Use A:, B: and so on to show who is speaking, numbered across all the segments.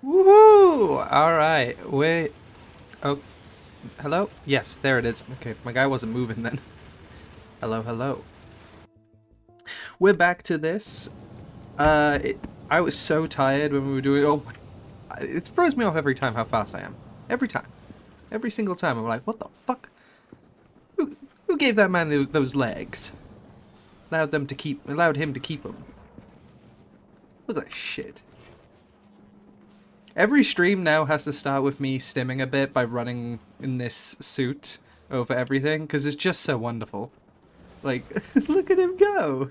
A: Woohoo! Alright, wait. Oh, hello? Yes, there it is. Okay, my guy wasn't moving then. Hello, hello. We're back to this. I was so tired when we were doing. Oh, it throws me off every time how fast I am. Every time, every single time. I'm like, what the fuck? Who gave that man those legs? Allowed him to keep them. Look at that shit. Every stream now has to start with me stimming a bit by running in this suit over everything because it's just so wonderful. Like, look at him go.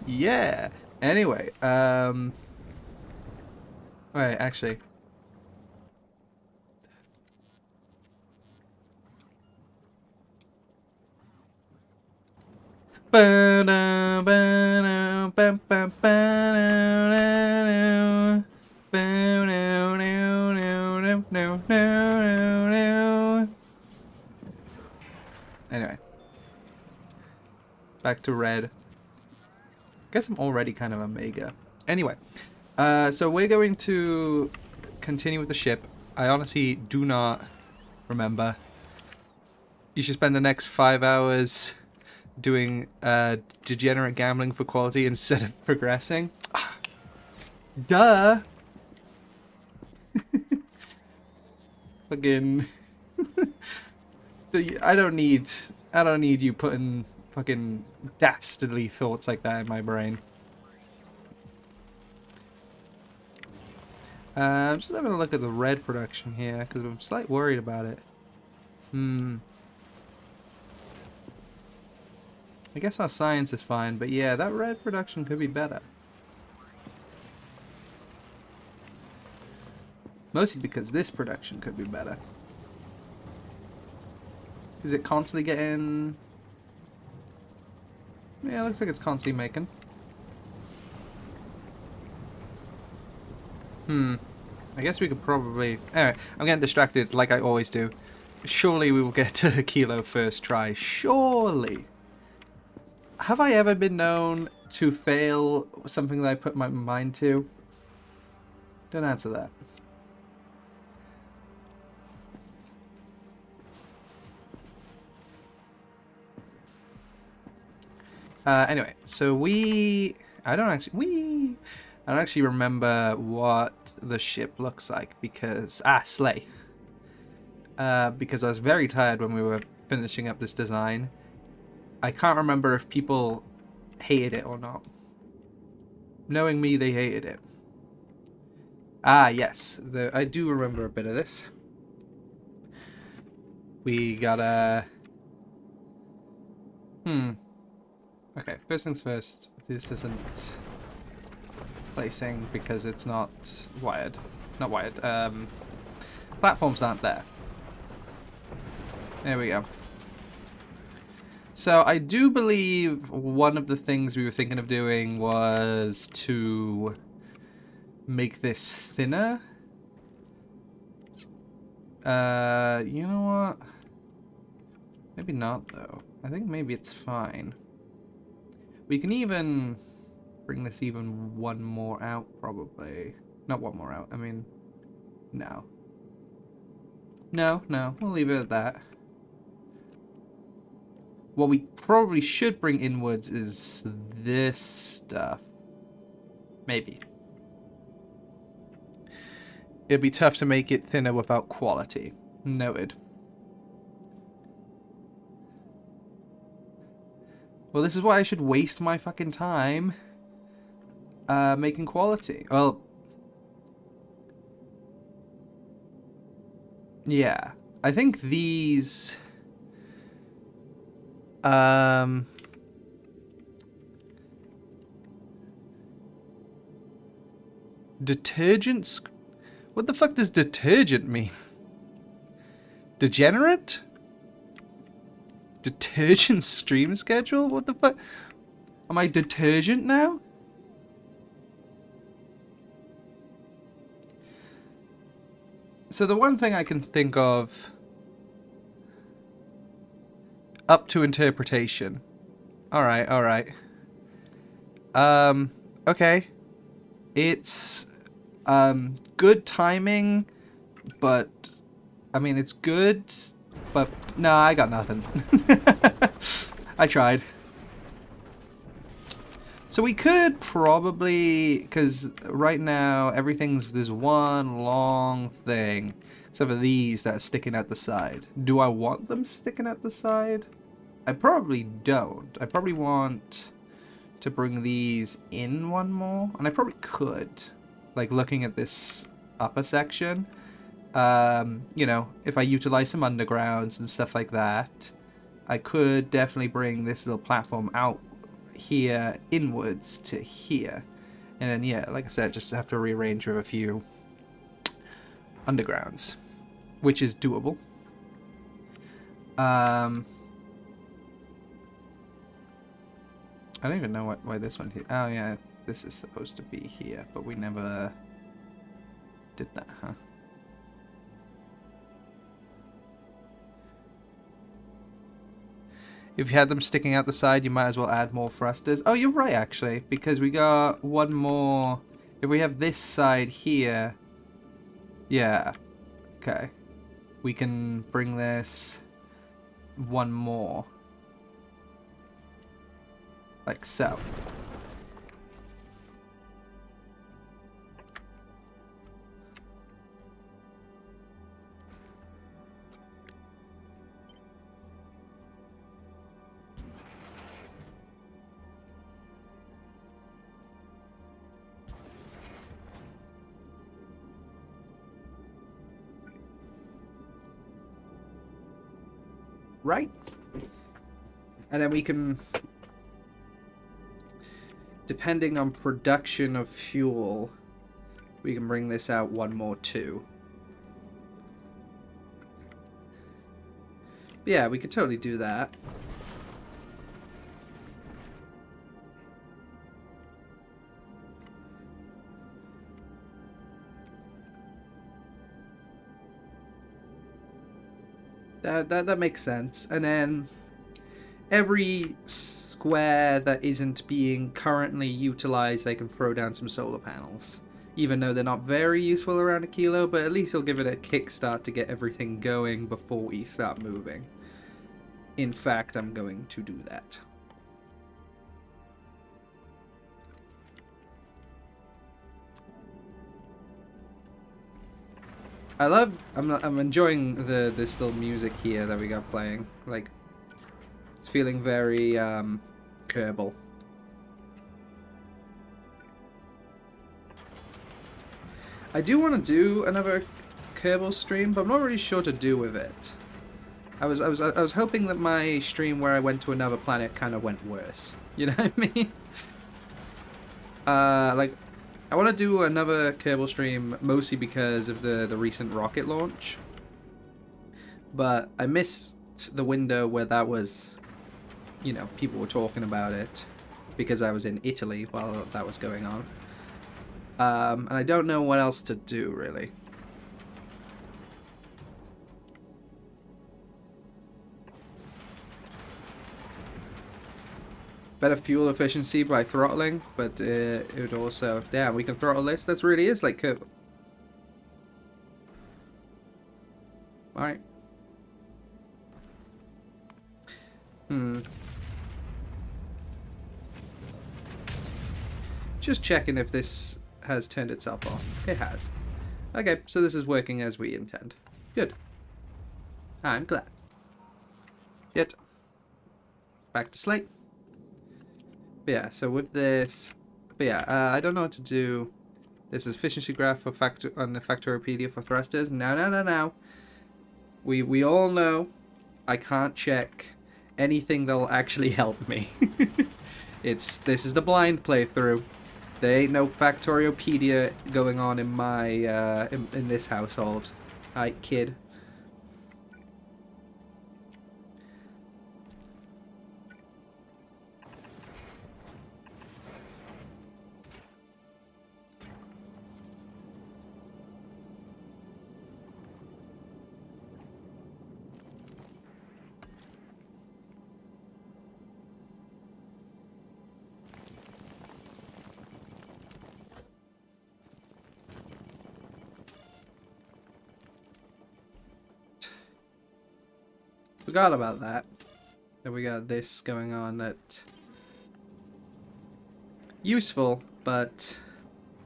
A: Yeah. Anyway, wait, actually. Anyway, back to red. Guess I'm already kind of a mega. Anyway, so we're going to continue with the ship. I honestly do not remember. You should spend the next 5 hours doing degenerate gambling for quality instead of progressing. Duh. Fucking. I don't need you putting fucking dastardly thoughts like that in my brain. I'm just having a look at the red production here because I'm slightly worried about it. I guess our science is fine, but yeah, that red production could be better. Mostly because this production could be better. Is it constantly getting... Yeah, it looks like it's constantly making. I guess we could probably... Anyway, I'm getting distracted like I always do. Surely we will get to Aquilo first try. Surely. Have I ever been known to fail something that I put my mind to? Don't answer that. Anyway, so I don't actually remember what the ship looks like because... Slay. Because I was very tired when we were finishing up this design. I can't remember if people hated it or not. Knowing me, they hated it. Yes. I do remember a bit of this. We got a... Okay, first things first. This isn't placing because it's not wired. Not wired. Platforms aren't there. There we go. So I do believe one of the things we were thinking of doing was to make this thinner. You know what? Maybe not though. I think maybe it's fine. We can even bring this even one more out probably. Not one more out, I mean, no. No, we'll leave it at that. What we probably should bring inwards is this stuff. Maybe. It'd be tough to make it thinner without quality. Noted. Well, this is why I should waste my fucking time making quality. Well, yeah. I think these... Detergents? What the fuck does detergent mean? Degenerate? Detergent stream schedule? What the fuck? Am I detergent now? So the one thing I can think of... Up to interpretation. Alright. Okay. It's good timing, but I mean it's good, but no, I got nothing. I tried. So we could probably, because right now everything's this one long thing, except for these that are sticking at the side. Do I want them sticking at the side? I probably don't. I probably want to bring these in one more, and I probably could. Like looking at this upper section, you know, if I utilize some undergrounds and stuff like that, I could definitely bring this little platform out here inwards to here, and then yeah, like I said, just have to rearrange with a few undergrounds, which is doable. I don't even know why this one here. Oh yeah, this is supposed to be here, but we never did that, huh? If you had them sticking out the side, you might as well add more thrusters. Oh, you're right, actually, because we got one more. If we have this side here, yeah, okay, we can bring this one more, like so. Right? And then we can, depending on production of fuel, we can bring this out one more too. Yeah, we could totally do that. That makes sense. And then every square that isn't being currently utilized, they can throw down some solar panels. Even though they're not very useful around Aquilo, but at least it'll give it a kickstart to get everything going before we start moving. In fact, I'm going to do that. I'm enjoying this little music here that we got playing. Like, it's feeling very Kerbal. I do want to do another Kerbal stream, but I'm not really sure to do with it. I was hoping that my stream where I went to another planet kind of went worse. You know what I mean? Like, I want to do another Kerbal stream mostly because of the recent rocket launch. But I missed the window where that was, you know, people were talking about it because I was in Italy while that was going on. And I don't know what else to do, really. Better fuel efficiency by throttling, but it would also... Damn, we can throttle this? That really is like Kerbal. Alright. Just checking if this has turned itself off. It has. Okay, so this is working as we intend. Good. I'm glad. Yet. Back to slate. But yeah, so with this... But yeah, I don't know what to do. This is efficiency graph for on the Factorio for thrusters. No. We all know I can't check anything that'll actually help me. This is the blind playthrough. There ain't no Factoriopedia going on in my in this household. Alright, kid. Forgot about that. That we got this going on that... Useful, but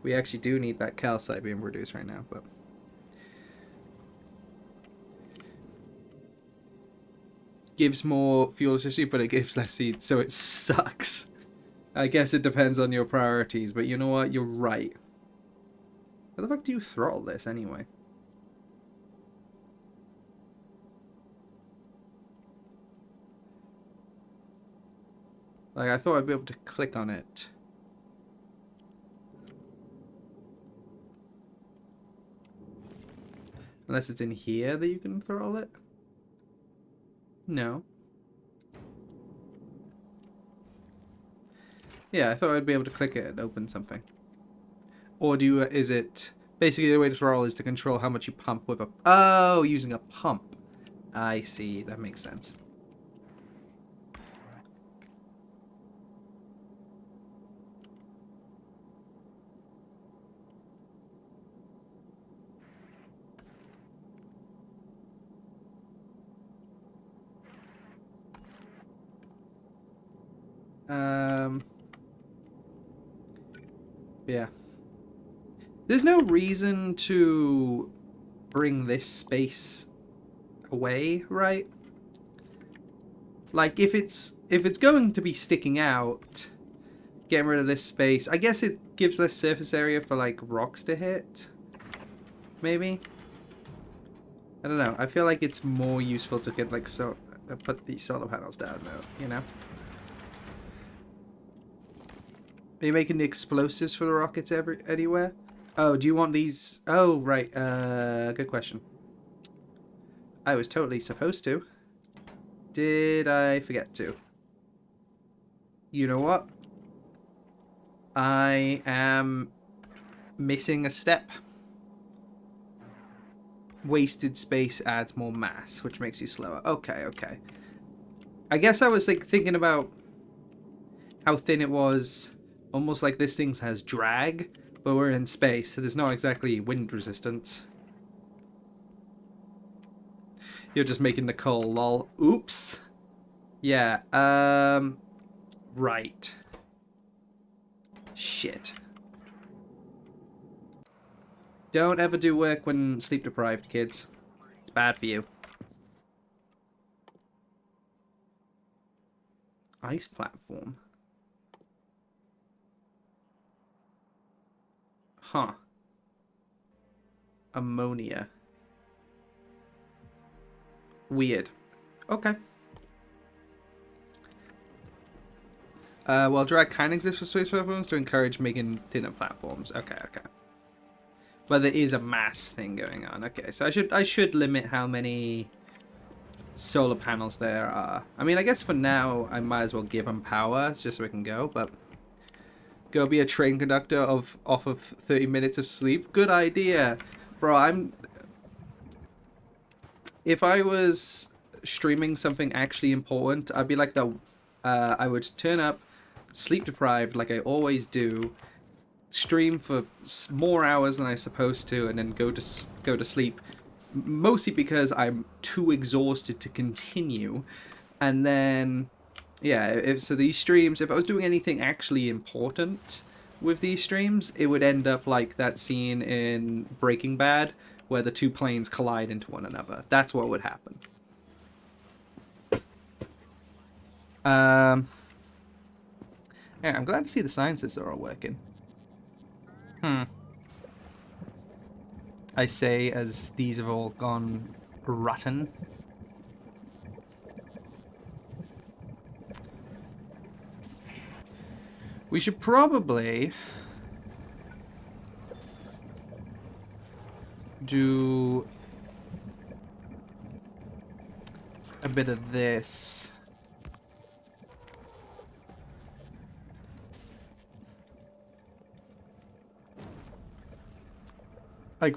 A: we actually do need that calcite being produced right now, but... Gives more fuel efficiency, but it gives less heat, so it sucks. I guess it depends on your priorities, but you know what? You're right. How the fuck do you throttle this anyway? Like, I thought I'd be able to click on it. Unless it's in here that you can throttle it? No. Yeah, I thought I'd be able to click it and open something. Or do you, is it... Basically, the way to throttle is to control how much you pump with a... Oh, using a pump. I see. That makes sense. Yeah. There's no reason to bring this space away, right? Like, if it's going to be sticking out, getting rid of this space, I guess it gives less surface area for, like, rocks to hit. Maybe? I don't know. I feel like it's more useful to get, like, put these solar panels down, though, you know? Are you making the explosives for the rockets anywhere? Oh, do you want these? Oh, right. Good question. I was totally supposed to. Did I forget to? You know what? I am missing a step. Wasted space adds more mass, which makes you slower. Okay, okay. I guess I was thinking about how thin it was. Almost like this thing has drag, but we're in space, so there's not exactly wind resistance. You're just making the coal, lol. Oops. Yeah, right. Shit. Don't ever do work when sleep deprived, kids. It's bad for you. Ice platform. Huh. Ammonia. Weird. Okay. Well, drag can exist for space platforms to encourage making thinner platforms. Okay, okay. But there is a mass thing going on. Okay, so I should limit how many solar panels there are. I mean, I guess for now I might as well give them power just so we can go, but go be a train conductor off of 30 minutes of sleep. Good idea. Bro, if I was streaming something actually important, I'd be like I would turn up, sleep deprived like I always do, stream for more hours than I'm supposed to, and then go to sleep. Mostly because I'm too exhausted to continue, and then yeah, so these streams, if I was doing anything actually important with these streams, it would end up like that scene in Breaking Bad where the two planes collide into one another. That's what would happen. Yeah, I'm glad to see the sciences are all working. I say as these have all gone rotten. We should probably do a bit of this. Like,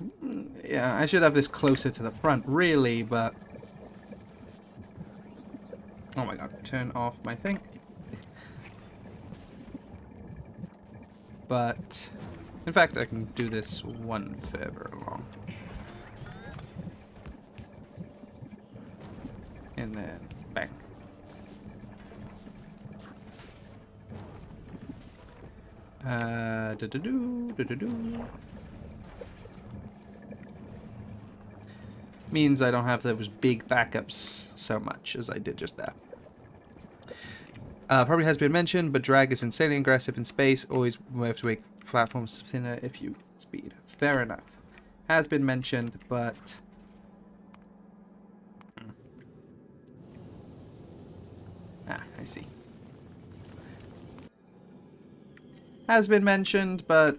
A: yeah, I should have this closer to the front, really, but... Oh my god, turn off my thing. But, in fact, I can do this one further along. And and then bang. Means I don't have those big backups so much as I did just there. Probably has been mentioned, but drag is insanely aggressive in space. Always have to make platforms thinner if you speed. Fair enough. Has been mentioned, but... Ah, I see. Has been mentioned, but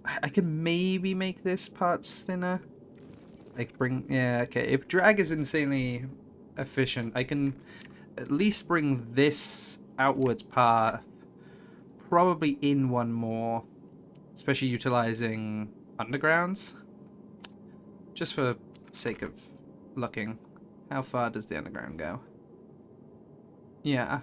A: I can maybe make this parts thinner. Like bring, yeah, okay. If drag is insanely efficient, I can at least bring this outwards path probably in one more, especially utilizing undergrounds. Just for sake of looking. How far does the underground go? Yeah.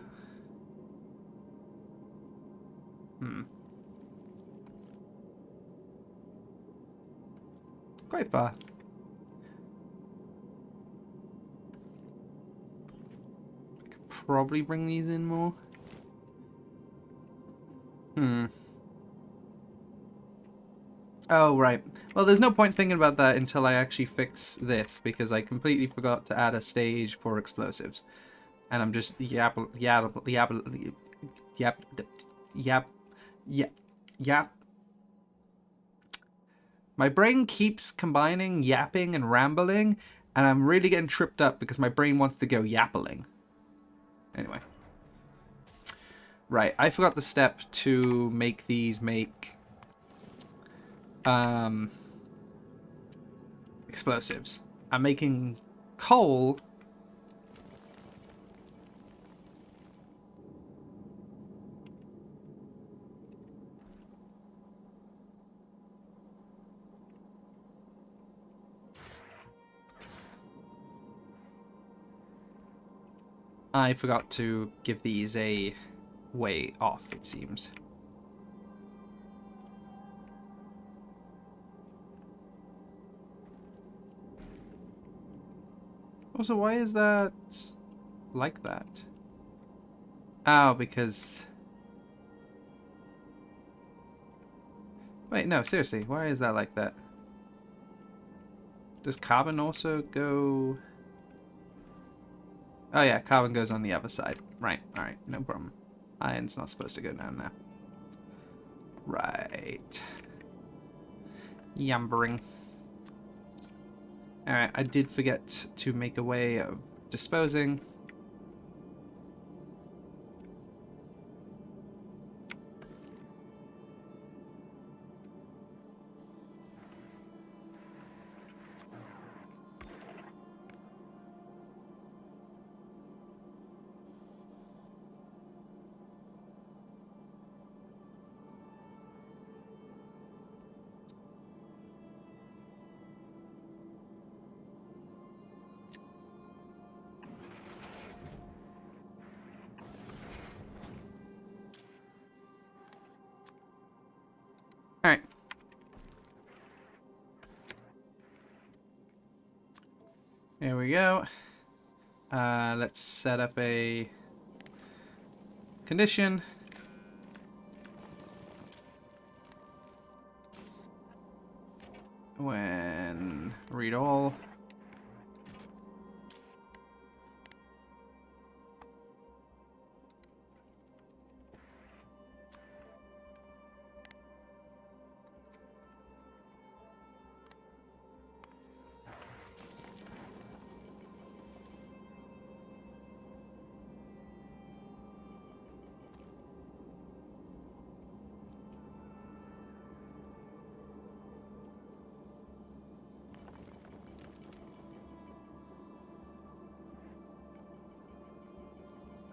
A: Quite far. I could probably bring these in more. Oh, right. Well, there's no point thinking about that until I actually fix this, because I completely forgot to add a stage for explosives. And I'm just yap. My brain keeps combining yapping and rambling, and I'm really getting tripped up because my brain wants to go yappling. Anyway. Right, I forgot the step to make these make explosives. I'm making coal. I forgot to give these a way off, it seems. Also, why is that like that? Oh, because... Wait, no, seriously, why is that like that? Does carbon also go... Oh yeah, carbon goes on the other side. Right, alright, no problem. Iron's not supposed to go down there. Right. Yumbering. Alright, I did forget to make a way of disposing. Alright. There we go. Let's set up a condition. When read all.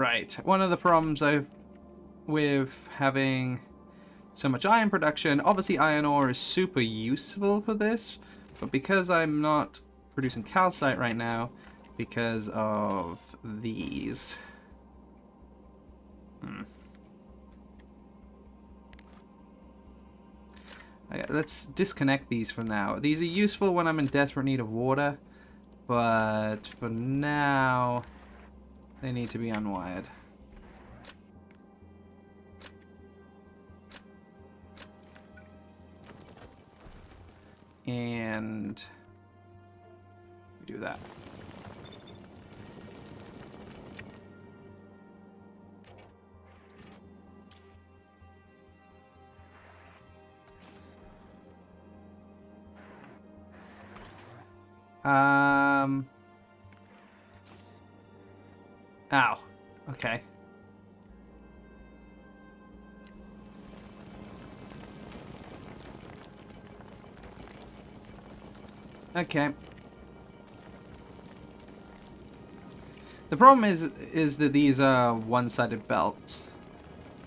A: Right. One of the problems with having so much iron production, obviously iron ore is super useful for this, but because I'm not producing calcite right now, because of these. Okay, let's disconnect these for now. These are useful when I'm in desperate need of water, But for now, they need to be unwired. And we do that. Ow. Okay. Okay. The problem is that these are one-sided belts.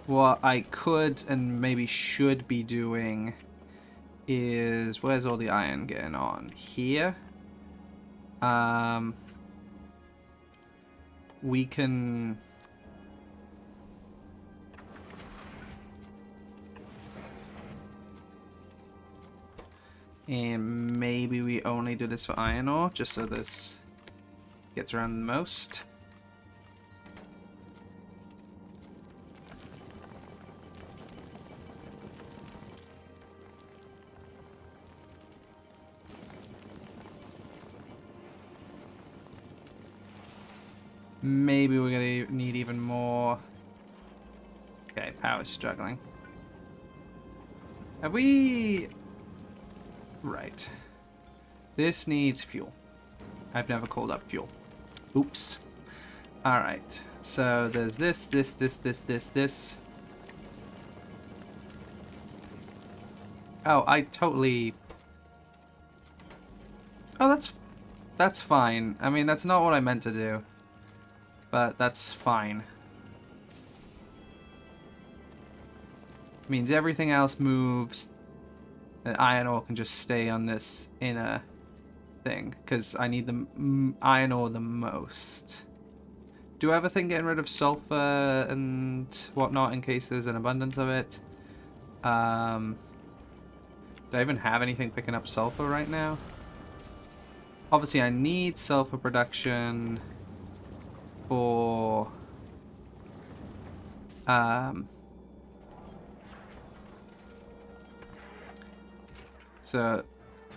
A: What I could and maybe should be doing is... Where's all the iron getting on? Here? We can... And maybe we only do this for iron ore, just so this gets around the most. Maybe we're gonna need even more. Okay, power's struggling. Have we... Right. This needs fuel. I've never called up fuel. Oops. Alright. So there's this. Oh, I totally... Oh, that's fine. I mean, that's not what I meant to do. But that's fine. Means everything else moves. And iron ore can just stay on this inner thing. Because I need the iron ore the most. Do I ever think getting rid of sulfur and whatnot in case there's an abundance of it? Do I even have anything picking up sulfur right now? Obviously I need sulfur production for so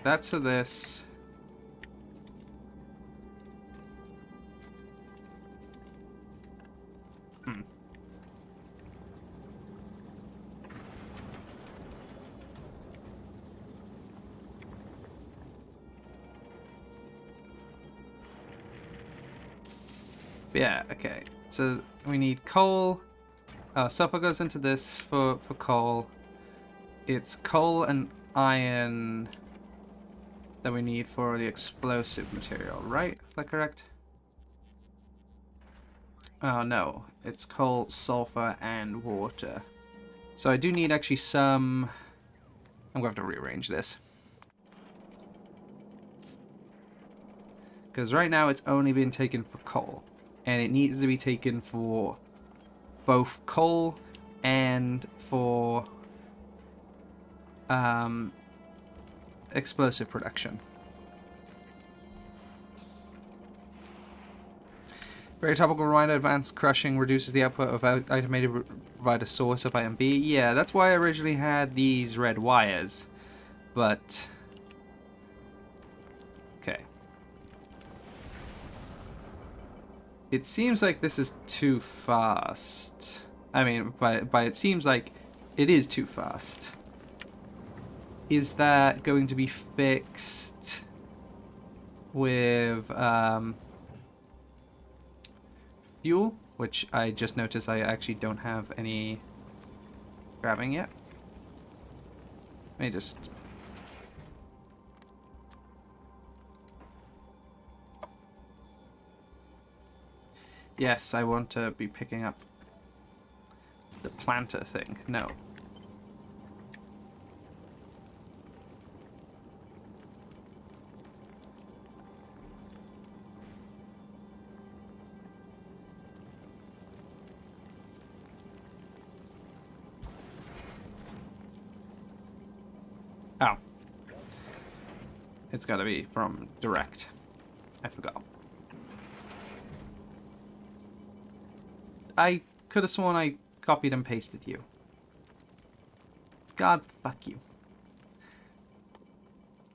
A: that's for this. Yeah, okay. So we need coal. Oh, sulfur goes into this for coal. It's coal and iron that we need for the explosive material, right? Is that correct? Oh, no. It's coal, sulfur, and water. So I do need actually some... I'm going to have to rearrange this. Because right now it's only been taken for coal. And it needs to be taken for both coal and for explosive production. Very topical reminder, advanced crushing reduces the output of automated provide a source of IMB. Yeah, that's why I originally had these red wires. But... Okay. It seems like this is too fast. I mean, but it seems like it is too fast. Is that going to be fixed with fuel? Which I just noticed I actually don't have any grabbing yet. Let me just... Yes, I want to be picking up the planter thing. No. Oh. It's got to be from direct. I forgot. I could have sworn I copied and pasted you. God fuck you.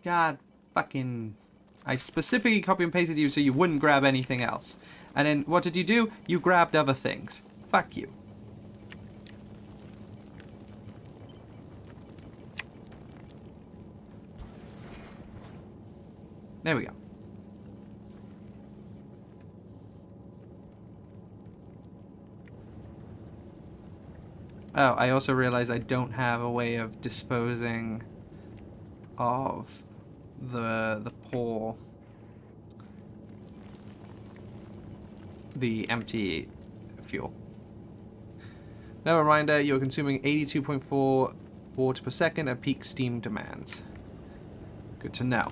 A: God fucking... I specifically copy and pasted you so you wouldn't grab anything else. And then what did you do? You grabbed other things. Fuck you. There we go. Oh, I also realize I don't have a way of disposing of the poor... the empty fuel. Now a reminder, you're consuming 82.4 water per second at peak steam demands. Good to know.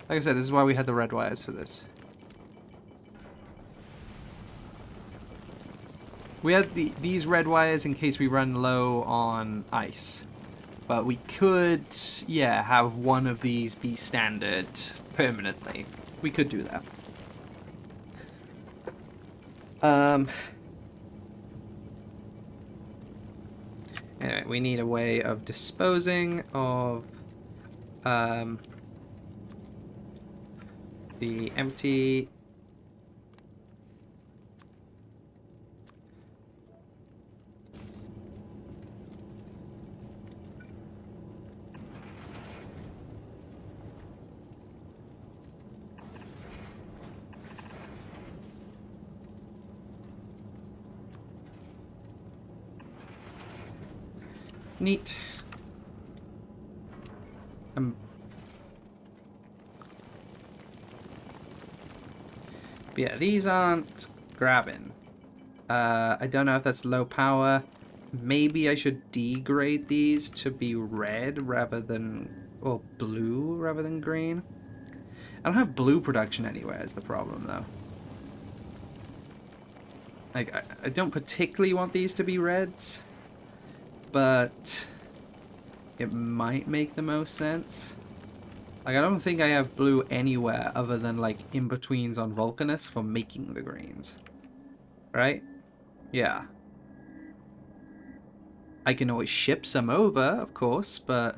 A: Like I said, this is why we had the red wires for this. We had these red wires in case we run low on ice. But we could, yeah, have one of these be standard permanently. We could do that. Anyway, we need a way of disposing of the empty... Neat. Yeah, these aren't grabbing. I don't know if that's low power. Maybe I should degrade these to be red rather than... or blue rather than green. I don't have blue production anywhere is the problem, though. Like, I don't particularly want these to be reds. But it might make the most sense. Like, I don't think I have blue anywhere other than, like, in-betweens on Vulcanus for making the greens. Right? Yeah. I can always ship some over, of course, but...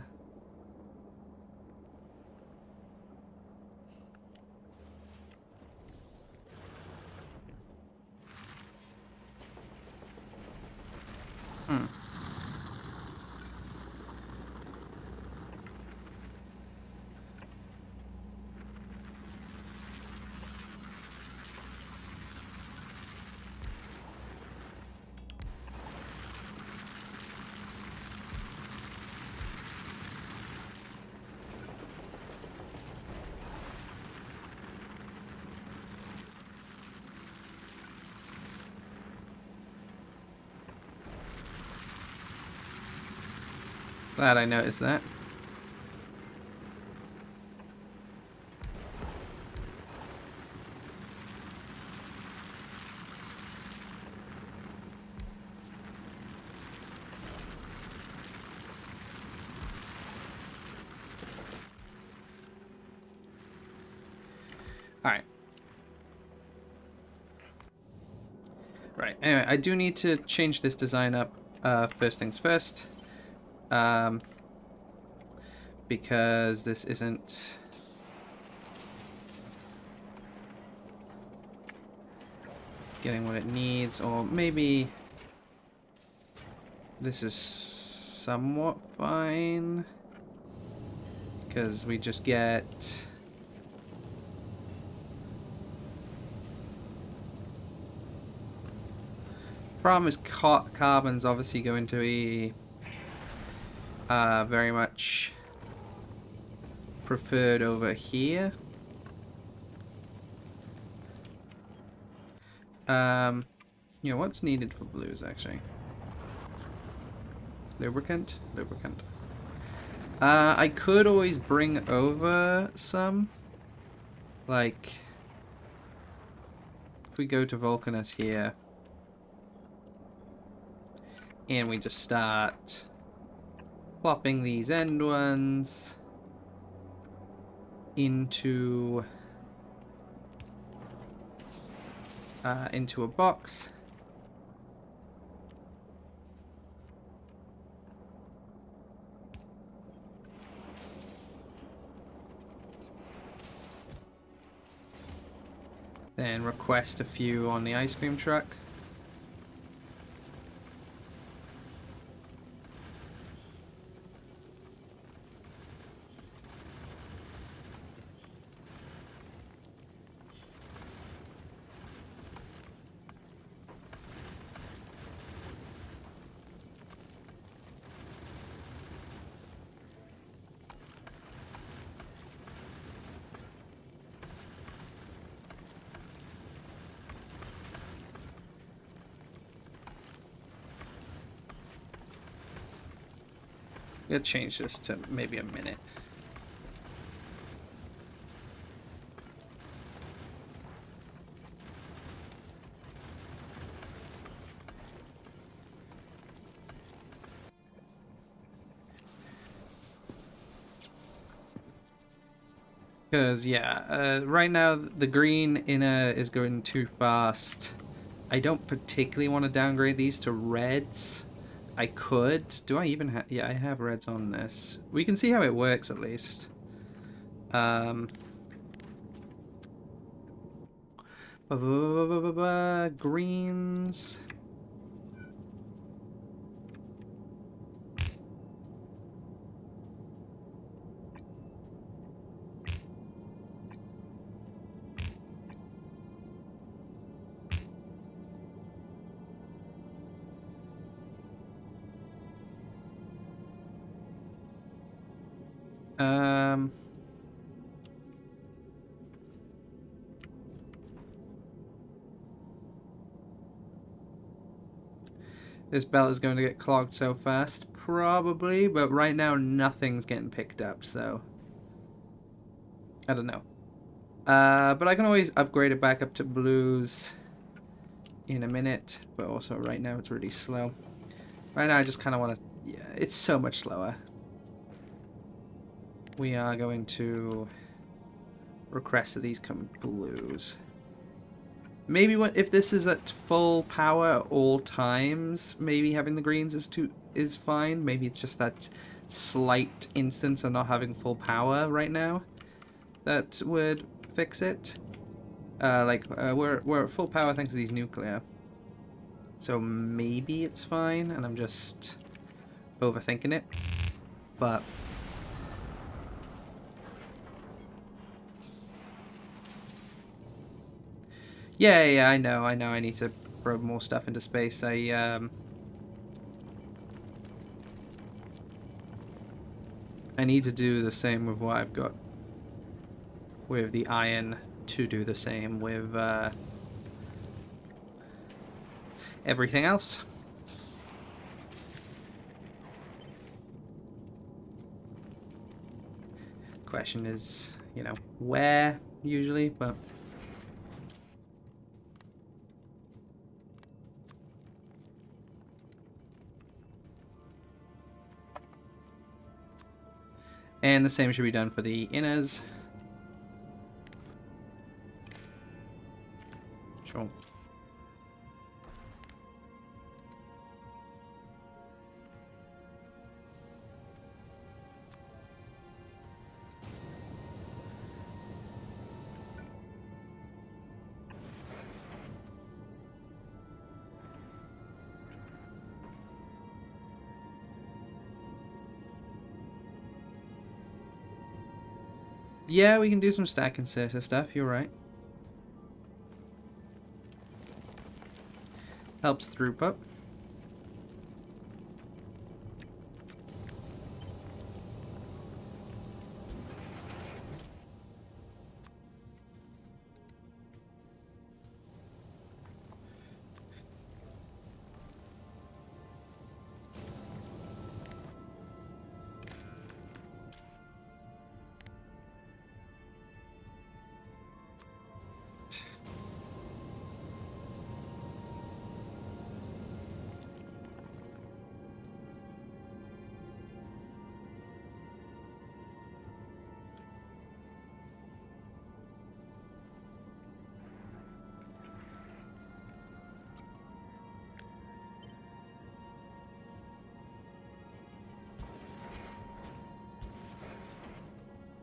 A: Glad I noticed that. Alright. Right, anyway, I do need to change this design up first things first. Because this isn't... getting what it needs, or maybe this is somewhat fine because we just get problem is carbon's obviously going to be very much preferred over here. You know, what's needed for blues, actually? Lubricant? Lubricant. I could always bring over some. Like, if we go to Vulcanus here, and we just start plopping these end ones into into a box. Then request a few on the ice cream truck. I'm gonna change this to maybe a minute. Because, yeah, right now the green inner is going too fast. I don't particularly want to downgrade these to reds. I could. Do I even have... Yeah, I have reds on this. We can see how it works, at least. Greens. This belt is going to get clogged so fast, probably, but right now nothing's getting picked up, so I don't know. But I can always upgrade it back up to blues in a minute, but also right now it's really slow. Right now I just kind of want to... Yeah, it's so much slower. We are going to request that these come blues. Maybe if this is at full power at all times, maybe having the greens is fine. Maybe it's just that slight instance of not having full power right now that would fix it. We're at full power thanks to these nuclear. So maybe it's fine, and I'm just overthinking it. But yeah, I know. I need to throw more stuff into space. I need to do the same with what I've got with the iron to do the same with everything else. Question is, you know, where usually, but and the same should be done for the inners. Sure. Yeah, we can do some stack inserter stuff, you're right. Helps throughput.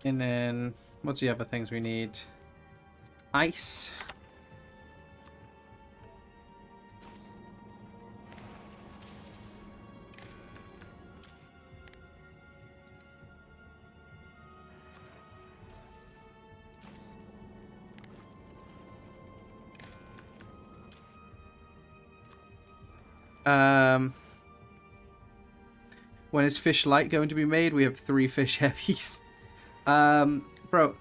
A: And then, what's the other things we need? Ice. When is fish light going to be made? We have 3 fish heavies. Bro,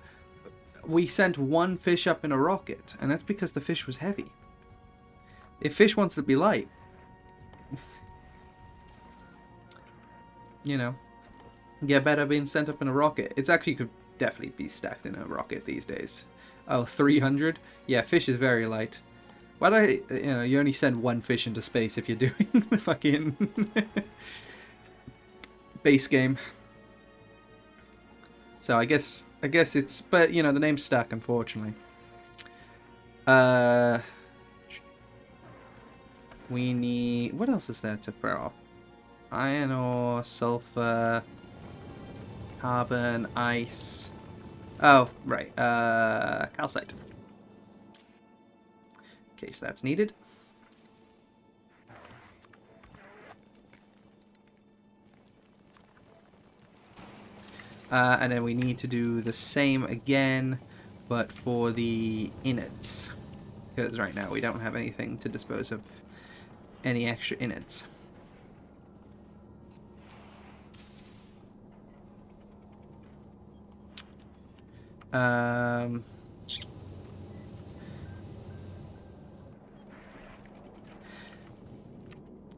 A: we sent 1 fish up in a rocket, and that's because the fish was heavy. If fish wants to be light, you know, get better being sent up in a rocket. It's actually could definitely be stacked in a rocket these days. Oh, 300? Yeah, fish is very light. Why do I, you only send 1 fish into space if you're doing the fucking base game. So I guess it's, but the name's stuck, unfortunately. We need, what else is there to throw off? Iron ore, sulfur, carbon, ice. Oh, right. Calcite. In case that's needed. And then we need to do the same again, but for the innards. Because right now we don't have anything to dispose of any extra innards.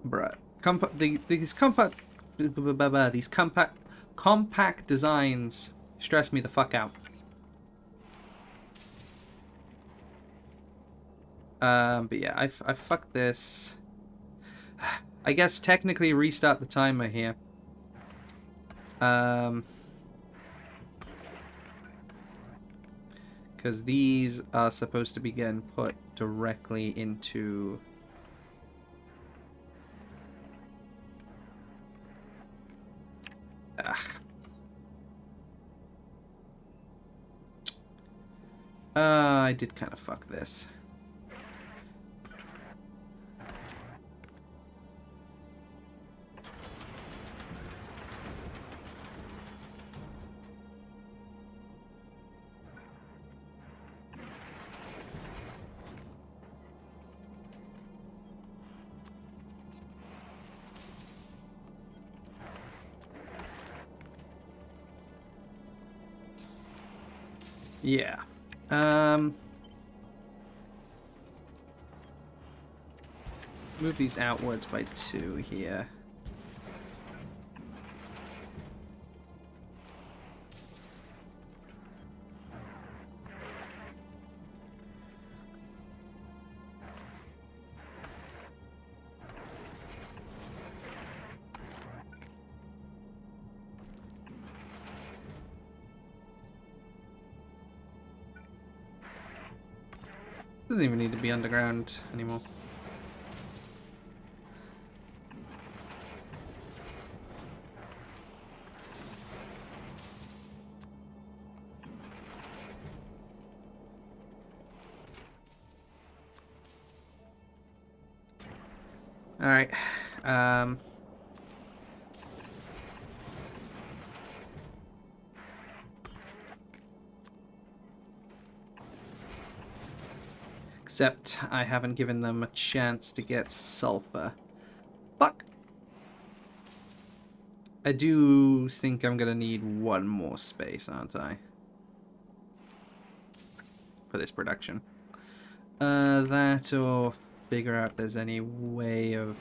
A: Bruh. These compact designs stress me the fuck out. But yeah, I fucked this. I guess technically restart the timer here. Because these are supposed to be getting put directly into... I did kind of fuck this. Yeah. Move these outwards by 2 here. Doesn't even need to be underground anymore. Alright. Except I haven't given them a chance to get sulfur. Fuck! I do think I'm gonna need 1 more space, aren't I? For this production. That or figure out if there's any way of...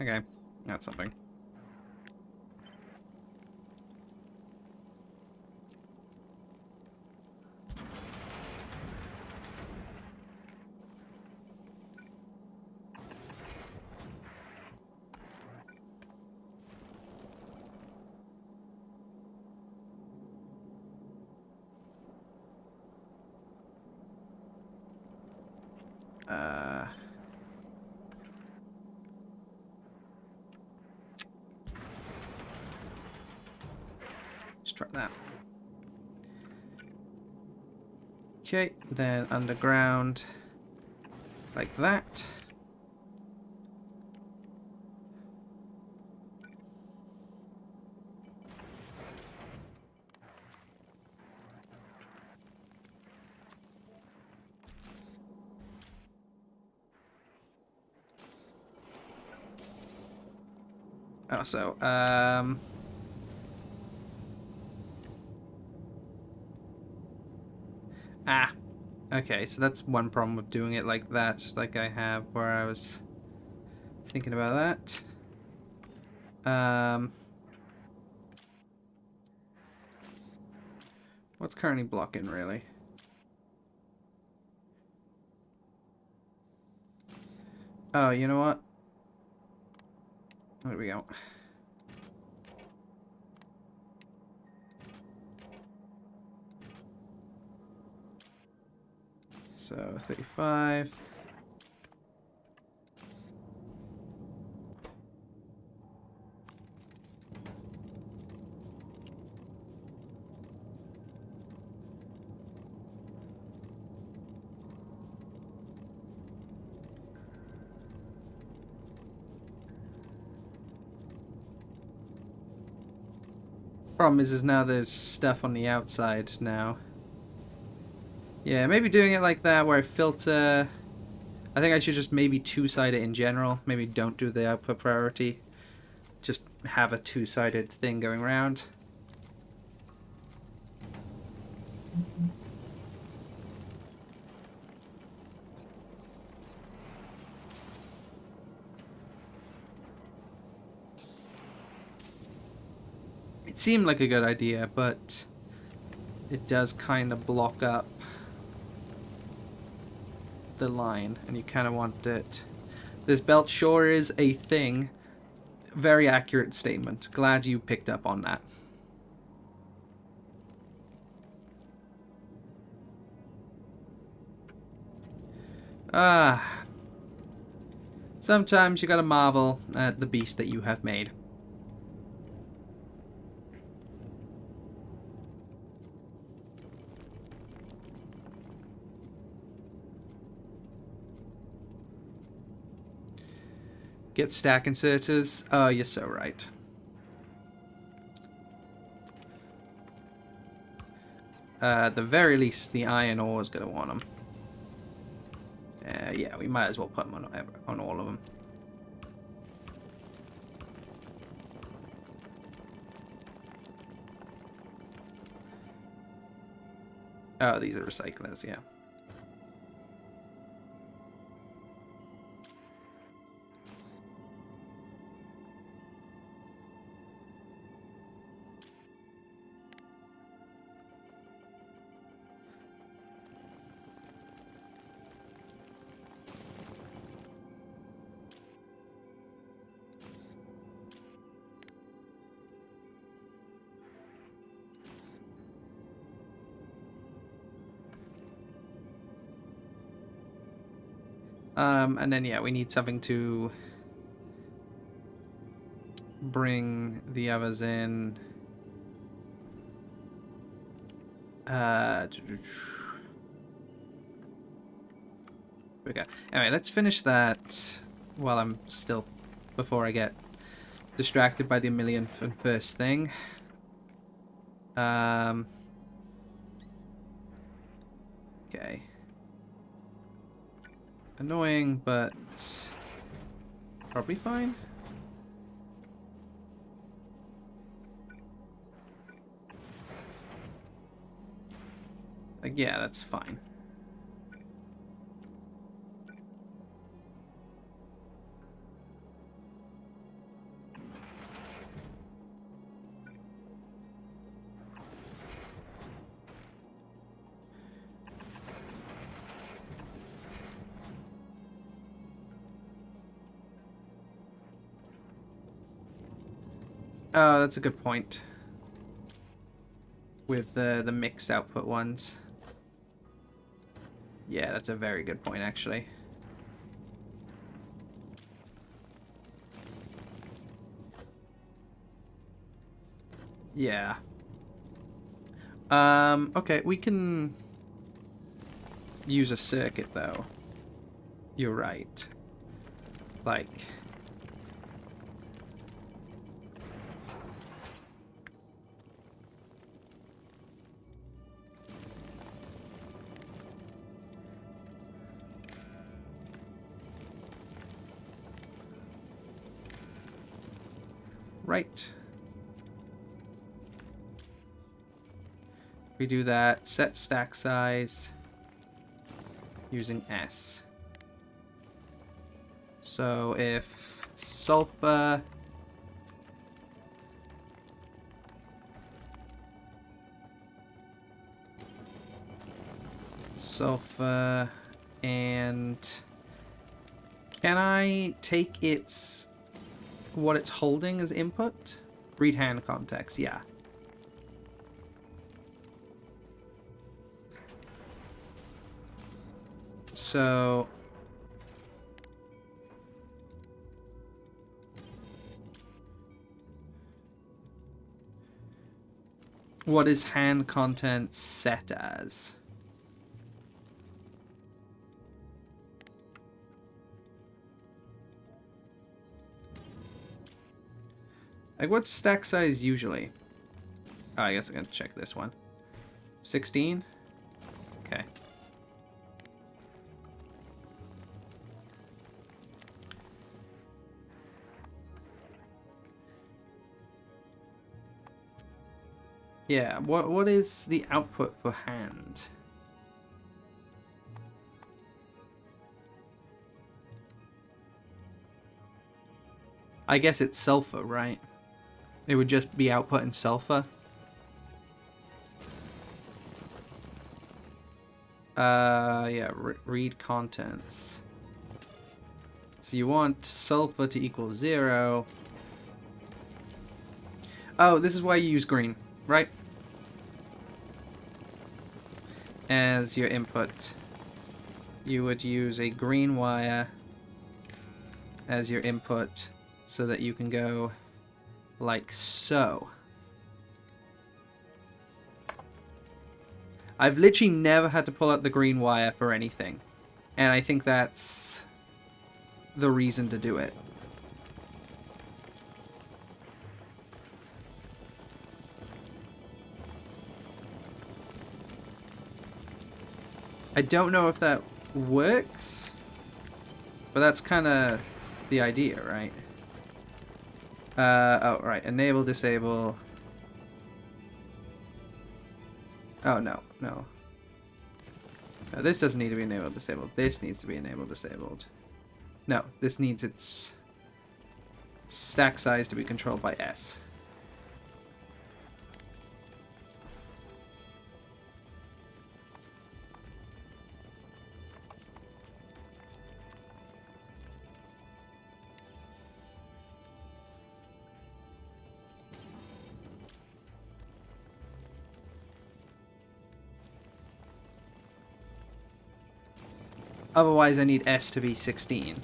A: Okay, that's something. try that. Okay, then underground, like that. Also, okay, so that's one problem with doing it like that, like I have, where I was thinking about that. What's currently blocking, really? Oh, you know what? There we go. So, 35. Problem is now there's stuff on the outside now. Yeah, maybe doing it like that where I filter... I think I should just maybe two-side it in general. Maybe don't do the output priority. Just have a two-sided thing going around. It seemed like a good idea, but it does kind of block up the line, and you kind of want it. This belt sure is a thing. Very accurate statement. Glad you picked up on that. Sometimes you gotta marvel at the beast that you have made. Get stack inserters. Oh, you're so right. At the very least, the iron ore is going to want them. Yeah, we might as well put them on all of them. Oh, these are recyclers, yeah. And then, yeah, we need something to bring the others in. Okay. Anyway, let's finish that while I'm still... before I get distracted by the millionth and first thing. Okay. Annoying, but probably fine. Like, yeah, that's fine. Oh, that's a good point. With the mixed output ones. Yeah, that's a very good point, actually. Yeah. Okay, we can use a circuit, though. You're right. Like... Right. We do that. Set stack size using S. So if sulfur and can I take its what it's holding as input? Read hand context, yeah. So what is hand content set as? Like, what's stack size usually? Oh, I guess I'm gonna check this one. 16? Okay. Yeah, what is the output for hand? I guess it's sulfur, right? It would just be output in sulfur. Yeah, read contents. So you want sulfur to equal 0. Oh, this is why you use green, right? As your input. You would use a green wire as your input so that you can go like so. I've literally never had to pull out the green wire for anything. And I think that's the reason to do it. I don't know if that works, but that's kind of the idea, right? Oh, right. Enable, disable. Oh, no. No, this doesn't need to be enabled, disabled. This needs to be enabled, disabled. No, this needs its stack size to be controlled by S. Otherwise, I need S to be 16.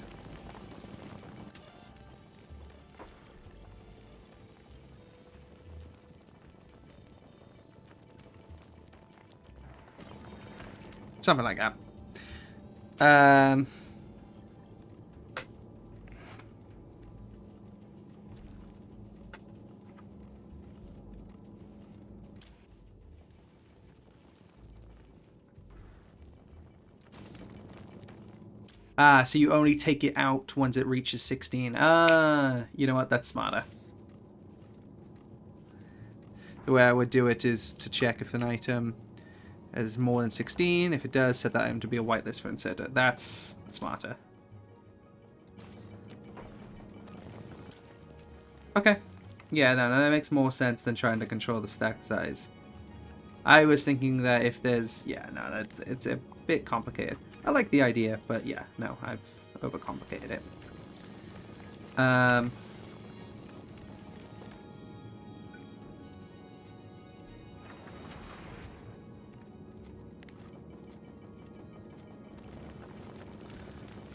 A: Something like that. So you only take it out once it reaches 16. You know what? That's smarter. The way I would do it is to check if an item is more than 16. If it does, set that item to be a whitelist for inserter. That's smarter. Okay. Yeah, no, that makes more sense than trying to control the stack size. I was thinking that if there's... Yeah, no, it's a bit complicated. I like the idea, but yeah, no, I've overcomplicated it.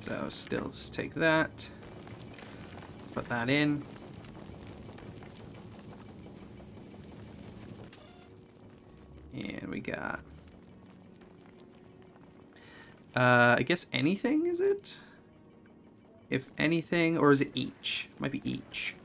A: So still just take that, put that in. And we got... I guess anything, is it? If anything, or is it each? Might be each.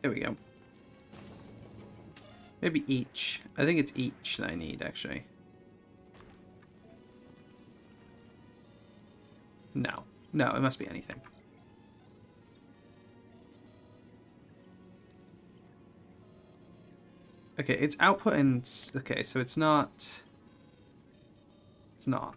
A: There we go. Maybe each. I think it's each that I need, actually. No. No, it must be anything. Okay, it's output and... Okay, so it's not... It's not.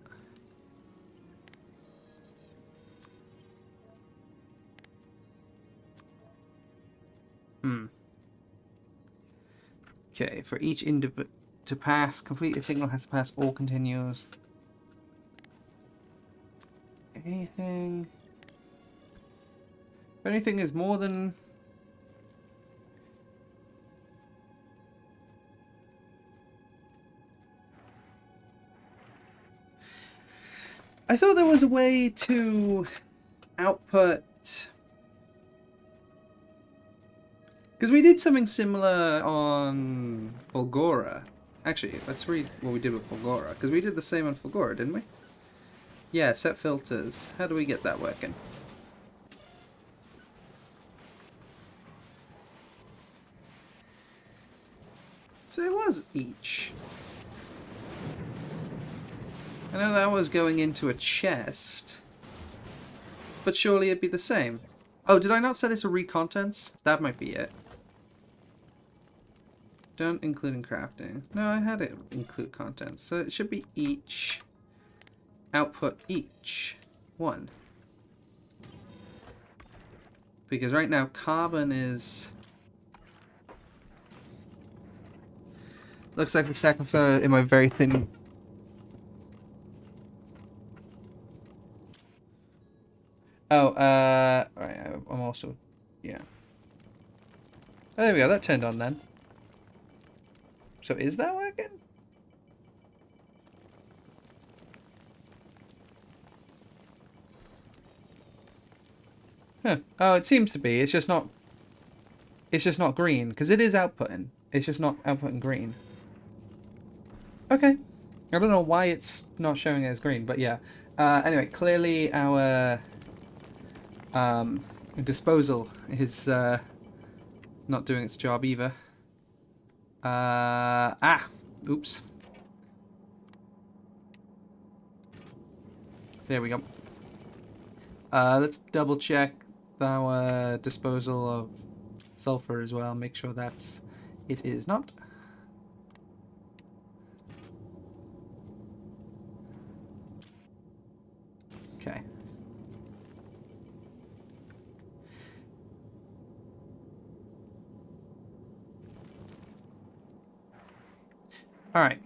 A: Okay, for each individual to pass, complete a signal has to pass all continuous. Anything? If anything is more than... I thought there was a way to output... Because we did something similar on Fulgora. Actually, let's read what we did with Fulgora. Because we did the same on Fulgora, didn't we? Yeah, set filters. How do we get that working? So it was each. I know that was going into a chest. But surely it'd be the same. Oh, did I not set it to read contents? That might be it. Don't include in crafting. No, I had it include contents. So it should be each. Output each. 1. Because right now carbon is... Looks like the seconds are in my very thin... Oh, right, I'm also... Yeah. Oh, there we go, that turned on then. So is that working? Huh. Oh, it seems to be. It's just not... It's just not green, because it is outputting. It's just not outputting green. Okay. I don't know why it's not showing as green, but yeah. Anyway, clearly our disposal is not doing its job either. Oops. There we go. Let's double check our disposal of sulfur as well. Make sure it is not. Okay. All right.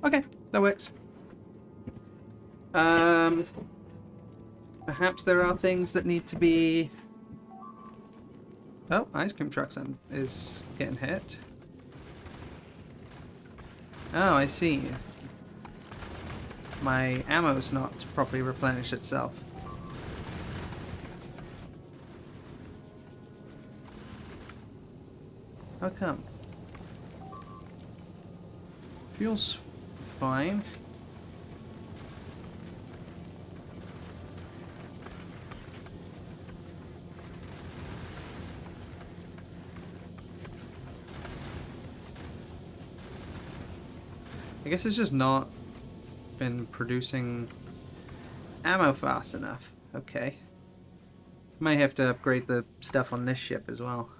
A: Okay, that works. Perhaps there are things that need to be... Oh, ice cream truck is getting hit. Oh, I see. My ammo's not properly replenished itself. How come? Feels fine. I guess it's just not been producing ammo fast enough. Okay. Might have to upgrade the stuff on this ship as well.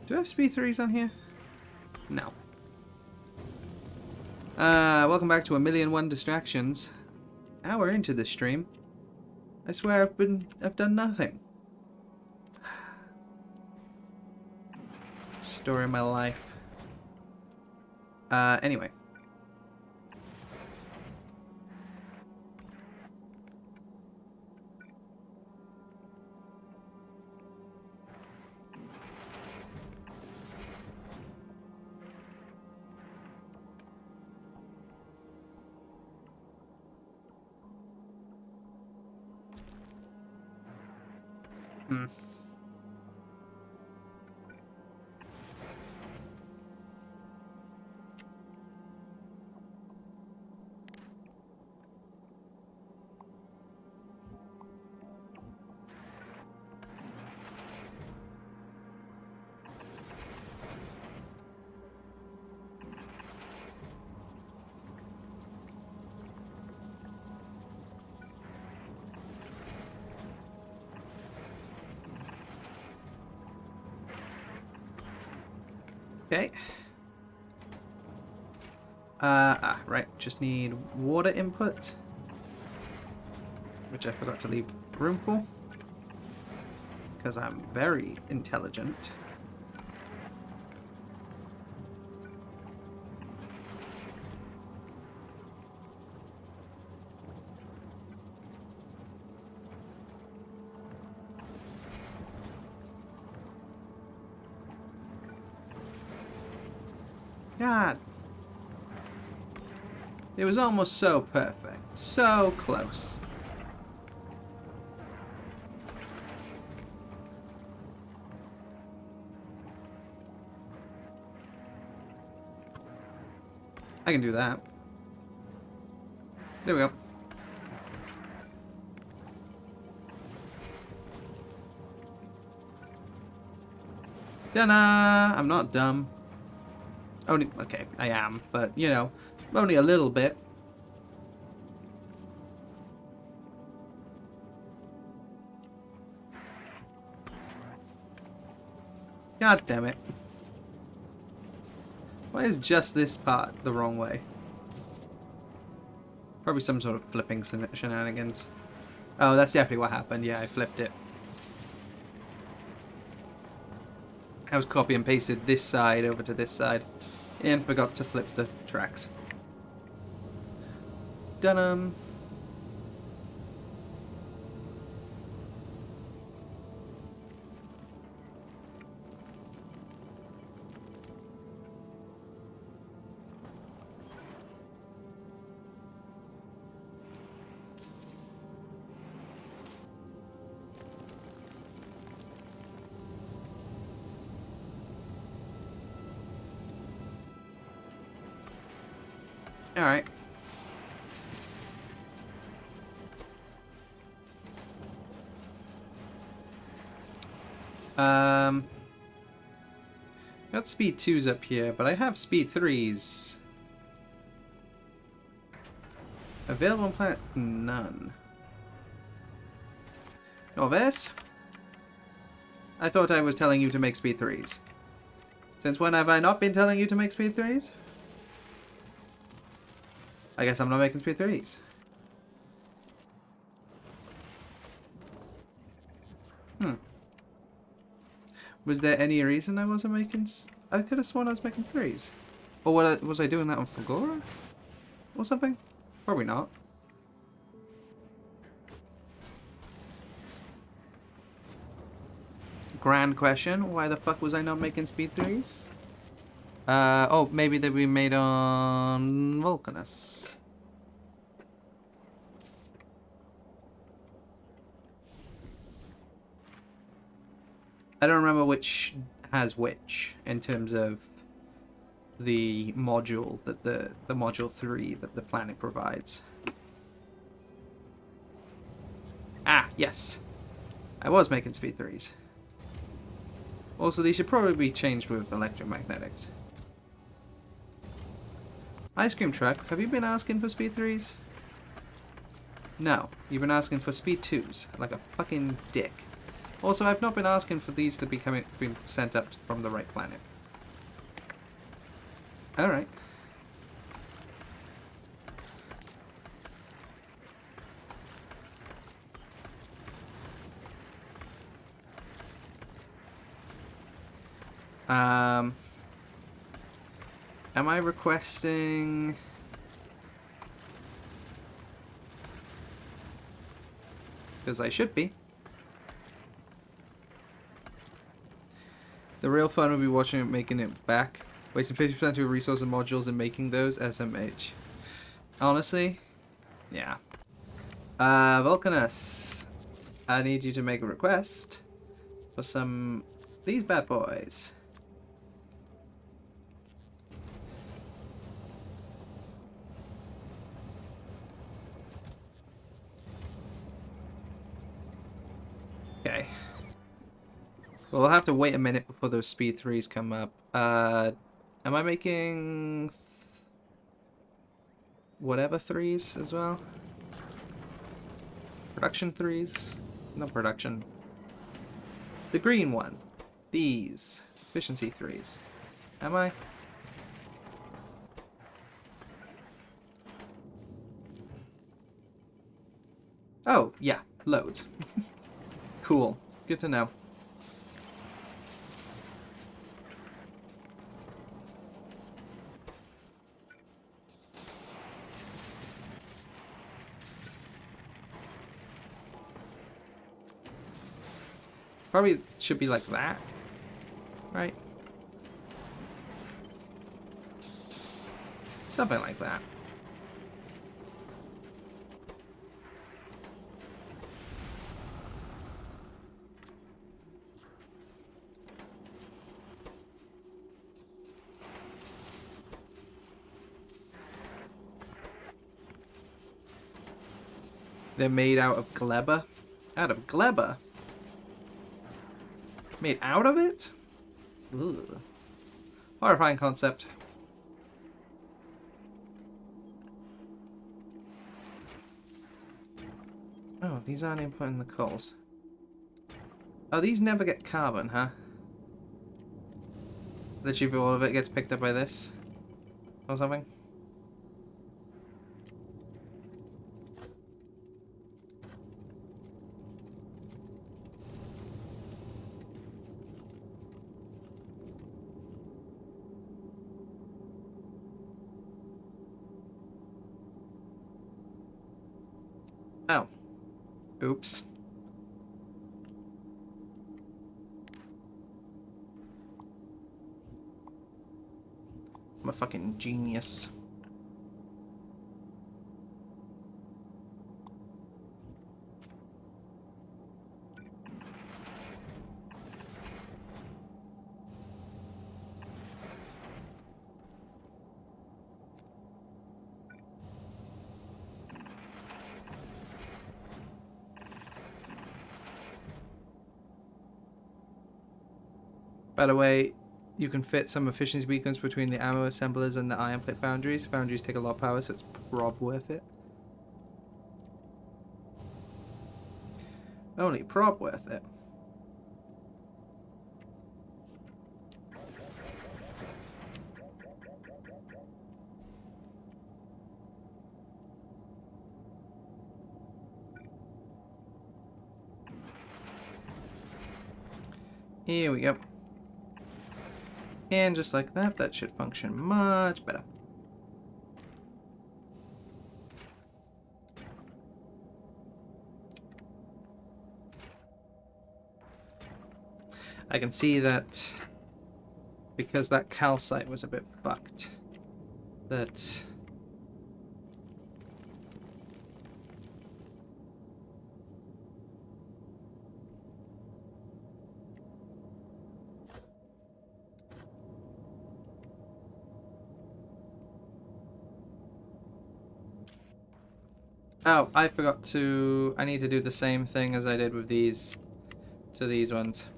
A: Do I have speed 3s on here? No. Welcome back to 1,000,001 Distractions. Hour into the stream. I swear I've done nothing. Story of my life. Anyway. Okay. Right. Just need water input. Which I forgot to leave room for. Because I'm very intelligent. God. It was almost so perfect. So close. I can do that. There we go. Ta-da! I'm not dumb. Only, okay, I am, but, you know, only a little bit. God damn it. Why is just this part the wrong way? Probably some sort of flipping shenanigans. Oh, that's definitely what happened. Yeah, I flipped it. I was copy and pasted this side over to this side. And forgot to flip the tracks. Dun-um. Alright. Got speed 2s up here, but I have speed 3s. Available on planet? None. Novice? I thought I was telling you to make speed 3s. Since when have I not been telling you to make speed 3s? I guess I'm not making speed 3s. Was there any reason I wasn't making... I could have sworn I was making 3s. Or was I doing that on Fagora? Or something? Probably not. grand question. Why the fuck was I not making speed 3s? Oh, maybe they'd be made on Vulcanus. I don't remember which has which in terms of the module that the module 3 that the planet provides. Ah, yes. I was making speed 3s. Also, these should probably be changed with electromagnetics. Ice cream truck, have you been asking for speed 3s? No, you've been asking for speed 2s, like a fucking dick. Also, I've not been asking for these to be being sent up from the right planet. Alright. Am I requesting... Because I should be. The real fun would be watching it, making it back. Wasting 50% of your resource and modules and making those SMH. Honestly, yeah. Vulcanus, I need you to make a request for some these bad boys. Okay. Well, we'll have to wait a minute before those speed 3s come up. Am I making whatever 3s as well? Production 3s? No production. The green one. These. Efficiency 3s. Am I? Oh, yeah. Loads. Cool. Good to know. Probably should be like that. Right? Something like that. They're made out of gleba? Out of gleba? Made out of it? Ugh. Horrifying concept. Oh, these aren't input in the coals. Oh, these never get carbon, huh? Literally all of it gets picked up by this? Or something? Oh. Oops. I'm a fucking genius. By the way, you can fit some efficiency beacons between the ammo assemblers and the iron plate foundries. Foundries take a lot of power, so it's prob worth it. Only prob worth it. Here we go. And just like that, that should function much better. I can see that because that calcite was a bit fucked, that... Oh, I forgot to... I need to do the same thing as I did with these... to these ones.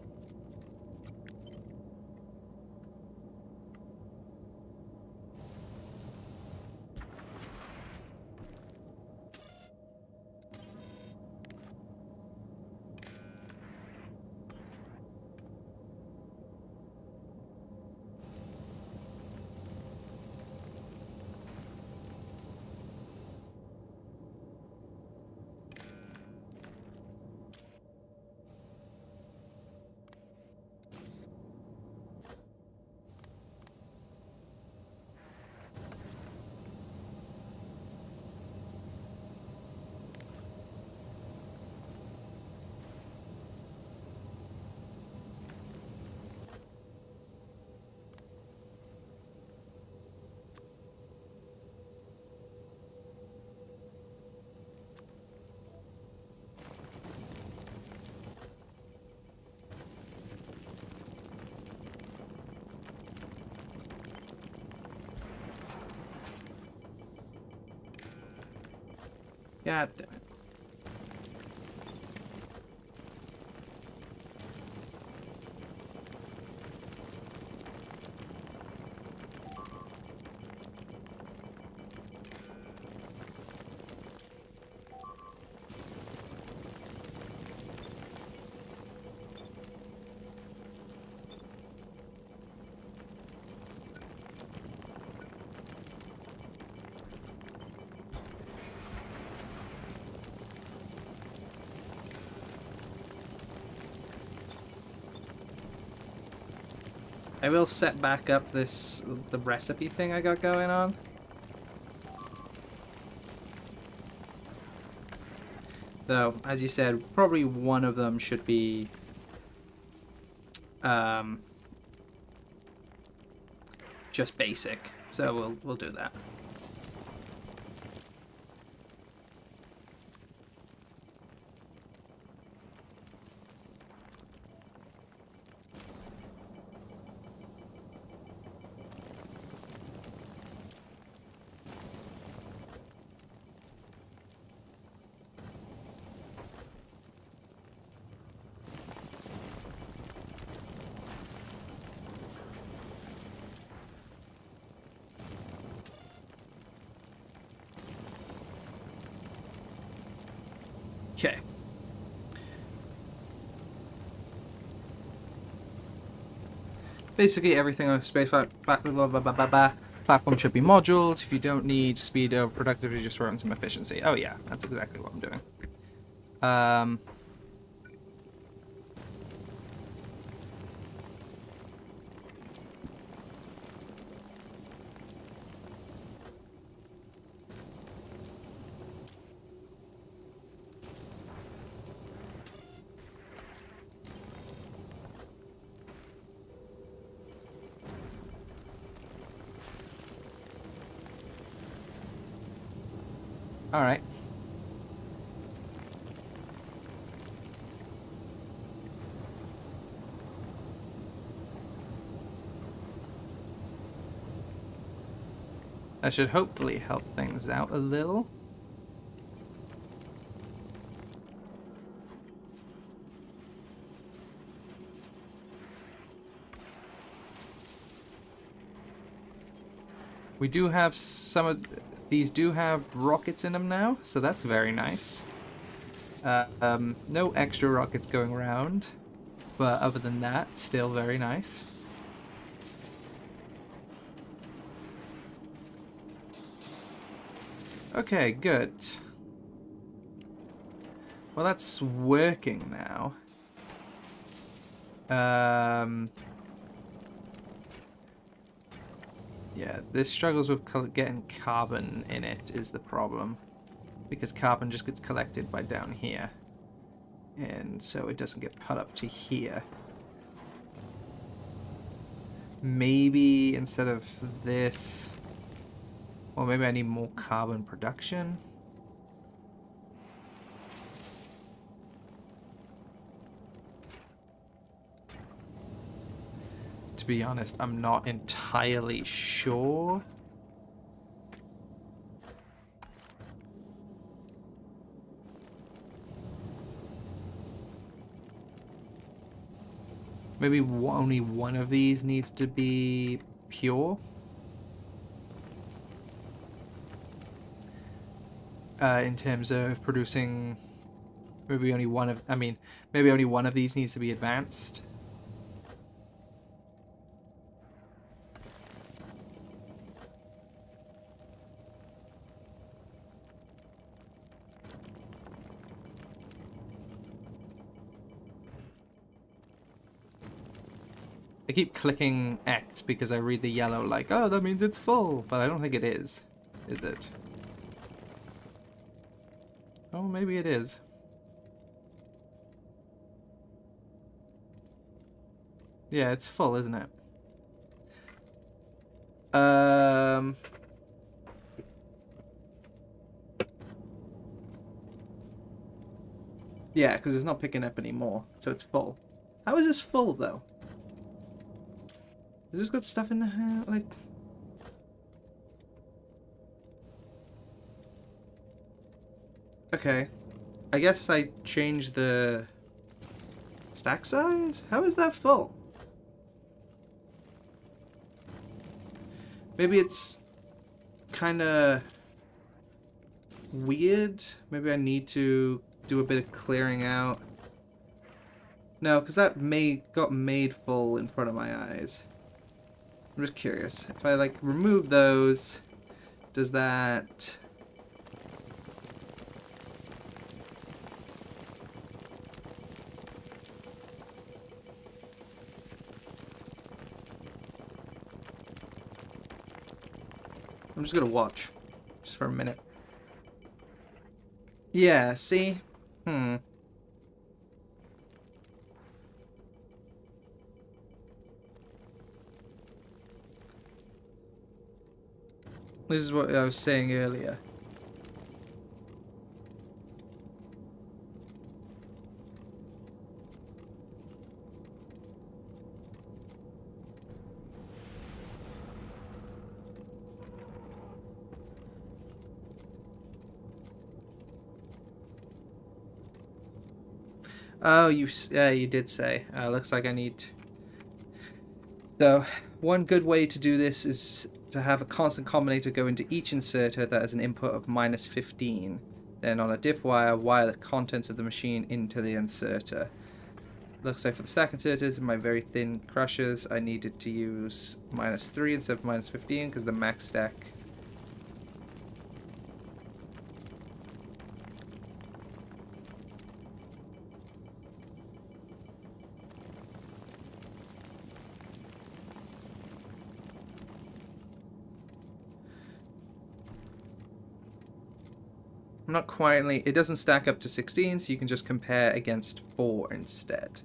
A: God damn it. I will set back up the recipe thing I got going on. Though, as you said, probably one of them should be just basic. So we'll do that. Okay. Basically, everything on space platform should be moduled. If you don't need speed or productivity, just throw in some efficiency. Oh yeah, that's exactly what I'm doing. All right. That should hopefully help things out a little. We do have some of these do have rockets in them now, so that's very nice. No extra rockets going around, but other than that, still very nice. Okay, good. Well, that's working now. Yeah, this struggles with getting carbon in it is the problem. Because carbon just gets collected by down here. And so it doesn't get put up to here. maybe instead of this, or maybe I need more carbon production. To be honest, I'm not entirely sure. Maybe only one of these needs to be pure. In terms of producing, maybe only one of, maybe only one of these needs to be advanced. I keep clicking X because I read the yellow like, oh, that means it's full, but I don't think it is it? Oh, maybe it is. Yeah, it's full, isn't it? Yeah, because it's not picking up anymore, so it's full. How is this full, though? Has this got stuff in there? Like... Okay. I guess I changed the stack size? How is that full? Maybe it's kind of weird. Maybe I need to do a bit of clearing out. No, because that got made full in front of my eyes. I'm just curious. If I like remove those, does that... I'm just gonna watch. Just for a minute. Yeah, see? This is what I was saying earlier. Oh, you did say. Looks like I need... So, one good way to do this is to have a constant combinator go into each inserter that has an input of -15. Then on a diff wire the contents of the machine into the inserter. Looks like for the stack inserters and my very thin crushers, I needed to use -3 instead of -15 because the max stack... Not quite. It doesn't stack up to 16, so you can just compare against 4 instead.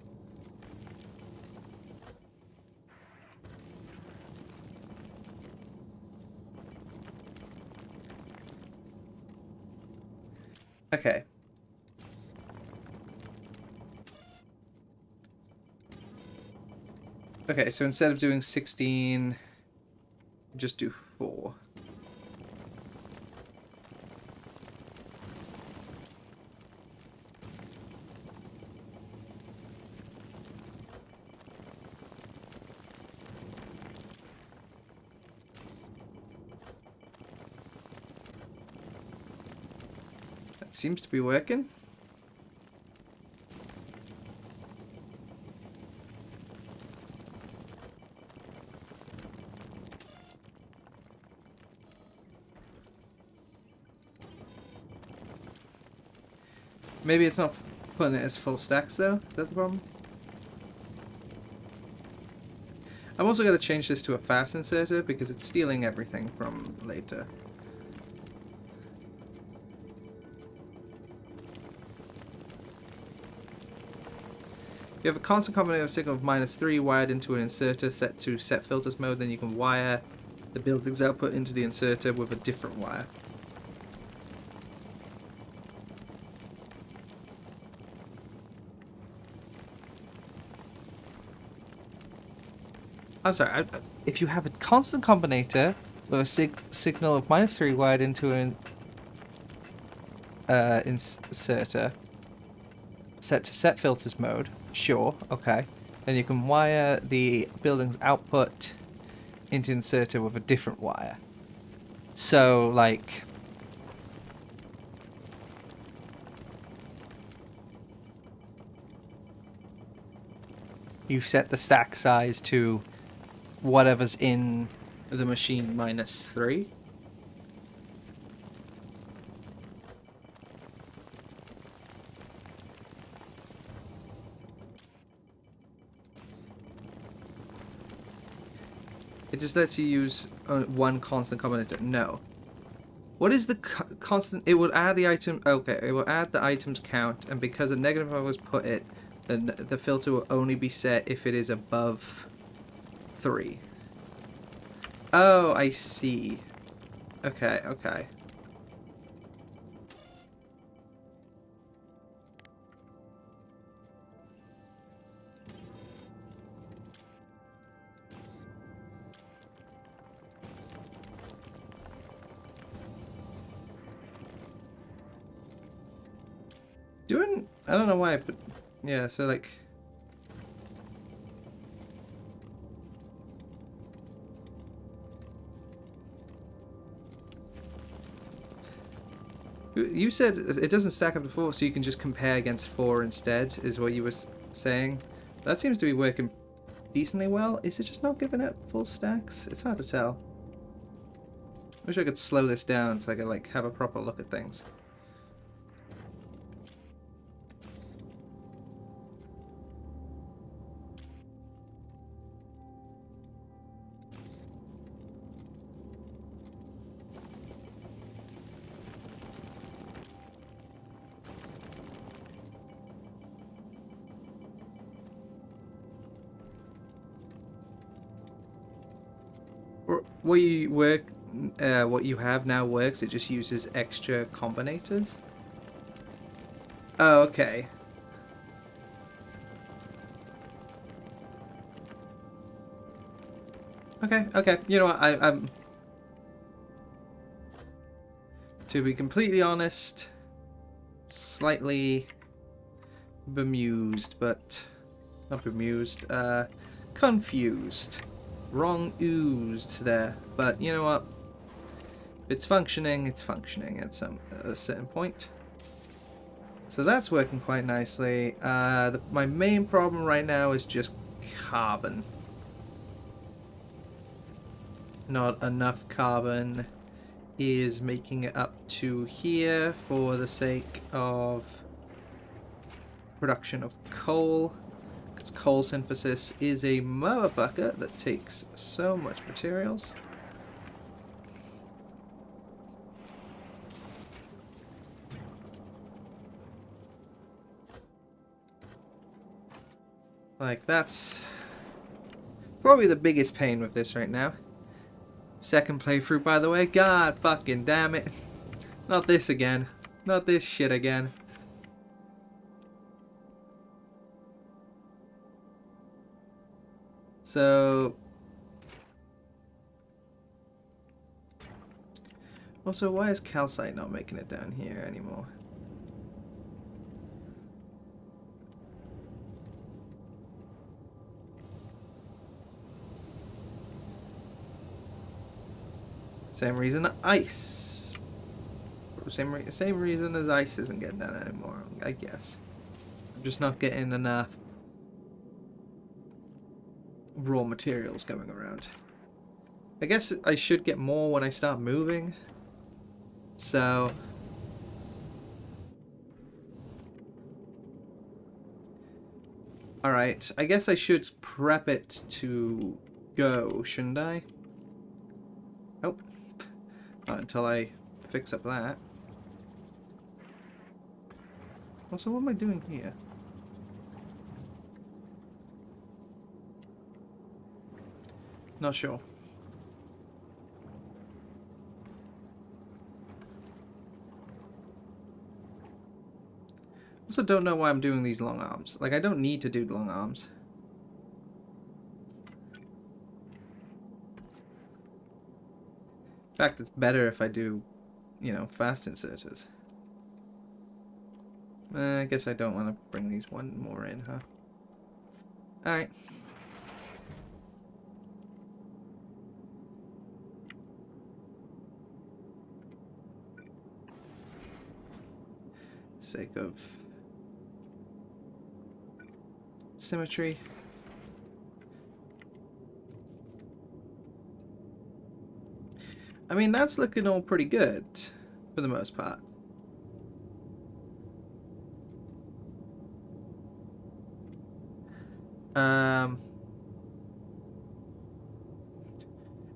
A: Okay. Okay, so instead of doing 16, just do 4. Seems to be working. Maybe it's not putting it as full stacks though. Is that the problem? I'm also going to change this to a fast inserter because it's stealing everything from later. you have a constant combinator of signal of -3 wired into an inserter set to set filters mode, then you can wire the building's output into the inserter with a different wire. I'm sorry, if you have a constant combinator with a signal of -3 wired into an inserter set to set filters mode, sure, okay. Then you can wire the building's output into inserter with a different wire. So, like, you set the stack size to whatever's in the machine -3. It just lets you use one constant combinator. No. What is the constant? It will add the item. Okay, it will add the items count, and because a negative always put it, then the filter will only be set if it is above 3. Oh, I see. Okay, okay. I don't know why, but yeah, so like you said it doesn't stack up to 4, so you can just compare against 4 instead, is what you were saying. That seems to be working decently well. Is it just not giving it full stacks? It's hard to tell. I wish I could slow this down so I could like have a proper look at things. What you have now works. It just uses extra combinators. Oh, okay. Okay. You know what? I'm to be completely honest, slightly bemused, but not bemused. Confused. Wrong oozed there, but you know what? If it's functioning, it's functioning at a certain point. So that's working quite nicely. My main problem right now is just carbon. Not enough carbon is making it up to here for the sake of production of coal. Because coal synthesis is a motherfucker that takes so much materials. Like, that's probably the biggest pain with this right now. Second playthrough, by the way. God fucking damn it. Not this again. Not this shit again. So... Also, why is calcite not making it down here anymore? Same reason ice. Same reason as ice isn't getting down anymore, I guess. I'm just not getting enough raw materials going around. I guess I should get more when I start moving. So... Alright, I guess I should prep it to go, shouldn't I? Nope. Not until I fix up that. Also, what am I doing here? Not sure. Also don't know why I'm doing these long arms. Like, I don't need to do long arms. In fact, it's better if I do, you know, fast inserters. I guess I don't want to bring these one more in, huh? Alright. Sake of symmetry. I mean, that's looking all pretty good for the most part.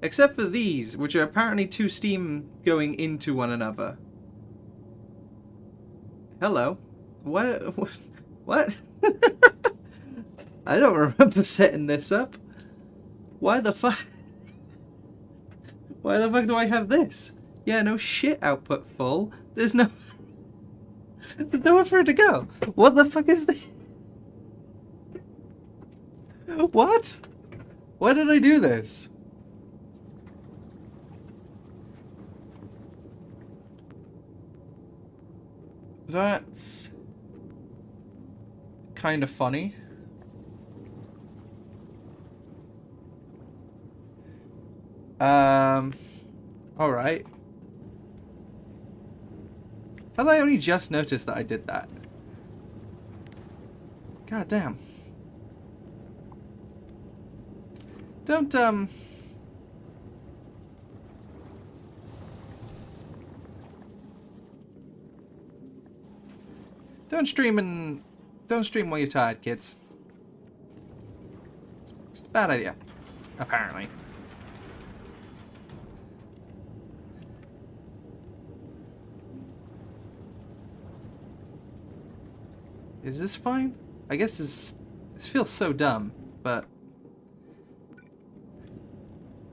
A: Except for these, which are apparently two steam going into one another. Hello. What? What? I don't remember setting this up. Why the fuck? Why the fuck do I have this? Yeah, no shit, output full. There's nowhere for it to go. What the fuck is this? What? Why did I do this? That's kind of funny. Alright. How did I only just notice that I did that? God damn. Don't don't stream while you're tired, kids. It's a bad idea, apparently. Is this fine? I guess this feels so dumb, but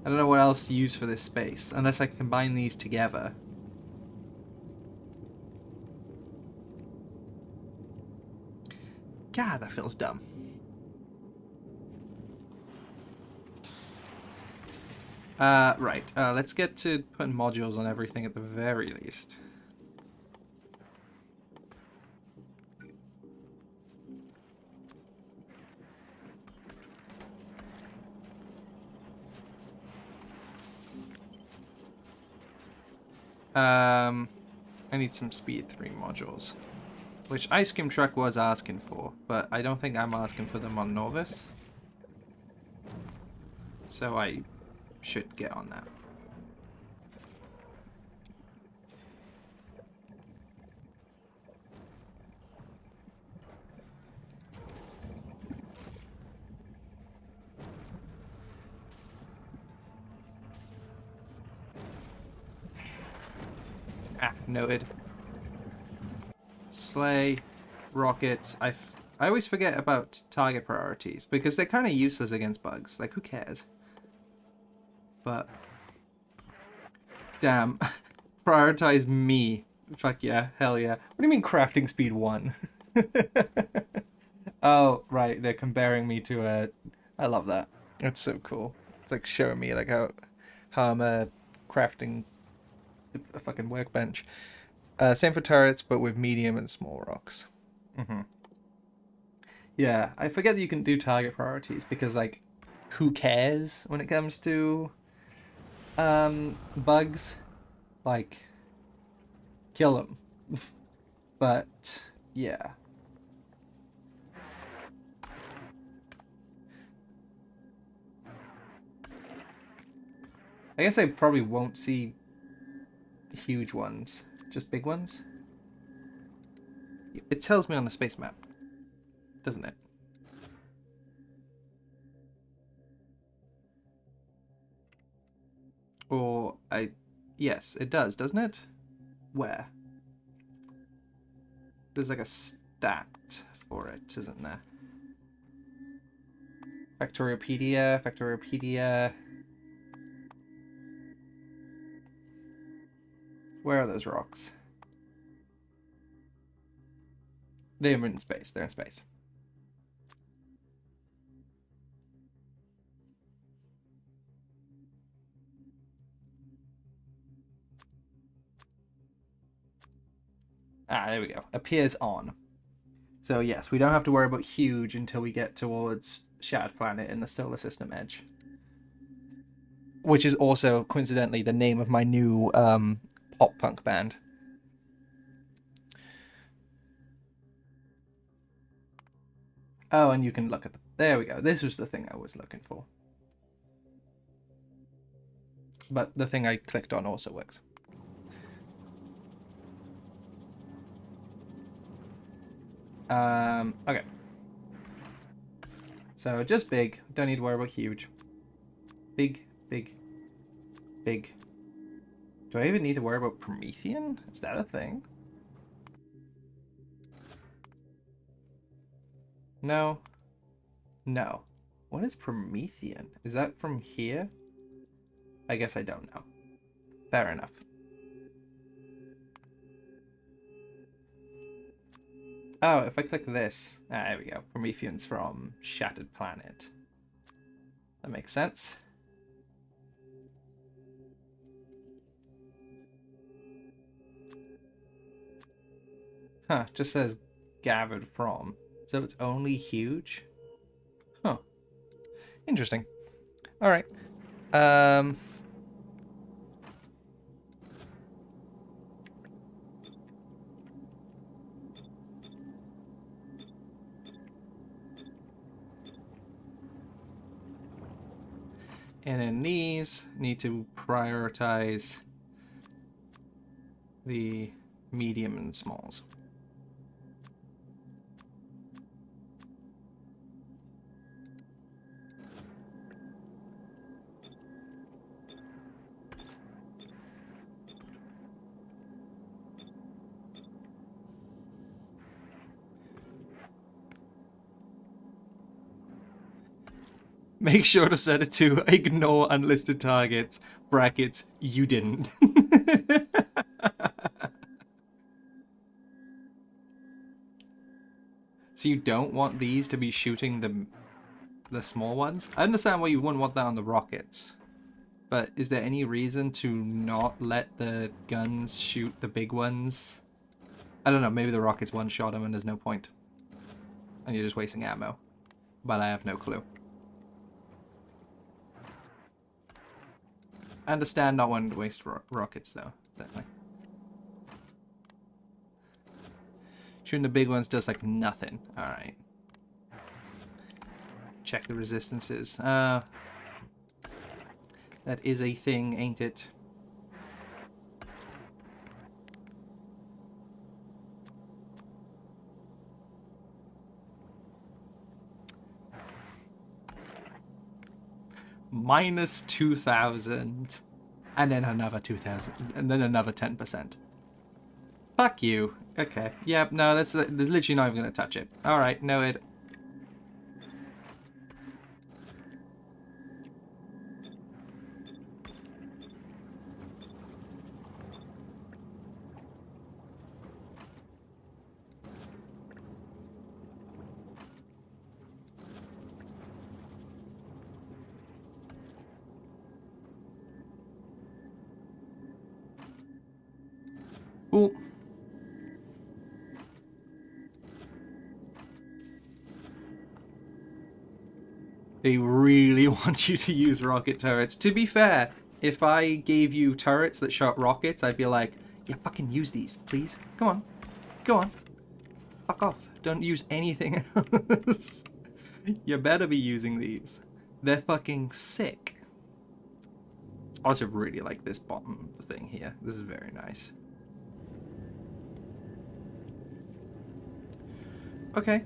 A: I don't know what else to use for this space, unless I can combine these together. God, that feels dumb. Right. Let's get to putting modules on everything at the very least. I need some speed 3 modules. Which Ice Cream Truck was asking for, but I don't think I'm asking for them on Novus. So I should get on that. Ah, noted. Sleigh, rockets. I always forget about target priorities because they're kind of useless against bugs. Like, who cares? But damn, prioritize me. Fuck yeah, hell yeah. What do you mean crafting speed 1? Oh, right, they're comparing me to a... I love that. That's so cool. Like, showing me like how I'm crafting a fucking workbench. Same for turrets, but with medium and small rocks. Yeah, I forget that you can do target priorities because, like, who cares when it comes to bugs? Like, kill them. But yeah. I guess I probably won't see huge ones, just big ones. It tells me on the space map, doesn't it? Or yes, it does, doesn't it? Where? There's like a stat for it, isn't there? Factoriopedia. Where are those rocks? They're in space. They're in space. Ah, there we go. Appears on. So yes, we don't have to worry about huge until we get towards Shattered Planet in the Solar System Edge. Which is also, coincidentally, the name of my new pop-punk band. Oh, and you can look at the... There we go. This was the thing I was looking for. But the thing I clicked on also works. Okay. So just big. Don't need to worry about huge. Big, big, big. Do I even need to worry about Promethean? Is that a thing? No. No. What is Promethean? Is that from here? I guess I don't know. Fair enough. Oh, if I click this... Ah, there we go. Promethean's from Shattered Planet. That makes sense. Huh, just says gathered from. So it's only huge? Huh. Interesting. Alright. And then these need to prioritize the medium and smalls. Make sure to set it to ignore unlisted targets, brackets, you didn't. So you don't want these to be shooting the small ones? I understand why you wouldn't want that on the rockets. But is there any reason to not let the guns shoot the big ones? I don't know, maybe the rockets one-shot them and there's no point. And you're just wasting ammo. But I have no clue. I understand not wanting to waste rockets, though. Definitely. Shooting the big ones does, like, nothing. Alright. Check the resistances. That is a thing, ain't it? Minus 2,000. And then another 2,000. And then another 10%. Fuck you. Okay. Yep, no, that's literally not even going to touch it. Alright, no it. Ooh. They really want you to use rocket turrets. To be fair, if I gave you turrets that shot rockets, I'd be like, yeah, fucking use these, please. Come on. Go on. Fuck off. Don't use anything else. You better be using these. They're fucking sick. I also really like this bottom thing here. This is very nice. Okay.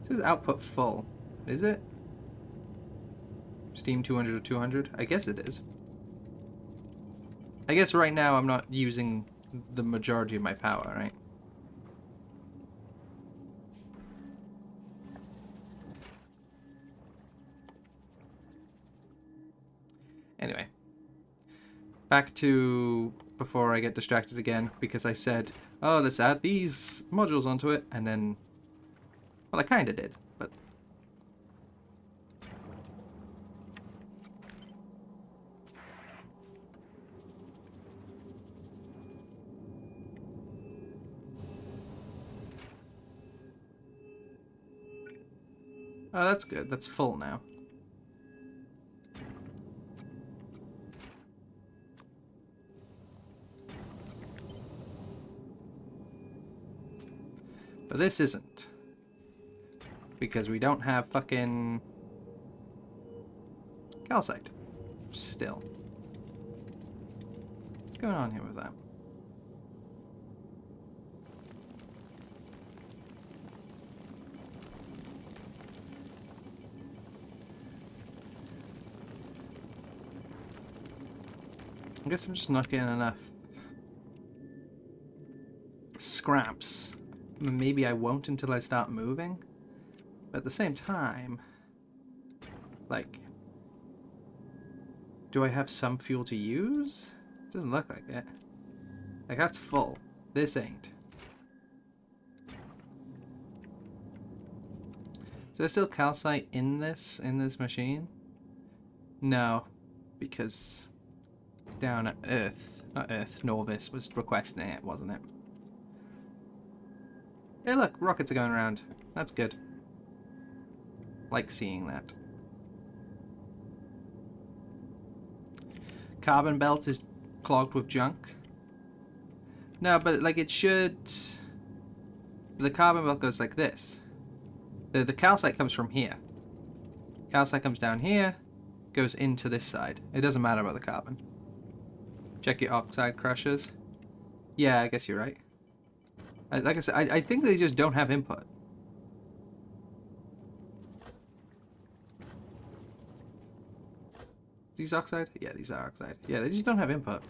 A: It says output full. Is it? Steam 200 to 200? I guess it is. I guess right now I'm not using the majority of my power, right? Anyway. Back to before I get distracted again, because I said, oh, let's add these modules onto it, and then, well, I kind of did, but... Oh, that's good. That's full now. But this isn't. Because we don't have fucking calcite. Still. What's going on here with that? I guess I'm just not getting enough scraps. Maybe I won't until I start moving. But at the same time, like, do I have some fuel to use? Doesn't look like it. Like, that's full. This ain't. Is there still calcite in this machine? No, because down at Earth, not Earth, Norvis was requesting it, wasn't it? Hey look, rockets are going around. That's good. Like seeing that. Carbon belt is clogged with junk. No, but like it should... The carbon belt goes like this. The calcite comes from here. Calcite comes down here, goes into this side. It doesn't matter about the carbon. Check your oxide crushers. Yeah, I guess you're right. Like I said, I think they just don't have input. These oxide? Yeah, these are oxide. Yeah, they just don't have input.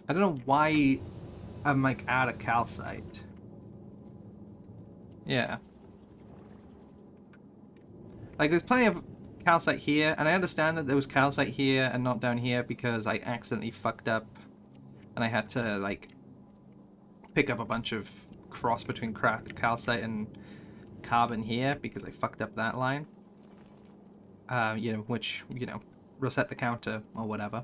A: I don't know why I'm like out of calcite. Yeah. Like there's plenty of calcite here, and I understand that there was calcite here and not down here because I accidentally fucked up and I had to like pick up a bunch of cross between calcite and carbon here because I fucked up that line. You know, which, you know, reset the counter or whatever.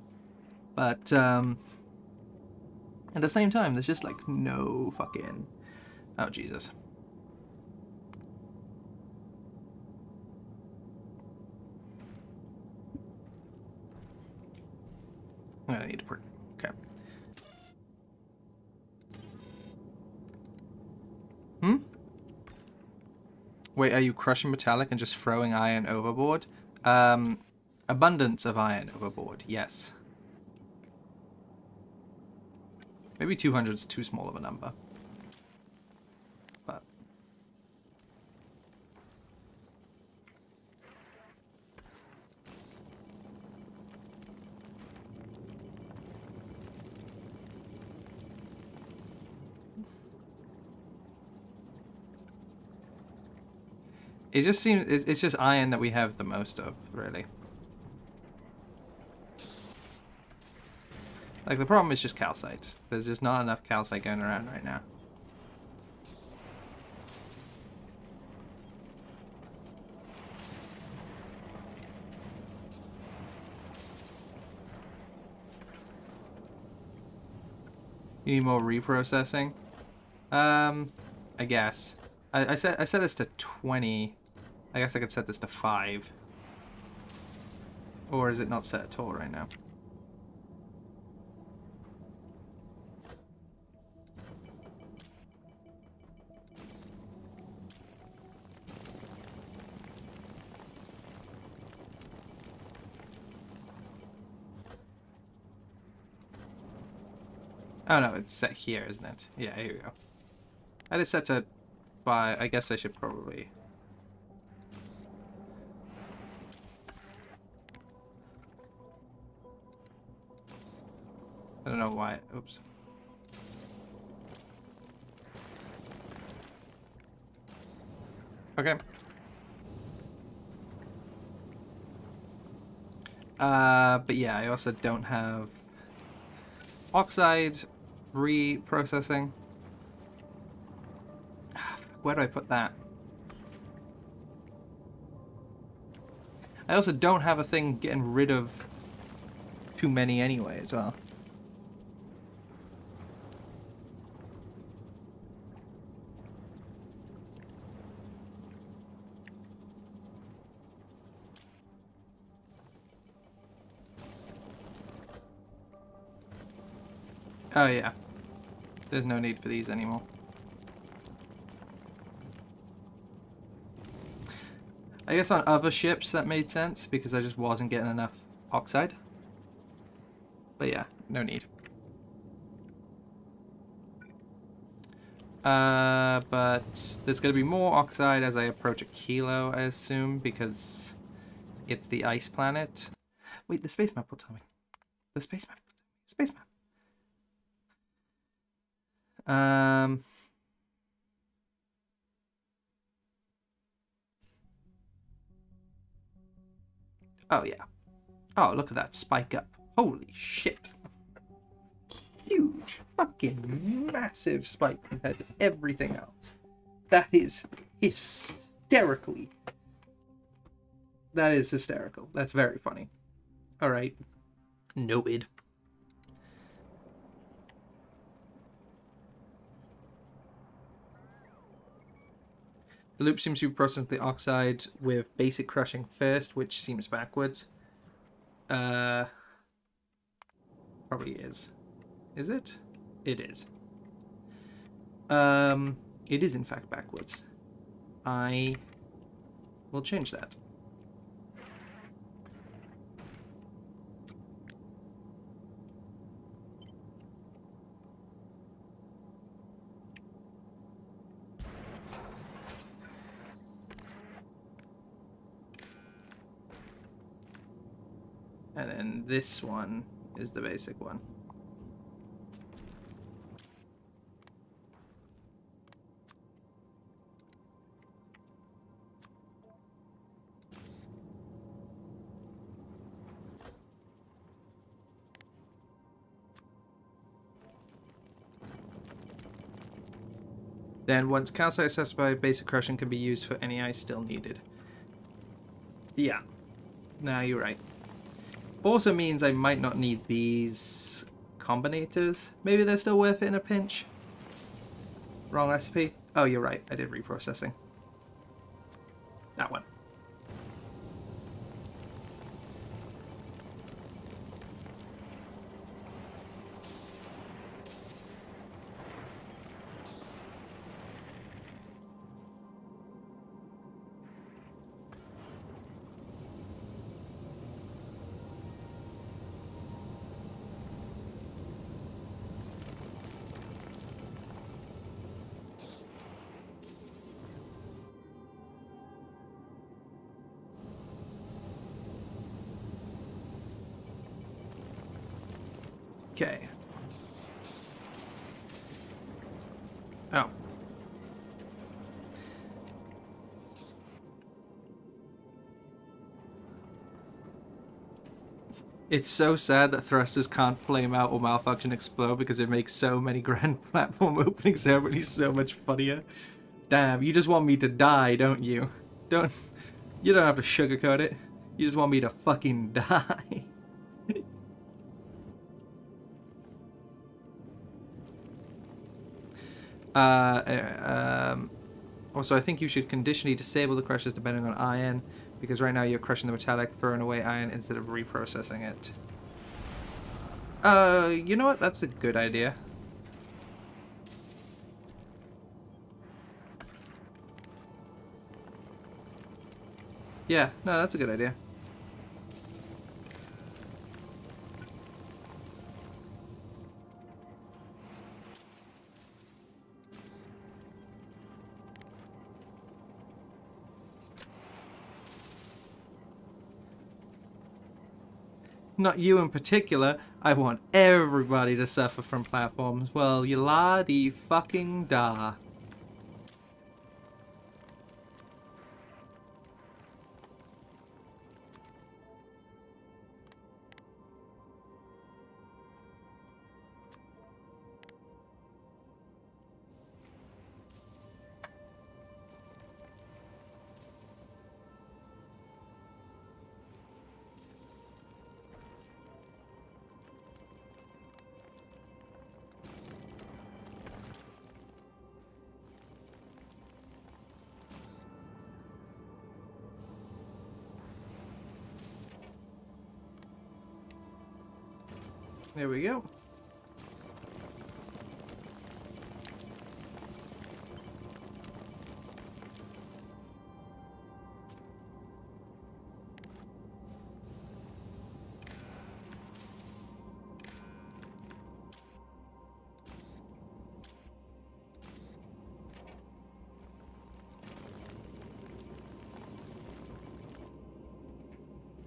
A: But at the same time, there's just like no fucking... Oh, Jesus. I need to put... Okay. Hmm? Wait, are you crushing metallic and just throwing iron overboard? Abundance of iron overboard, yes. Maybe 200 is too small of a number. But... It just seems... It's just iron that we have the most of, really. Like, the problem is just calcite. There's just not enough calcite going around right now. You need more reprocessing? I guess. I set this to 20. I guess I could set this to 5. Or is it not set at all right now? Oh no, it's set here, isn't it? Yeah, here we go. I had it set to 5. I guess I should probably... I don't know why. Oops. Okay. But yeah, I also don't have oxide reprocessing. Where do I put that? I also don't have a thing getting rid of too many anyway as well. Oh yeah. There's no need for these anymore. I guess on other ships that made sense because I just wasn't getting enough oxide. But yeah, no need. But there's going to be more oxide as I approach Aquilo, I assume, because it's the ice planet. Wait, the space map will tell me. The space map. Space map. Oh yeah. Oh, look at that spike up. Holy shit. Huge. Fucking massive spike compared to everything else. That is hysterically. That is hysterical. That's very funny. Alright. Noted. The loop seems to be processing the oxide with basic crushing first, which seems backwards. Probably is. Is it? It is. It is in fact backwards. I will change that. And then this one is the basic one. Then once calcite is specified, basic crushing can be used for any ice still needed. Yeah. Nah, you're right. Also means I might not need these combinators. Maybe they're still worth it in a pinch. Wrong recipe. Oh, you're right. I did reprocessing. That one. Okay. Oh. It's so sad that thrusters can't flame out or malfunction explode because it makes so many grand platform opening ceremonies so much funnier. Damn, you just want me to die, don't you? You don't have to sugarcoat it. You just want me to fucking die. Also, I think you should conditionally disable the crushers depending on iron, because right now you're crushing the metallic, throwing away iron instead of reprocessing it. You know what? That's a good idea. Yeah, no, that's a good idea. Not you in particular. I want everybody to suffer from platforms. Well, you la-di fucking da. There we go.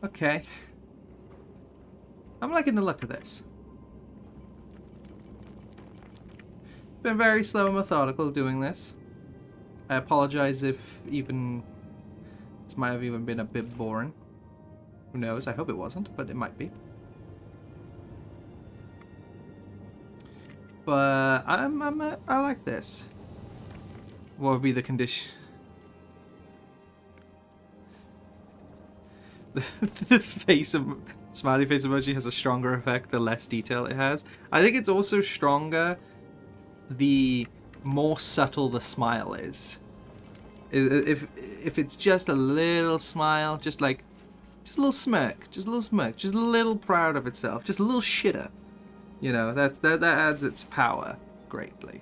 A: Okay. I'm liking the look of this. Been very slow and methodical doing this. I apologize if even this might have even been a bit boring. Who knows? I hope it wasn't, but it might be. But I like this. What would be the condition? The face of smiley face emoji has a stronger effect the less detail it has. I think it's also stronger the more subtle the smile is. If it's just a little smile, just a little smirk, just a little proud of itself, just a little shitter, you know, that adds its power greatly.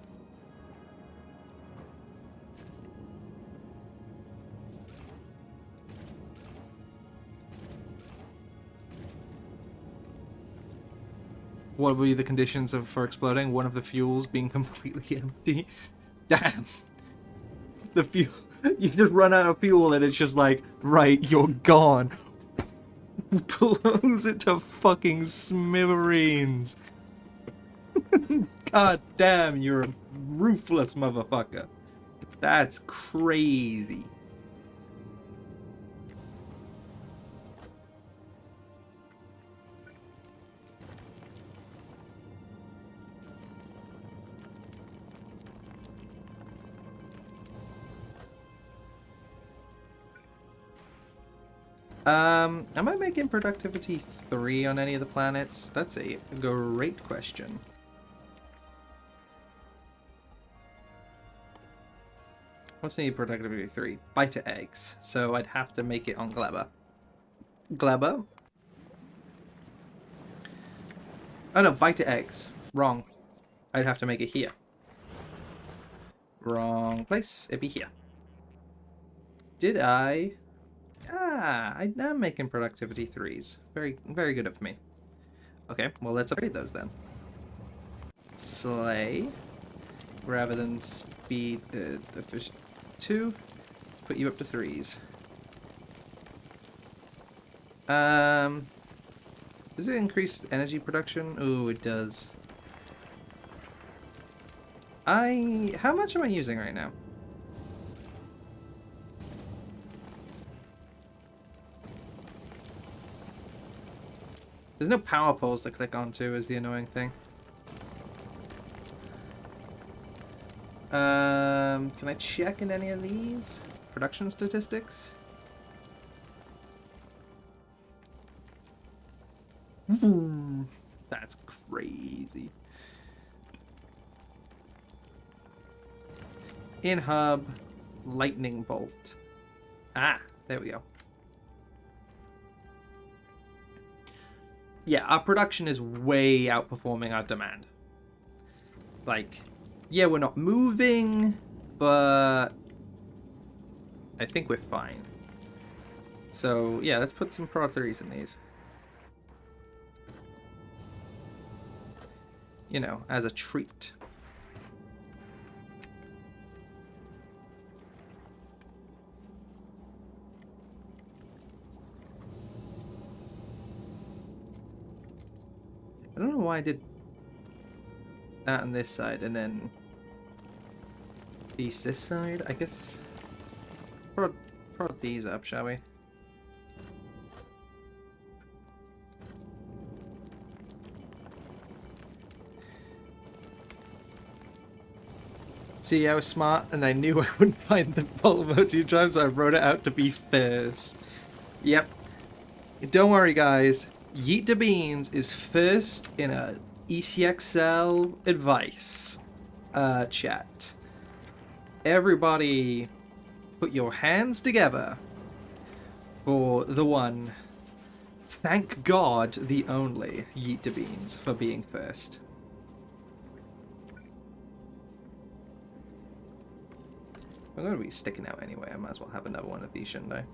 A: What would be the conditions for exploding? One of the fuels being completely empty. Damn. The fuel. You just run out of fuel and it's just like, right, you're gone. Blows it to fucking smithereens. God damn, you're a ruthless motherfucker. That's crazy. Am I making productivity 3 on any of the planets? That's a great question. What's the productivity 3? Bite to eggs. So I'd have to make it on Gleba. Gleba? Oh no, bite to eggs. Wrong. I'd have to make it here. Wrong place. It'd be here. Did I? Ah, I am making productivity 3s. Very, very good of me. Okay, well let's upgrade those then. Slay. Rather than speed efficient 2, let's put you up to 3s. Does it increase energy production? Oh, it does. How much am I using right now? There's no power poles to click onto is the annoying thing. Can I check in any of these? Production statistics? That's crazy. In hub, lightning bolt. Ah, there we go. Yeah, our production is way outperforming our demand. Like, yeah, we're not moving, but I think we're fine. So, yeah, let's put some Prod 3s in these. You know, as a treat. I don't know why I did that on this side and then these this side. I guess prod these up, shall we? See, I was smart and I knew I wouldn't find the Volvo 2 drive, so I wrote it out to be first. Yep. Don't worry, guys. Yeet to Beans is first in a ECXL advice chat. Everybody put your hands together for the one, Thank God the only yeet to beans for being first. I'm going to be sticking out anyway. I might as well have another one of these, shouldn't I?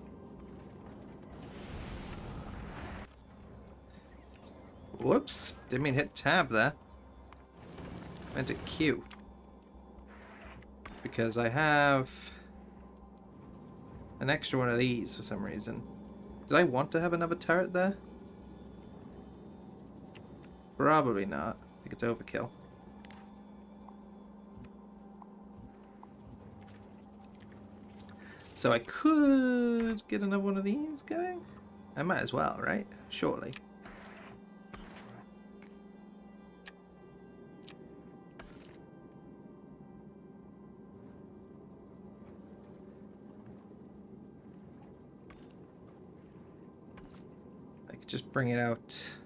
A: Whoops. Didn't mean to hit tab there. Meant to Q. Because I have an extra one of these for some reason. Did I want to have another turret there? Probably not. I think it's overkill. So I could get another one of these going? I might as well, right? Surely. I could just bring it out.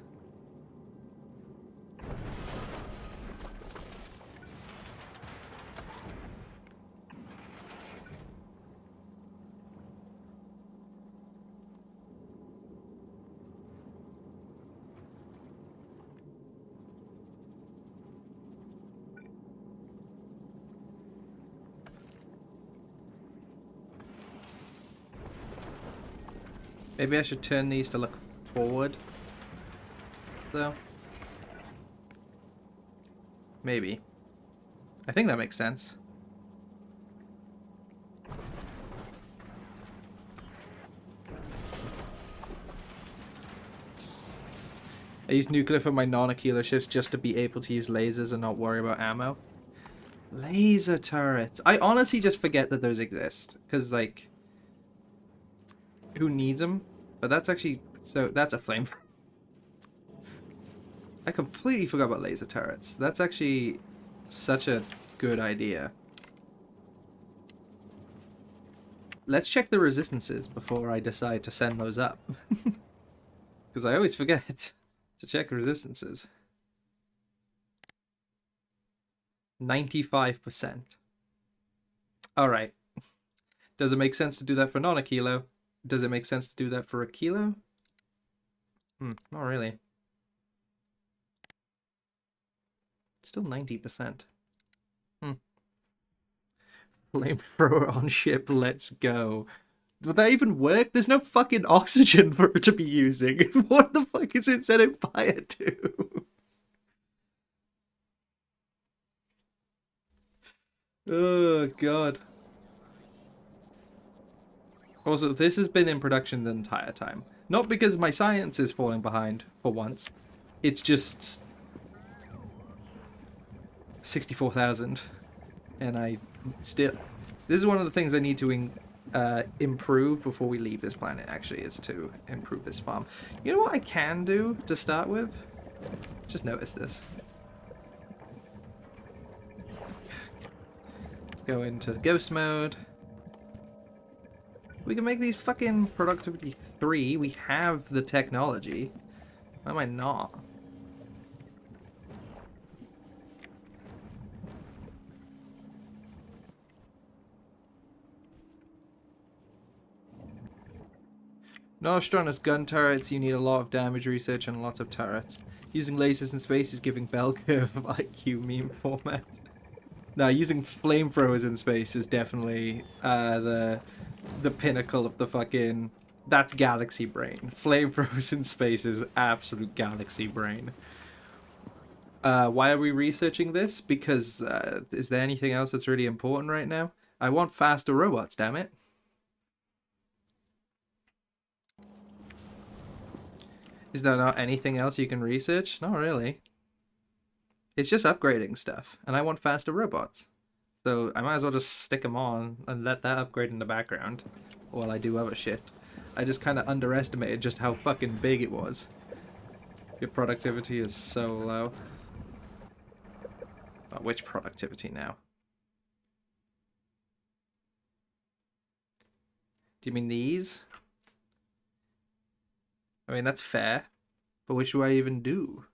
A: Maybe I should turn these to look forward, though. Maybe. I think that makes sense. I use nuclear for my non-Aquilo ships just to be able to use lasers and not worry about ammo. Laser turrets. I honestly just forget that those exist. Because, like, who needs them? But that's actually... So, that's a flame. I completely forgot about laser turrets. That's actually such a good idea. Let's check the resistances before I decide to send those up. Because I always forget to check resistances. 95%. Alright. Does it make sense to do that for non-Aquilo? Does it make sense to do that for Aquilo? Not really. Still 90%. Flamethrower on ship, let's go. Would that even work? There's no fucking oxygen for it to be using. What the fuck is it setting fire to? Oh, God. Also, this has been in production the entire time. Not because my science is falling behind, for once. It's just... 64,000. And I still... This is one of the things I need to improve before we leave this planet, actually, is to improve this farm. You know what I can do to start with? Just notice this. Let's go into ghost mode. We can make these fucking productivity 3. We have the technology. Why am I not? No strong as gun turrets, you need a lot of damage research and lots of turrets. Using lasers in space is giving bell curve of IQ meme format. No, using flamethrowers in space is definitely the pinnacle of the fucking... That's galaxy brain. Flamethrowers in space is absolute galaxy brain. Why are we researching this? Because is there anything else that's really important right now? I want faster robots, damn it. Is there not anything else you can research? Not really. It's just upgrading stuff, and I want faster robots. So I might as well just stick them on and let that upgrade in the background while I do other shit. I just kind of underestimated just how fucking big it was. Your productivity is so low. Oh, which productivity now? Do you mean these? I mean, that's fair. But which do I even do?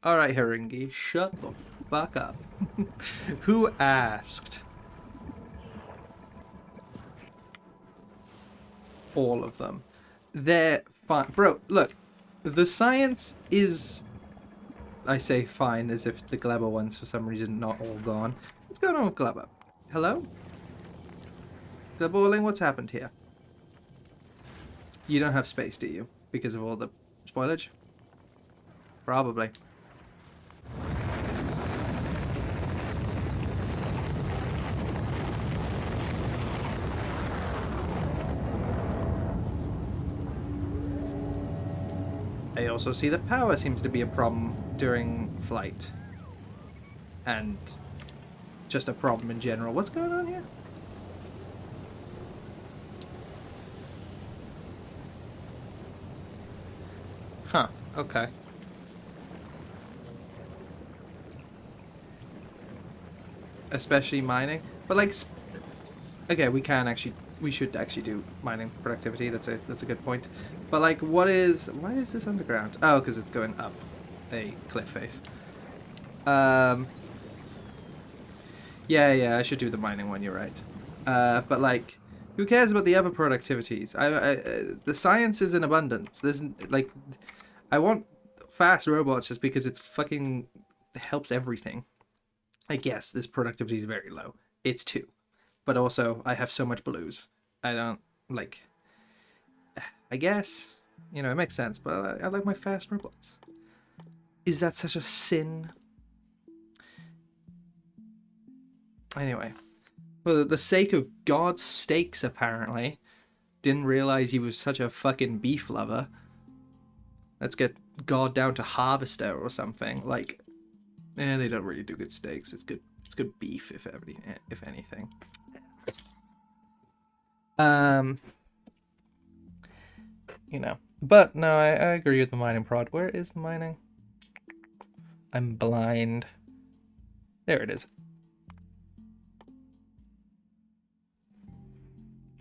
A: Alright, Haringi, shut the fuck up. Who asked? all of them. They're fine. Bro, look. The science is... I say fine as if the Gleba one's for some reason not all gone. What's going on with Gleba? Hello? Gleba, what's happened here? You don't have space, do you? Because of all the spoilage? Probably. I also see that power seems to be a problem during flight. And just a problem in general. What's going on here? Huh, okay. Especially mining. But like, okay, we should actually do mining productivity. That's a good point. But like, why is this underground? Oh, because it's going up a cliff face. Yeah, I should do the mining one. You're right. But like, who cares about the other productivities? The science is in abundance. There's like, I want fast robots just because it's fucking helps everything. I guess this productivity is very low. It's 2. But also, I have so much blues. I don't, like... I guess, you know, it makes sense, but I like my fast robots. Is that such a sin? Anyway. For the sake of God's steaks, apparently. Didn't realize he was such a fucking beef lover. Let's get God down to harvester or something. Like... they don't really do good steaks. It's good beef, if anything. You know. But no, I agree with the mining prod. Where is the mining? I'm blind. There it is.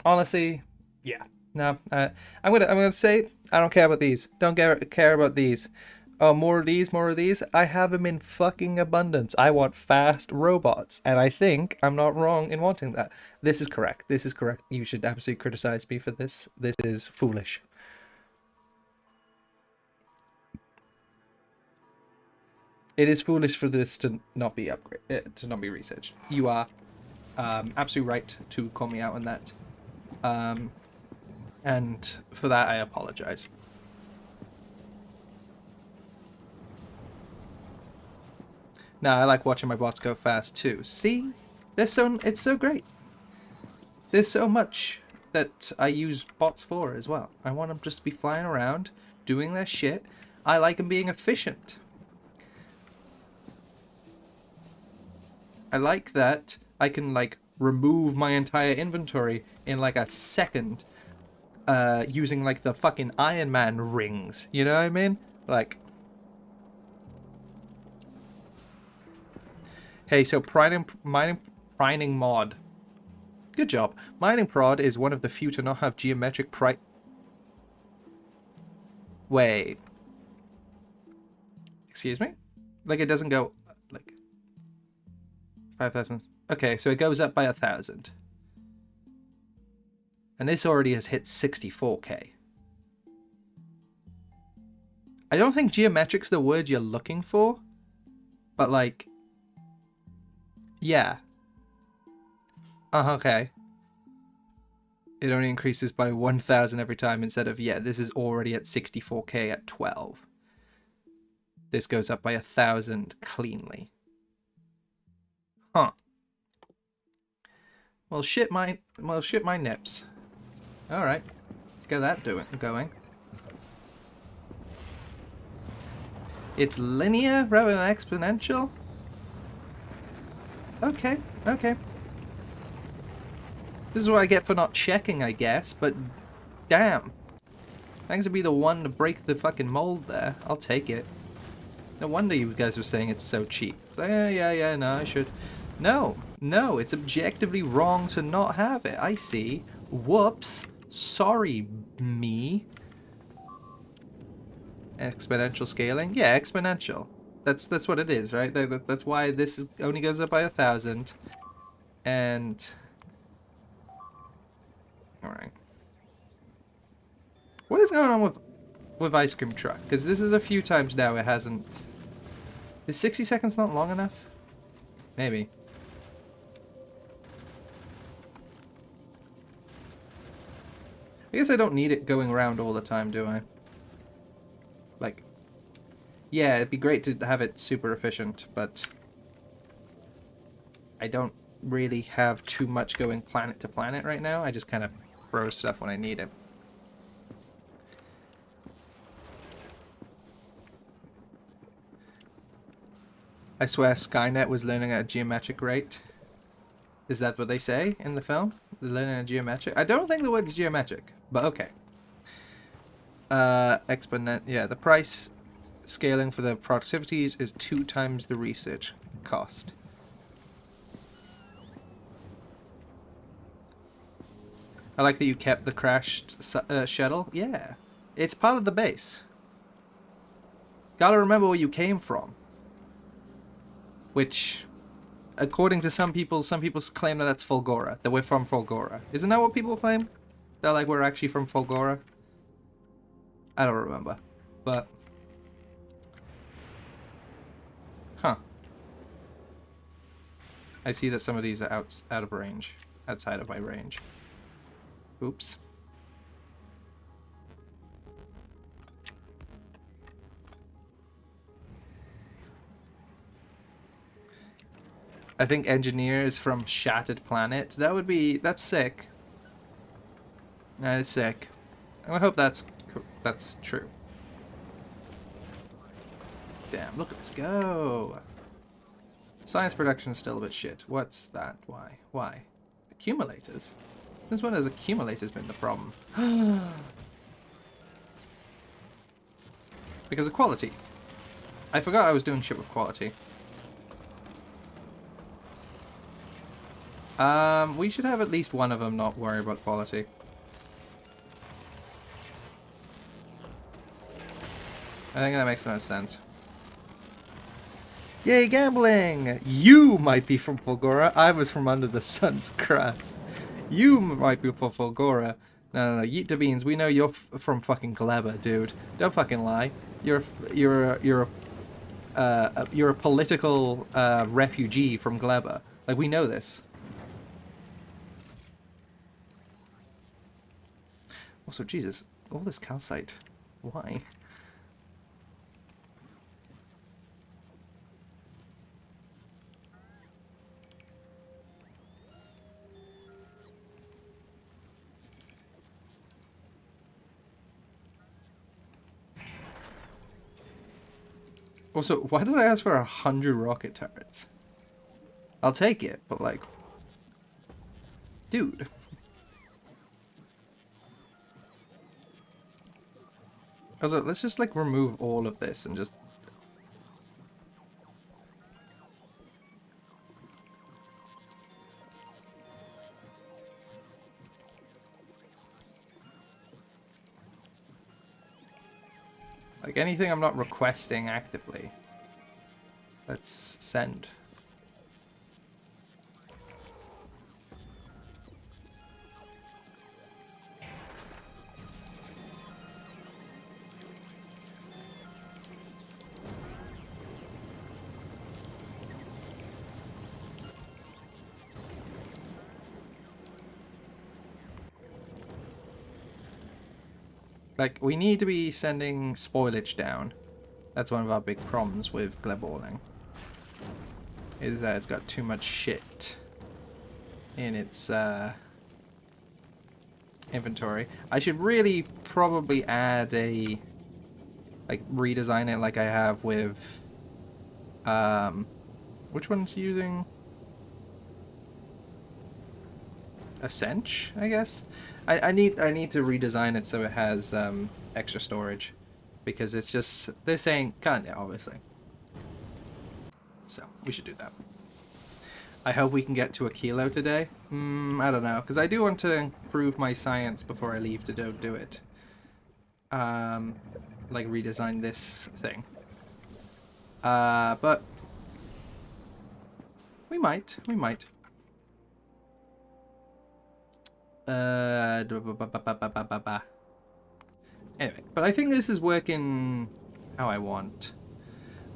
A: Honestly, yeah. No, I'm gonna say I don't care about these. Don't care about these. Oh, more of these. I have them in fucking abundance. I want fast robots. And I think I'm not wrong in wanting that. This is correct. You should absolutely criticize me for this. This is foolish. It is foolish for this to not be to not be researched. You are absolutely right to call me out on that. And for that, I apologize. No, I like watching my bots go fast too. See? It's so great. There's so much that I use bots for as well. I want them just to be flying around, doing their shit. I like them being efficient. I like that I can, like, remove my entire inventory in, like, a second. Using, like, the fucking Iron Man rings. You know what I mean? Like... Hey, so mining mod. Good job. Mining prod is one of the few to not have geometric Wait. Excuse me? Like, it doesn't go, like... 5,000. Okay, so it goes up by 1,000. And this already has hit 64k. I don't think geometric's the word you're looking for. But, like... Yeah. Okay. It only increases by 1,000 every time instead of, yeah, this is already at 64k at 12. This goes up by 1,000 cleanly. Huh. Well, shit my nips. Alright. Let's get that going. It's linear rather than exponential? Okay. This is what I get for not checking, I guess, but damn. Thanks to be the one to break the fucking mold there. I'll take it. No wonder you guys were saying it's so cheap. It's like, yeah, no, I should. No, it's objectively wrong to not have it. I see. Whoops. Sorry, me. Exponential scaling? Yeah, exponential. That's what it is, right? That's why this only goes up by 1,000. And... Alright. What is going on with Ice Cream Truck? Because this is a few times now it hasn't... Is 60 seconds not long enough? Maybe. I guess I don't need it going around all the time, do I? Like... Yeah, it'd be great to have it super efficient, but... I don't really have too much going planet to planet right now. I just kind of throw stuff when I need it. I swear Skynet was learning at a geometric rate. Is that what they say in the film? They're learning at geometric? I don't think the word's geometric, but okay. Exponent, yeah, the price scaling for the productivities is 2 times the research cost. I like that you kept the crashed shuttle. Yeah, it's part of the base. Gotta remember where you came from. Which, according to some people claim that that's Fulgora, that we're from Fulgora. Isn't that what people claim? They're like, we're actually from Fulgora? I don't remember, but... Huh. I see that some of these are out of range, outside of my range. Oops. I think engineer is from Shattered Planet. That's sick. That is sick. I hope that's true. Damn, look at this go. Science production is still a bit shit. What's that? Why? Why? Accumulators? Since when has accumulators been the problem? Because of quality. I forgot I was doing shit with quality. We should have at least one of them not worry about quality. I think that makes the most sense. Yay, gambling! You might be from Fulgora. I was from under the sun's crust. You might be from Fulgora. No, yeet to beans. We know you're from fucking Gleba, dude. Don't fucking lie. You're a political refugee from Gleba. Like, we know this. Also, Jesus, all this calcite. Why? Also, why did I ask for 100 rocket turrets? I'll take it, but like... Dude. Also, let's just like remove all of this and just... Like anything I'm not requesting actively. Let's send. Like, we need to be sending spoilage down. That's one of our big problems with gleballing. Is that it's got too much shit in its inventory. I should really probably add a... Like, redesign it like I have with... which one's using... Ascench, I guess? I need to redesign it so it has extra storage, because it's just this ain't kinda obviously. So we should do that. I hope we can get to Aquilo today. I don't know, because I do want to improve my science before I leave to do it. Like redesign this thing. But we might. Anyway, but I think this is working how I want.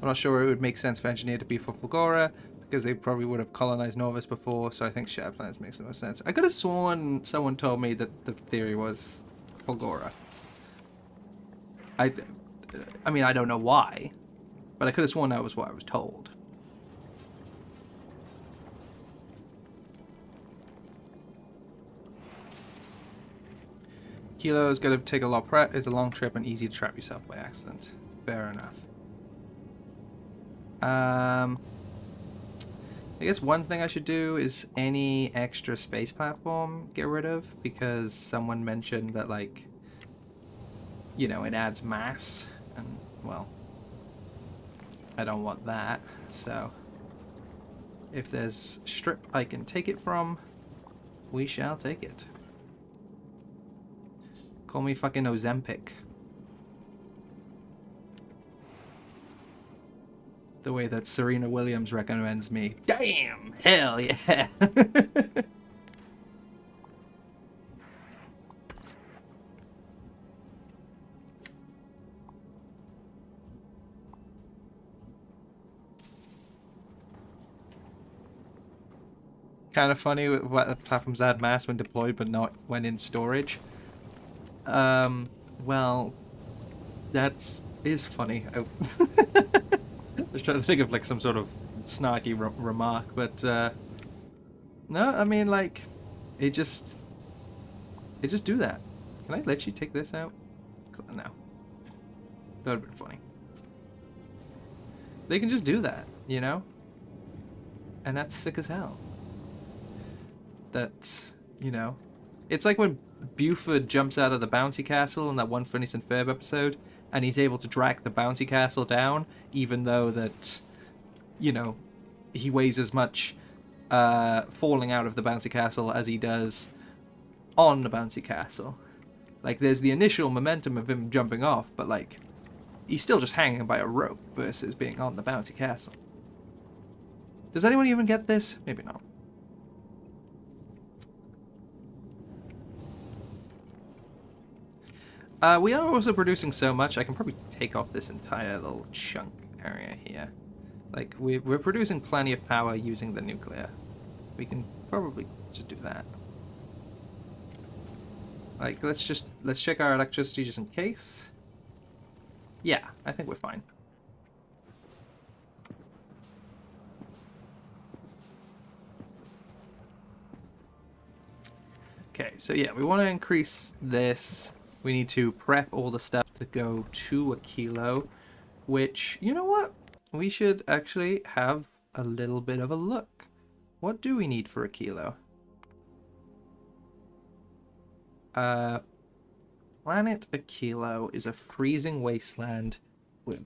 A: I'm not sure it would make sense for Engineer to be for Fulgora, because they probably would have colonized Novus before, so I think Shared Planets makes the most sense. I could have sworn someone told me that the theory was Fulgora. I mean, I don't know why, but I could have sworn that was what I was told. Kilo is going to take a lot of prep. It's a long trip and easy to trap yourself by accident. Fair enough. I guess one thing I should do is any extra space platform get rid of, because someone mentioned that, like, you know, it adds mass, and, well, I don't want that, so if there's strip I can take it from, we shall take it. Call me fucking Ozempic. The way that Serena Williams recommends me. Damn! Hell yeah! Kind of funny what platforms add mass when deployed but not when in storage. Well, is funny. I was trying to think of like some sort of snarky remark, but no, I mean, like, it just do that. Can I let you take this out? No. That would have been funny. They can just do that, you know? And that's sick as hell. That's, you know, it's like when Buford jumps out of the bouncy castle in that one Phineas and Ferb episode, and he's able to drag the bouncy castle down, even though that, you know, he weighs as much falling out of the bouncy castle as he does on the bouncy castle. Like, there's the initial momentum of him jumping off, but, like, he's still just hanging by a rope versus being on the bouncy castle. Does anyone even get this? Maybe not. We are also producing so much, I can probably take off this entire little chunk area here. Like, we're producing plenty of power using the nuclear. We can probably just do that. Like, let's check our electricity just in case. Yeah, I think we're fine. Okay, so yeah, we want to increase this. We need to prep all the stuff to go to Aquilo, which, you know what? We should actually have a little bit of a look. What do we need for Aquilo? Planet Aquilo is a freezing wasteland with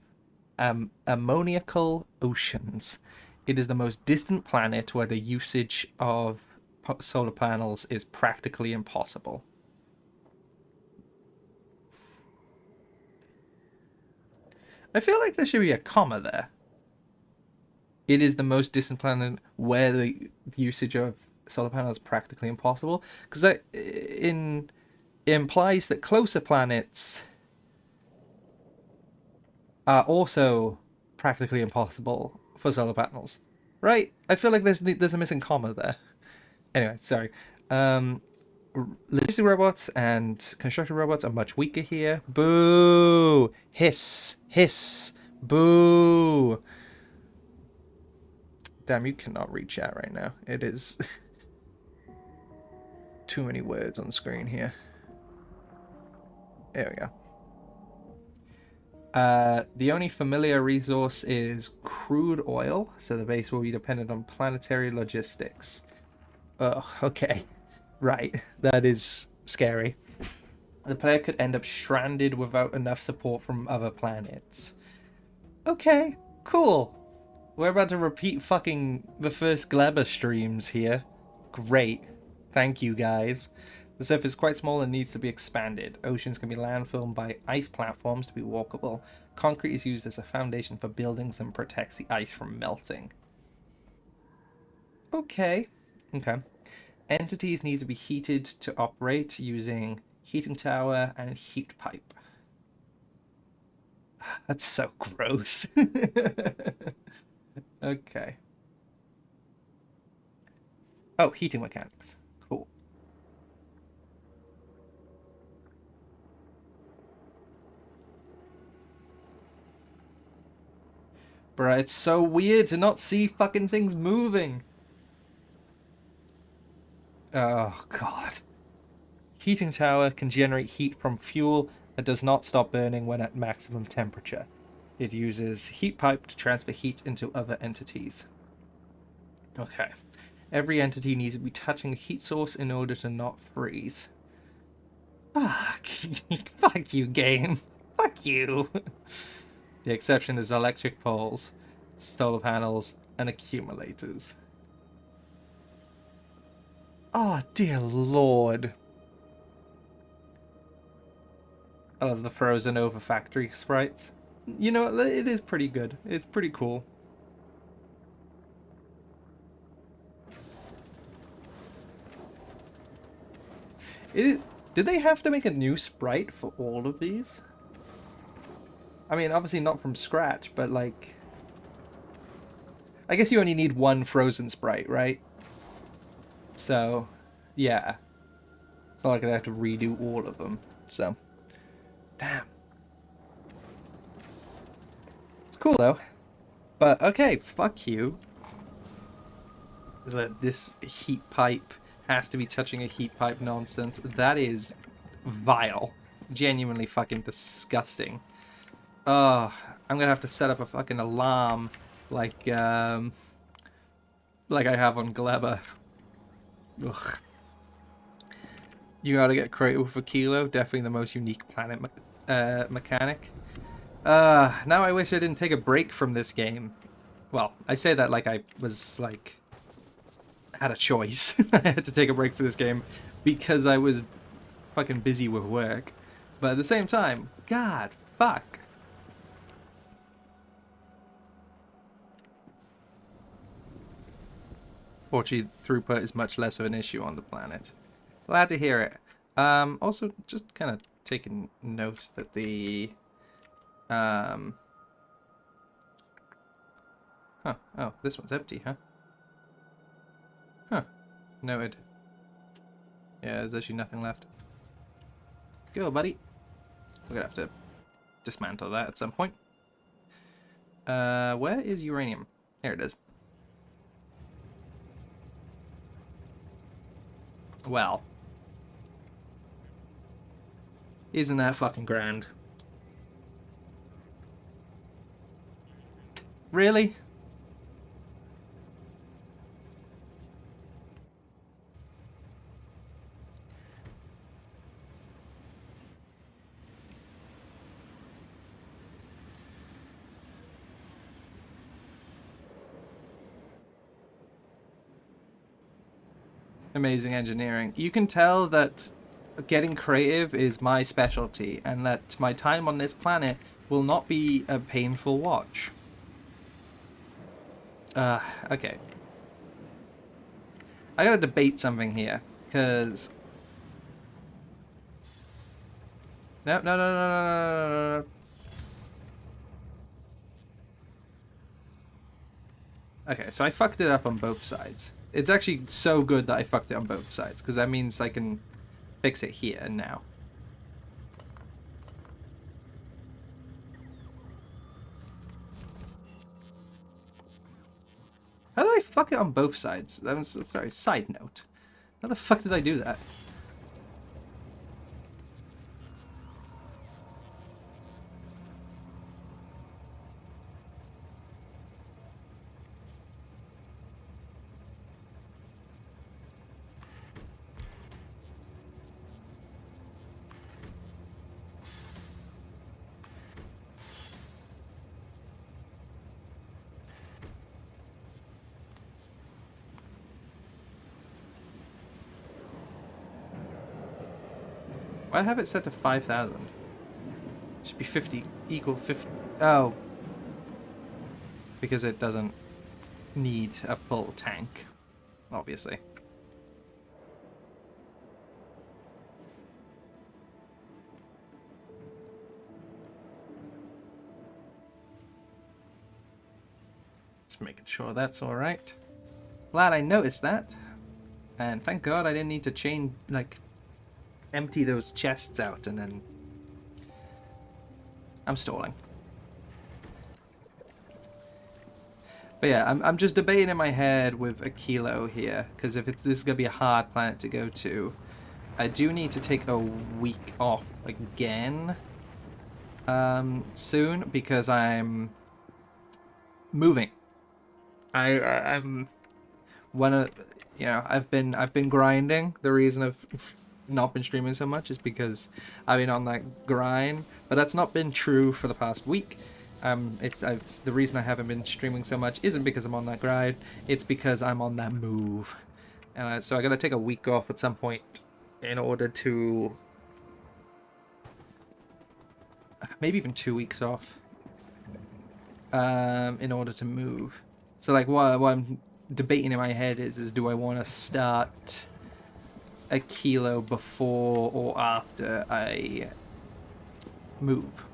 A: ammoniacal oceans. It is the most distant planet where the usage of solar panels is practically impossible. I feel like there should be a comma there. It is the most distant planet where the usage of solar panels is practically impossible, because that implies that closer planets are also practically impossible for solar panels, right? I feel like there's a missing comma there. Anyway, sorry. Logistic robots and construction robots are much weaker here. Boo! Hiss! Hiss! Boo! Damn, you cannot read chat right now. It is too many words on screen here. There we go. The only familiar resource is crude oil, so the base will be dependent on planetary logistics. Oh, okay. Right, that is scary. The player could end up stranded without enough support from other planets. Okay, cool. We're about to repeat fucking the first Glebber streams here. Great. Thank you, guys. The surface is quite small and needs to be expanded. Oceans can be landfilled by ice platforms to be walkable. Concrete is used as a foundation for buildings and protects the ice from melting. Okay. Entities need to be heated to operate using heating tower and heat pipe. That's so gross. Okay. Oh, heating mechanics. Cool. Bruh, it's so weird to not see fucking things moving. Oh, God. Heating tower can generate heat from fuel that does not stop burning when at maximum temperature. It uses heat pipe to transfer heat into other entities. Okay. Every entity needs to be touching a heat source in order to not freeze. Fuck. Fuck you, game. Fuck you. The exception is electric poles, solar panels, and accumulators. Oh, dear lord. I love the frozen over factory sprites. You know, it is pretty good. It's pretty cool. Did they have to make a new sprite for all of these? I mean, obviously not from scratch, but like... I guess you only need one frozen sprite, right? So, yeah. It's not like I have to redo all of them, so... Damn. It's cool, though. But, okay, fuck you. This heat pipe has to be touching a heat pipe nonsense. That is vile. Genuinely fucking disgusting. Oh, I'm gonna have to set up a fucking alarm like I have on Gleba. Ugh. You gotta get creative with Aquilo. Definitely the most unique planet mechanic. Now I wish I didn't take a break from this game. Well, I say that like I was like had a choice. I had to take a break for this game because I was fucking busy with work. But at the same time, God, fuck. Fortunately, throughput is much less of an issue on the planet. Glad to hear it. Also, just kind of taking note that the... Huh. Oh, this one's empty, huh? Huh. Noted. Yeah, there's actually nothing left. Go, buddy. We're gonna have to dismantle that at some point. Where is uranium? Here it is. Well. Isn't that fucking grand? Really? Amazing engineering. You can tell that getting creative is my specialty, and that my time on this planet will not be a painful watch. Okay. I gotta debate something here, because... No, no, no, no, no, no, no, no. Okay, so I fucked it up on both sides. It's actually so good that I fucked it on both sides, because that means I can fix it here and now. How did I fuck it on both sides? That was, sorry, side note. How the fuck did I do that? Why have it set to 5,000? Should be 50, equal 50. Oh. Because it doesn't need a full tank, obviously. Just making sure that's alright. Glad I noticed that. And thank God I didn't need to empty those chests out and then... I'm stalling. But yeah, I'm just debating in my head with Aquilo here, because if this is going to be a hard planet to go to, I do need to take a week off again soon, because I'm moving. I'm one of, you know, I've been grinding. The reason I've not been streaming so much is because I've been on that grind, but that's not been true for the past week. The reason I haven't been streaming so much isn't because I'm on that grind, it's because I'm on that move. So I gotta take a week off at some point in order to... maybe even 2 weeks off. In order to move. So like what I'm debating in my head is do I want to start Aquilo before or after I move?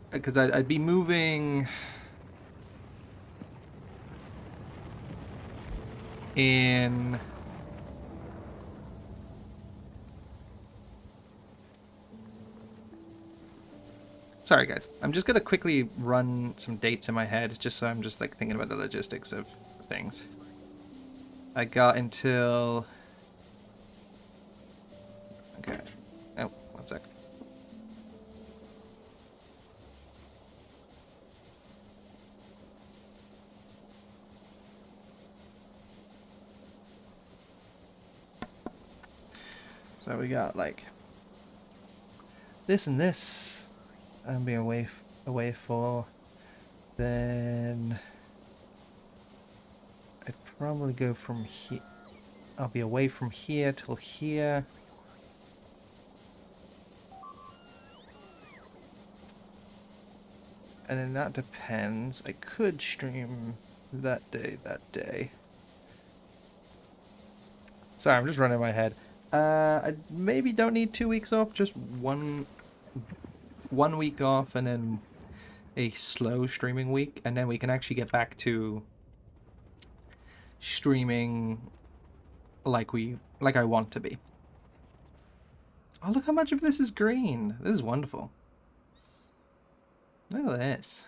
A: Because I'd be moving in... Sorry guys, I'm just gonna quickly run some dates in my head, just so I'm just like thinking about the logistics of things. I got until... okay. Oh, one sec. So we got like this and this. I'm being away for. Then I'd probably go from here. I'll be away from here till here. And then that depends. I could stream that day. Sorry, I'm just running my head. I maybe don't need 2 weeks off, just one week off and then a slow streaming week, and then we can actually get back to streaming like I want to be. Oh, look how much of this is green. This is wonderful. Look at this.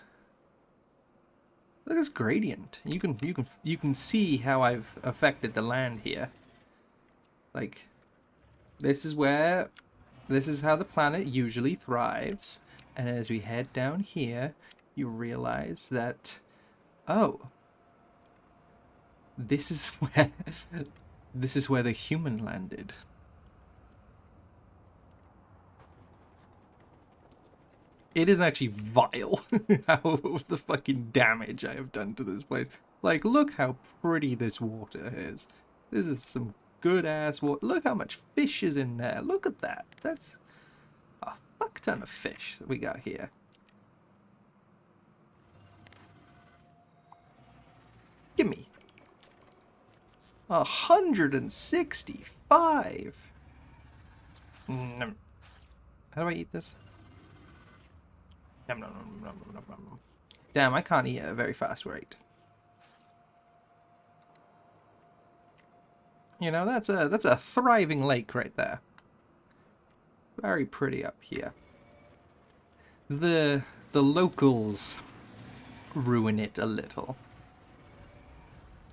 A: Look at this gradient. You can see how I've affected the land here. Like, this is how the planet usually thrives. And as we head down here, you realize that, oh, this is where the human landed. It is actually vile how the fucking damage I have done to this place. Like, look how pretty this water is. This is some good ass water. Look how much fish is in there. Look at that. That's a fuck ton of fish that we got here. Give me 165. How do I eat this? Nom, nom, nom, nom, nom, nom, nom. Damn, I can't eat at a very fast rate. You know, that's a thriving lake right there. Very pretty up here. The locals ruin it a little.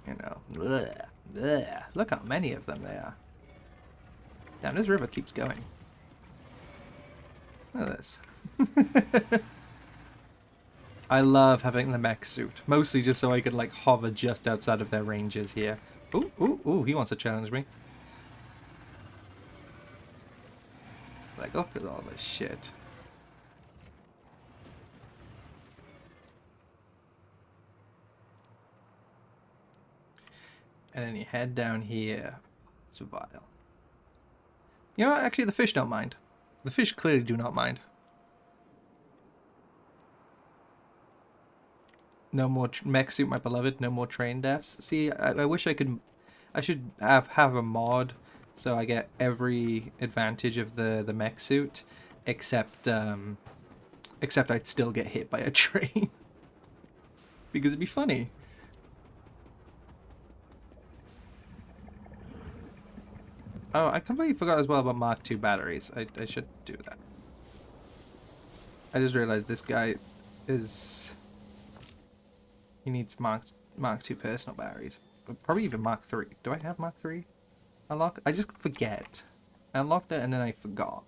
A: You know, bleh, bleh. Look how many of them there are. Damn, this river keeps going. Look at this. I love having the mech suit, mostly just so I could like hover just outside of their ranges here. Ooh, ooh, ooh, he wants to challenge me. Like, look at all this shit. And then you head down here. It's vile. You know what? Actually, the fish don't mind. The fish clearly do not mind. No more mech suit, my beloved. No more train deaths. See, I wish I could... I should have a mod so I get every advantage of the mech suit, except I'd still get hit by a train. Because it'd be funny. Oh, I completely forgot as well about Mark II batteries. I should do that. I just realized this guy is... He needs Mark II personal batteries. But probably even Mark III. Do I have Mark III unlocked? I just forget. I unlocked it and then I forgot.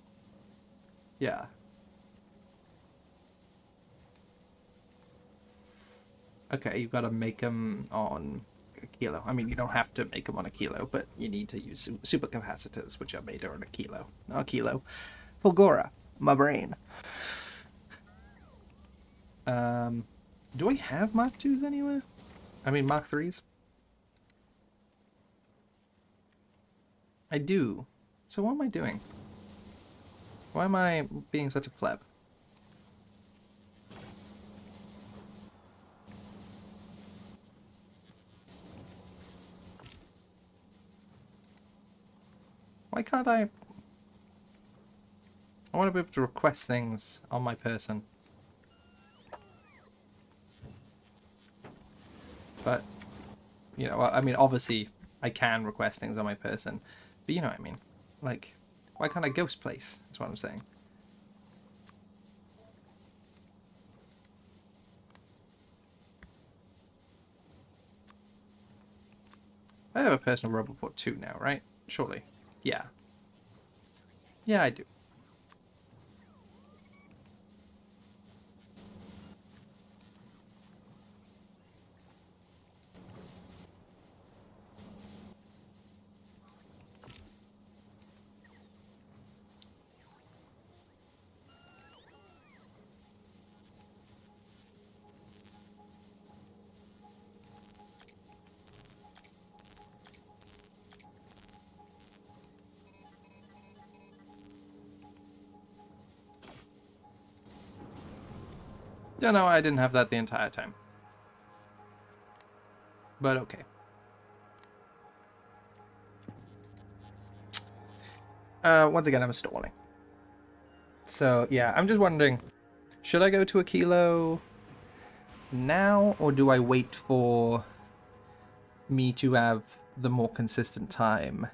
A: Yeah. Okay, you've got to make them on Aquilo. I mean, you don't have to make them on Aquilo, but you need to use supercapacitors, which are made on Aquilo. Not Aquilo. Fulgora. My brain. Do I have Mark IIs anywhere? I mean, Mark IIIs? I do. So what am I doing? Why am I being such a pleb? Why can't I... I want to be able to request things on my person. But, you know, I mean, obviously, I can request things on my person. But you know what I mean. Like, why can't I ghost place? That's what I'm saying. I have a personal roboport too now, right? Surely. Yeah. Yeah, I do. Don't know, I didn't have that the entire time. But okay. Once again, I'm stalling. So, yeah, I'm just wondering, should I go to Aquilo now, or do I wait for me to have the more consistent time?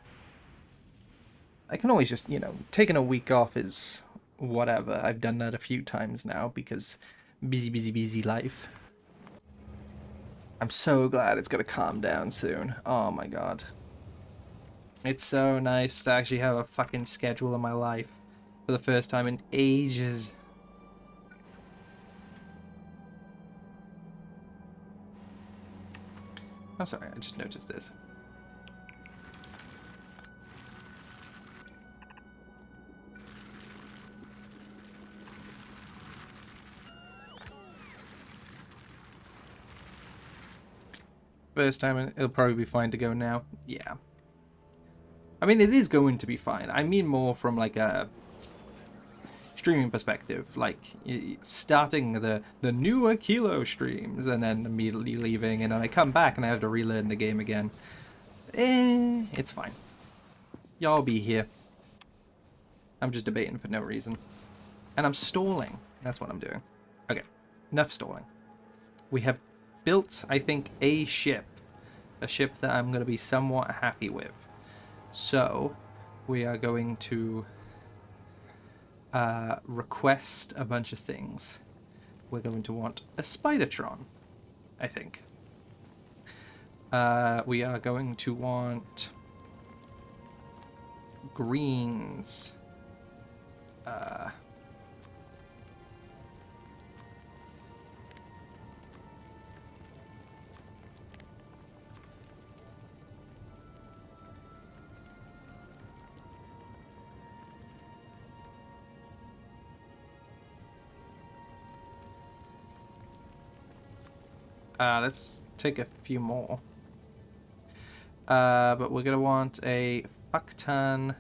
A: I can always just, you know, taking a week off is whatever. I've done that a few times now because busy life. I'm so glad it's gonna calm down soon. Oh my god. It's so nice to actually have a fucking schedule in my life for the first time in ages. I'm sorry, I just noticed this. First time, it'll probably be fine to go now. Yeah. I mean, it is going to be fine. I mean more from like a streaming perspective, like starting the new Aquilo streams and then immediately leaving, and then I come back and I have to relearn the game again. It's fine. Y'all be here. I'm just debating for no reason. And I'm stalling. That's what I'm doing. Okay, enough stalling. We have built, I think, a ship that I'm going to be somewhat happy with. So, we are going to request a bunch of things. We're going to want a Spidertron, I think. We are going to want greens. Let's take a few more. But we're gonna want a fuck ton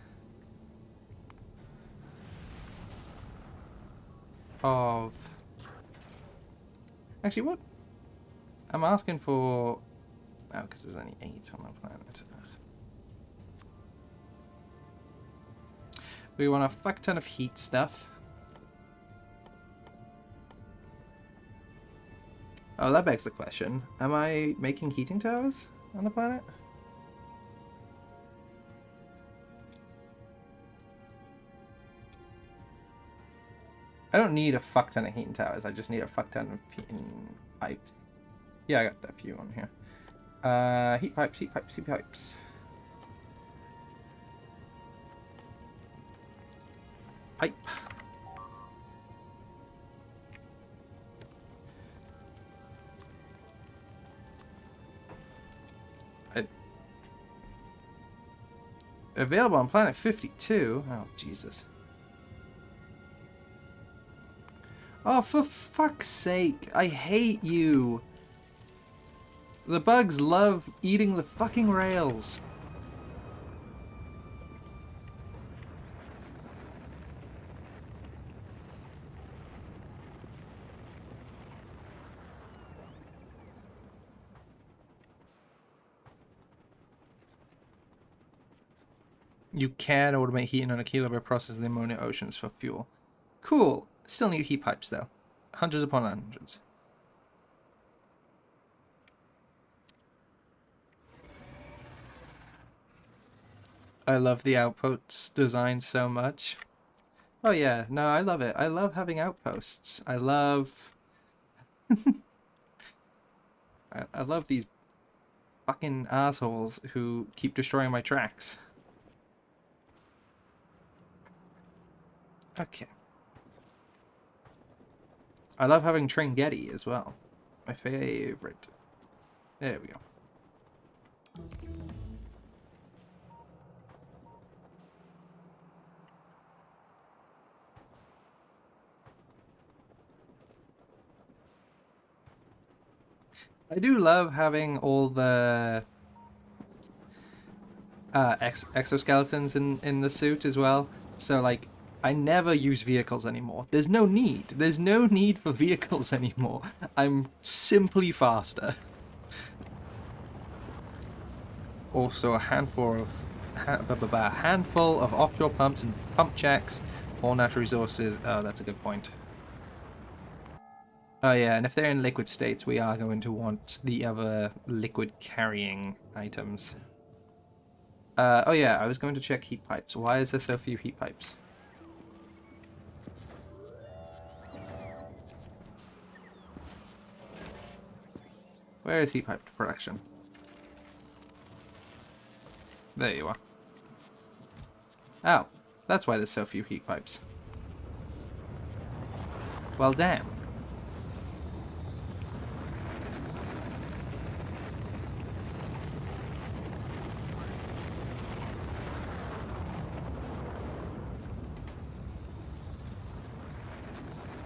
A: of... Actually, what? I'm asking for... Oh, because there's only 8 on the planet. Ugh. We want a fuck ton of heat stuff. Oh, that begs the question. Am I making heating towers on the planet? I don't need a fuck ton of heating towers. I just need a fuck ton of heating pipes. Yeah, I got a few on here. Heat pipes, heat pipes, heat pipes. Pipe. Available on planet 52. Oh, Jesus. Oh, for fuck's sake. I hate you. The bugs love eating the fucking rails. You can automate heating on Aquilo by processing the ammonia oceans for fuel. Cool. Still need heat pipes, though. Hundreds upon hundreds. I love the outposts design so much. Oh yeah, no, I love it. I love having outposts. I love... I love these fucking assholes who keep destroying my tracks. Okay. I love having Tringeti as well. My favorite. There we go. I do love having all the exoskeletons in the suit as well. So, like, I never use vehicles anymore. There's no need. There's no need for vehicles anymore. I'm simply faster. Also, a handful of offshore pumps and pump checks. All natural resources. Oh, that's a good point. Oh yeah, and if they're in liquid states, we are going to want the other liquid carrying items. Oh yeah, I was going to check heat pipes. Why is there so few heat pipes? Where is heat pipe production? There you are. Oh, that's why there's so few heat pipes. Well, damn.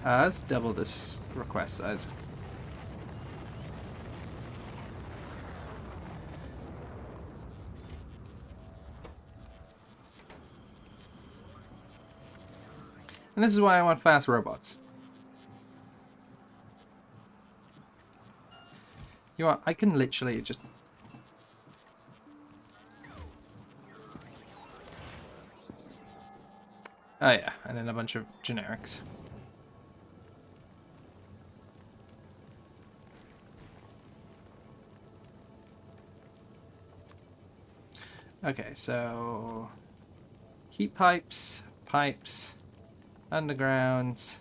A: Let's double this request size. And this is why I want fast robots. You know what? I can literally just... Oh yeah, and then a bunch of generics. Okay, so... heat pipes, pipes, undergrounds,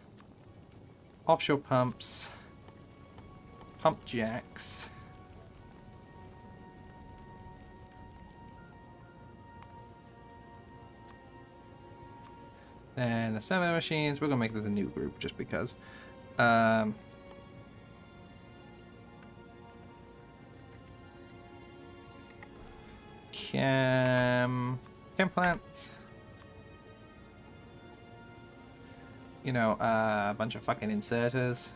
A: offshore pumps, pump jacks. And assembly machines, we're gonna make this a new group just because. Chem plants. You know, a bunch of fucking inserters.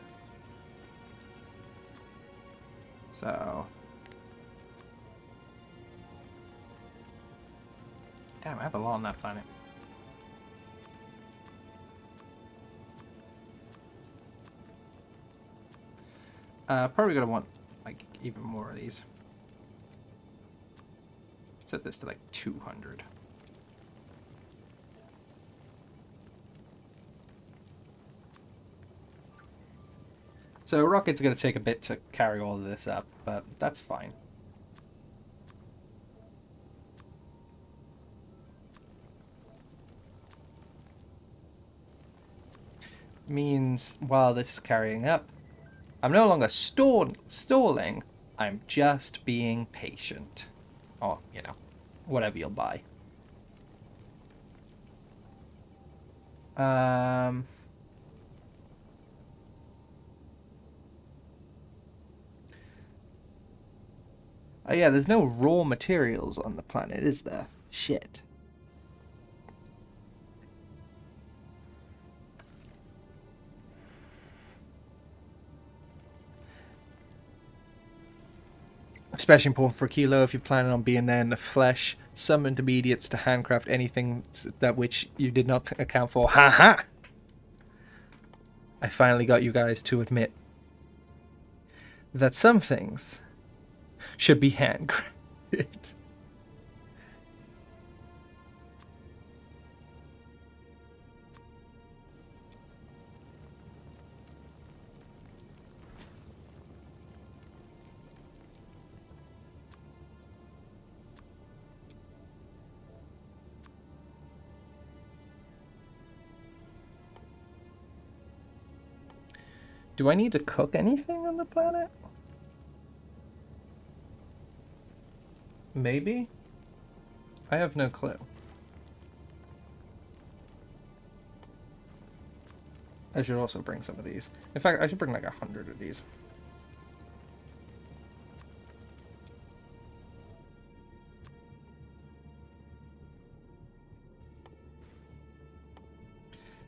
A: So. Damn, I have a lot on that planet. Probably gonna want, like, even more of these. Set this to, like, 200. So rockets are going to take a bit to carry all of this up, but that's fine. Means while this is carrying up, I'm no longer stalling, I'm just being patient. Or, you know, whatever you'll buy. Oh yeah, there's no raw materials on the planet, is there? Shit. Especially important for Aquilo if you're planning on being there in the flesh. Some intermediates to handcraft anything that which you did not account for. Ha ha! I finally got you guys to admit that some things should be handcrafted. Do I need to cook anything on the planet? Maybe? I have no clue. I should also bring some of these. In fact, I should bring like 100 of these.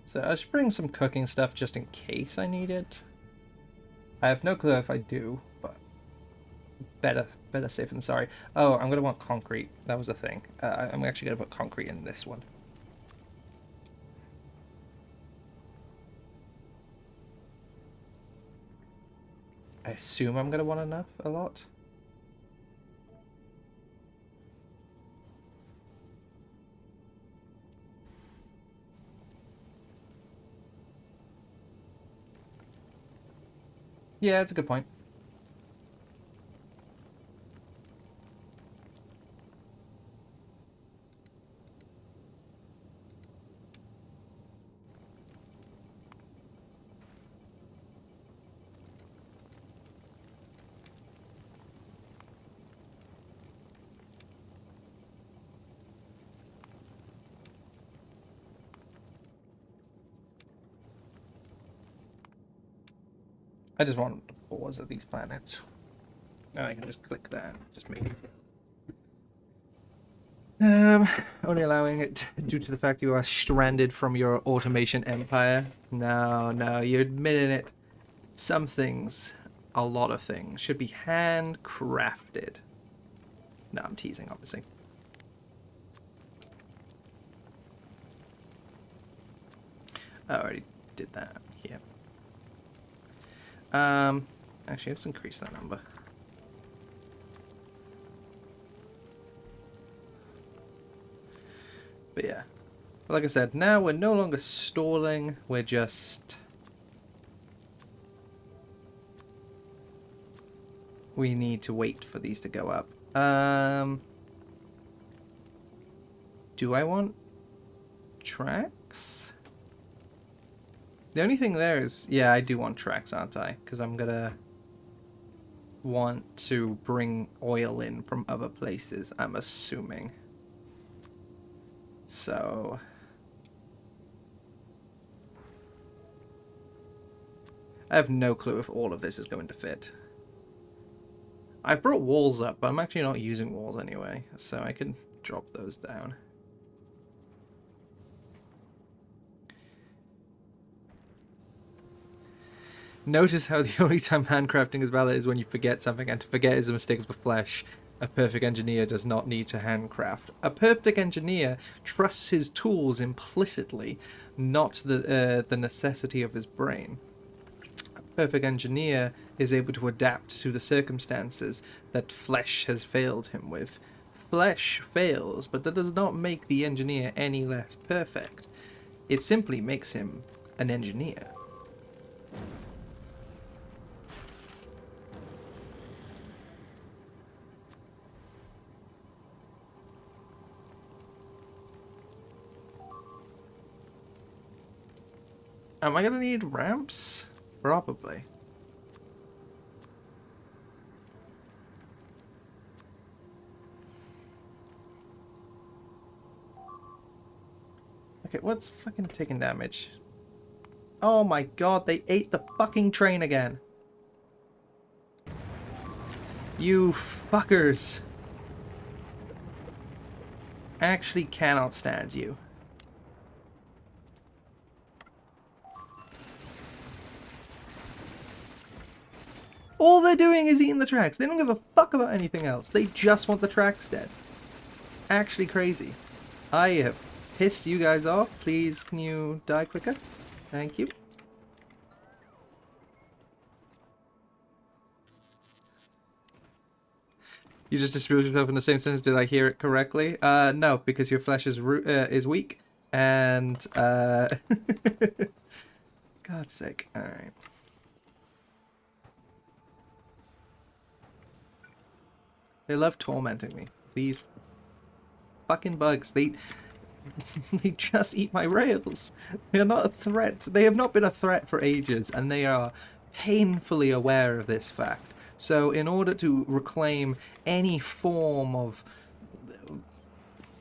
A: So I should bring some cooking stuff just in case I need it. I have no clue if I do, but better safe than sorry. Oh, I'm gonna want concrete. That was a thing. I'm actually gonna put concrete in this one. I assume I'm gonna want a lot. Yeah, that's a good point. I just want to pause at these planets. Now I can just click that. Just make it. Only allowing it due to the fact you are stranded from your automation empire. No, you're admitting it. Some things, a lot of things, should be handcrafted. No, I'm teasing, obviously. I already did that here. Actually, let's increase that number. But yeah, like I said, now we're no longer stalling, we're just... We need to wait for these to go up. Do I want tracks? The only thing there is, yeah, I do want tracks, aren't I? Because I'm gonna want to bring oil in from other places, I'm assuming. So... I have no clue if all of this is going to fit. I brought walls up, but I'm actually not using walls anyway, so I can drop those down. Notice how the only time handcrafting is valid is when you forget something, and to forget is a mistake of the flesh. A perfect engineer does not need to handcraft. A perfect engineer trusts his tools implicitly, not the necessity of his brain. A perfect engineer is able to adapt to the circumstances that flesh has failed him with. Flesh fails, but that does not make the engineer any less perfect. It simply makes him an engineer. Am I gonna need ramps? Probably. Okay, what's fucking taking damage? Oh my god, they ate the fucking train again. You fuckers. Actually cannot stand you. All they're doing is eating the tracks. They don't give a fuck about anything else. They just want the tracks dead. Actually crazy. I have pissed you guys off. Please, can you die quicker? Thank you. You just disproved yourself in the same sentence. Did I hear it correctly? No, because your flesh is weak. And, God's sake. Alright. They love tormenting me. These fucking bugs. They just eat my rails. They are not a threat. They have not been a threat for ages, and they are painfully aware of this fact. So in order to reclaim any form of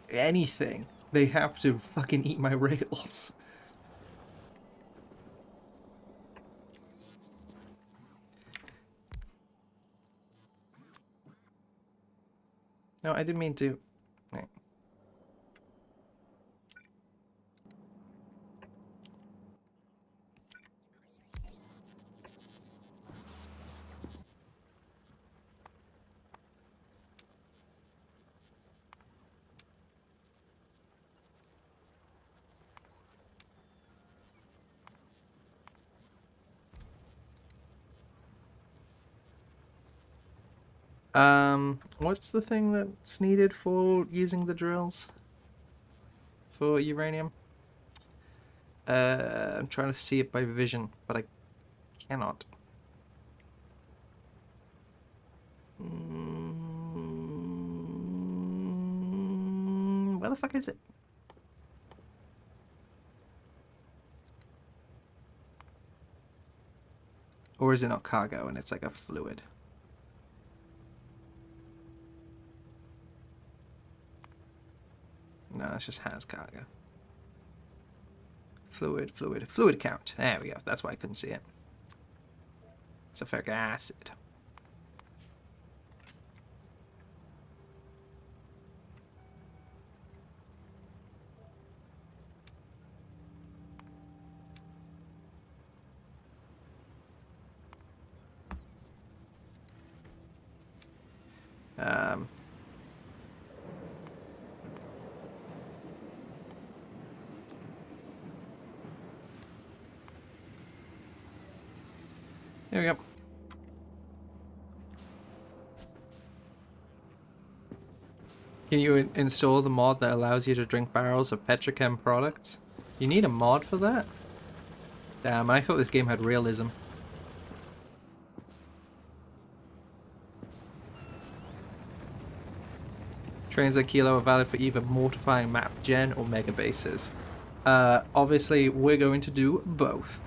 A: anything, they have to fucking eat my rails. No, I didn't mean to. Right. What's the thing that's needed for using the drills? For uranium? I'm trying to see it by vision, but I cannot. Where the fuck is it? Or is it not cargo and it's like a fluid? No, it just has cargo. Fluid count. There we go. That's why I couldn't see it. Sulfuric acid. There we go. Can you install the mod that allows you to drink barrels of petrochem products? You need a mod for that? Damn, I thought this game had realism. Trains like Aquilo are valid for either mortifying map gen or mega bases. Obviously, we're going to do both.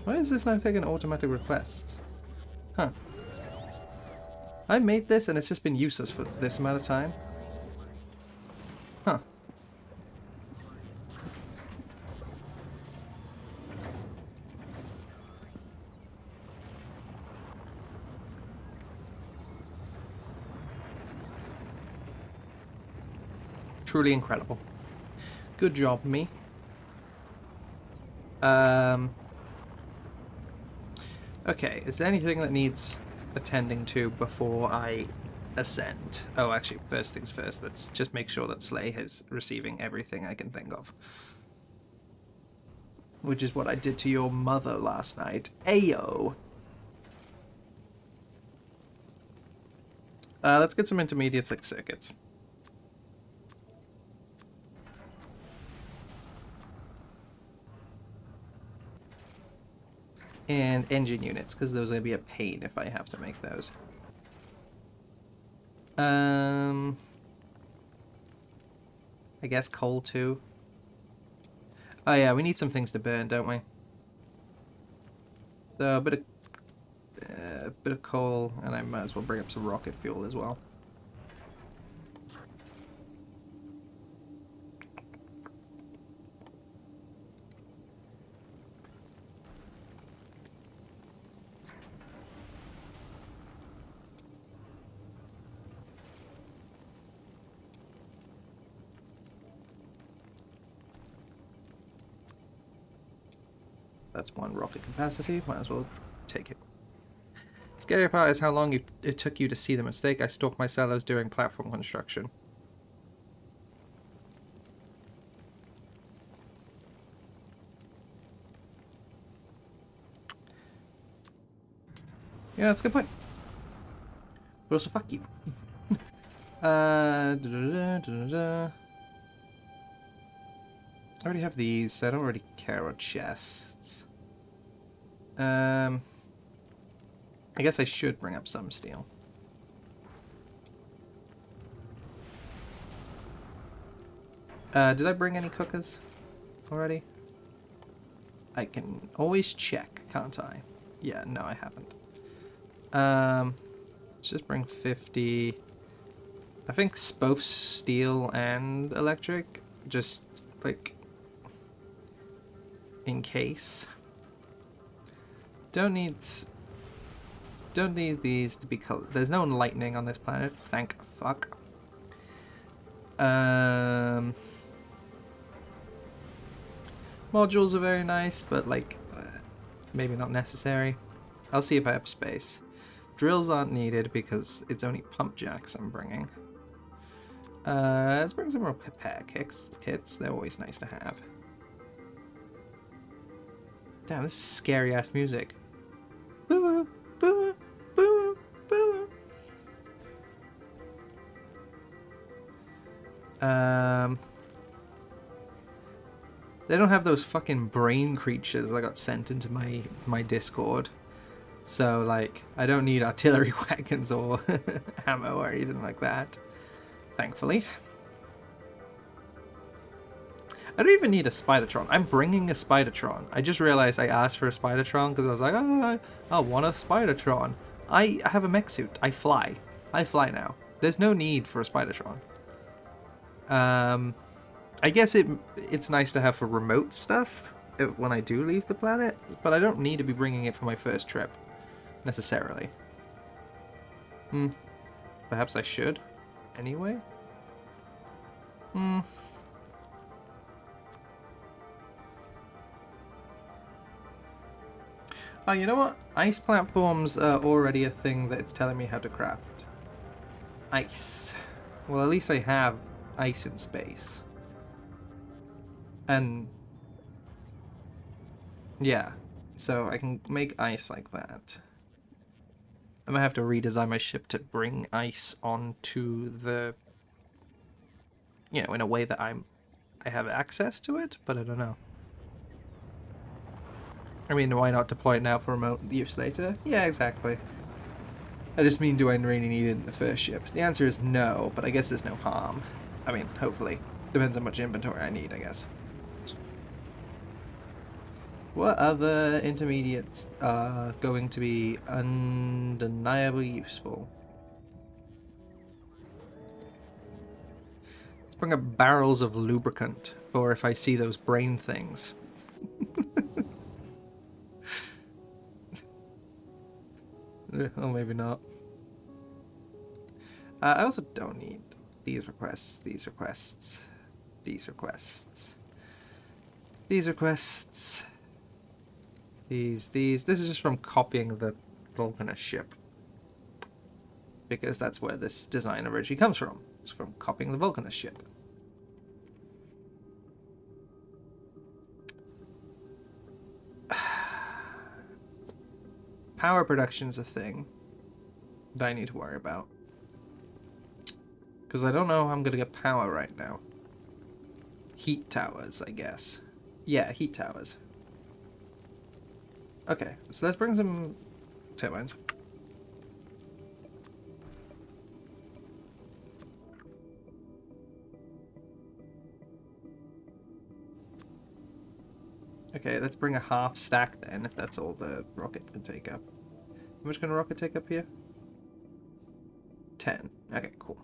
A: Why is this now taking automatic requests? Huh. I made this and it's just been useless for this amount of time. Huh. Truly incredible. Good job, me. Okay, is there anything that needs attending to before I ascend? Oh, actually, first things first, let's just make sure that Slay is receiving everything I can think of. Which is what I did to your mother last night. Ayo! Let's get some intermediates like circuits. And engine units, because those are going to be a pain if I have to make those. I guess coal too. Oh yeah, we need some things to burn, don't we? So a bit of coal, and I might as well bring up some rocket fuel as well. That's one rocket capacity. Might as well take it. Scary part is how long it took you to see the mistake. I stalked my sellers during platform construction. Yeah, that's a good point. But also, fuck you. I already have these, so I don't really care about chests. I guess I should bring up some steel. Did I bring any cookers already? I can always check, can't I? Yeah, no, I haven't. Let's just bring 50. I think both steel and electric, just like in case. Don't need these to be colored. There's no lightning on this planet, thank fuck. Modules are very nice, but like maybe not necessary. I'll see if I have space. Drills aren't needed because it's only pump jacks I'm bringing. Let's bring some more repair kits. They're always nice to have. Damn, this is scary ass music. Boo, boo, boo, boo. They don't have those fucking brain creatures that got sent into my Discord. So, like, I don't need artillery wagons or ammo or anything like that. Thankfully. I don't even need a Spidertron. I'm bringing a Spidertron. I just realized I asked for a Spidertron because I was like, oh, I want a Spidertron. I have a mech suit. I fly. I fly now. There's no need for a Spidertron. I guess it's nice to have for remote stuff when I do leave the planet, but I don't need to be bringing it for my first trip, necessarily. Perhaps I should, anyway? Oh, you know what? Ice platforms are already a thing that it's telling me how to craft. Ice. Well, at least I have ice in space. And yeah, so I can make ice like that. I might have to redesign my ship to bring ice onto the, you know, in a way that I have access to it, but I don't know. I mean, why not deploy it now for remote use later? Yeah, exactly. I just mean, do I really need it in the first ship? The answer is no, but I guess there's no harm. I mean, hopefully. Depends how much inventory I need, I guess. What other intermediates are going to be undeniably useful? Let's bring up barrels of lubricant, or if I see those brain things. Or maybe not. I also don't need these requests, these requests, these requests, these requests, these. This is just from copying the Vulcanist ship. Because that's where this design originally comes from. It's from copying the Vulcanist ship. Power production's a thing that I need to worry about. Because I don't know how I'm going to get power right now. Heat towers, I guess. Yeah, heat towers. Okay, so let's bring some turbines. Okay, let's bring a half stack then, if that's all the rocket can take up. How much can a rocket take up here? 10. Okay, cool.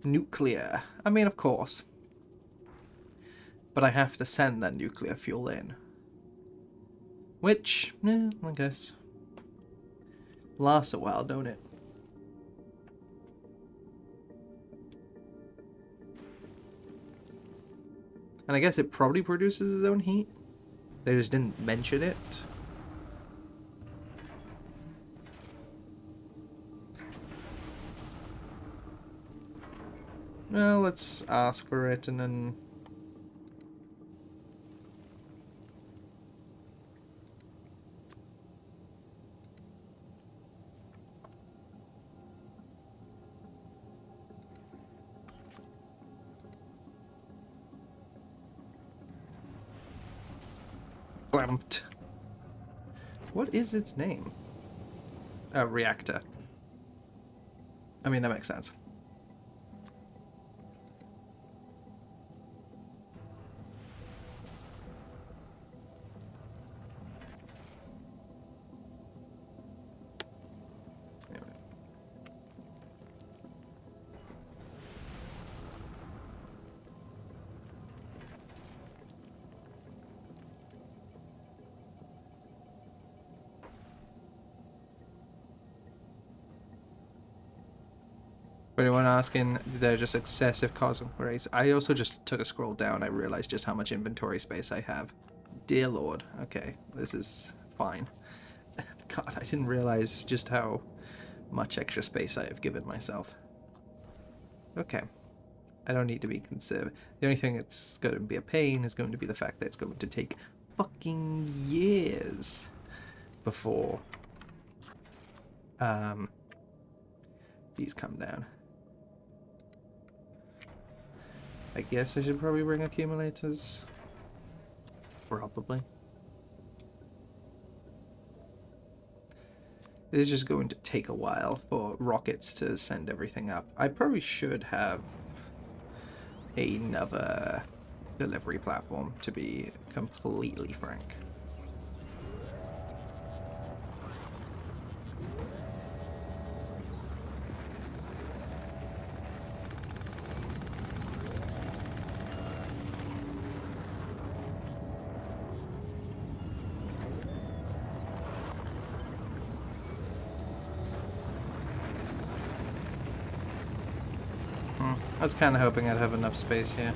A: Nuclear. I mean, of course. But I have to send that nuclear fuel in. Which, I guess, lasts a while, don't it? And I guess it probably produces its own heat. They just didn't mention it. Well, let's ask for it and then... Clamped. What is its name? A reactor. I mean, that makes sense. For anyone asking, they're just excessive cosmic rays. I also just took a scroll down. I realized just how much inventory space I have. Dear Lord. Okay, this is fine. God, I didn't realize just how much extra space I have given myself. Okay. I don't need to be conservative. The only thing that's going to be a pain is going to be the fact that it's going to take fucking years before these come down. I guess I should probably bring accumulators. Probably. It is just going to take a while for rockets to send everything up. I probably should have another delivery platform, to be completely frank. I was kind of hoping I'd have enough space here.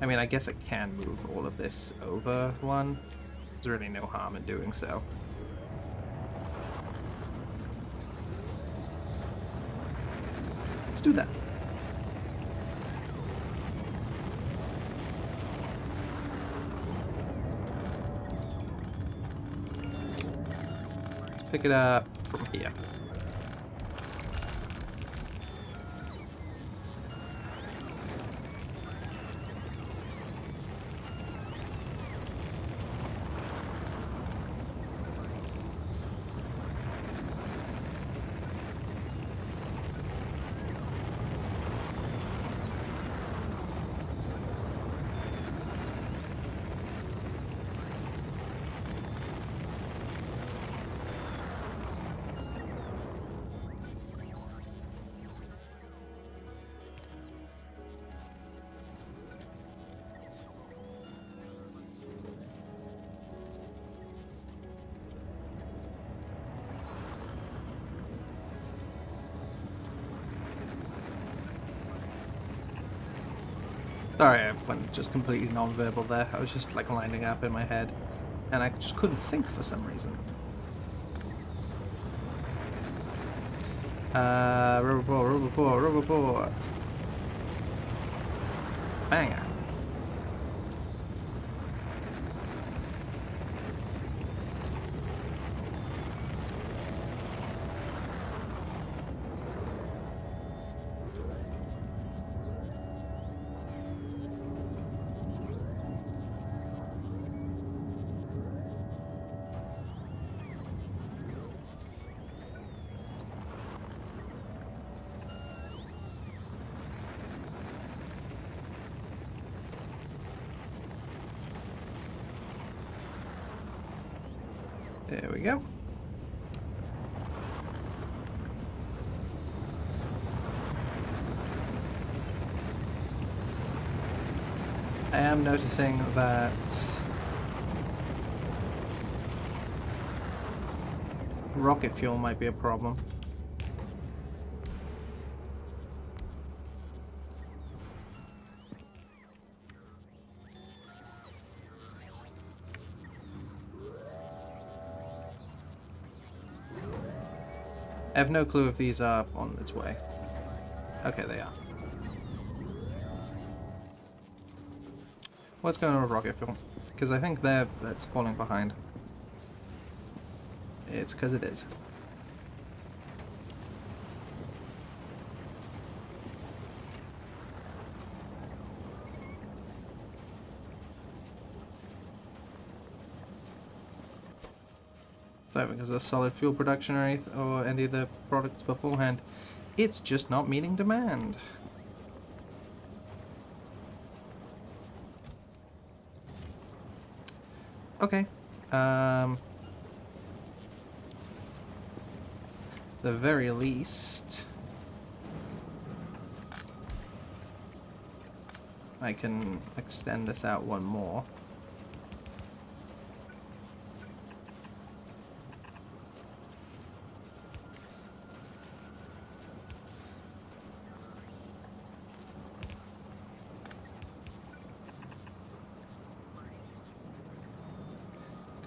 A: I mean, I guess I can move all of this over one. There's really no harm in doing so. Let's do that. Pick it up from here. Sorry, I went just completely non-verbal there. I was just like lining up in my head, and I just couldn't think for some reason. Rubber ball, rubber ball, rubber ball. Banger. There we go. I am noticing that rocket fuel might be a problem. I have no clue if these are on its way. Okay, they are. What's going on with rocket fuel? Because I think that's falling behind. It's because it is. So because of solid fuel production or any of the products beforehand, it's just not meeting demand. Okay. The very least, I can extend this out one more.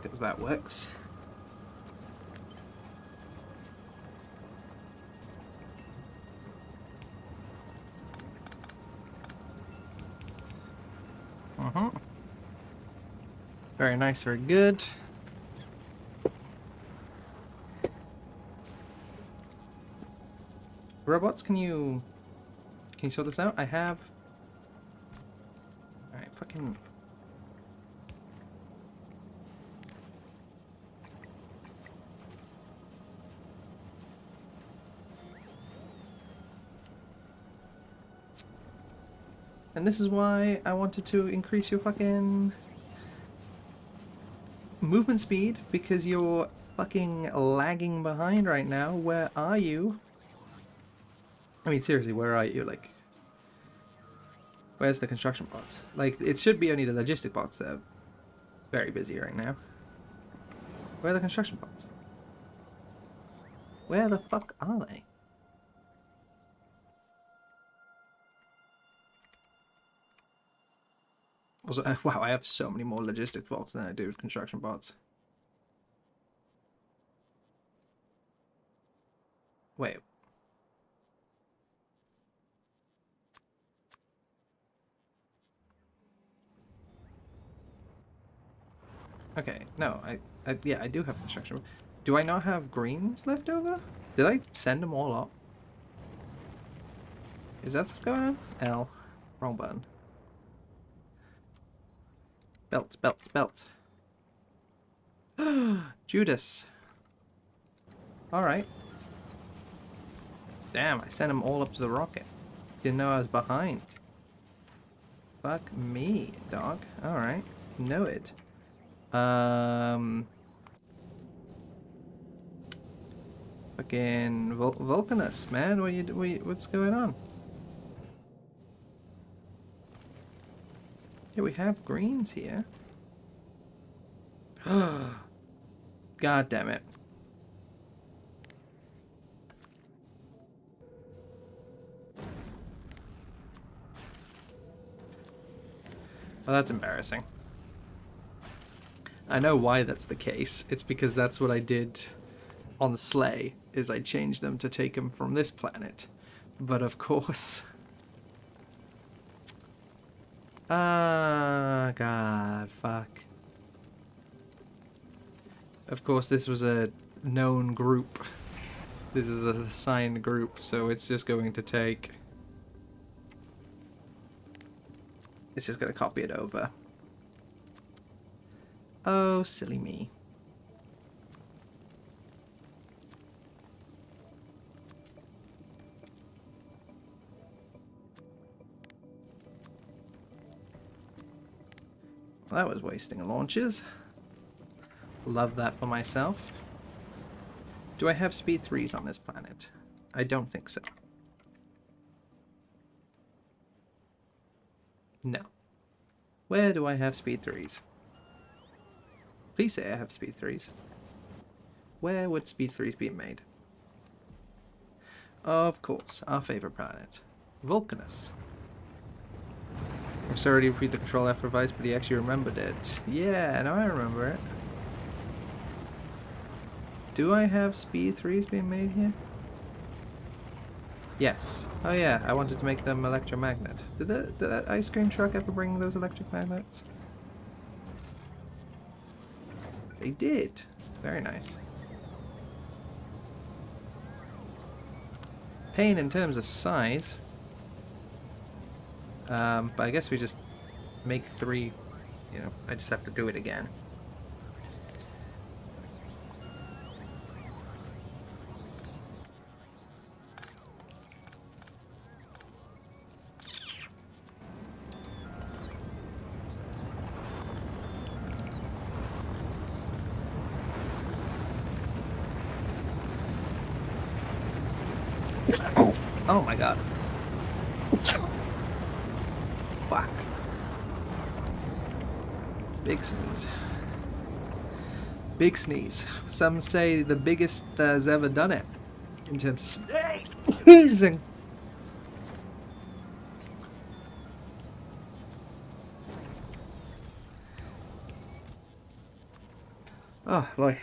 A: Because that works. Very nice, very good. Robots, can you sort this out? I have... Alright, fucking... And this is why I wanted to increase your fucking movement speed, because you're fucking lagging behind right now. Where are you? I mean, seriously, where are you? Like, where's the construction bots? Like, it should be only the logistic bots that are very busy right now. Where are the construction bots? Where the fuck are they? Also, wow, I have so many more logistics bots than I do construction bots. Wait. Okay, no, yeah, I do have construction. Do I not have greens left over? Did I send them all up? Is that what's going on? L. Wrong button. Belt, belt, belt. Judas. Alright. Damn, I sent them all up to the rocket. Didn't know I was behind. Fuck me, dog. Alright. Know it. Fucking Vulcanus, man. What's going on? Yeah, we have greens here. God damn it. Well, that's embarrassing. I know why that's the case. It's because that's what I did on Slay, is I changed them to take them from this planet. But of course... Ah, God, fuck. Of course, this was a known group. This is a assigned group, so it's just going to take... It's just going to copy it over. Oh, silly me. Well, that was wasting launches. Love that for myself. Do I have speed 3s on this planet? I don't think so. No. Where do I have speed 3s? Please say I have speed 3s. Where would speed 3s be made? Of course, our favorite planet. Vulcanus. I'm sorry to repeat the control F advice, but he actually remembered it. Yeah, now I remember it. Do I have speed 3s being made here? Yes. Oh yeah, I wanted to make them electromagnet. Did that ice cream truck ever bring those electric magnets? They did. Very nice. Pain in terms of size. But I guess we just make 3, you know, I just have to do it again. Oh my god. Fuck. Big sneeze. Big sneeze. Some say the biggest that's ever done it. In terms of sneezing. Oh boy.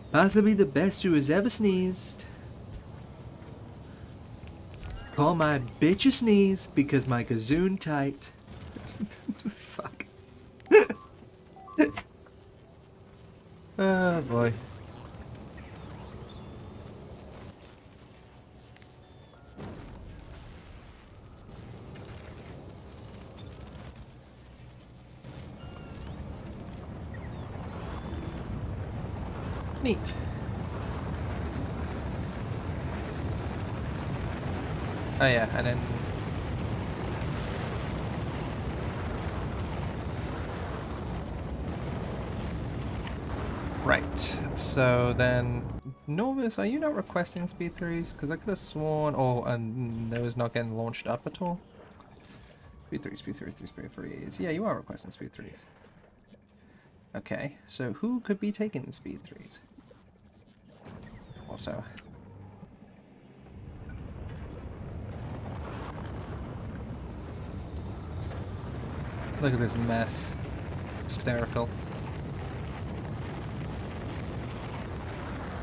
A: Possibly the best who has ever sneezed. Call my bitch a sneeze because my gazoon tight. Fuck. Oh boy. Neat. Oh yeah, and then right. So then, Novus, are you not requesting speed 3s? Because I could have sworn, and those not getting launched up at all. Speed 3s, speed 3s, speed 3s. Yeah, you are requesting speed 3s. Okay, so who could be taking the speed 3s? Also, look at this mess. Hysterical.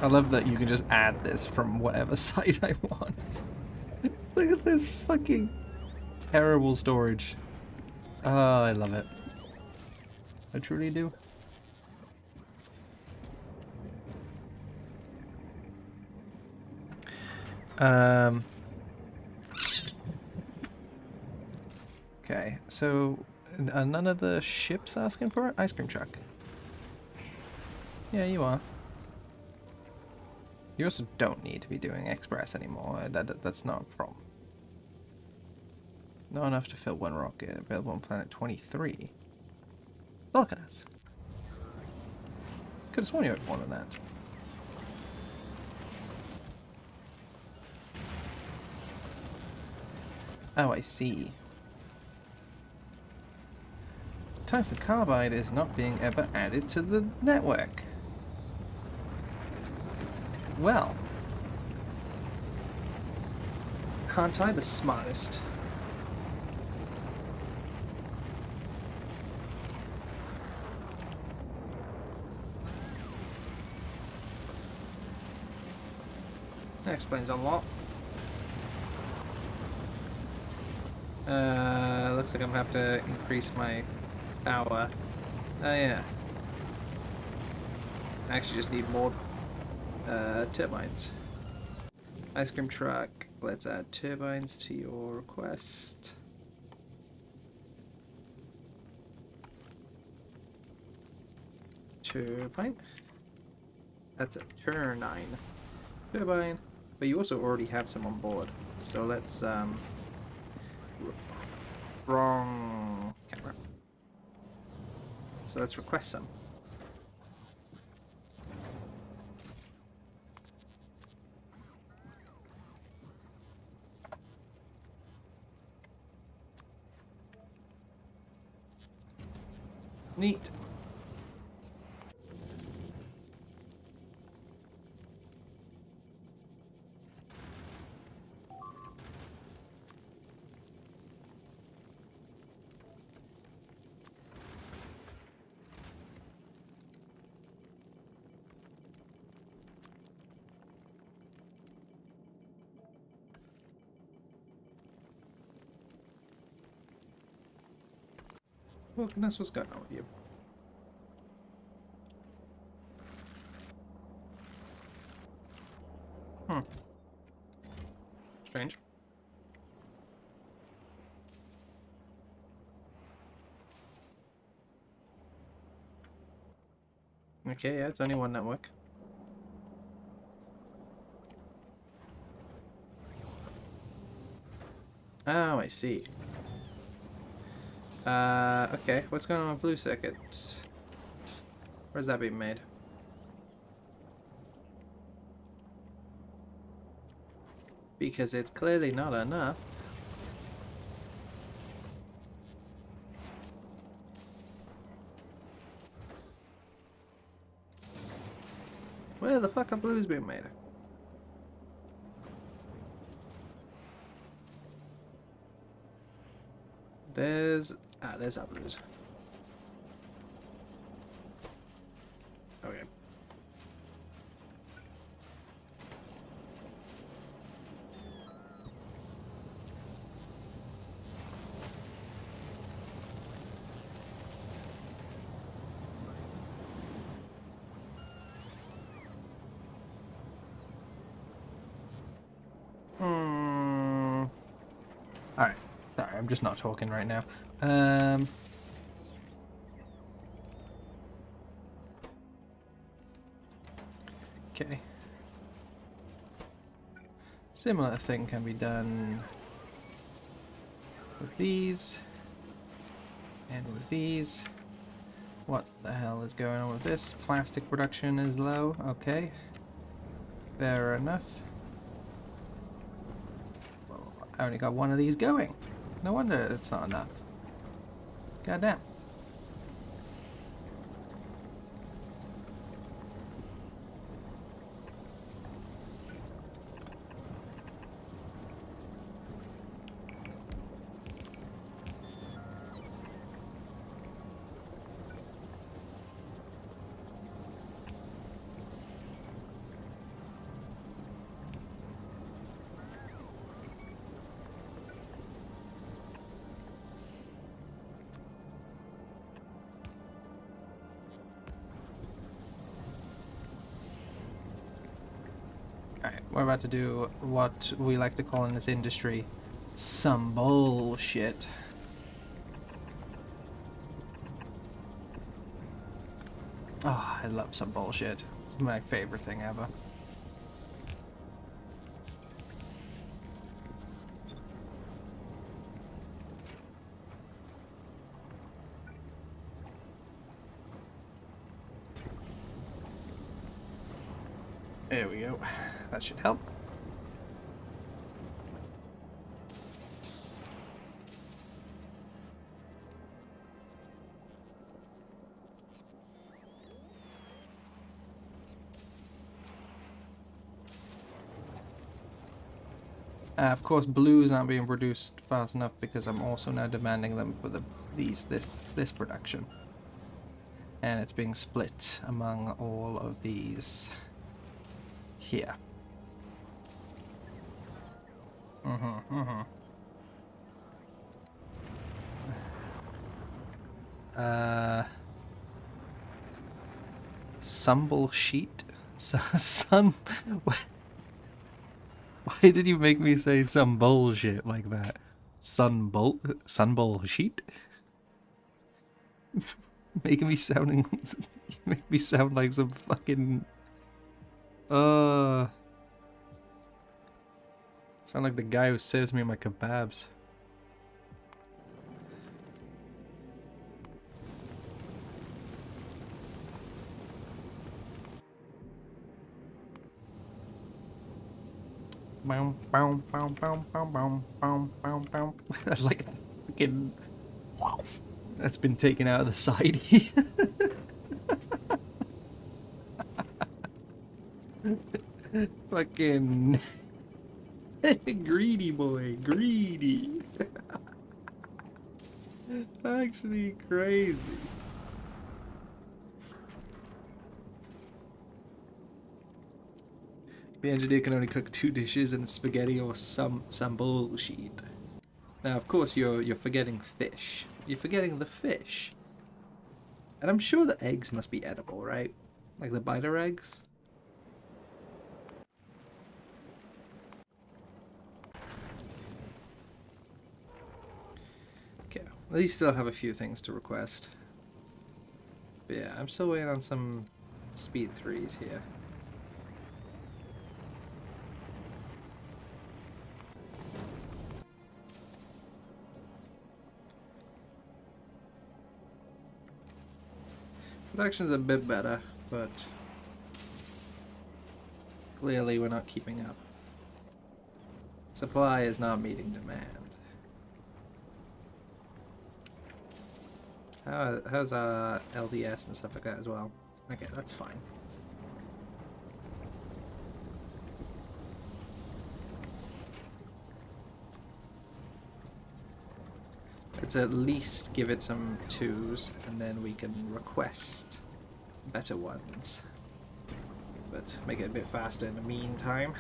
A: I love that you can just add this from whatever site I want. Look at this fucking terrible storage. Oh, I love it. I truly do. Okay, so none of the ships asking for it? Ice cream truck. Yeah, you are. You also don't need to be doing express anymore. That's not a problem. Not enough to fill one rocket. Available on planet 23. Vulcanus. Could have sworn you had more than that. Oh, I see. Tungsten carbide is not being ever added to the network. Well. Aren't I the smartest? That explains a lot. Looks like I'm gonna have to increase my power. Oh yeah. I actually just need more turbines. Ice cream truck. Let's add turbines to your request. Turbine. That's a turbine. Turbine. But you also already have some on board. So let's, wrong camera. So let's request some. Neat. Well, goodness, what's going on with you? Strange. Okay, yeah, it's only one network. Oh, I see. Okay, what's going on with blue circuits? Where's that being made? Because it's clearly not enough. Where the fuck are blues being made? There's our blues. Okay. Alright. Sorry, I'm just not talking right now. Okay. Similar thing can be done with these and with these. What the hell is going on with this? Plastic production is low. Okay. Fair enough. Well, I only got one of these going. No wonder it's not enough. Goddamn. Alright, we're about to do what we like to call in this industry some bullshit. Oh, I love some bullshit. It's my favorite thing ever. There we go. That should help. Of course, blues aren't being produced fast enough because I'm also now demanding them for this production, and it's being split among all of these here. Some bullshit. Some. Why did you make me say some bullshit like that? Sun bullshit? Making me sounding. Make me sound like some fucking. Sound like the guy who serves me my kebabs. That's like fucking. That's been taken out of the side here. Fucking greedy boy, greedy. Actually crazy. The engineer can only cook 2 dishes and spaghetti or some bullshit. Now, of course, you're forgetting fish. You're forgetting the fish. And I'm sure the eggs must be edible, right? Like the biter eggs? Okay, at least still have a few things to request. But yeah, I'm still waiting on some speed 3s here. Production's a bit better, but clearly we're not keeping up. Supply is not meeting demand. How's LDS and stuff like that as well? Okay, that's fine. Let's at least give it some 2s, and then we can request better ones. But make it a bit faster in the meantime.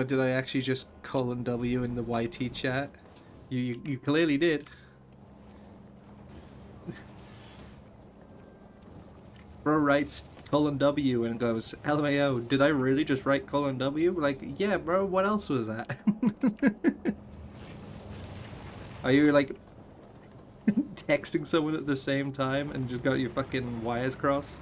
A: Did I actually just colon W in the YT chat? You clearly did. Bro writes colon W and goes, LMAO, did I really just write colon W? Like, yeah, bro, what else was that? Are you like texting someone at the same time and just got your fucking wires crossed?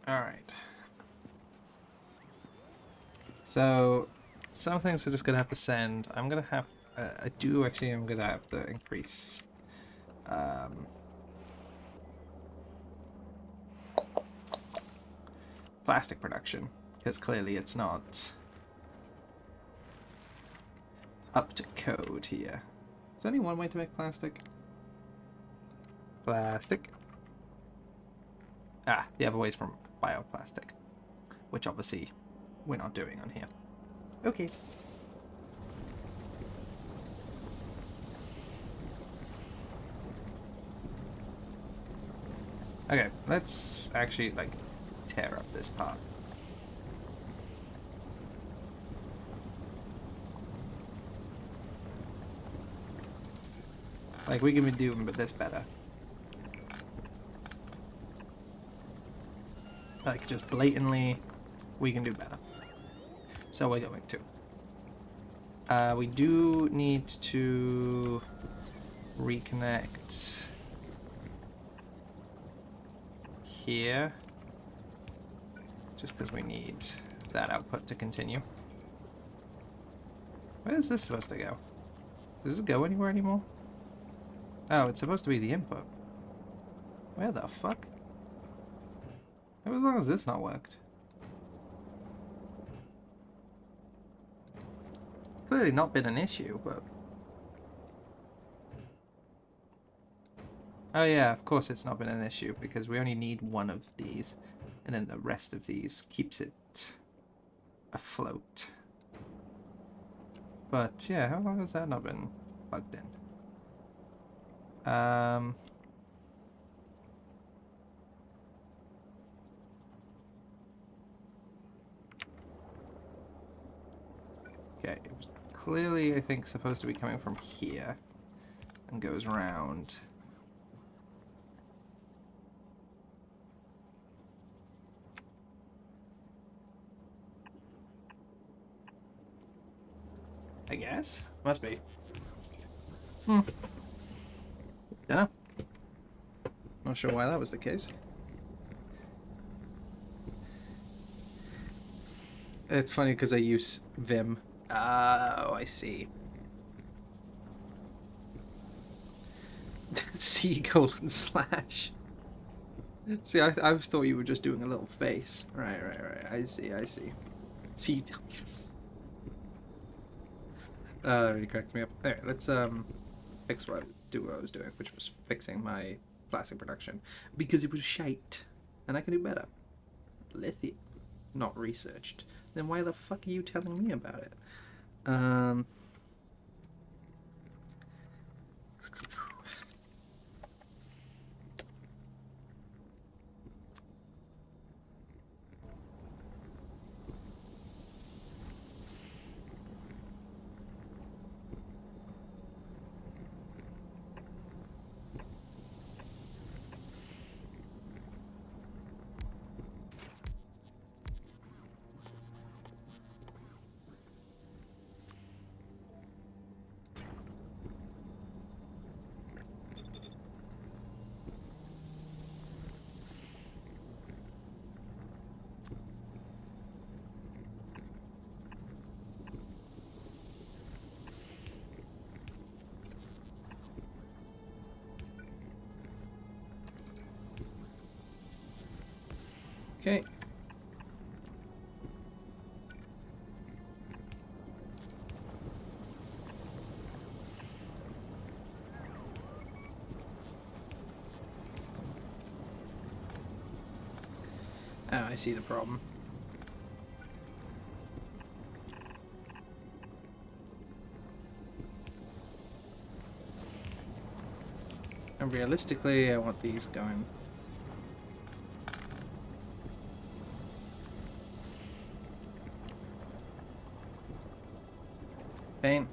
A: Alright. So, some things are just gonna have to send. I'm gonna have... I'm gonna have to increase... plastic production, because clearly it's not up to code here. Is there only one way to make plastic? Plastic. Ah, the other way is from bioplastic, which obviously we're not doing on here. Okay. Okay, let's actually, like, tear up this part. Like, we can be doing this better. Like, just blatantly, we can do better. So we're going to. We do need to reconnect here. Just because we need that output to continue. Where is this supposed to go? Does it go anywhere anymore? Oh, it's supposed to be the input. Where the fuck? How long has this not worked? Clearly not been an issue, but... Oh yeah, of course it's not been an issue, because we only need one of these, and then the rest of these keeps it afloat. But yeah, how long has that not been plugged in? Okay, it was clearly, I think, supposed to be coming from here and goes round. I guess? Must be. Dunno. Not sure why that was the case. It's funny because I use Vim. Oh, I see. C:/. See, I thought you were just doing a little face. Right. I see. CWs. That really cracked me up. Alright, let's fix what I was doing, which was fixing my plastic production. Because it was shite. And I can do better. Lithium. Not researched. Then why the fuck are you telling me about it? Okay. Oh, I see the problem. And realistically, I want these going. Pain.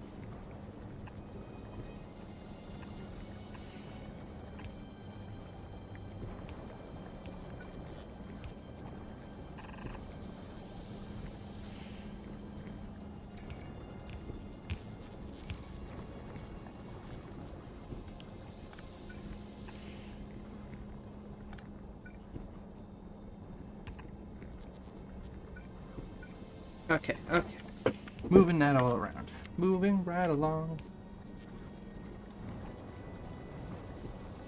A: Okay. Moving that all around. Moving right along.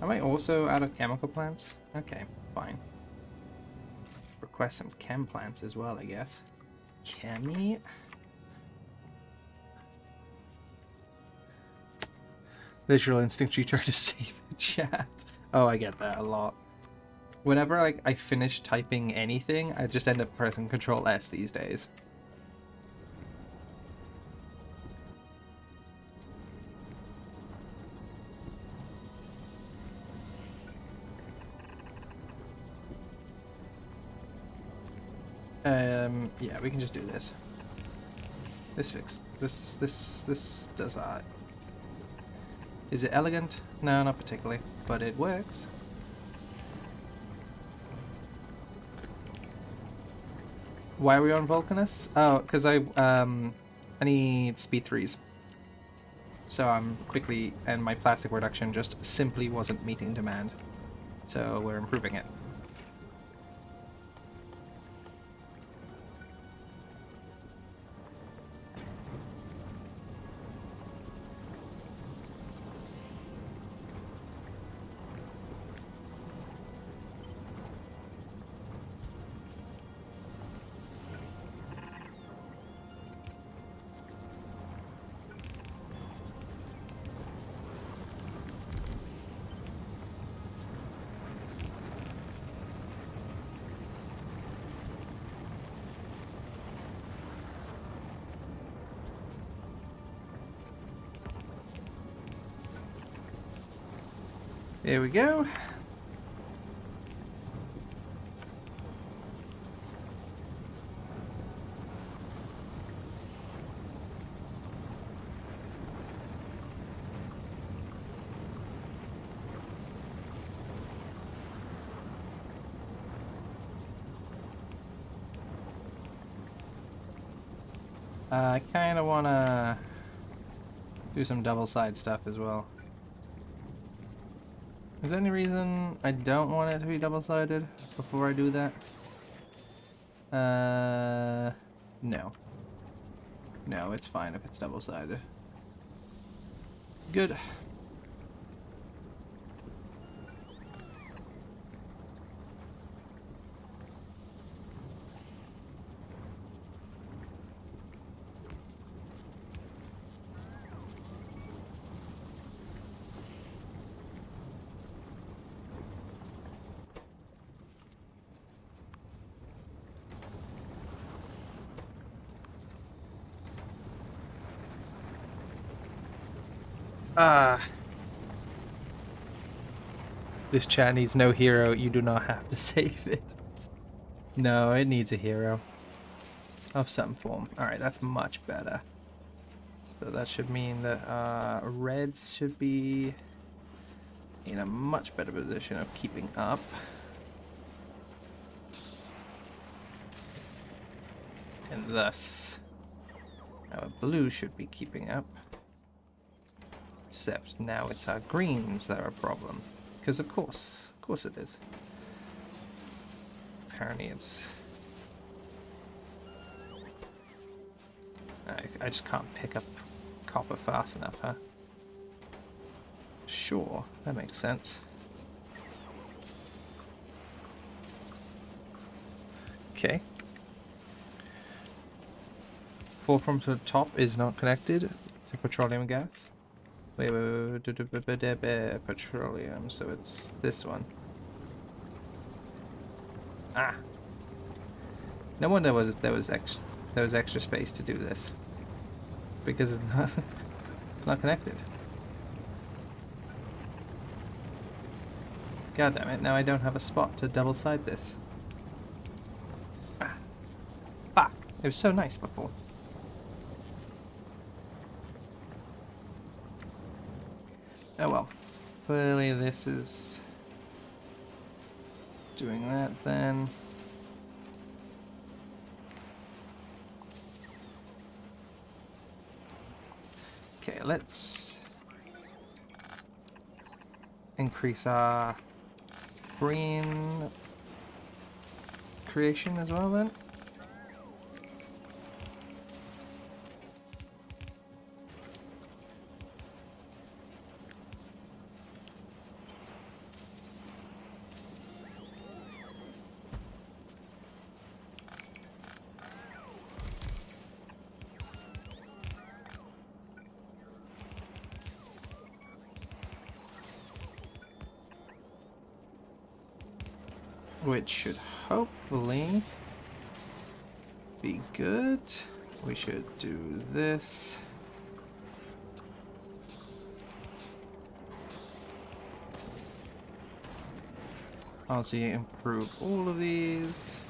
A: Am I also out of chemical plants? Okay, fine. Request some chem plants as well, I guess. Chemi? Visual instinct, you try to save the chat. Oh, I get that a lot. Whenever I finish typing anything, I just end up pressing Control S these days. Yeah, we can just do this. This does that. Is it elegant? No, not particularly, but it works. Why are we on Vulcanus? Oh, because I need speed 3s. So I'm quickly, and my plastic reduction just simply wasn't meeting demand. So we're improving it. There we go. I kind of want to do some double side stuff as well. Is there any reason I don't want it to be double-sided before I do that? No. No, it's fine if it's double-sided. Good. This chat needs no hero. You do not have to save it. No, it needs a hero. Of some form. Alright, that's much better. So that should mean that reds should be in a much better position of keeping up. And thus, our blue should be keeping up. Except now it's our greens that are a problem. Because of course it is. Apparently it's... I just can't pick up copper fast enough, huh? Sure, that makes sense. Okay. Fulcrum to the top is not connected to petroleum gas. Wait, petroleum, so it's this one. Ah. No wonder there was extra space to do this. It's because it's not connected. God damn it, now I don't have a spot to double side this. Ah. Fuck. It was so nice before. Oh well. Clearly this is doing that then. Okay, let's increase our green creation as well then. Which should hopefully be good. We should do this. Also improve all of these.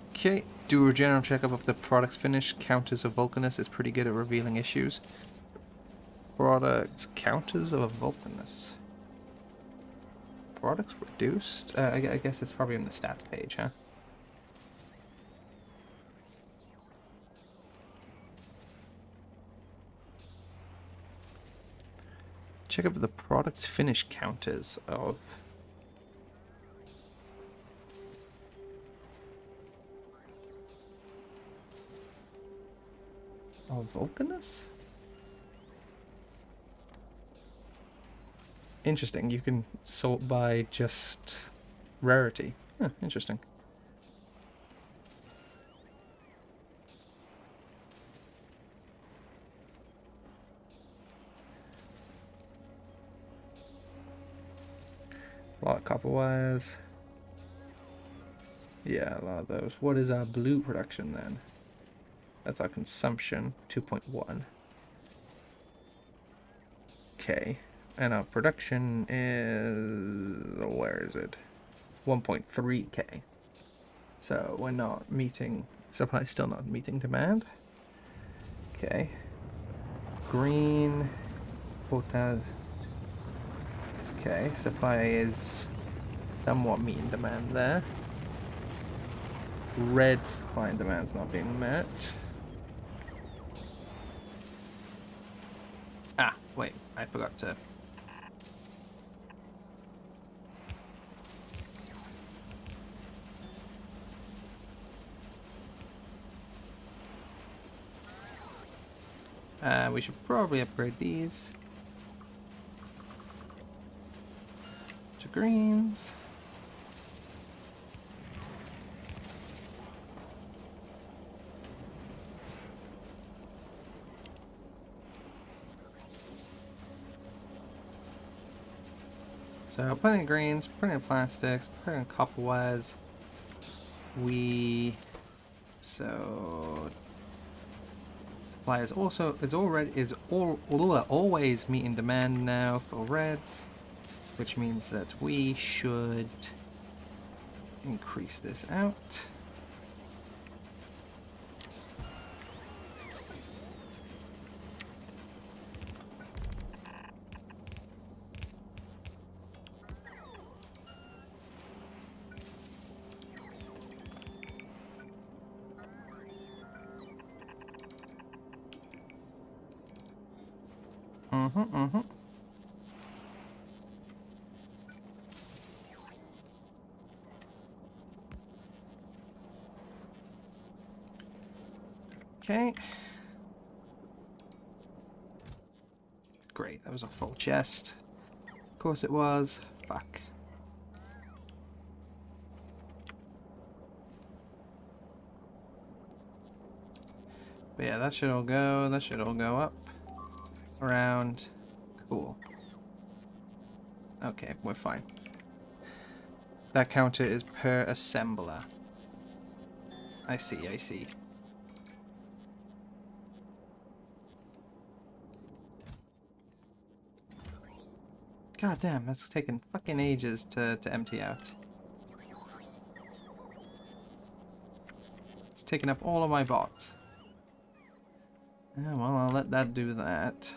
A: Okay, do a general checkup of the product's finish. Counters of Vulcanus is pretty good at revealing issues. Products counters of Vulcanus. Products reduced? I guess it's probably on the stats page, huh? Check up the product's finish counters of... Vulcanus? Interesting, you can sort by just rarity. Huh, interesting. A lot of copper wires. Yeah, a lot of those. What is our blue production then? That's our consumption, 2.1. Okay, and our production is... where is it? 1.3k. So we're not meeting... supply still not meeting demand. Okay. Green Hotel. Okay, supply is somewhat meeting demand there. Red supply and demand's not being met. Ah, wait, I forgot to. We should probably upgrade these to greens. So plenty of greens, plenty of plastics, plenty of copper wires. So supply is always meeting demand now for reds, which means that we should increase this out. Okay. Great, that was a full chest. Of course it was. Fuck. But yeah, that should all go up. Around. Cool. Okay, we're fine. That counter is per assembler. I see, I see. God damn, that's taken fucking ages to empty out. It's taken up all of my bots. Yeah, well, I'll let that do that.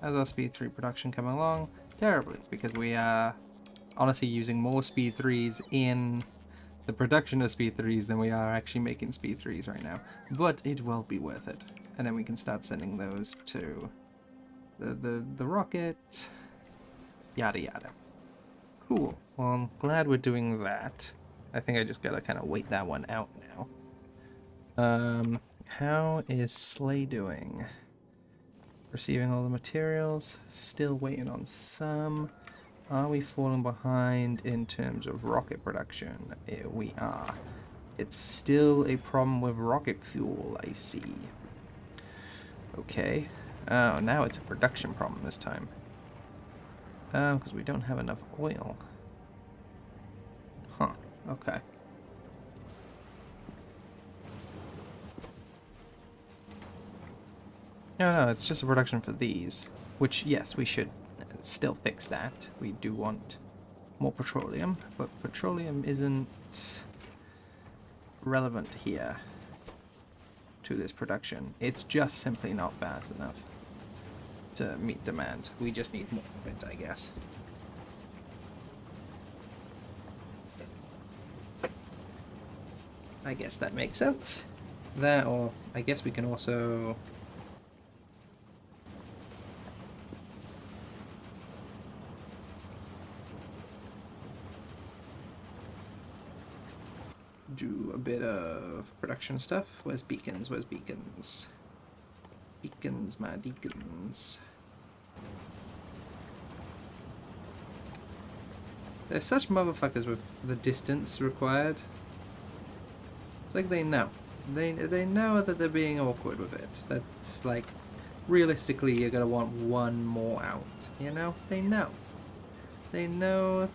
A: How's our Speed 3 production coming along? Terribly, because we are honestly using more Speed 3s in the production of Speed 3s than we are actually making Speed 3s right now. But it will be worth it. And then we can start sending those to the rocket, yada yada. Cool. Well, I'm glad we're doing that. I think I just gotta kind of wait that one out now. How is Slay doing? Receiving all the materials. Still waiting on some. Are we falling behind in terms of rocket production? We are. It's still a problem with rocket fuel, I see. Okay. Oh, now it's a production problem this time. Because we don't have enough oil. Huh, okay. No, it's just a production for these. Which, yes, we should still fix that. We do want more petroleum, but petroleum isn't relevant here to this production. It's just simply not fast enough to meet demand. We just need more of it, I guess. I guess that makes sense. That, or I guess we can also do a bit of production stuff. Where's beacons? Where's beacons? Beacons, my deacons. They're such motherfuckers with the distance required. It's like they know. They know that they're being awkward with it. That's like, realistically, you're gonna want one more out. You know? They know. They know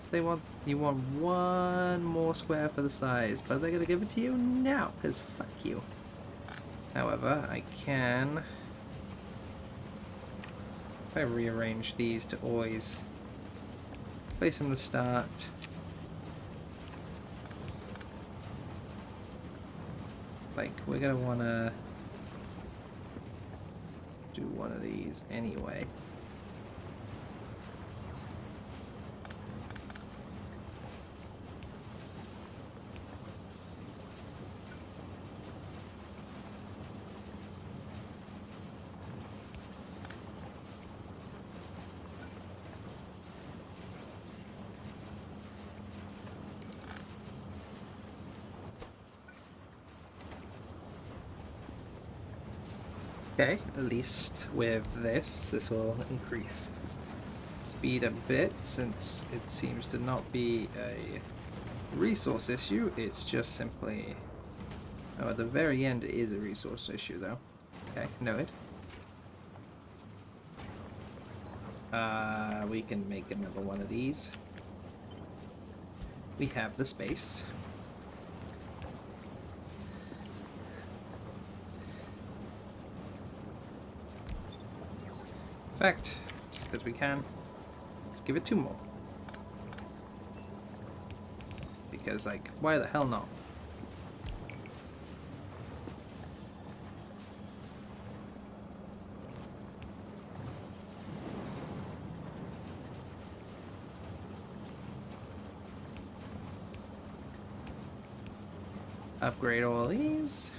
A: you want one more square for the size, but they're gonna give it to you now, because fuck you. However, I can, if I rearrange these to always place them to start. Like, we're gonna wanna do one of these anyway. Okay, at least with this will increase speed a bit, since it seems to not be a resource issue, it's just simply... Oh, at the very end it is a resource issue though. Okay, noted. We can make another one of these. We have the space. In fact, just because we can, let's give it 2 more. Because, like, why the hell not? Upgrade all these.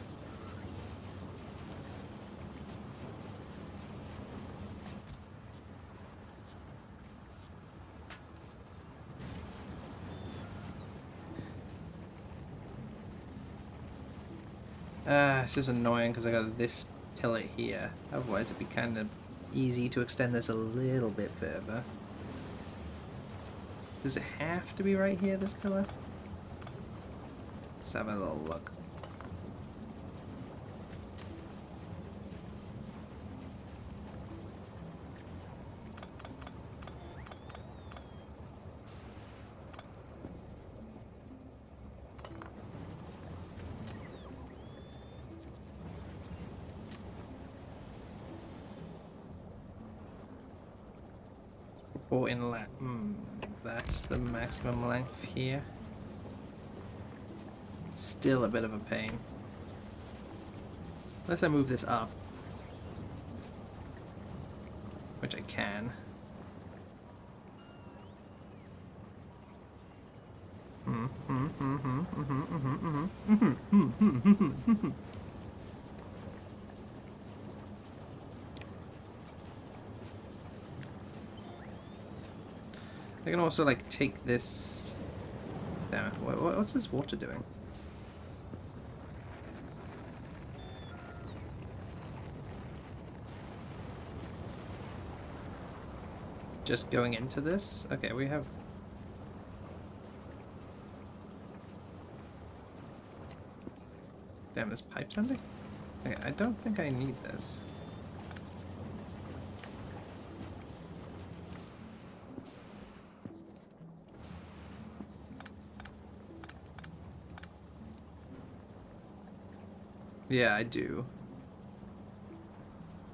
A: It's just annoying because I got this pillar here. Otherwise it'd be kind of easy to extend this a little bit further. Does it have to be right here, this pillar? Let's have a little look. Or inlet. That's the maximum length here. Still a bit of a pain. Unless I move this up. Which I can. I can also, like, take this... Damn it, what's this water doing? Just going into this? Okay, we have... Damn, this pipe's ending? Okay, I don't think I need this. Yeah, I do.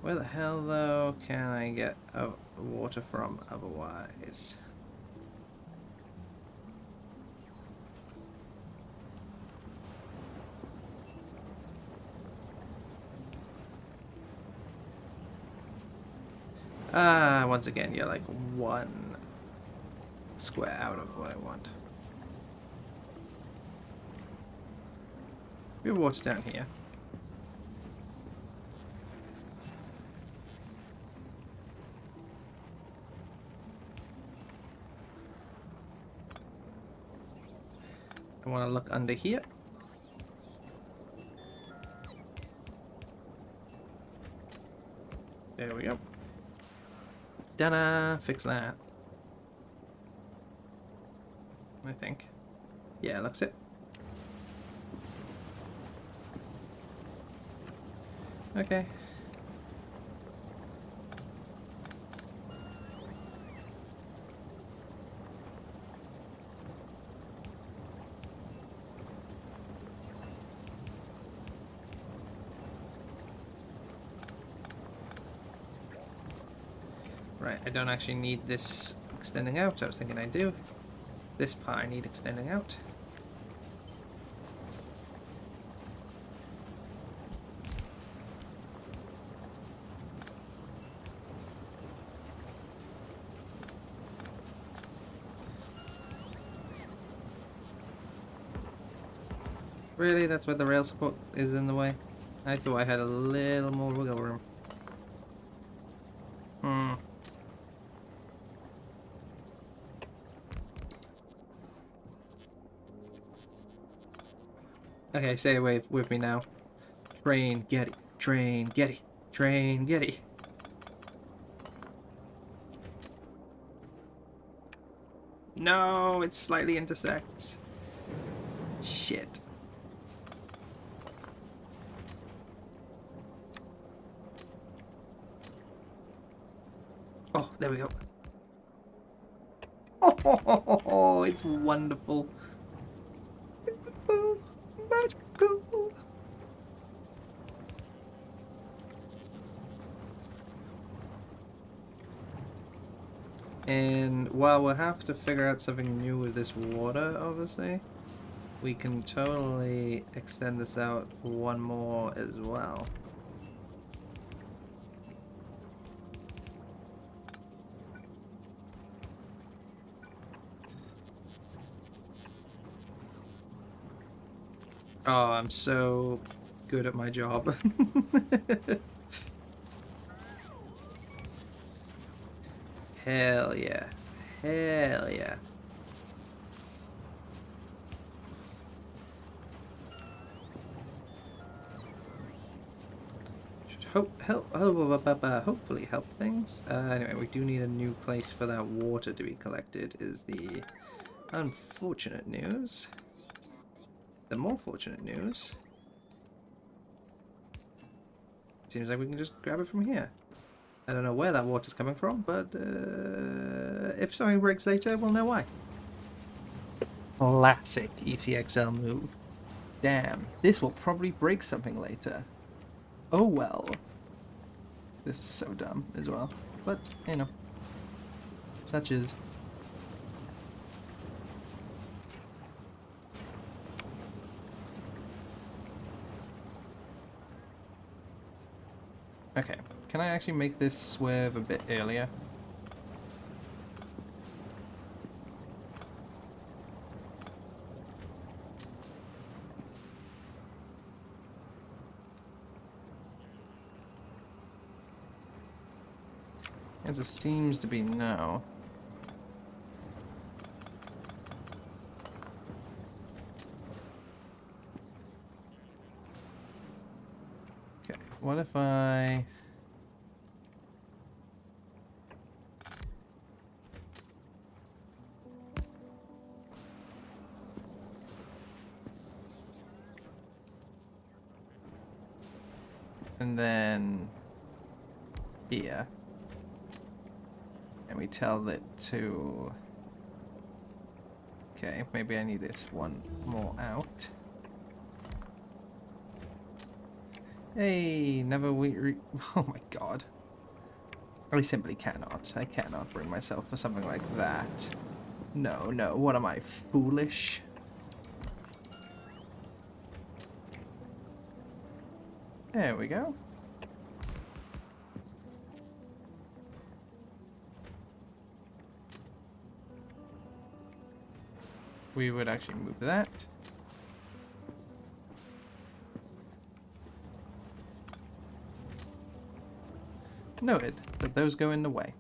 A: Where the hell, though, can I get water from otherwise? Once again, you're like 1 square out of what I want. We have water down here. I want to look under here. There we go. Ta-da! Fix that. I think. Yeah, looks it. Okay. Right, I don't actually need this extending out. I was thinking I do. This part I need extending out. Really? That's where the rail support is in the way? I thought I had a little more wiggle room. Hmm. Okay, stay away with me now. Train, Getty. Train, Getty. Train, Getty. No, it slightly intersects. Shit. Oh, there we go. Oh, it's wonderful. Magical, magical. And while we'll have to figure out something new with this water, obviously, we can totally extend this out one more as well. Oh, I'm so good at my job. Hell yeah. Hell yeah. Should hopefully help things. Anyway, we do need a new place for that water to be collected, is the unfortunate news. The more fortunate news, seems like we can just grab it from here. I don't know where that water's coming from, but if something breaks later, we'll know why. Classic ECXL move. Damn, this will probably break something later. Oh well. This is so dumb as well. But, you know, such is. Okay, can I actually make this swerve a bit earlier? Answer seems to be no. Okay, what if I... And then... here. And we tell it to... Okay, maybe I need this one more out. Hey, never oh my god. I simply cannot. I cannot bring myself for something like that. No, no, what am I, foolish? There we go. We would actually move that. Noted that those go in the way.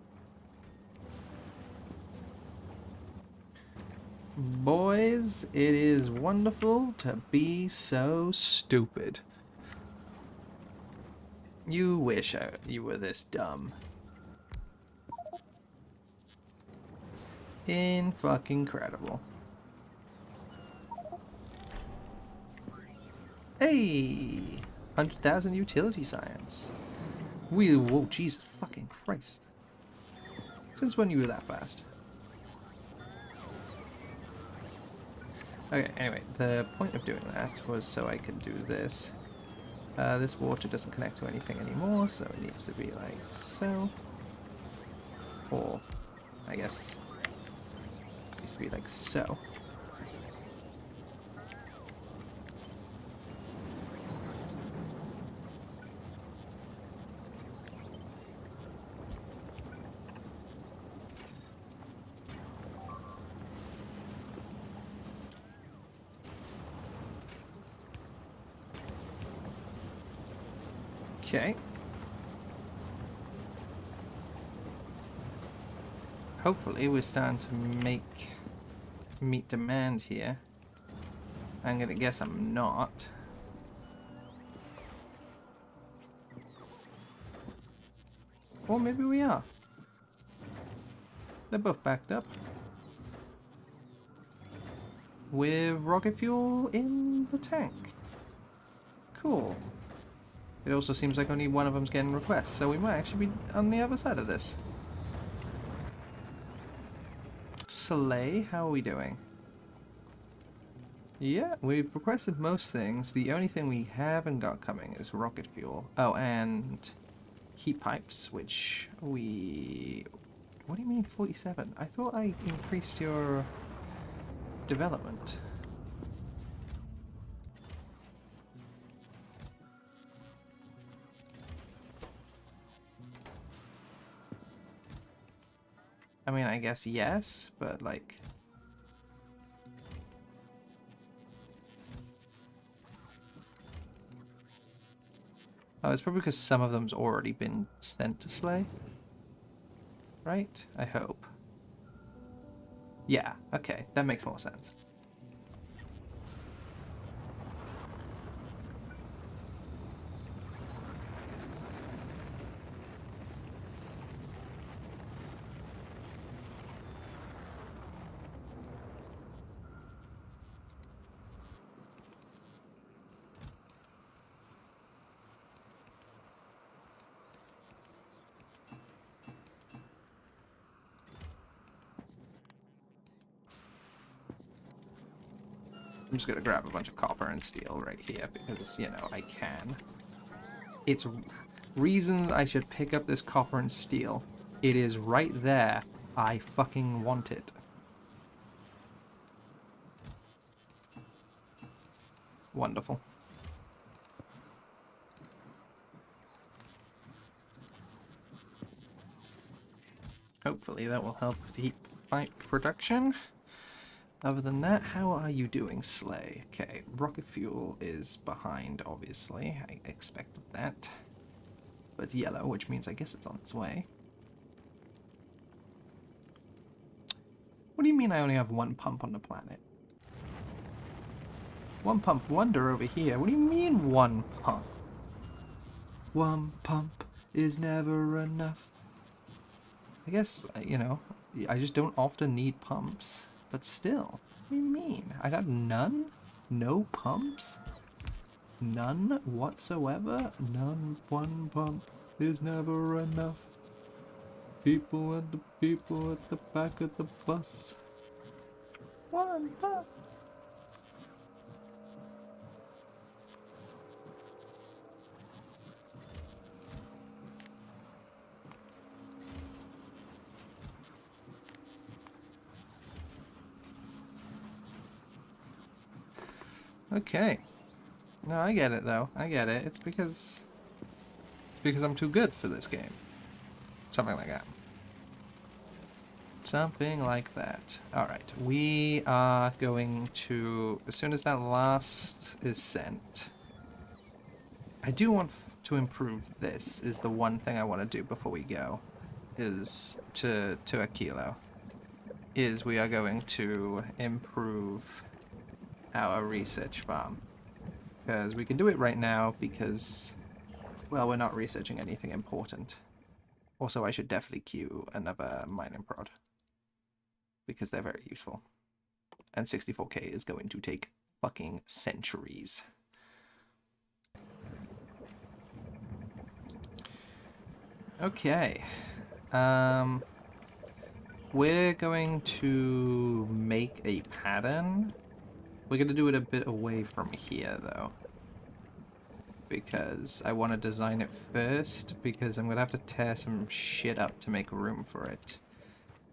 A: Boys, it is wonderful to be so stupid. You wish you were this dumb. In-fucking-credible. Hey! 100,000 utility science. Whoa, Jesus fucking Christ. Since when you were that fast? Okay, anyway, the point of doing that was so I could do this. This water doesn't connect to anything anymore, so it needs to be like so. Or, I guess, it needs to be like so. Okay. Hopefully we're starting to meet demand here. I'm gonna guess I'm not. Or maybe we are. They're both backed up. With rocket fuel in the tank. Cool. It also seems like only one of them's getting requests, so we might actually be on the other side of this. Slay, how are we doing? Yeah, we've requested most things. The only thing we haven't got coming is rocket fuel. Oh, and heat pipes, which we... What do you mean 47? I thought I increased your development. I mean, I guess yes, but like... Oh, it's probably because some of them's already been sent to Slay. Right? I hope. Yeah, okay, that makes more sense. I'm just gonna grab a bunch of copper and steel right here because, you know, I can. It's reason I should pick up this copper and steel. It is right there. I fucking want it. Wonderful. Hopefully that will help with heat pipe production. Other than that, how are you doing, Slay? Okay, rocket fuel is behind, obviously. I expected that. But it's yellow, which means I guess it's on its way. What do you mean I only have one pump on the planet? One pump wonder over here. What do you mean one pump? One pump is never enough. I guess, you know, I just don't often need pumps. But still, what do you mean? I got none? No pumps? None whatsoever? None, one pump is never enough. People at the back of the bus. One pump. Okay. No, I get it though. I get it. It's because I'm too good for this game. Something like that. Something like that. Alright, we are going to... As soon as that last is sent... I do want to improve this, is the one thing I want to do before we go. Is to Aquilo. Is we are going to improve our research farm. Because we can do it right now because... Well, we're not researching anything important. Also, I should definitely queue another mining prod. Because they're very useful. And 64k is going to take fucking centuries. Okay. We're going to make a pattern. We're going to do it a bit away from here, though. Because I want to design it first, because I'm going to have to tear some shit up to make room for it.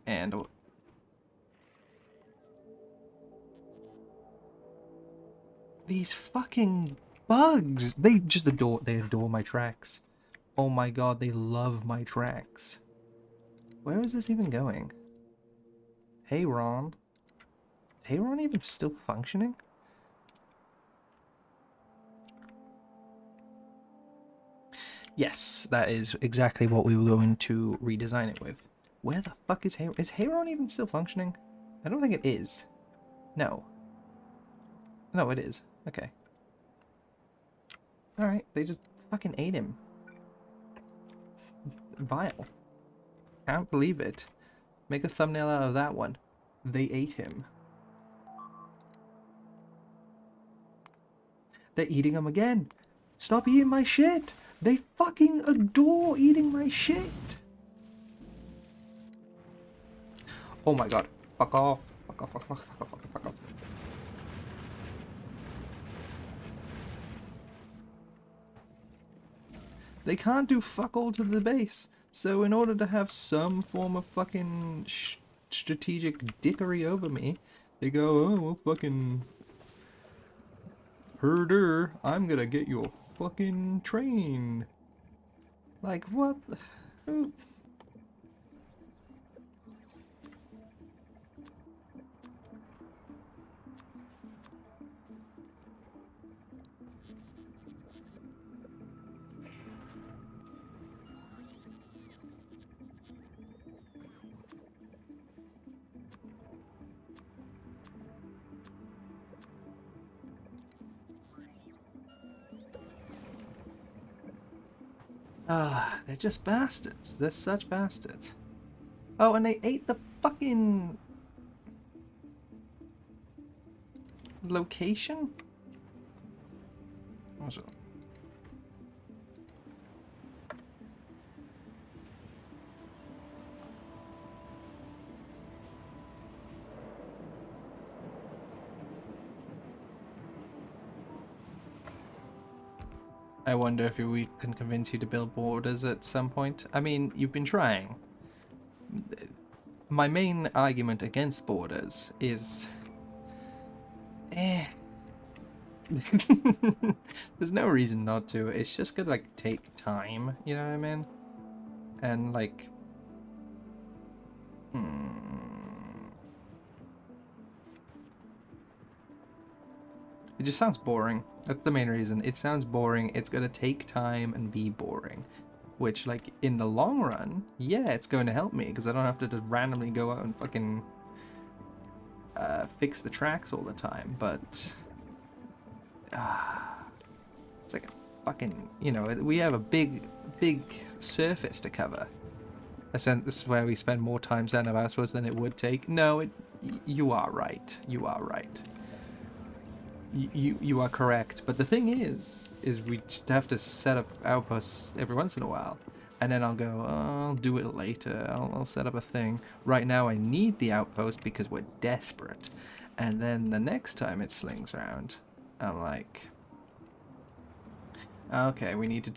A: And... These fucking bugs! They adore my tracks. Oh my god, they love my tracks. Where is this even going? Hey Ron. Is Hey Ron even still functioning? Yes, that is exactly what we were going to redesign it with. Where the fuck is Hayron? Is Hayron even still functioning? I don't think it is. No. No, it is. Okay. Alright, they just fucking ate him. Vile. Can't believe it. Make a thumbnail out of that one. They ate him. They're eating him again. Stop eating my shit. They fucking adore eating my shit. Oh my god. Fuck off. Fuck off, fuck off, fuck off, fuck off, fuck off. They can't do fuck all to the base. So in order to have some form of fucking strategic dickery over me, they go, oh, well, fucking herder, I'm gonna get your fucking train. Like, what? Who? Ah, they're just bastards. They're such bastards. Oh, and they ate the fucking location? Also, I wonder if we can convince you to build borders at some point. I mean, you've been trying. My main argument against borders is... There's no reason not to. It's just gonna, like, take time, you know what I mean? And, like... It just sounds boring. That's the main reason. It sounds boring. It's gonna take time and be boring. Which, like, in the long run, yeah, it's going to help me, because I don't have to just randomly go out and fucking fix the tracks all the time, but... it's like a fucking, you know, we have a big surface to cover. This is where we spend more time setting up outposts than it would take. No, you are right. You are right. You are correct. But the thing is we just have to set up outposts every once in a while. And then I'll go, oh, I'll do it later. I'll set up a thing. Right now I need the outpost because we're desperate. And then the next time it slings around, I'm like... Okay, we need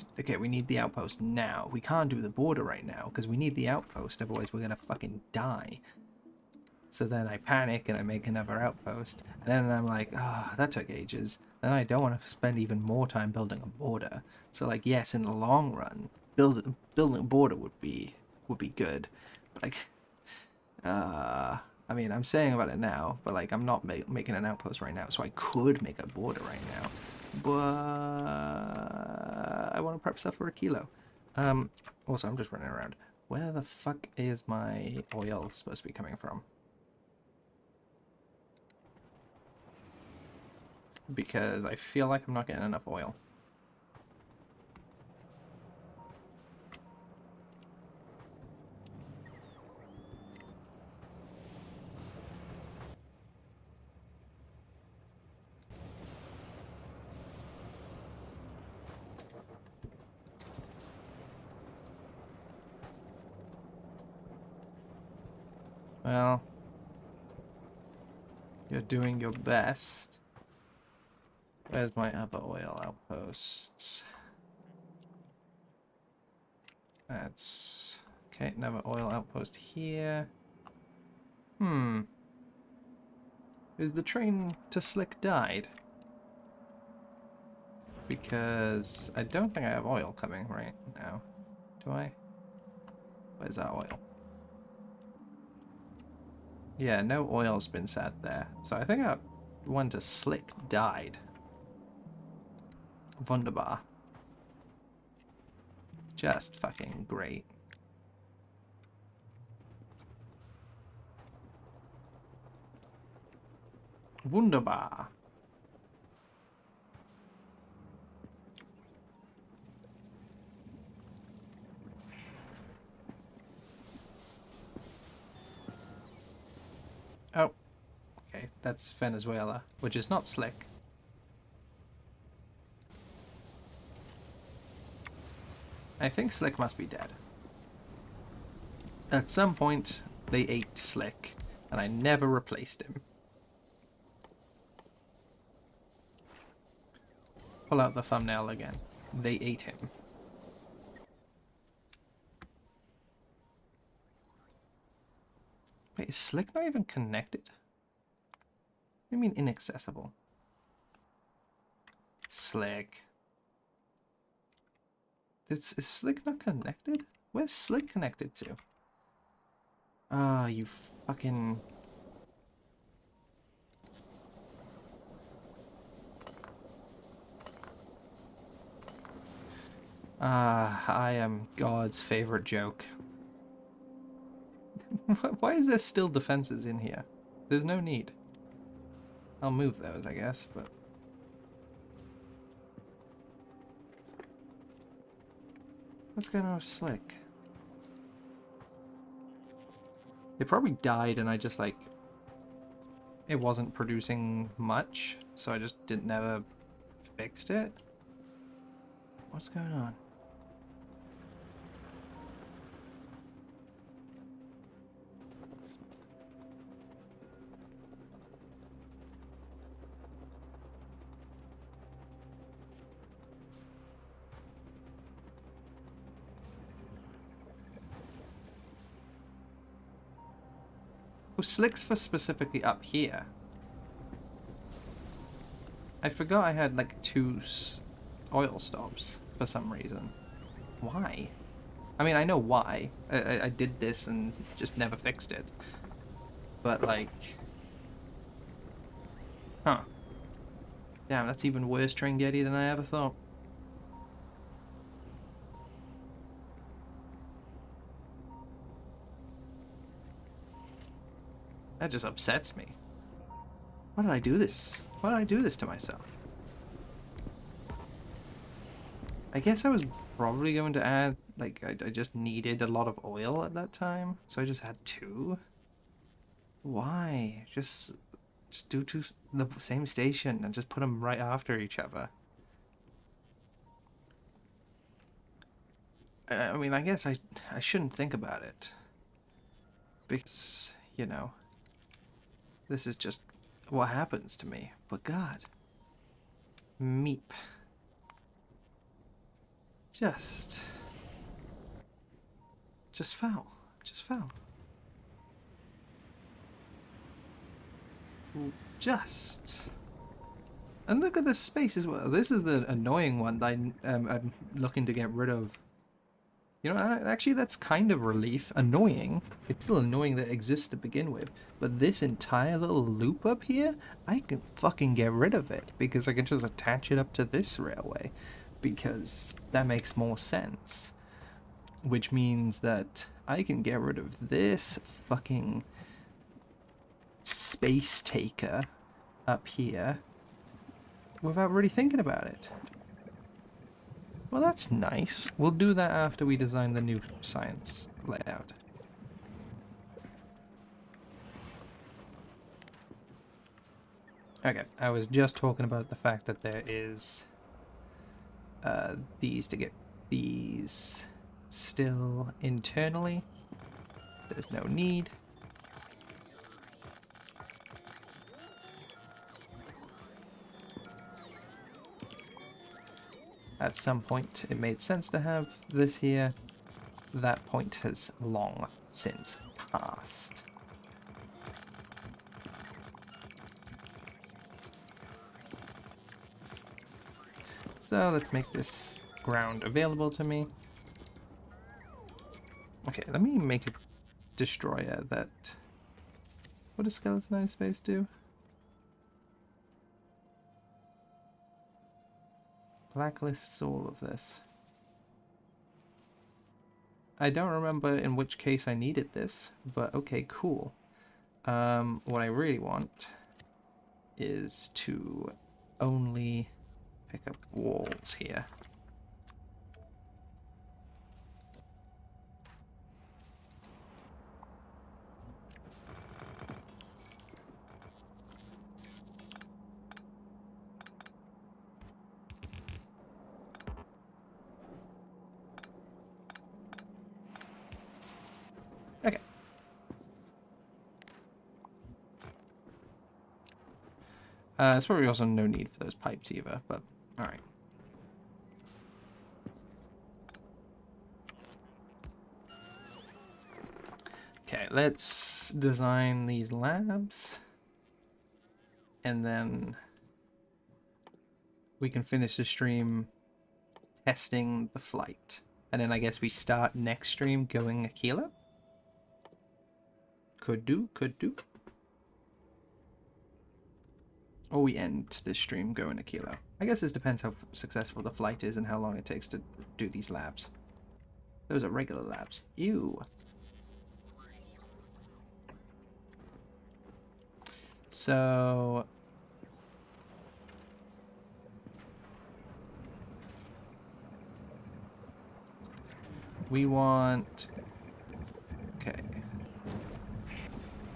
A: the outpost now. We can't do the border right now because we need the outpost, otherwise we're gonna fucking die. So then I panic and I make another outpost, and then I'm like, oh, that took ages. Then I don't want to spend even more time building a border. So like, yes, in the long run, building a border would be good, but like, I mean, I'm saying about it now, but like, I'm not making an outpost right now, so I could make a border right now. But I want to prep stuff for Aquilo. Also, I'm just running around. Where the fuck is my oil supposed to be coming from? Because I feel like I'm not getting enough oil. Well, you're doing your best. Where's my other oil outposts? That's... Okay, another oil outpost here. Is the train to Slick died? Because I don't think I have oil coming right now. Do I? Where's our oil? Yeah, no oil's been sat there. So I think our one to Slick died. Wunderbar. Just fucking great. Wunderbar. Oh, okay, that's Venezuela, which is not slick. I think Slick must be dead. At some point, they ate Slick, and I never replaced him. Pull out the thumbnail again. They ate him. Wait, is Slick not even connected? What do you mean inaccessible? Slick. Is Slick not connected? Where's Slick connected to? Ah, you fucking... I am God's favorite joke. Why is there still defenses in here? There's no need. I'll move those, I guess, but... What's going on with Slick? It probably died and I just, like... It wasn't producing much, so I just never fixed it. What's going on? Oh, Slick's for specifically up here. I forgot I had like 2 oil stops for some reason. Why? I mean, I know why. I did this and just never fixed it. But like... Huh. Damn, that's even worse Tringetti than I ever thought. That just upsets me. Why did I do this? Why did I do this to myself? I guess I was probably going to add, like, I just needed a lot of oil at that time, so I just had 2. Why? Just do 2 the same station and just put them right after each other. I mean, I guess I shouldn't think about it. Because, you know, this is just what happens to me. But God. Meep. Just foul. Just foul. Just. And look at this space as well. This is the annoying one that I'm looking to get rid of. You know, actually that's kind of relief. Annoying. It's still annoying that it exists to begin with. But this entire little loop up here, I can fucking get rid of it. Because I can just attach it up to this railway. Because that makes more sense. Which means that I can get rid of this fucking space taker up here without really thinking about it. Well, that's nice. We'll do that after we design the new science layout. Okay, I was just talking about the fact that there is these to get these still internally. There's no need. At some point it made sense to have this here. That point has long since passed. So let's make this ground available to me. Okay, let me make a destroyer that... What does skeletonized space do? Blacklists all of this. I don't remember in which case I needed this, but okay, cool. What I really want is to only pick up walls here. Okay. There's probably also no need for those pipes either, but alright. Okay, let's design these labs. And then we can finish the stream testing the flight. And then I guess we start next stream going Aquilo. Could do, could do. Or we end this stream going Aquilo. I guess this depends how successful the flight is and how long it takes to do these labs. Those are regular labs. Ew. So... we want... okay.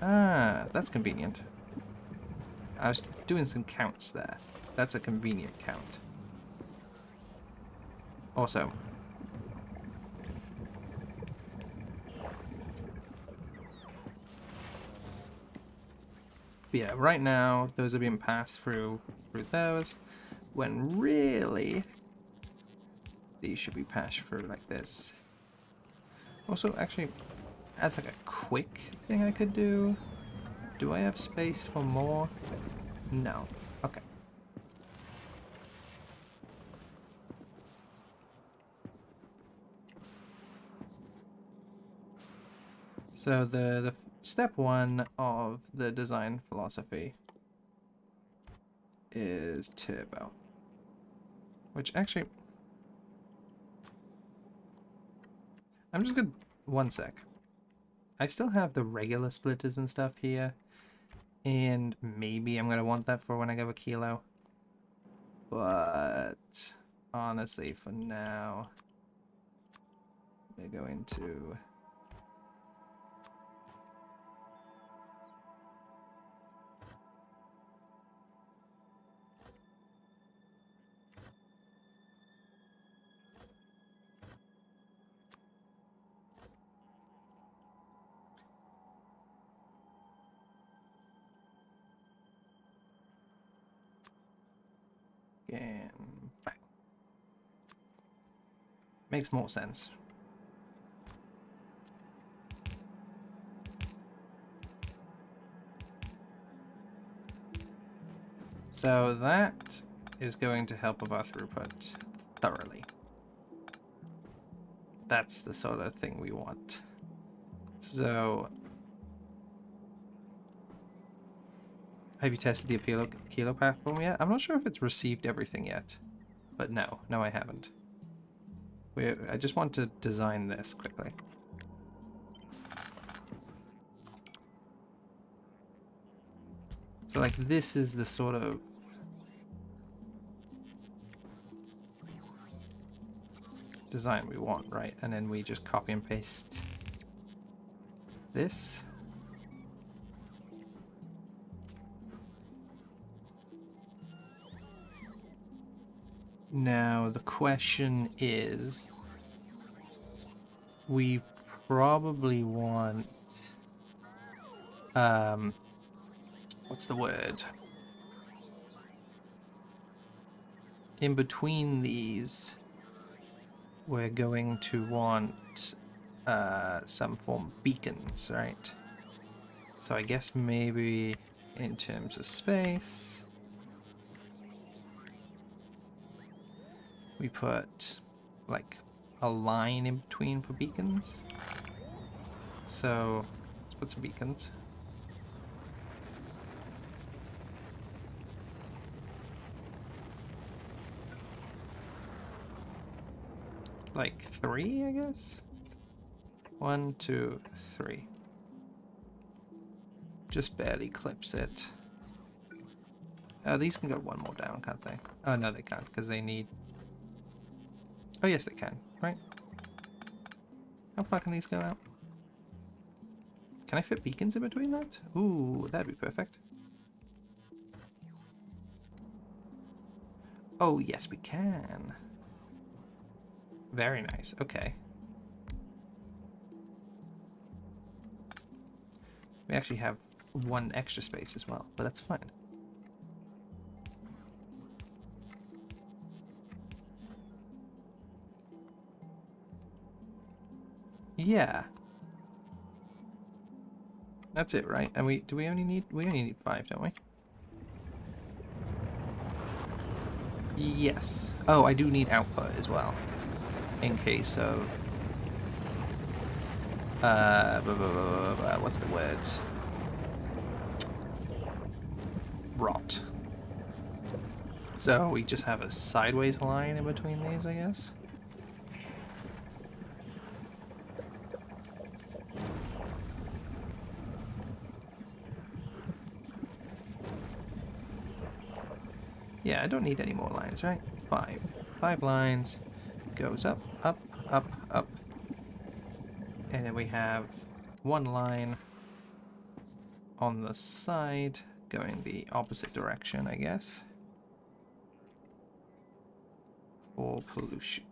A: Ah, that's convenient. I was doing some counts there. That's a convenient count. Also... yeah, right now, those are being passed through those, when really, these should be passed through like this. Also, actually, as like a quick thing I could do, I have space for more? No. Okay. So the step one of the design philosophy is turbo. Which actually... I'm just gonna... one sec. I still have the regular splitters and stuff here. And maybe I'm gonna want that for when I go Aquilo. But... honestly, for now... we're going to... and bang. Makes more sense. So that is going to help with our throughput thoroughly. That's the sort of thing we want. So, have you tested the Aquilo platform yet? I'm not sure if it's received everything yet, but no, I haven't. I just want to design this quickly. So like this is the sort of design we want, right? And then we just copy and paste this. Now the question is, we probably want what's the word? In between these, we're going to want some form of beacons, right? So I guess maybe in terms of space, we put like a line in between for beacons. So let's put some beacons. Like 3, I guess? 1, 2, 3. Just barely clips it. Oh, these can go one more down, can't they? Oh, no, they can't, because they need... Oh, yes, they can, right? How far can these go out? Can I fit beacons in between that? Ooh, that'd be perfect. Oh, yes, we can. Very nice. Okay. We actually have one extra space as well, but that's fine. Yeah. That's it, right? And we only need 5, don't we? Yes. Oh, I do need output as well. In case of what's the words? Rot. So we just have a sideways line in between these, I guess. Yeah, I don't need any more lines, right? 5. 5 lines. Goes up, up, up, up. And then we have one line on the side going the opposite direction, I guess. For pollution.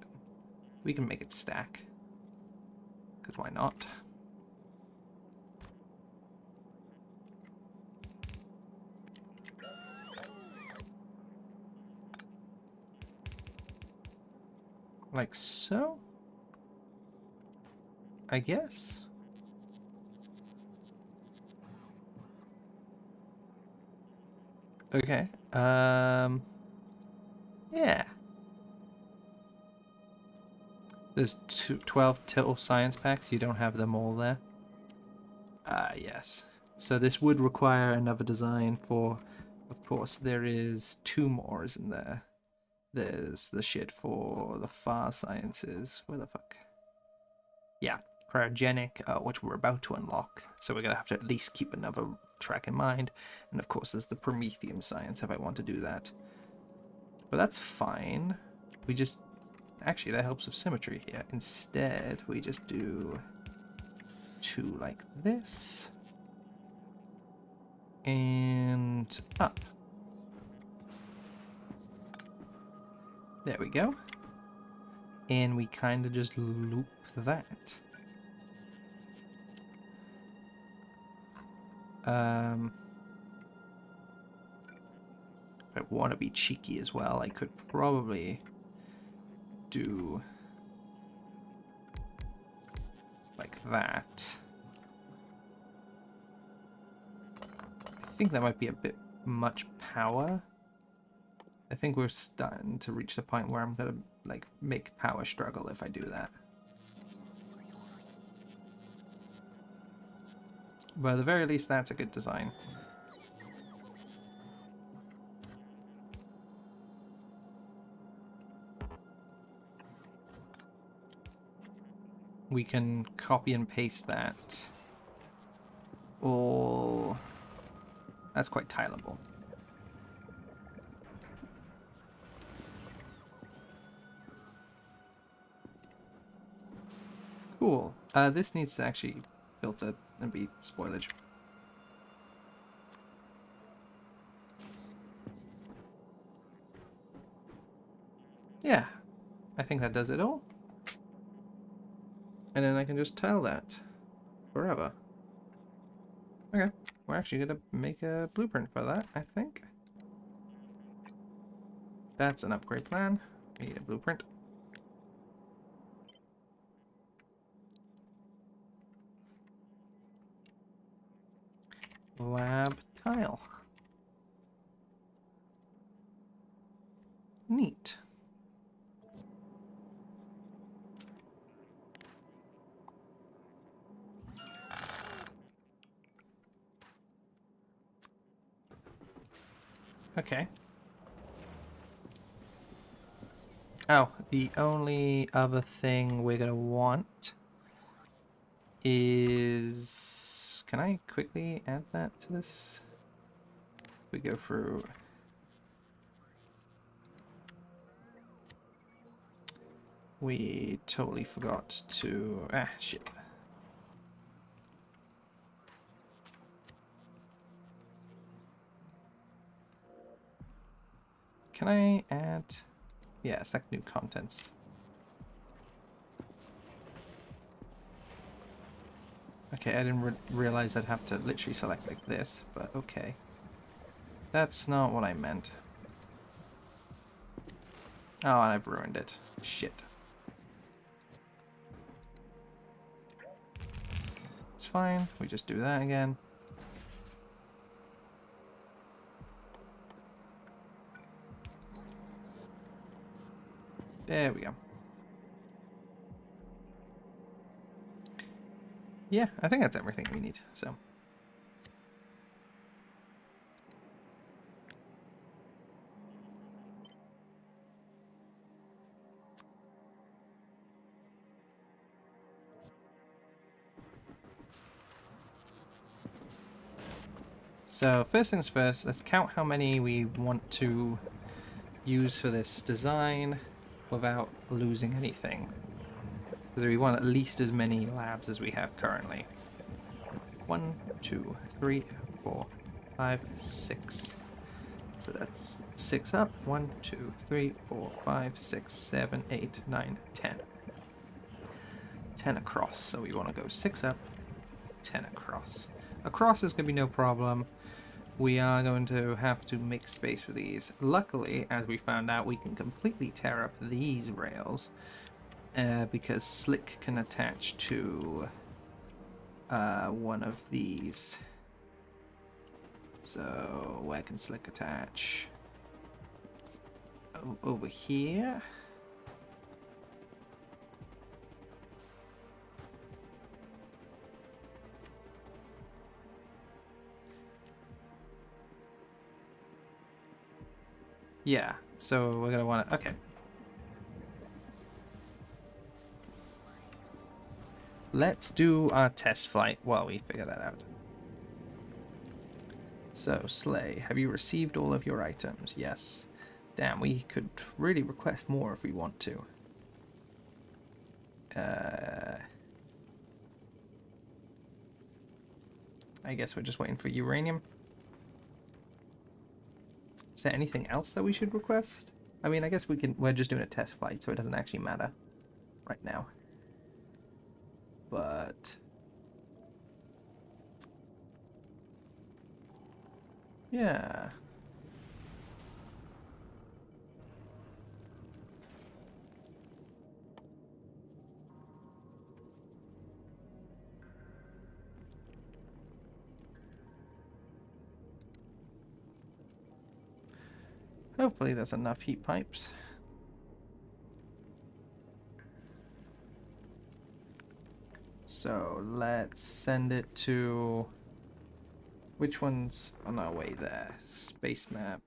A: We can make it stack. Because why not? Like so? I guess. Okay. Yeah. There's 12 total science packs. You don't have them all there. Yes. So this would require another design for, of course, there is 2 more, isn't there? There's the shit for the far sciences. Where the fuck? Yeah, cryogenic, which we're about to unlock. So we're going to have to at least keep another track in mind. And of course, there's the Prometheum science if I want to do that. But that's fine. We just... Actually, that helps with symmetry here. Instead, we just do 2 like this. And up. There we go. And we kind of just loop that. If I want to be cheeky as well, I could probably do like that. I think that might be a bit much power. I think we're starting to reach the point where I'm gonna like make power struggle if I do that. But at the very least, that's a good design. We can copy and paste that. All... That's quite tileable. Cool. This needs to actually filter and be spoilage. Yeah, I think that does it all. And then I can just tile that forever. Okay, we're actually gonna make a blueprint for that, I think. That's an upgrade plan. We need a blueprint. Lab tile. Neat. Okay. Oh, the only other thing we're gonna want is... Can I quickly add that to this? We go through... We totally forgot to... Ah, shit. Can I add... Yeah, select new contents. Okay, I didn't realize I'd have to literally select like this, but okay. That's not what I meant. Oh, and I've ruined it. Shit. It's fine, we just do that again. There we go. Yeah, I think that's everything we need, so. So, first things first, let's count how many we want to use for this design without losing anything. Because we want at least as many labs as we have currently. 1, 2, 3, 4, 5, 6. So that's 6 up. 1, 2, 3, 4, 5, 6, 7, 8, 9, 10. 10 across. So we want to go 6 up, 10 across. Across is going to be no problem. We are going to have to make space for these. Luckily, as we found out, we can completely tear up these rails because Slick can attach to one of these. So where can Slick attach? Over here. Yeah, so we're gonna want to, okay. Let's do our test flight while we figure that out. So, Slay, have you received all of your items? Yes. Damn, we could really request more if we want to. I guess we're just waiting for uranium. Is there anything else that we should request? I mean, I guess we're just doing a test flight, so it doesn't actually matter right now. But yeah. Hopefully there's enough heat pipes. So let's send it to... Which one's on our way there? Space map.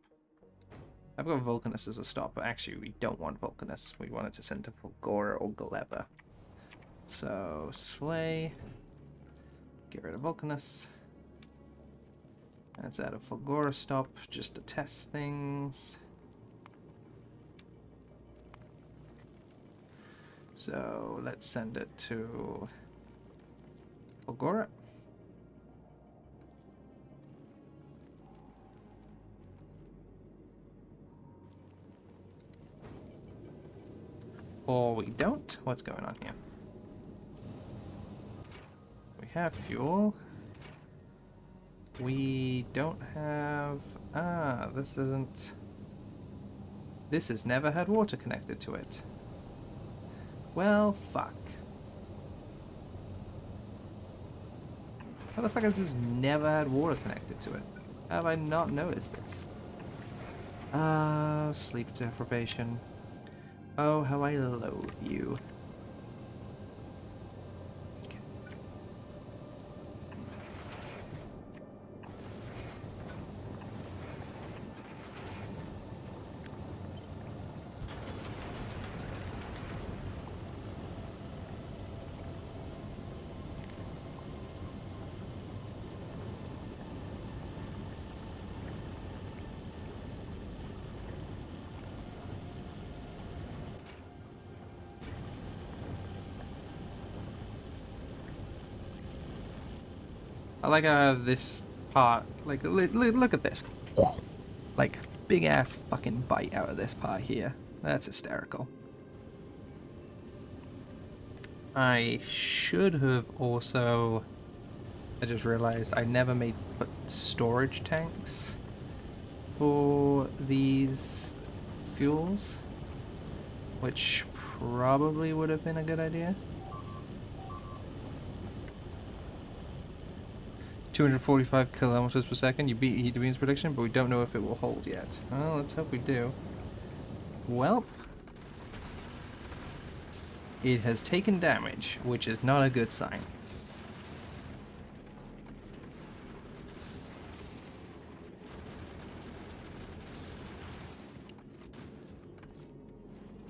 A: I've got Vulcanus as a stop, but actually we don't want Vulcanus. We want it to send to Fulgora or Galeba. So, Slay. Get rid of Vulcanus. That's out of Fulgora stop, just to test things. So, let's send it to Fulgora. Or we don't. What's going on here? We have fuel. We don't have... Ah, this isn't... This has never had water connected to it. Well, fuck. How the fuck has this never had water connected to it? How have I not noticed this? Sleep deprivation. Oh, how I loathe you. Okay. I like how this part, like, look at this. Like, big ass fucking bite out of this part here. That's hysterical. I should have also... I just realized I never put storage tanks for these fuels, which probably would have been a good idea. 245 kilometers per second. You beat Heat Beam's prediction, but we don't know if it will hold yet. Well, let's hope we do. Well, it has taken damage, which is not a good sign.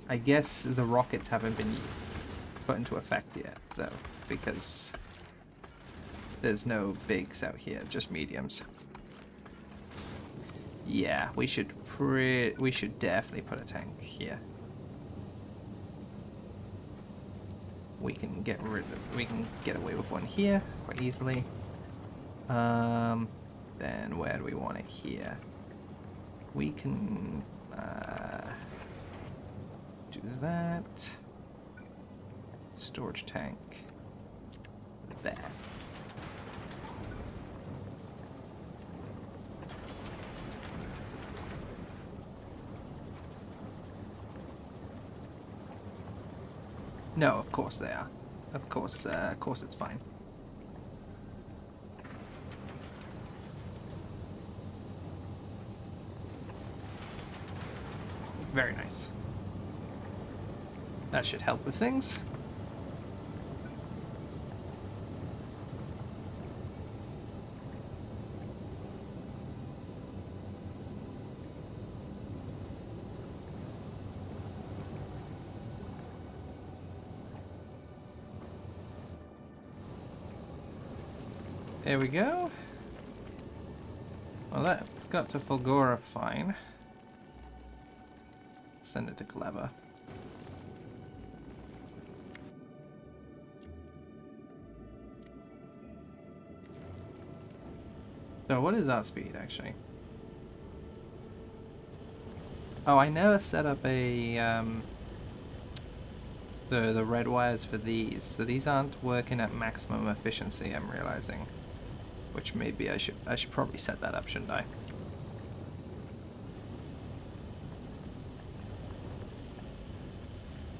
A: I guess the rockets haven't been put into effect yet, though, because there's no bigs out here, just mediums. Yeah, we should definitely put a tank here. We can get away with one here quite easily. Then where do we want it here? We can do that. Storage tank there. No, of course they are. Of course it's fine. Very nice. That should help with things. There we go. Well, that got to Fulgora fine. Send it to Clever. So what is our speed, actually? Oh, I never set up a the red wires for these, so these aren't working at maximum efficiency, I'm realizing. Which maybe I should probably set that up, shouldn't I?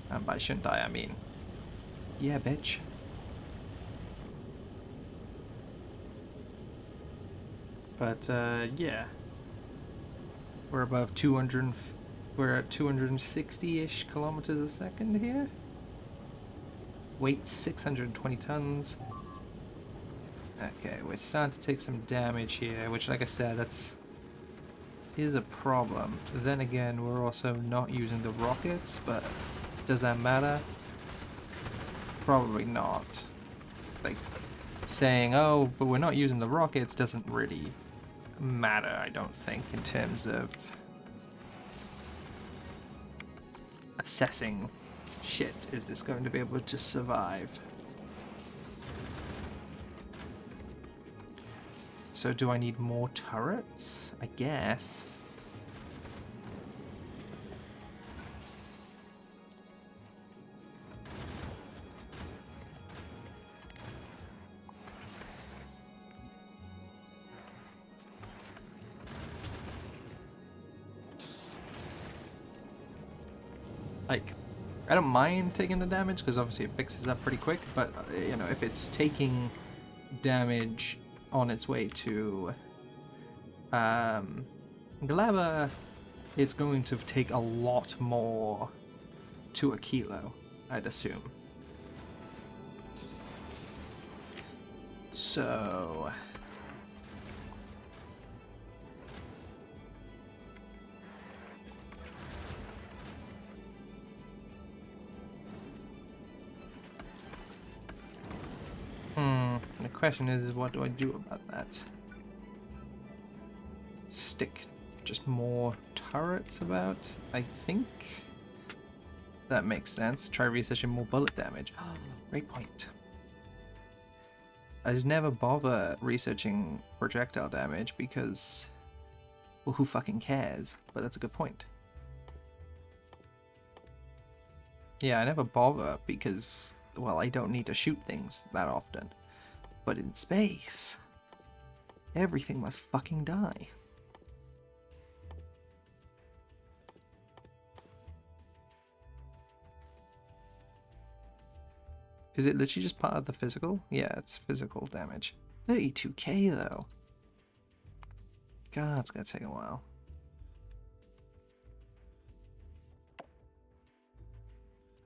A: And by shouldn't I mean, yeah, bitch. But yeah, we're above 200. We're at 260-ish kilometers a second here. Weight 620 tons. Okay, we're starting to take some damage here, which, like I said, is a problem. Then again, we're also not using the rockets, but does that matter? Probably not. Like, saying, oh, but we're not using the rockets doesn't really matter, I don't think, in terms of assessing, shit, is this going to be able to survive? So do I need more turrets? I guess. Like, I don't mind taking the damage because obviously it fixes up pretty quick, but you know, if it's taking damage on its way to Glava, it's going to take a lot more to Aquilo, I'd assume. So the question is what do I do about that? Stick just more turrets about? I think that makes sense. Try researching more bullet damage. Great point. I just never bother researching projectile damage because, well, who fucking cares? But that's a good point. Yeah, I never bother because, well, I don't need to shoot things that often. But in space, everything must fucking die. Is it literally just part of the physical? Yeah, it's physical damage. 32k though. God, it's gonna take a while.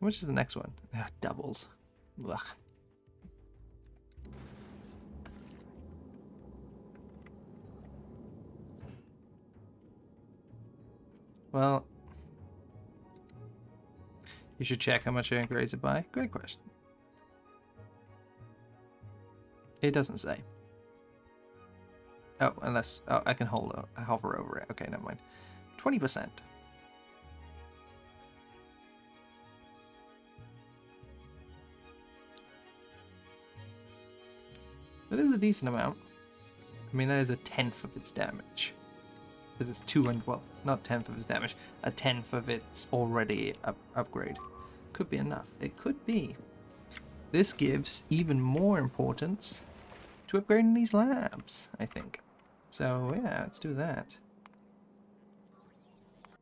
A: How much is the next one? Ah, doubles. Ugh. Well, you should check how much it upgrades it by. Great question. It doesn't say. Oh, unless... Oh, I can hover over it. Okay, never mind. 20%. That is a decent amount. I mean, that is a tenth of its damage. Because it's 200... Well, not tenth of its damage. A tenth of its already upgrade. Could be enough. It could be. This gives even more importance to upgrading these labs, I think. So, yeah, let's do that.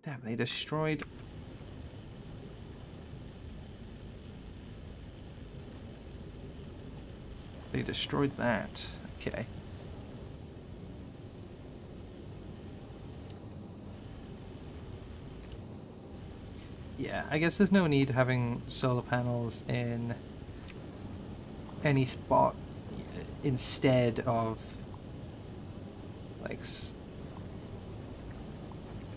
A: Damn, they destroyed... They destroyed that. Okay. Yeah, I guess there's no need having solar panels in any spot instead of like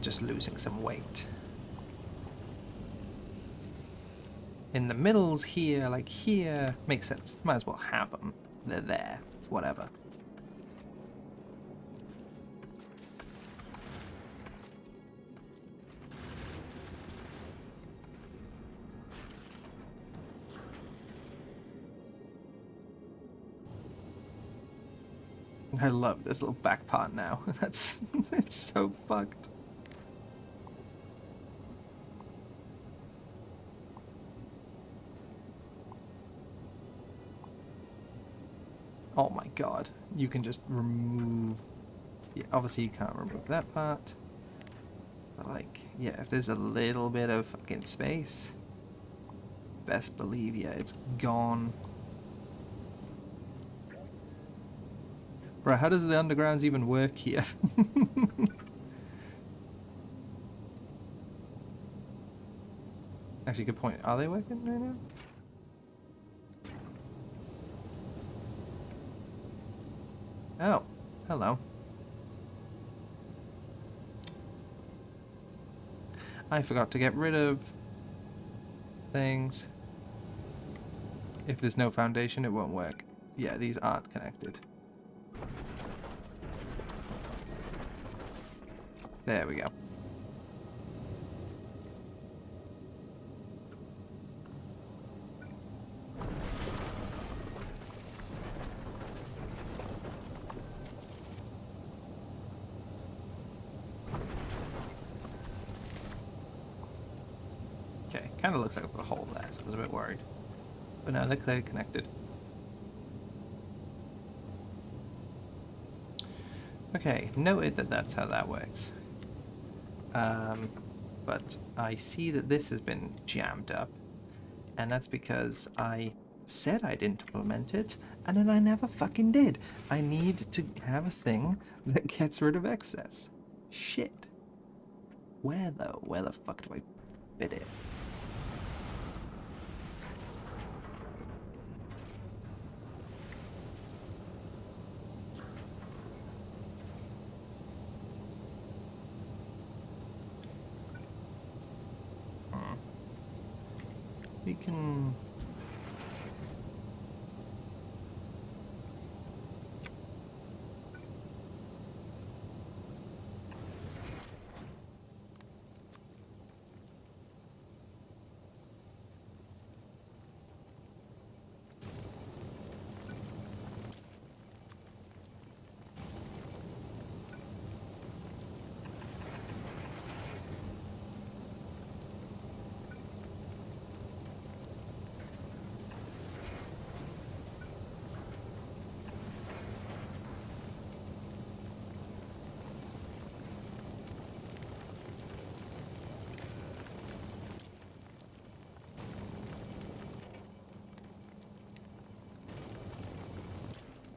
A: just losing some weight. In the middles here, like here, makes sense. Might as well have them. They're there. It's whatever. I love this little back part now. That's it's so fucked. Oh my god. You can just remove... Yeah, obviously you can't remove that part. But like, yeah, if there's a little bit of fucking space, best believe, yeah, it's gone. Bro, how does the undergrounds even work here? Actually, good point. Are they working right now? Oh, hello. I forgot to get rid of things. If there's no foundation, it won't work. Yeah, these aren't connected. There we go. Okay, kind of looks like a hole there, so I was a bit worried. But no, they're clearly connected. Okay, noted that that's how that works. But I see that this has been jammed up, and that's because I said I'd implement it, and then I never fucking did. I need to have a thing that gets rid of excess. Shit. Where though? Where the fuck do I fit it? We can...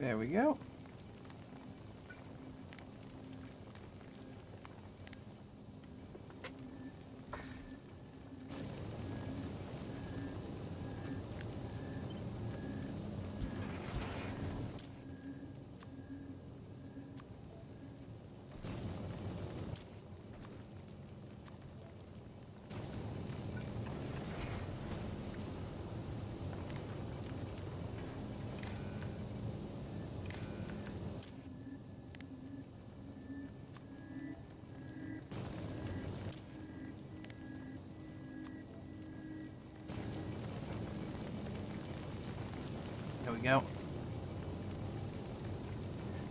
A: There we go. There we go.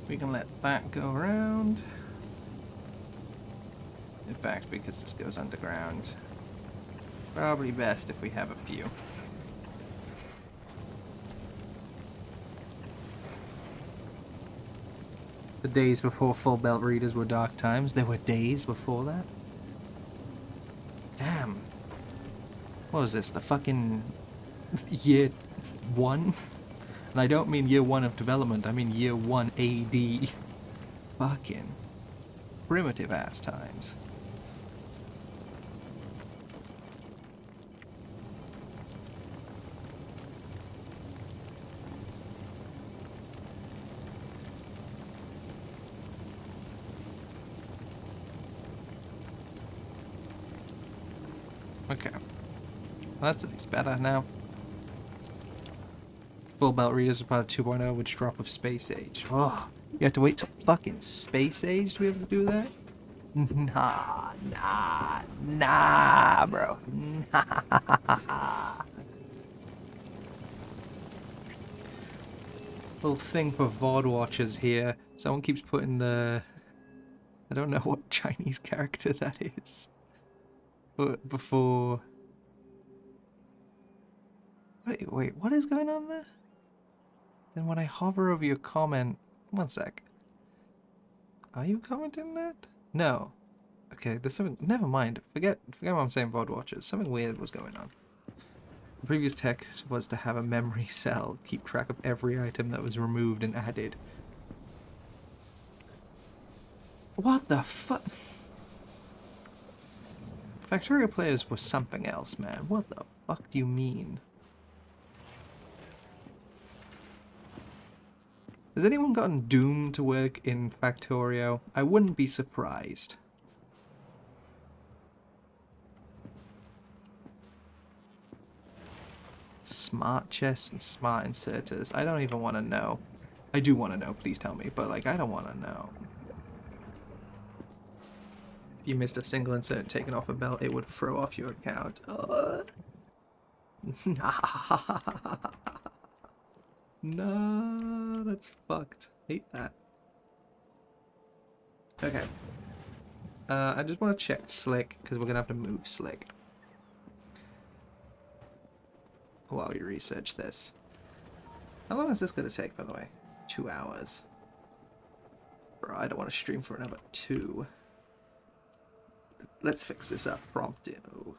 A: We can let that go around. In fact, because this goes underground, probably best if we have a few. The days before full belt readers were dark times. There were days before that. Damn. What was this? The fucking year 1? And I don't mean year 1 of development, I mean year 1 AD. Fucking primitive ass times. Okay. Well, that's at least better now. Full belt readers are part of 2.0, which drop of Space Age. Oh, you have to wait till fucking Space Age to be able to do that? Nah, bro. Nah. Little thing for VOD watchers here. Someone keeps putting the... I don't know what Chinese character that is. But before... Wait, what is going on there? Then when I hover over your comment... One sec. Are you commenting that? No. Okay, there's something... Never mind. Forget what I'm saying, VOD watchers. Something weird was going on. The previous text was to have a memory cell keep track of every item that was removed and added. What the fuck? Factorio players were something else, man. What the fuck do you mean? Has anyone gotten Doom to work in Factorio? I wouldn't be surprised. Smart chests and smart inserters. I don't even want to know. I do want to know, please tell me, but like, I don't want to know. If you missed a single insert taken off a belt, it would throw off your account. No, that's fucked. Hate that. Okay. I just want to check Slick, because we're going to have to move Slick while we research this. How long is this going to take, by the way? 2 hours. Bro, I don't want to stream for another 2. Let's fix this up prompto.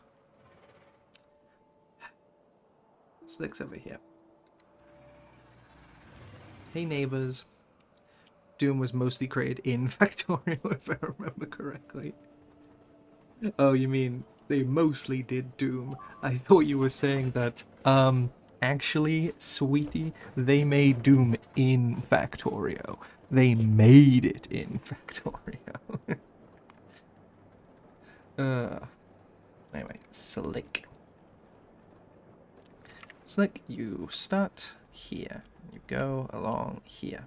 A: Slick's over here. Hey neighbors. Doom was mostly created in Factorio, if I remember correctly. Oh, you mean they mostly did Doom? I thought you were saying that, actually, sweetie, they made Doom in Factorio. They made it in Factorio. Anyway, Slick. Slick, you start here. You go along here.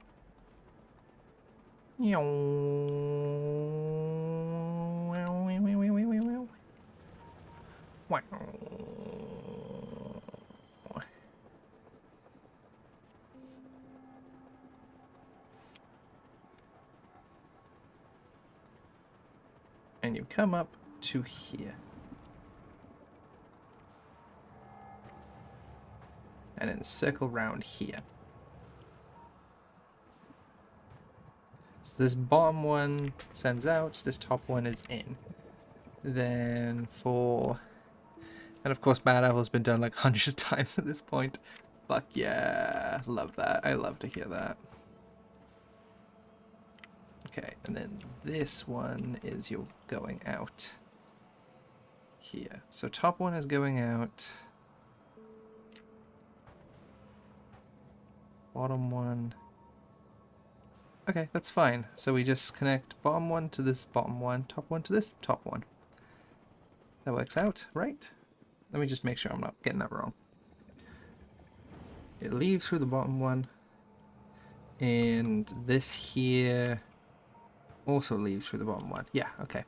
A: And you come up to here. And then circle round here. So this bottom one sends out, this top one is in. Then for... And of course Bad Apple's been done like hundreds of times at this point. Fuck yeah, love that. I love to hear that. Okay, and then this one is you're going out here. So top one is going out. Bottom one. Okay, that's fine. So we just connect bottom one to this bottom one, top one to this top one. That works out, right? Let me just make sure I'm not getting that wrong. It leaves through the bottom one. And this here also leaves through the bottom one. Yeah, okay.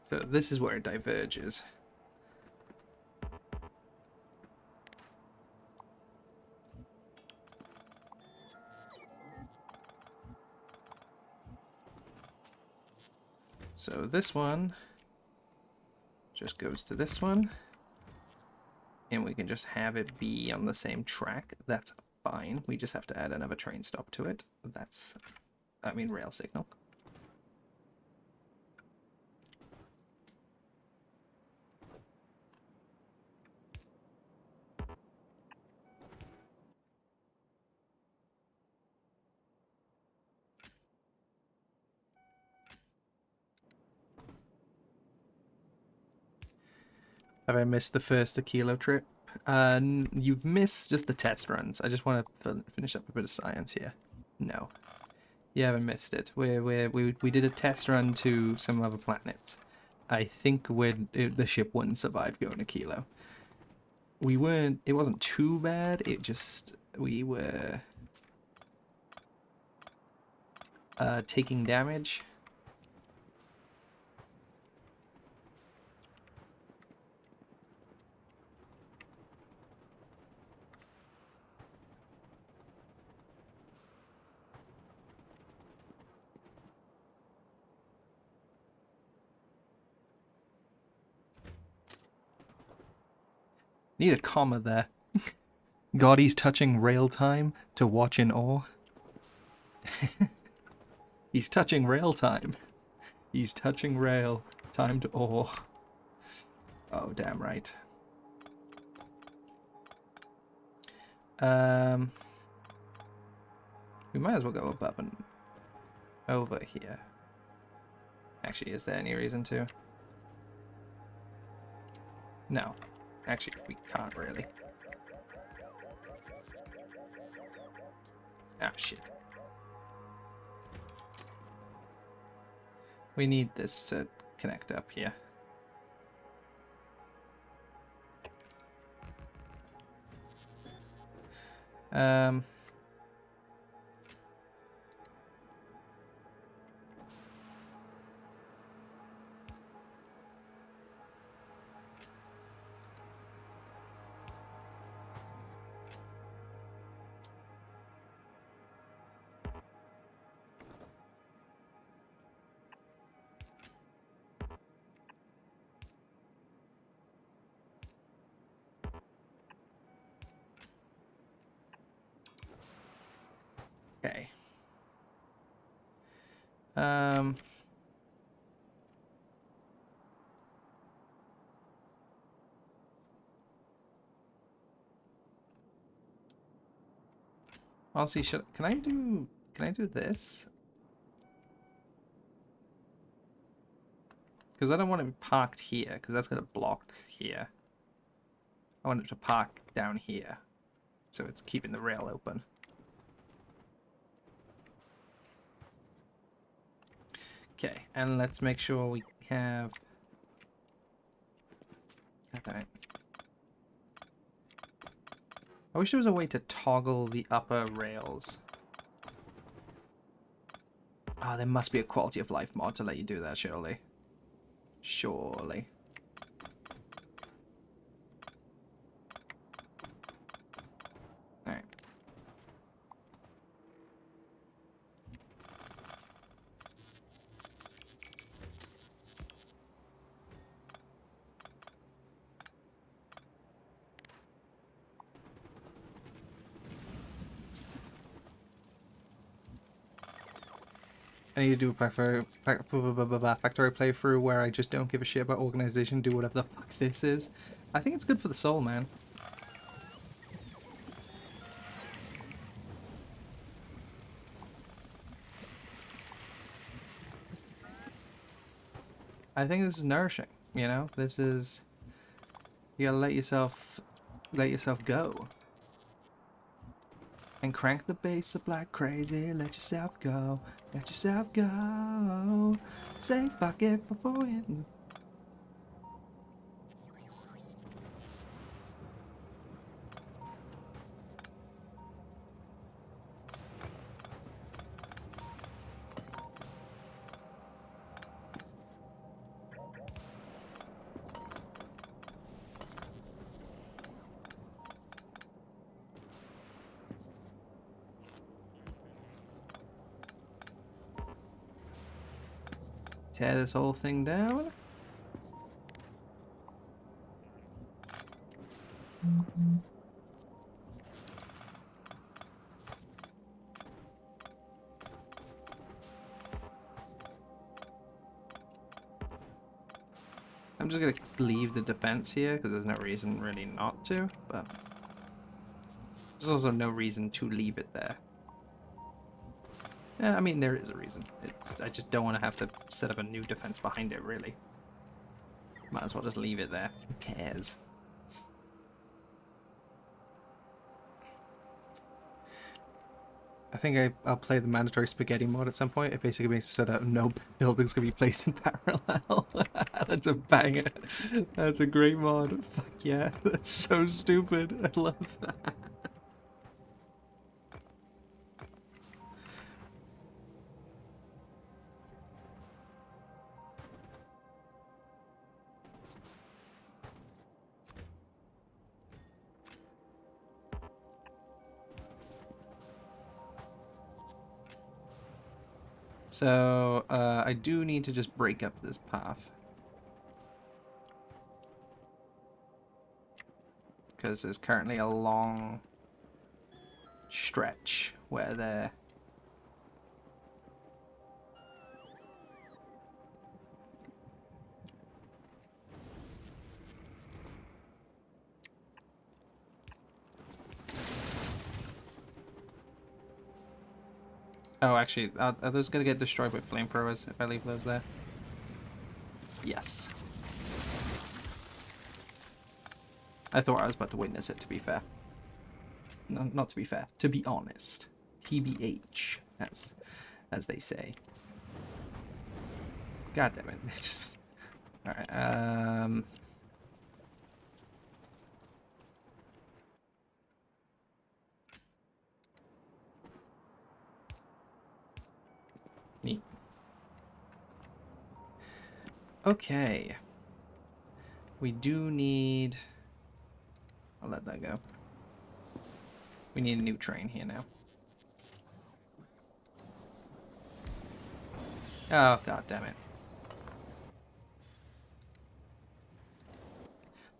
A: So this is where it diverges. So this one just goes to this one. And we can just have it be on the same track. That's fine. We just have to add another train stop to it. That's, I mean, rail signal. Have I missed the first Aquilo trip? You've missed just the test runs. I just want to finish up a bit of science here. No. You haven't missed it. We did a test run to some other planets. I think the ship wouldn't survive going to Kilo. We weren't... It wasn't too bad. It just... We were... taking damage. Need a comma there. Gaudy's touching rail time to watch in awe. He's touching rail time. He's touching rail time to awe. Oh, damn right. We might as well go above and over here. Actually, is there any reason to? No. Actually, we can't really. Ah, shit. We need this to connect up here. Okay. Honestly, can I do this? Because I don't want it to be parked here, because that's going to block here. I want it to park down here, so it's keeping the rail open. Okay, and let's make sure we have... Okay. I wish there was a way to toggle the upper rails. Ah, there must be a quality of life mod to let you do that, surely. Surely. Alright. I need to do a Factorio playthrough where I just don't give a shit about organization, do whatever the fuck this is. I think it's good for the soul, man. I think this is nourishing, you know? This is... You gotta let yourself go. And crank the bass up like crazy. Let yourself go. Let yourself go. Say fuck it before you... Tear this whole thing down. I'm just gonna leave the defense here because there's no reason really not to, but there's also no reason to leave it there. Yeah, I mean, there is a reason. I just don't want to have to set up a new defense behind it, really. Might as well just leave it there. Who cares? I think I'll play the mandatory spaghetti mod at some point. It basically makes it so that no buildings can be placed in parallel. That's a banger. That's a great mod. Fuck yeah. That's so stupid. I love that. So, I do need to just break up this path. Because there's currently a long stretch where they're... Oh, actually, are those going to get destroyed with flamethrowers if I leave those there? Yes. I thought I was about to witness it, to be fair. No, not to be fair. To be honest. TBH, as they say. God damn it. Just... Alright, Neat. Okay. We do need... I'll let that go. We need a new train here now. Oh, god damn it.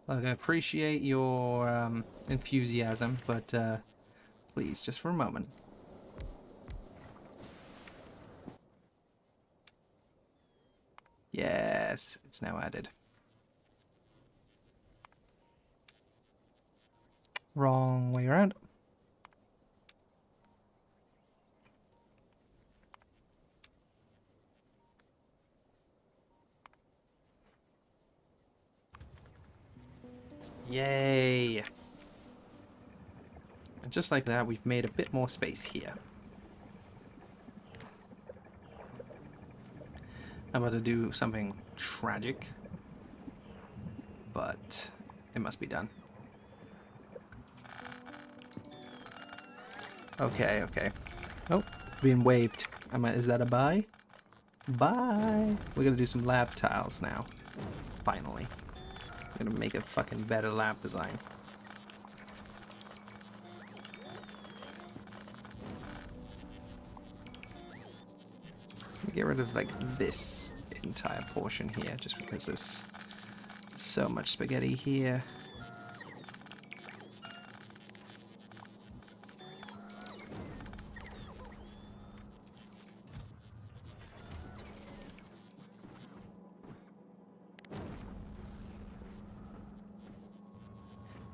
A: Look, I appreciate your enthusiasm, but please, just for a moment. Yes, it's now added. Wrong way around. Yay! And just like that, we've made a bit more space here. I'm about to do something tragic, but it must be done. Okay, okay. Oh, being waved. Is that a bye? Bye! We're gonna do some lab tiles now. Finally. We're gonna make a fucking better lab design. Get rid of, like, this entire portion here, just because there's so much spaghetti here.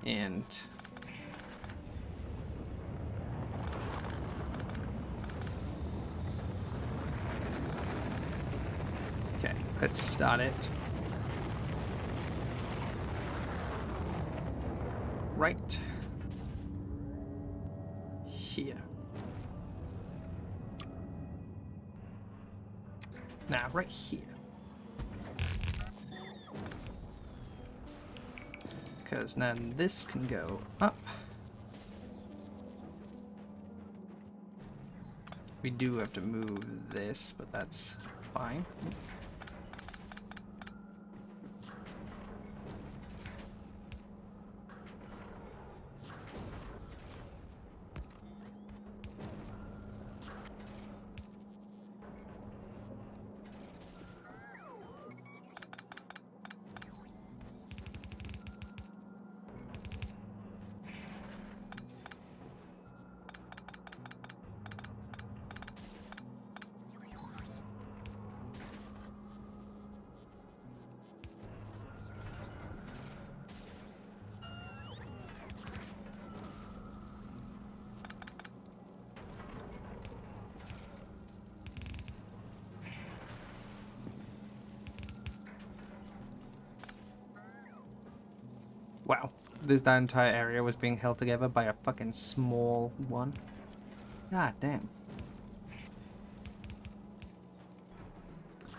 A: And okay, Let's start it. Right here. Now, right here. Because then this can go up. We do have to move this, but that's fine. Wow, that entire area was being held together by a fucking small one. God damn.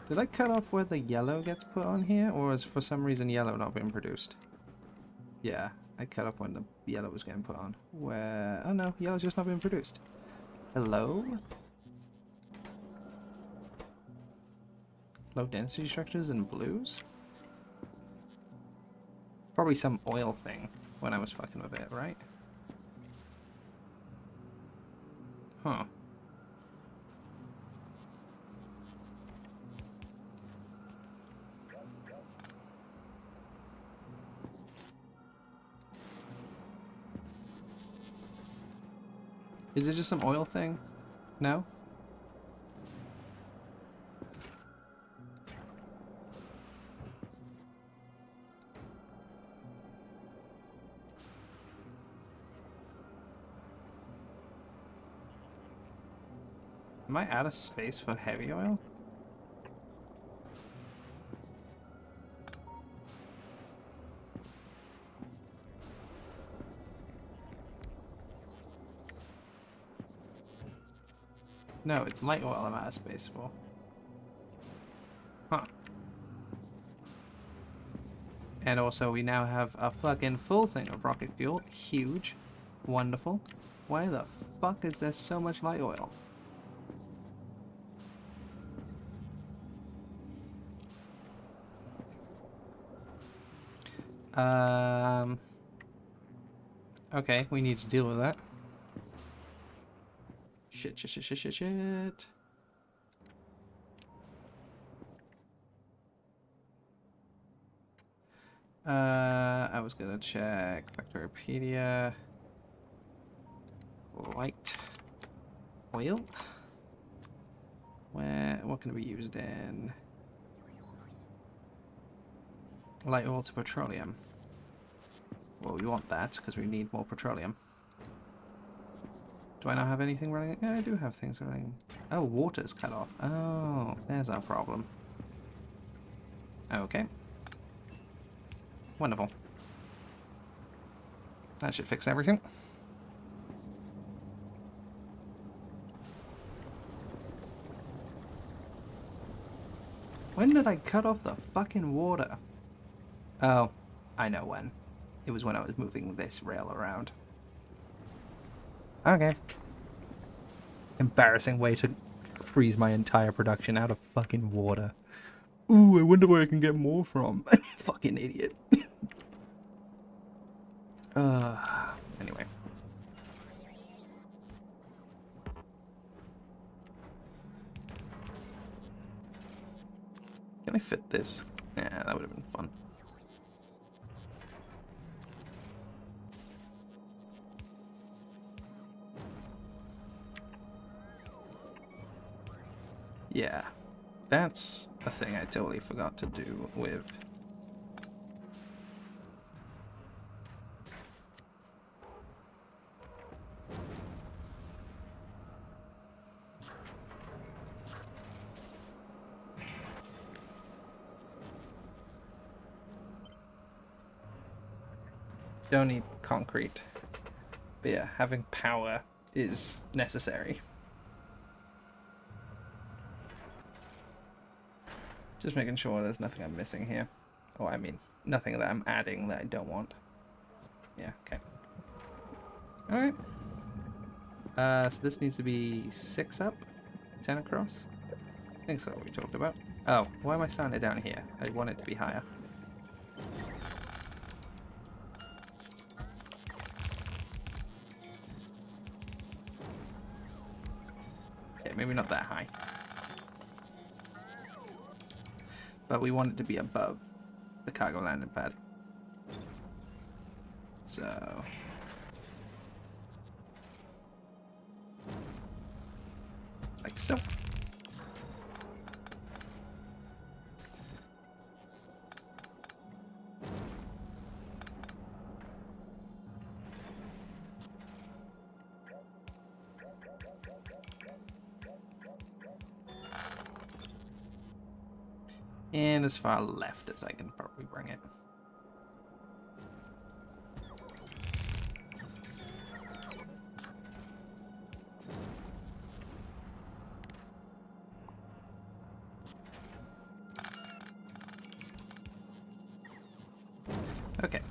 A: Did I cut off where the yellow gets put on here, or is for some reason yellow not being produced? Yeah, I cut off when the yellow was getting put on. Where... oh no, yellow's just not being produced. Hello? Low density structures and blues? Probably some oil thing when I was fucking with it, right? Huh. Is it just some oil thing? No? Am I out of space for heavy oil? No, it's light oil I'm out of space for. Huh. And also we now have a fucking full thing of rocket fuel. Huge. Wonderful. Why the fuck is there so much light oil? Okay, we need to deal with that. Shit. I was gonna check Factorio. Light oil. What can it be used in? Light oil to petroleum. Well, we want that because we need more petroleum. Do I not have anything running? Yeah, I do have things running. Oh, water's cut off. Oh, there's our problem. Okay. Wonderful. That should fix everything. When did I cut off the fucking water? Oh, I know when. It was when I was moving this rail around. Okay. Embarrassing way to freeze my entire production out of fucking water. Ooh, I wonder where I can get more from. Fucking idiot. Anyway. Can I fit this? Yeah, that would have been fun. Yeah, that's a thing I totally forgot to do with. Don't need concrete. But yeah, having power is necessary. Just making sure there's nothing I'm missing here. Or, I mean, nothing that I'm adding that I don't want. Yeah, okay. Alright. So this needs to be 6 up? 10 across? I think so, what we talked about. Oh, why am I starting it down here? I want it to be higher. Okay, maybe not that high. But we want it to be above the cargo landing pad. So... like so. And as far left as I can probably bring it. Okay.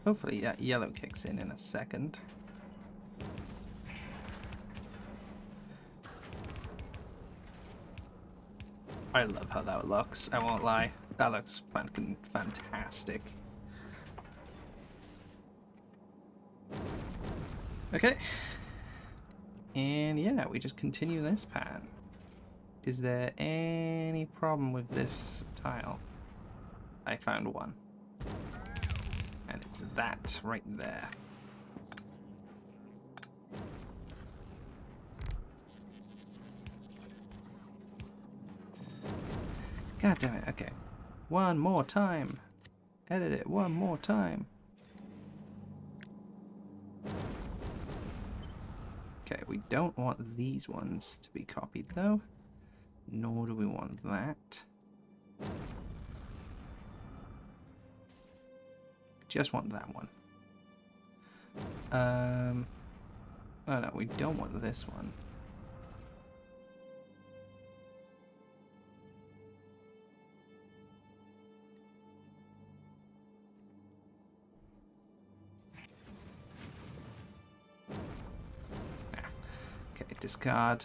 A: Hopefully that yellow kicks in a second. I love how that looks, I won't lie. That looks fucking fantastic. Okay. And yeah, we just continue this pattern. Is there any problem with this tile? I found one. And it's that right there. God damn it, okay. One more time. Edit it one more time. Okay, we don't want these ones to be copied though. Nor do we want that. Just want that one. Oh no, we don't want this one. Okay, discard.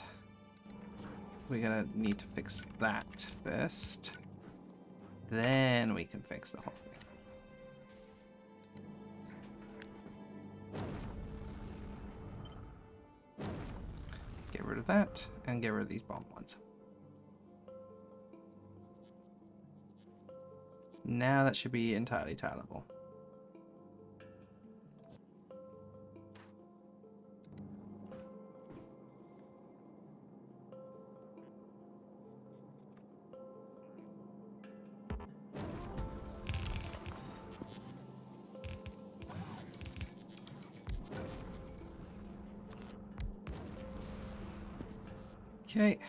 A: We're gonna need to fix that first. Then we can fix the whole thing. Get rid of that, and get rid of these bomb ones. Now that should be entirely tileable. Okay.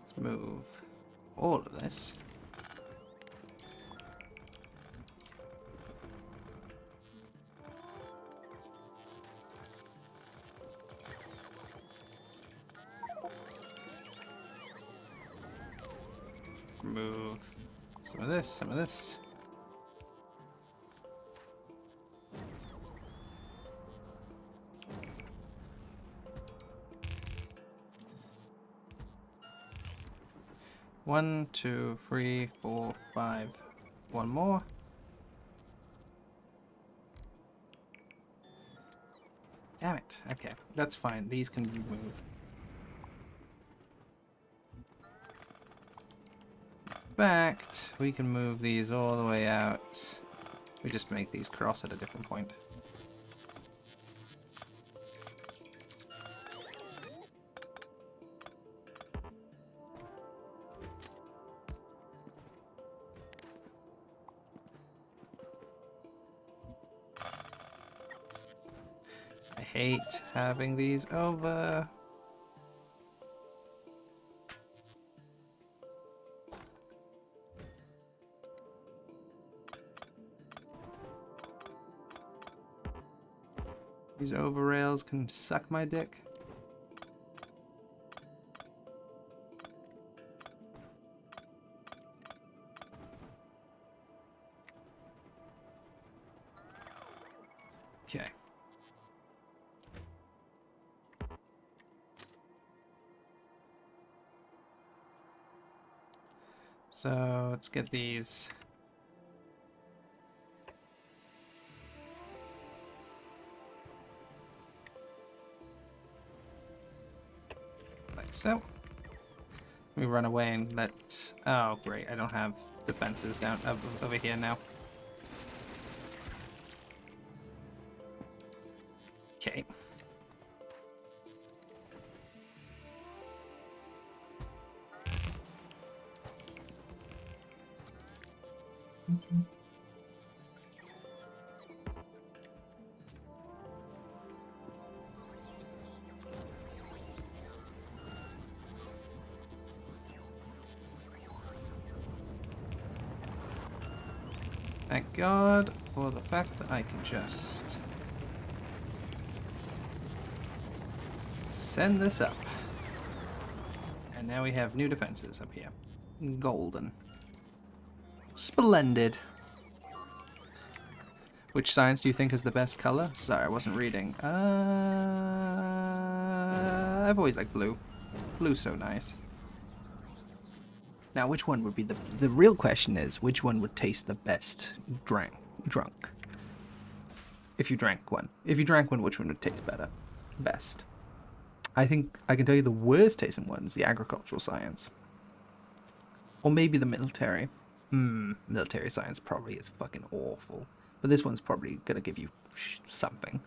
A: Let's move all of this. Move some of this, some of this. One, two, three, four, five. One more. Damn it. Okay, that's fine. These can move. Fact, we can move these all the way out. We just make these cross at a different point. hate having these over. These over rails can suck my dick. Okay. So let's get these. Like so. We run away and let. Oh, great. I don't have defenses down over here now. Okay. Thank God for the fact that I can just send this up. And now we have new defenses up here. Golden. Splendid. Which science do you think is the best color? Sorry, I wasn't reading. I've always liked blue. Blue's so nice. Now, which one would be the real question is, which one would taste the best drunk? If you drank one. If you drank one, which one would taste better? Best. I think I can tell you the worst tasting one is the agricultural science. Or maybe the military. Military science probably is fucking awful. But this one's probably gonna give you something.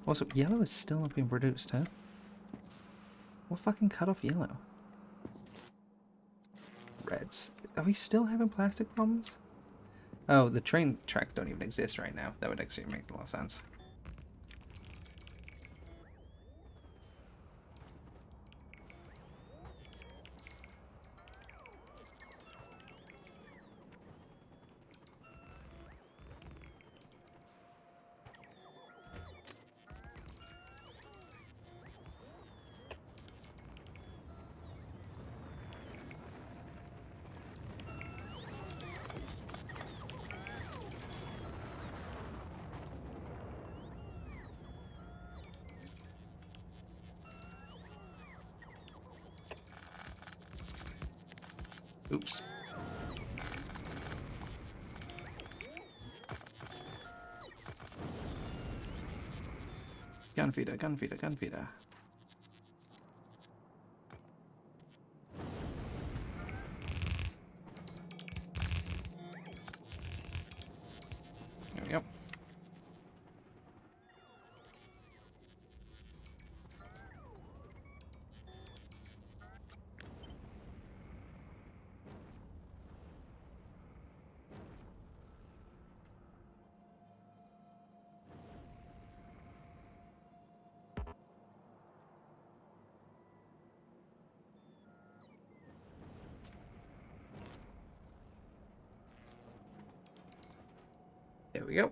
A: Also, yellow is still not being produced, huh? What fucking cut off yellow? Reds. Are we still having plastic problems? Oh, the train tracks don't even exist right now. That would actually make a lot of sense. Oops. Gun feeder, gun feeder, gun feeder. There we go. There we go.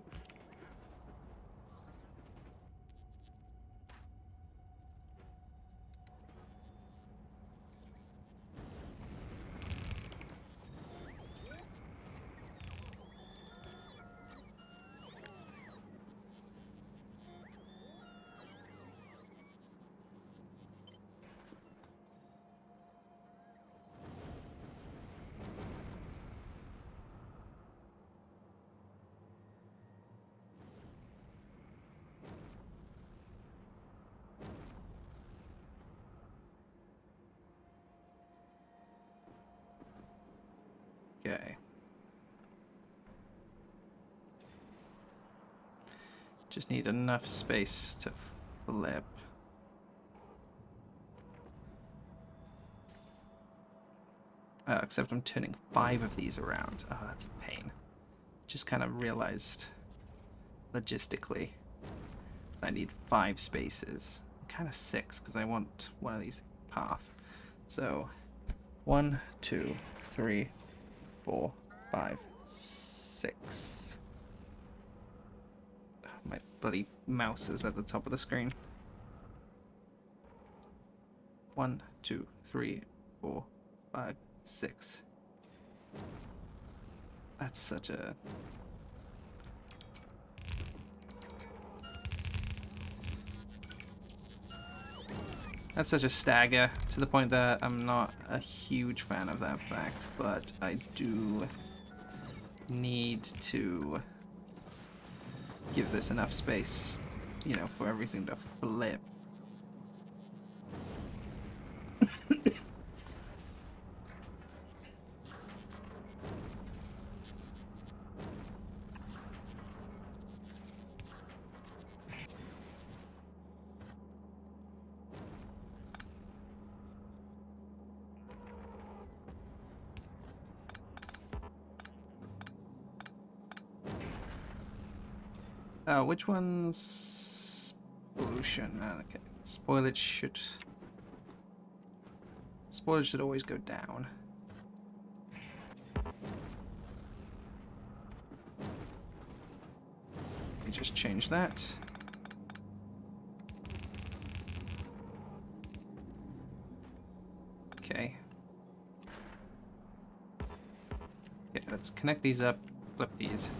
A: Okay. Just need enough space to flip. Except I'm turning 5 of these around. Oh, that's a pain. Just kind of realized logistically I need 5 spaces. Kind of 6 because I want one of these path. So 1, 2, 3, 4, 5, 6. Oh, my bloody mouse is at the top of the screen. 1, 2, 3, 4, 5, 6. That's such a... That's such a stagger, to the point that I'm not a huge fan of that fact, but I do need to give this enough space, you know, for everything to flip. Which one's pollution? Okay, spoilage should always go down. Let me just change that. Okay. Okay, let's connect these up, flip these.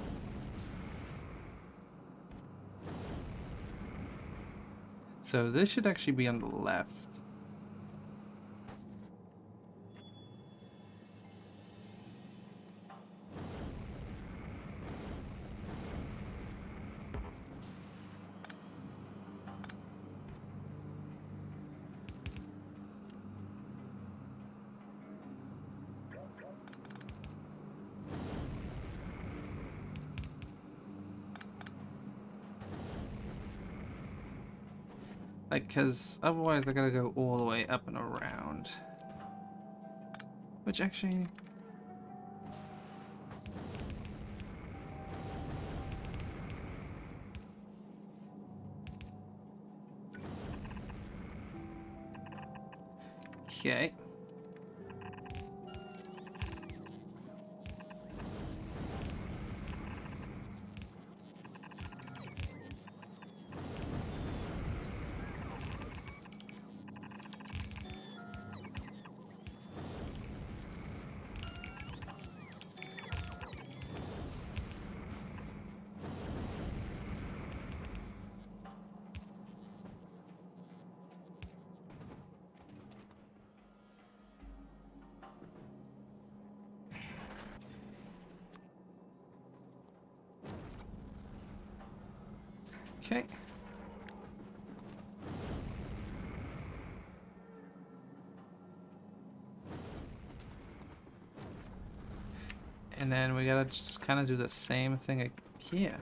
A: So this should actually be on the left. Like, because otherwise I gotta go all the way up and around. Which actually... Okay. Okay. And then we gotta just kind of do the same thing here.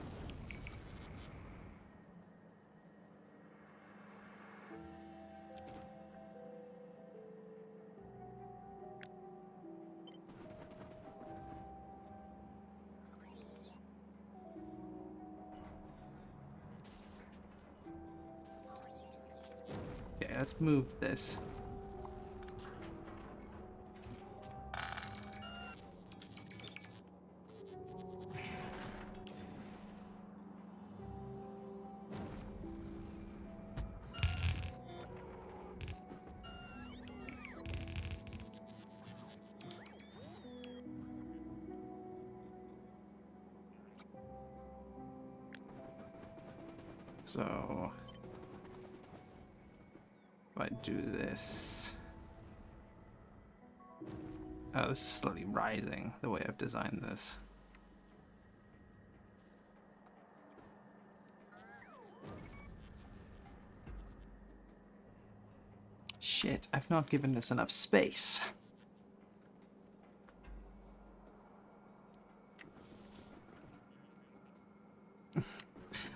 A: Okay, let's move this. So if I do this, oh, this is slowly rising the way I've designed this. Shit, I've not given this enough space.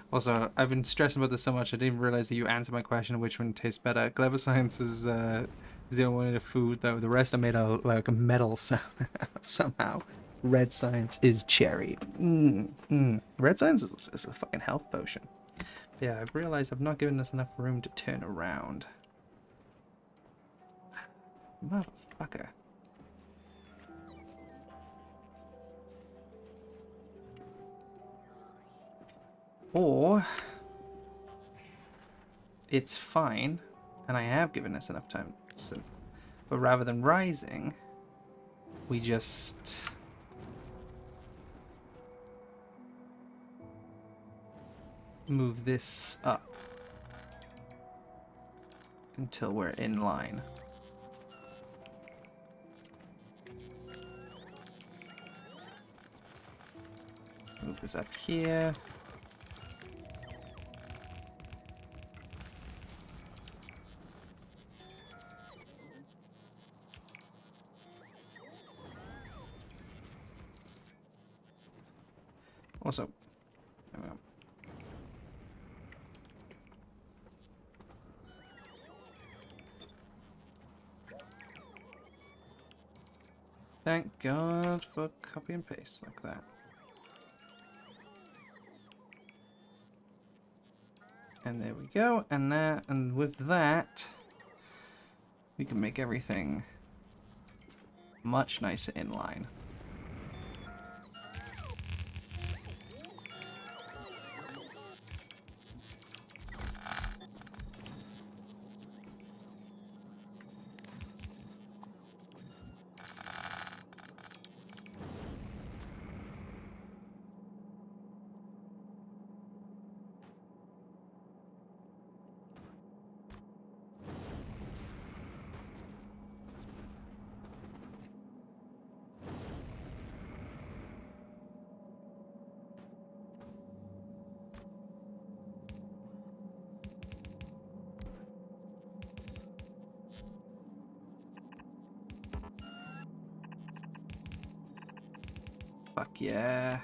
A: Also, I've been stressing about this so much, I didn't even realize that you answered my question, which one tastes better. Clever Science is Is the only one in the food though. The rest are made of like metal somehow. Red science is cherry. Red science is a fucking health potion. Yeah, I've realized I've not given us enough room to turn around. Motherfucker. Or it's fine, and I have given us enough time. So, but rather than rising, we just move this up until we're in line. Move this up here. Also, thank God for copy and paste like that. And there we go. And with that, we can make everything much nicer in line. Fuck yeah.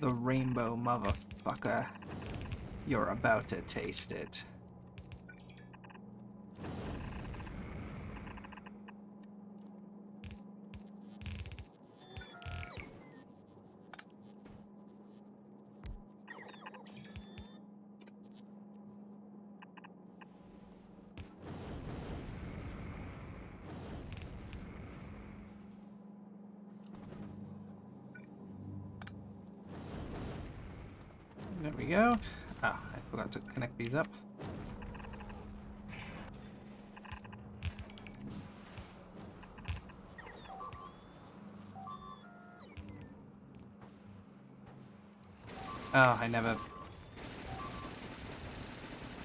A: The rainbow motherfucker. You're about to taste it. There we go. Ah, I forgot to connect these up. Oh, I never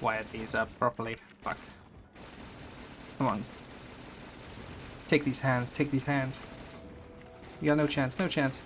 A: wired these up properly. Fuck. Come on. Take these hands, take these hands. You got no chance, no chance.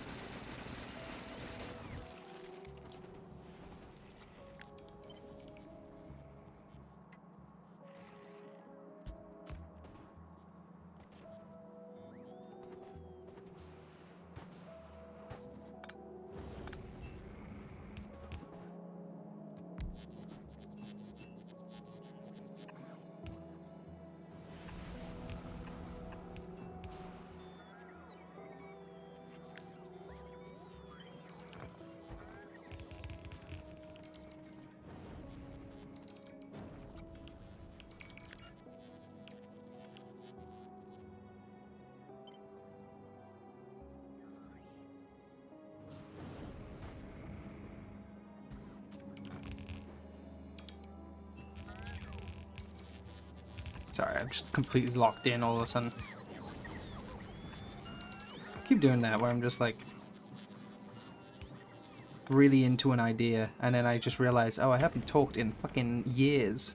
A: Sorry, I'm just completely locked in all of a sudden. I keep doing that where I'm just like really into an idea and then I just realize, oh, I haven't talked in fucking years.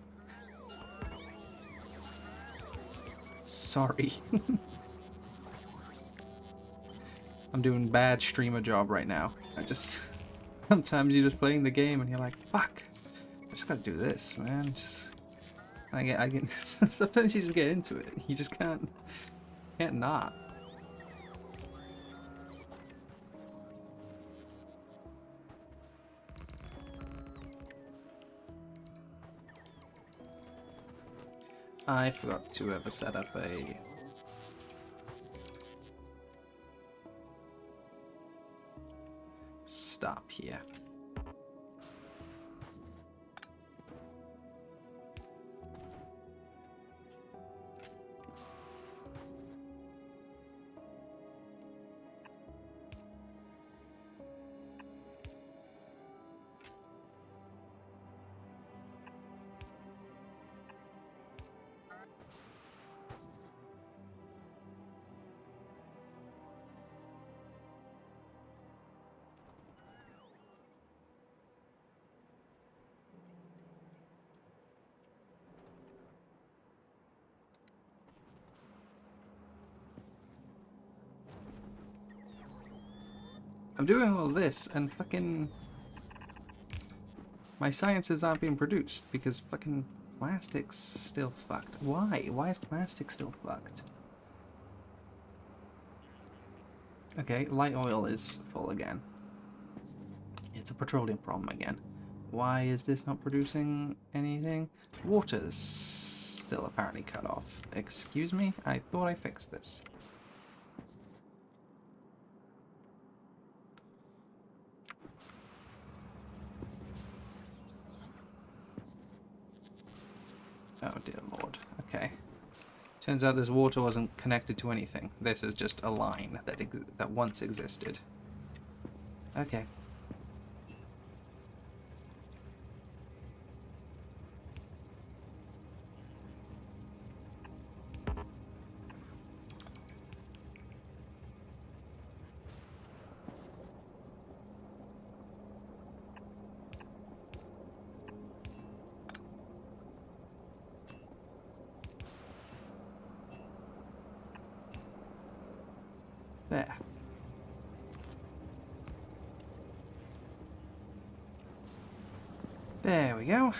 A: Sorry. I'm doing bad streamer job right now. I just sometimes you're just playing the game and you're like, fuck, I just gotta do this, man. I get sometimes you just get into it. You just can't not. I forgot to ever set up a... stop here. I'm doing all this and fucking... my sciences aren't being produced because fucking plastic's still fucked. Why? Why is plastic still fucked? Okay, light oil is full again. It's a petroleum problem again. Why is this not producing anything? Water's still apparently cut off. Excuse me? I thought I fixed this. Oh dear lord. Okay. Turns out this water wasn't connected to anything. This is just a line that once existed. Okay. There. There we go.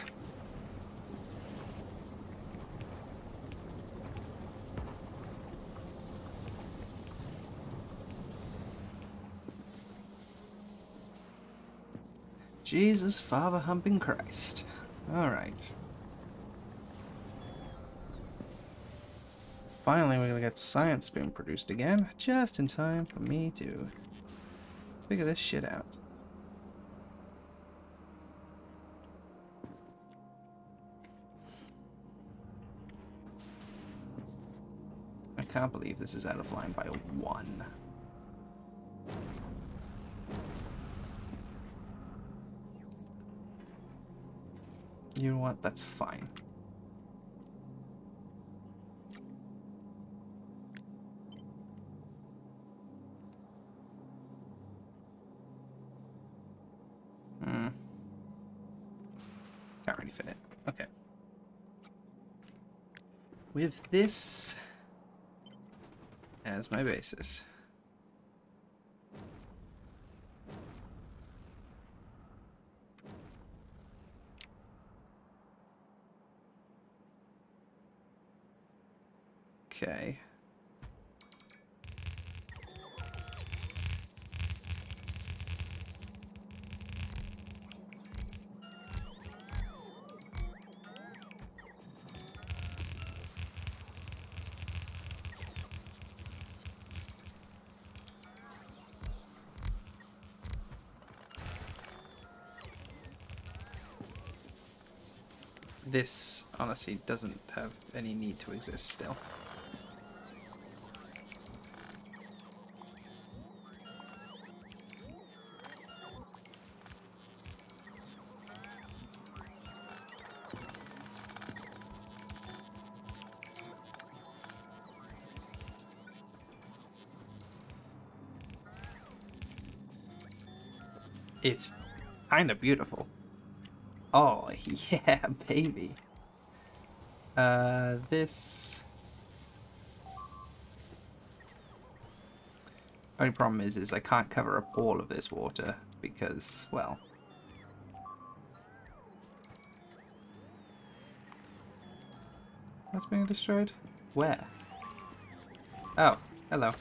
A: Jesus, Father humping Christ. Alright. Finally, we're gonna get science being produced again, just in time for me to figure this shit out. I can't believe this is out of line by 1. You know what? That's fine. Can't really fit it. Okay. With this as my basis. Okay. This honestly doesn't have any need to exist still. It's kind of beautiful. Oh, yeah, baby. This... only problem is I can't cover up all of this water because, well... That's being destroyed? Where? Oh, hello.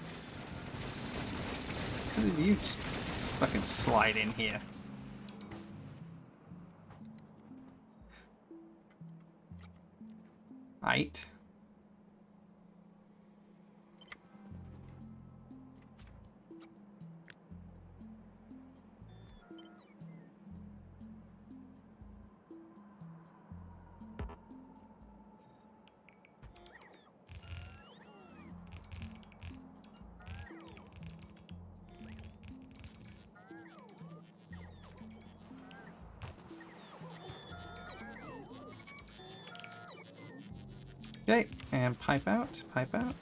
A: How did you just fucking slide in here? Right. Okay, and pipe out, pipe out.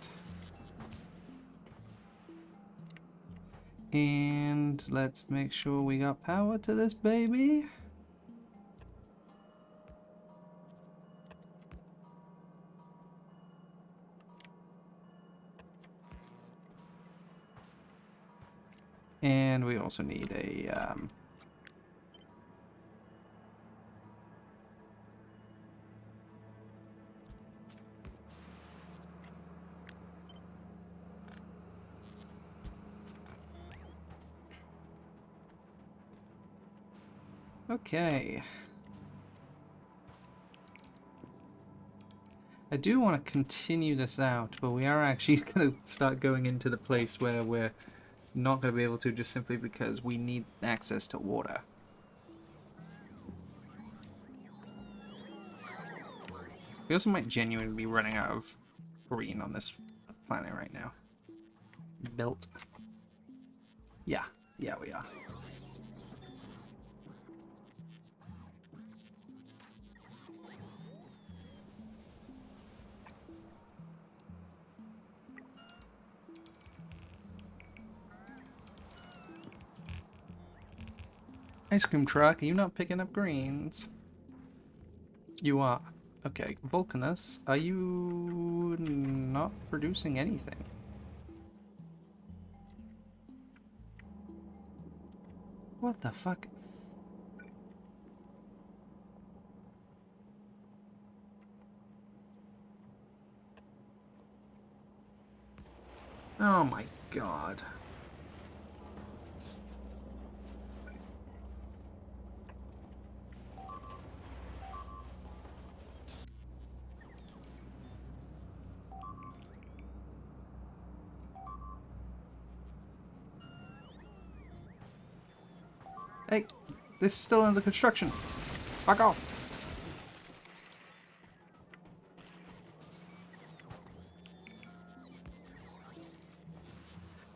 A: And let's make sure we got power to this baby. And we also need a okay. I do want to continue this out, but we are actually going to start going into the place where we're not going to be able to, just simply because we need access to water. We also might genuinely be running out of green on this planet right now. Built. Yeah, we are. Ice cream truck, are you not picking up greens? You are. Okay, Vulcanus, are you not producing anything? What the fuck? Oh my god. Hey, this is still under construction. Fuck off.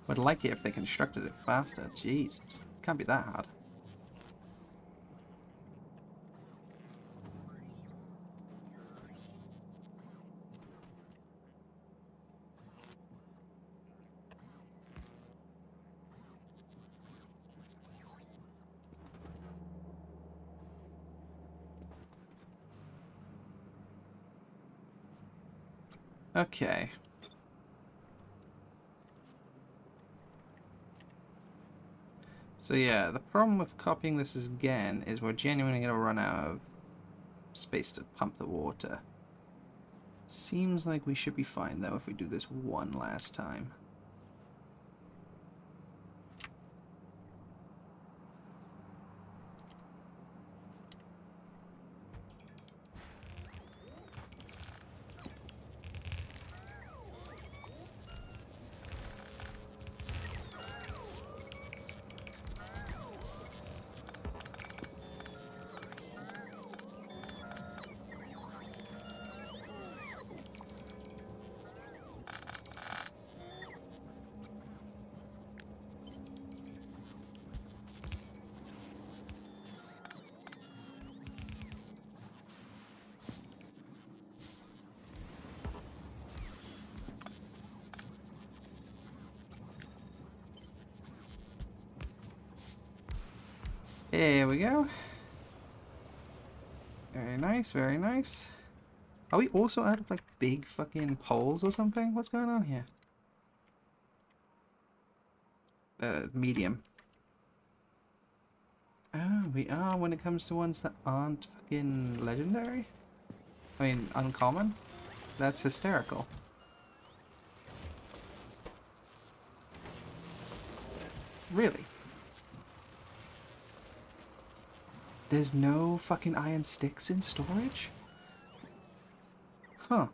A: Would like it if they constructed it faster. Jesus. Can't be that hard. Okay. So yeah, the problem with copying this again is we're genuinely going to run out of space to pump the water. Seems like we should be fine though if we do this one last time. There we go. Very nice, very nice. Are we also out of like big fucking poles or something? What's going on here? Medium. Oh, we are when it comes to ones that aren't fucking legendary? I mean, uncommon? That's hysterical. Really? There's no fucking iron sticks in storage? Huh.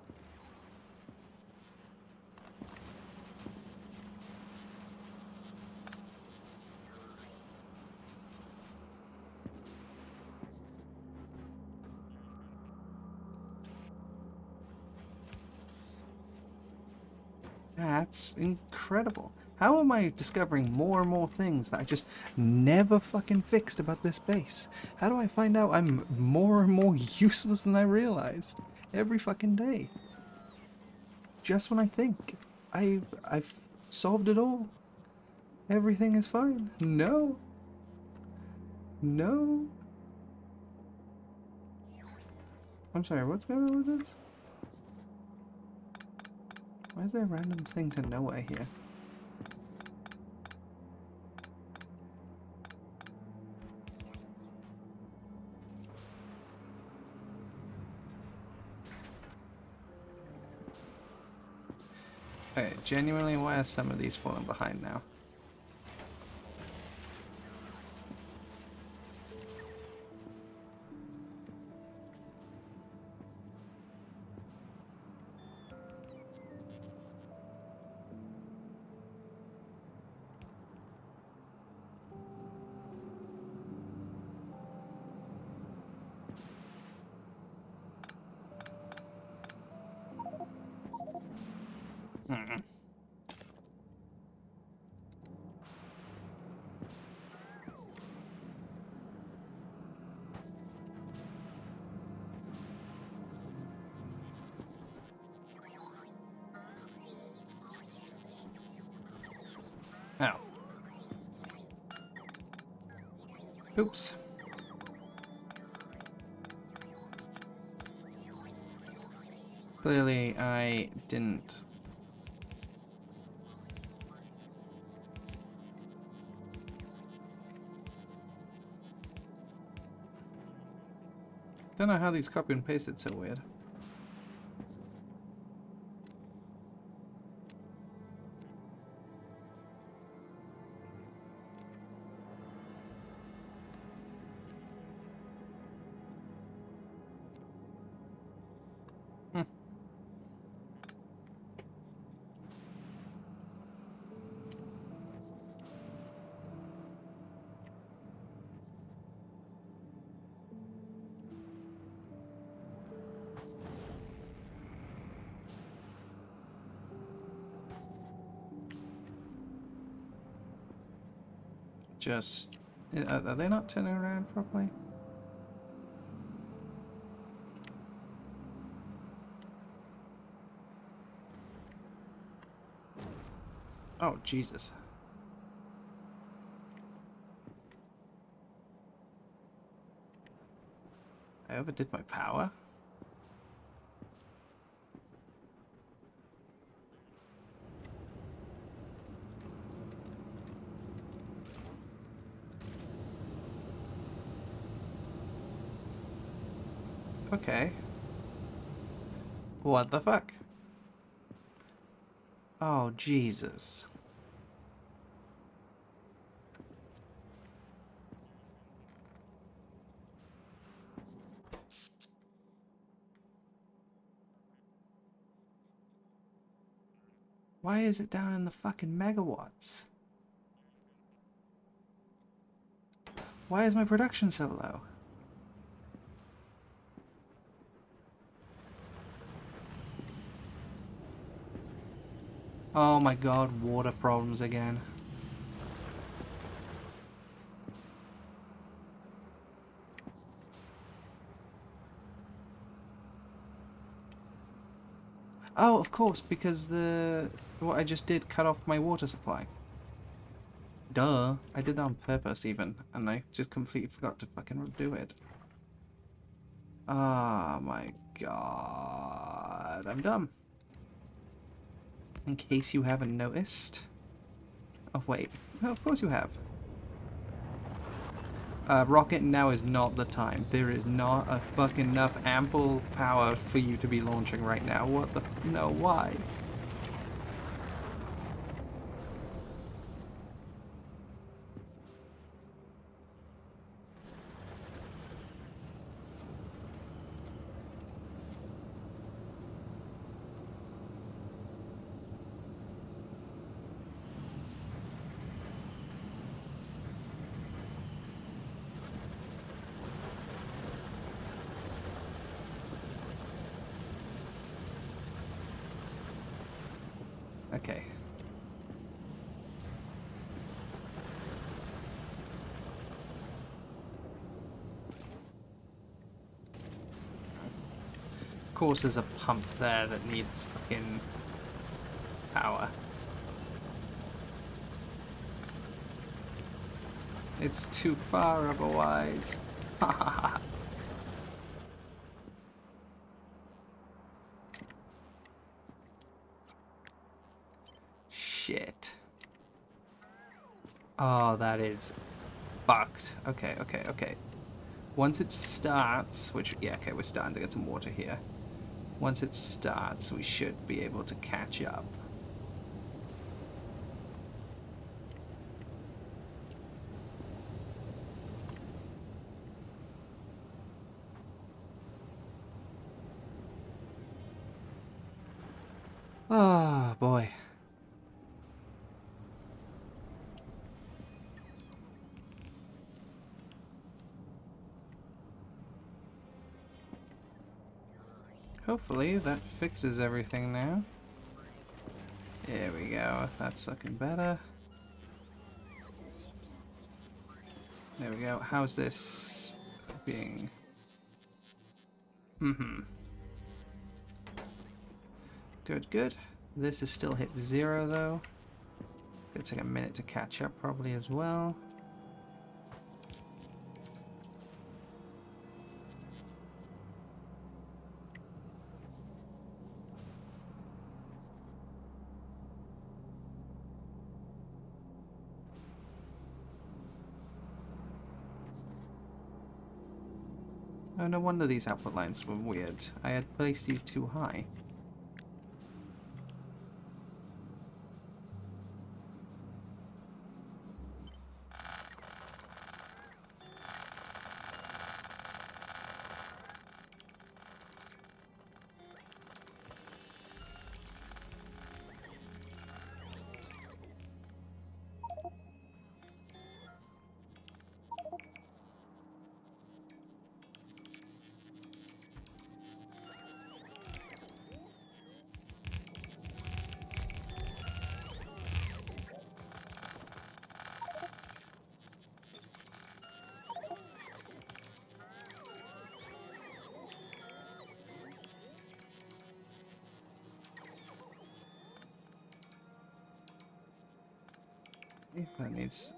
A: That's incredible. How am I discovering more and more things that I just never fucking fixed about this base? How do I find out I'm more and more useless than I realized? Every fucking day. just when I think I've solved it all. Everything is fine. No. No. I'm sorry, what's going on with this? Why is there a random thing to nowhere here? Okay, genuinely, why are some of these falling behind now? Hmm. Ow. Oops. Clearly, I didn't. Don't know how these copy and pasted so weird. Hmm. Just... Are they not turning around properly? Oh, Jesus. I overdid my power? Okay. What the fuck? Oh, Jesus. Why is it down in the fucking megawatts? Why is my production so low? Oh my god, water problems again. Oh, of course, because what I just did cut off my water supply. Duh. I did that on purpose even, and I just completely forgot to fucking do it. Oh my god. I'm dumb. In case you haven't noticed. Oh wait. No, of course you have. Rocket, now is not the time. There is not a fucking enough ample power for you to be launching right now. What the no, why? Okay. course there's a pump there that needs fucking power. It's too far otherwise. Shit. Oh, that is fucked. Okay, okay, okay. Once it starts, which, yeah, okay, we're starting to get some water here. Once it starts, we should be able to catch up. Oh, boy. Hopefully that fixes everything now. There we go. That's looking better. There we go. How's this being? Good, good. This is still hit 0 though. Gonna take a minute to catch up probably as well. Oh, no wonder these output lines were weird. I had placed these too high.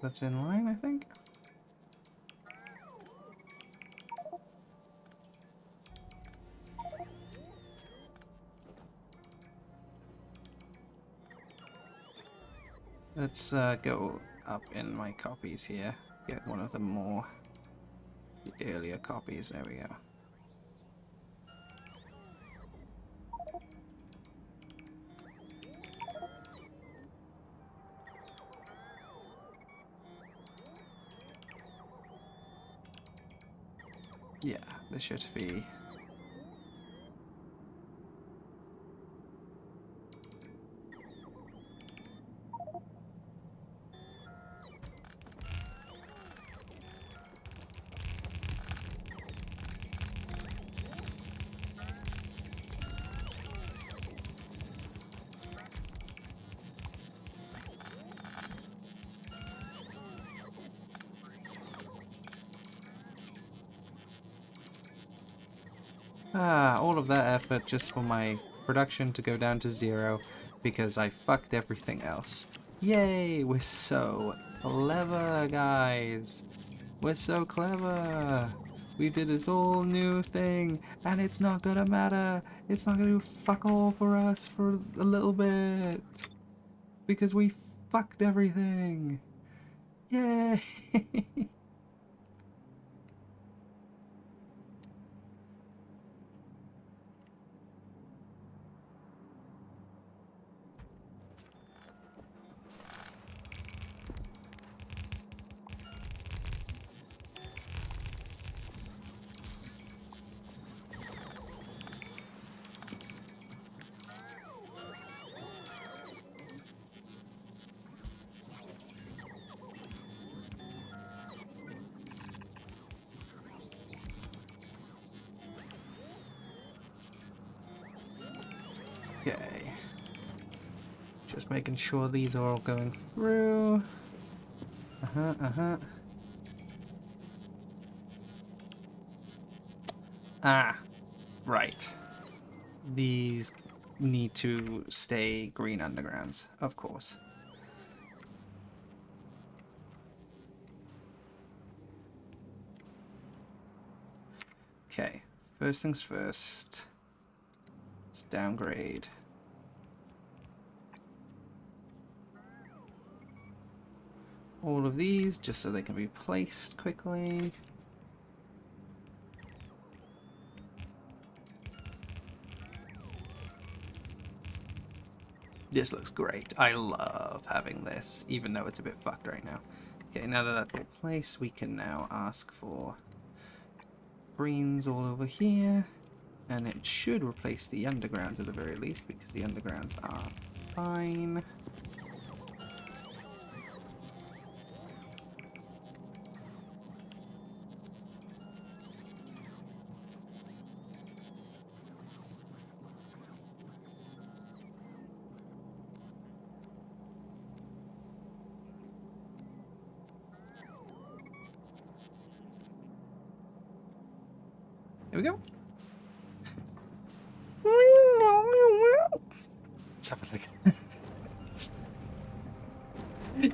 A: That's in line, I think. Let's go up in my copies here. Get one of the more earlier copies. There we go. Yeah, this should be... all of that effort just for my production to go down to 0 because I fucked everything else. Yay! We're so clever, guys! We're so clever! We did this whole new thing, and it's not gonna matter! It's not gonna do fuck all for us for a little bit! Because we fucked everything! Yay! Okay. Just making sure these are all going through. Ah, right. these need to stay green undergrounds, of course. Okay, first things first. Let's downgrade. All of these, just so they can be placed quickly. This looks great. I love having this, even though it's a bit fucked right now. Okay, now that that's all placed, we can now ask for greens all over here. And it should replace the undergrounds at the very least, because the undergrounds are fine. There we go. Something like that.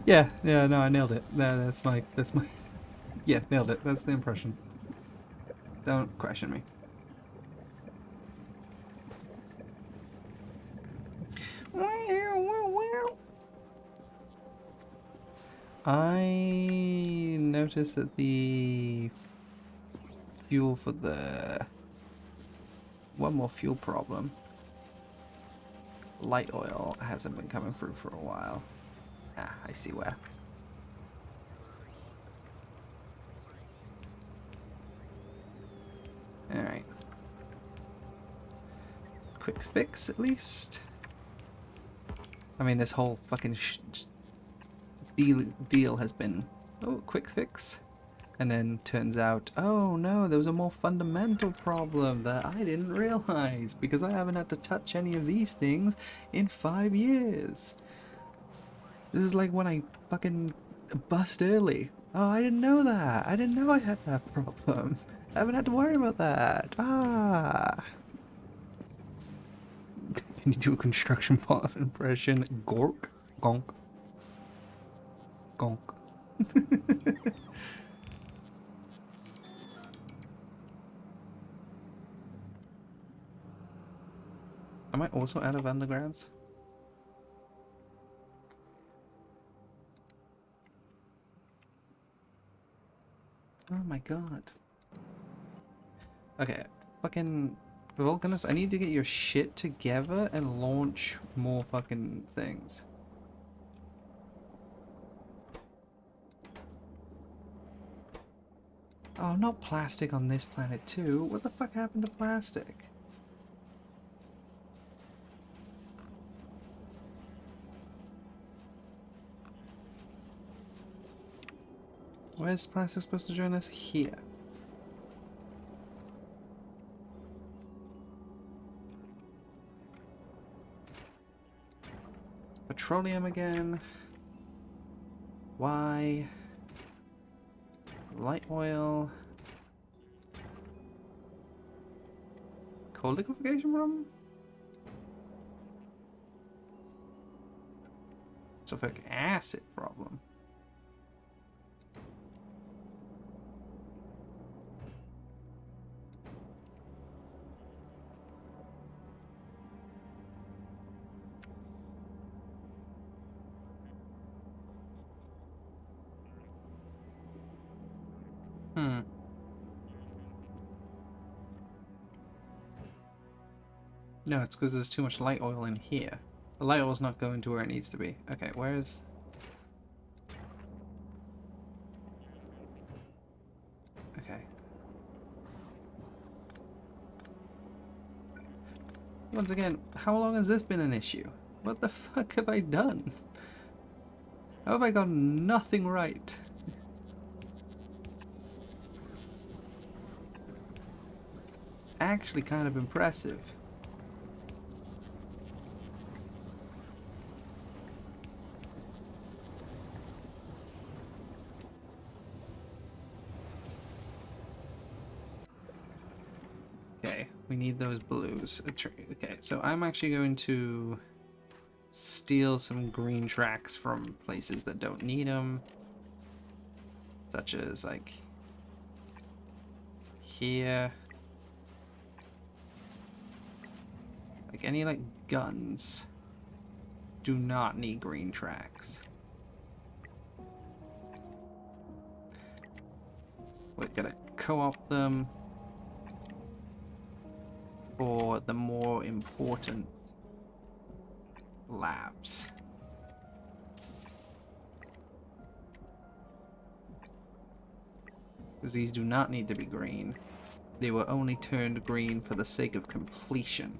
A: Yeah, no, I nailed it. That's my, yeah, nailed it. That's the impression. Don't question me. I noticed that the fuel for the... One more fuel problem. Light oil hasn't been coming through for a while. Ah, I see where. Alright. Quick fix, at least. I mean, this whole fucking deal has been... Oh, quick fix. And then turns out, oh no, there was a more fundamental problem that I didn't realize because I haven't had to touch any of these things in 5 years. This is like when I fucking bust early. Oh, I didn't know that. I didn't know I had that problem. I haven't had to worry about that. Ah. Can you do a construction part impression? Gork? Gonk. Gonk. Am I also out of undergrounds? Oh my god. Okay, fucking Vulcanus, I need to get your shit together and launch more fucking things. Oh, not plastic on this planet too. What the fuck happened to plastic? Where's plastic supposed to join us? Here. Petroleum again. Why? Light oil. Coal liquefaction problem? Sulfuric acid problem. No, it's because there's too much light oil in here. The light oil's not going to where it needs to be. Okay, where's... Okay. Once again, how long has this been an issue? What the fuck have I done? How have I got nothing right? Actually kind of impressive. Okay, We need those blues. Okay, so I'm actually going to steal some green tracks from places that don't need them. Such as, like, here. Like, any, like, guns do not need green tracks. We're gonna co-op them for the more important labs. Because these do not need to be green. They were only turned green for the sake of completion.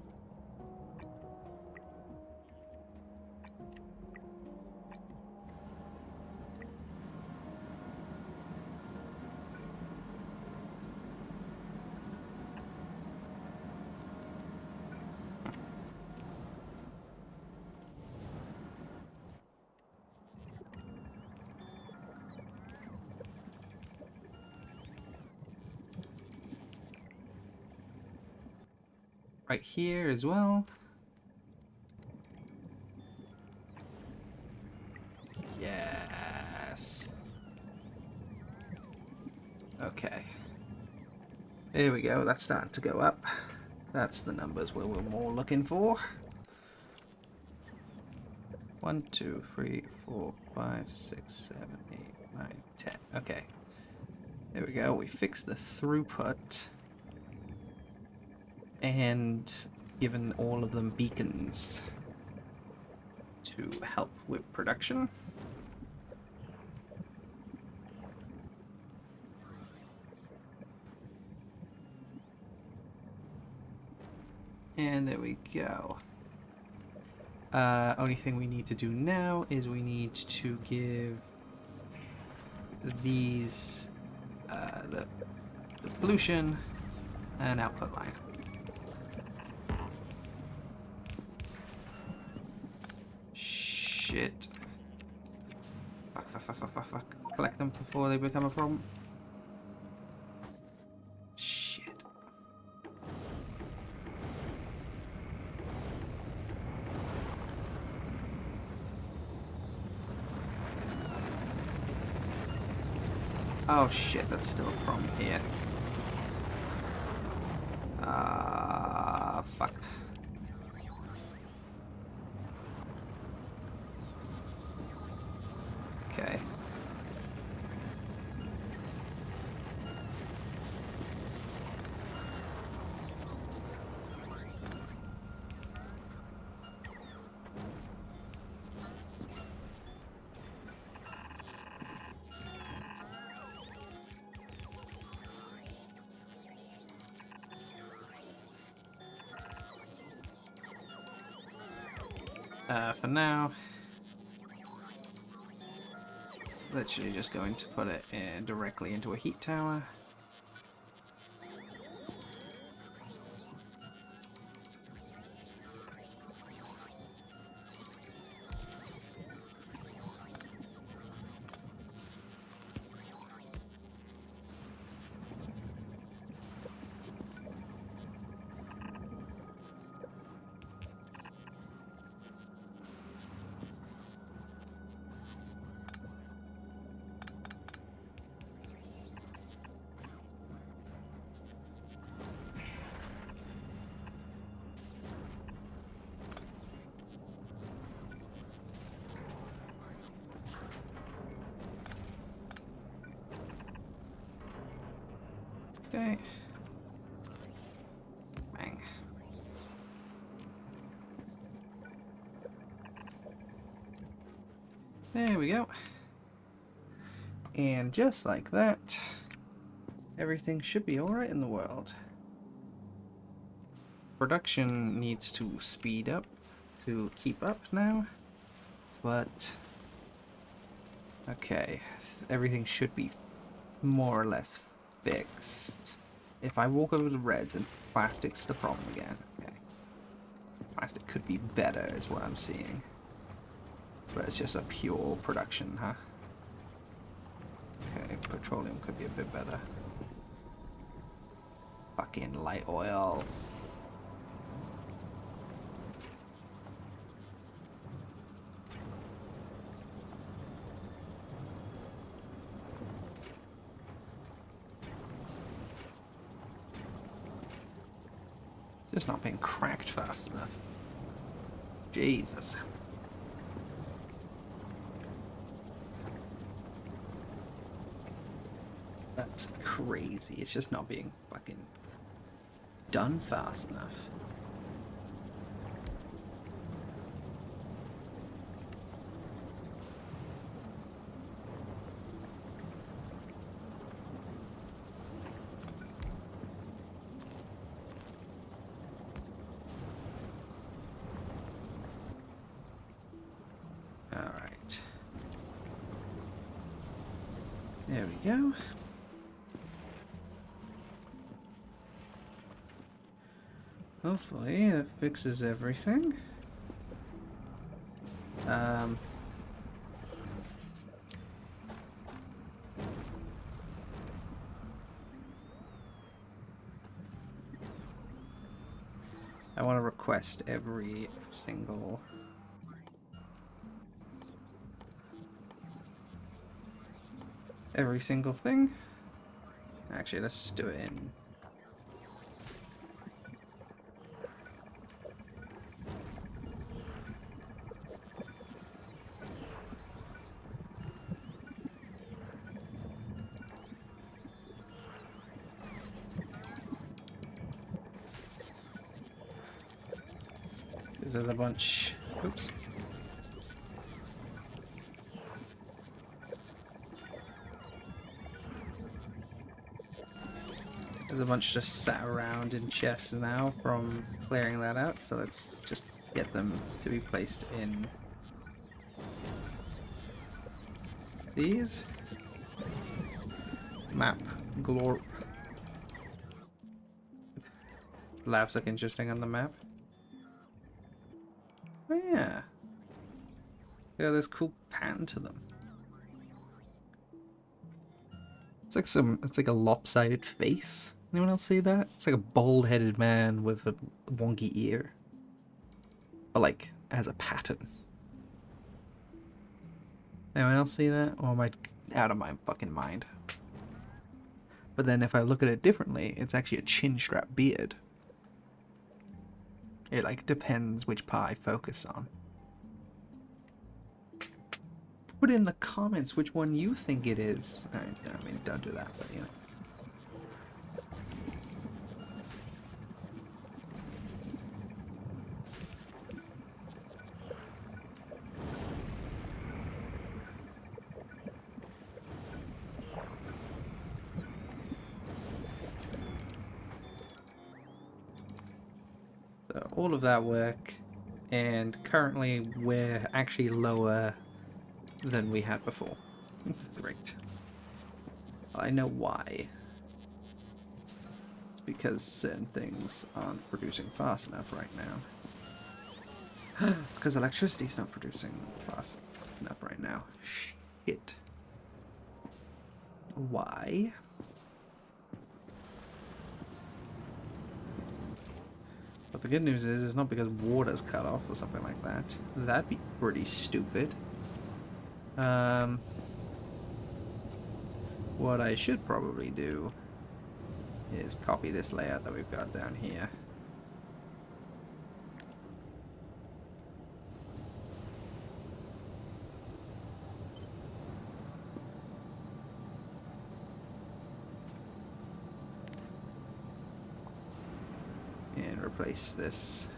A: Right here as well. Yes. Okay. There we go. That's starting to go up. That's the numbers we were more looking for. 1, 2, 3, 4, 5, 6, 7, 8, 9, 10. Okay. There we go. We fixed the throughput. And given all of them beacons to help with production. And there we go. Only thing we need to do now is we need to give these the pollution an output line. Shit. Fuck. Collect them before they become a problem. Shit. Oh shit, that's still a problem here. Fuck. Okay. For now, literally just going to put it directly into a heat tower. Okay. Bang. There we go. And just like that, everything should be alright in the world. Production needs to speed up to keep up now, but okay, everything should be more or less fixed. If I walk over the reds and plastic's the problem again, okay. Plastic could be better is what I'm seeing. But it's just a pure production, huh? Okay, petroleum could be a bit better. Fucking light oil. Just not being cracked fast enough. Jesus. That's crazy. It's just not being fucking done fast enough. Alright. There we go. Hopefully that fixes everything. I want to request every single thing. Actually, let's just do it in there's a bunch. Oops. There's a bunch just sat around in chests now from clearing that out, so let's just get them to be placed in these. Map glorp. Labs look interesting on the map. Oh yeah. Look at this cool pan to them. It's like a lopsided face. Anyone else see that? It's like a bald-headed man with a wonky ear. But like, as a pattern. Anyone else see that? Or am I out of my fucking mind? But then if I look at it differently, it's actually a chin strap beard. It like depends which part I focus on. Put in the comments which one you think it is. I mean, don't do that, but you know. So all of that work, and currently we're actually lower than we had before. Great. I know why. It's because certain things aren't producing fast enough right now. It's because electricity's not producing fast enough right now. Shit. Why? But the good news is, it's not because water's cut off or something like that. That'd be pretty stupid. What I should probably do is copy this layout that we've got down here. And replace this.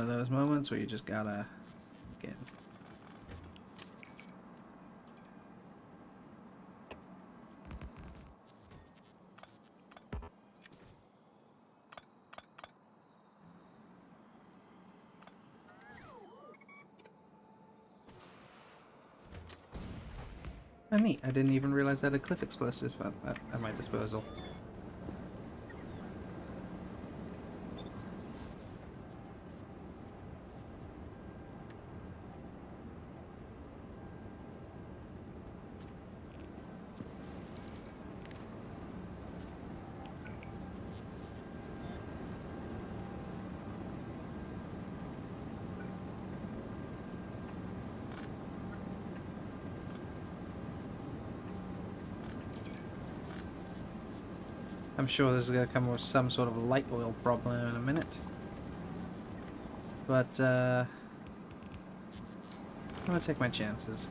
A: of those moments where you just gotta get. Oh, neat. I didn't even realize I had a cliff explosive at my disposal. I'm sure this is going to come with some sort of light oil problem in a minute. But, I'm going to take my chances.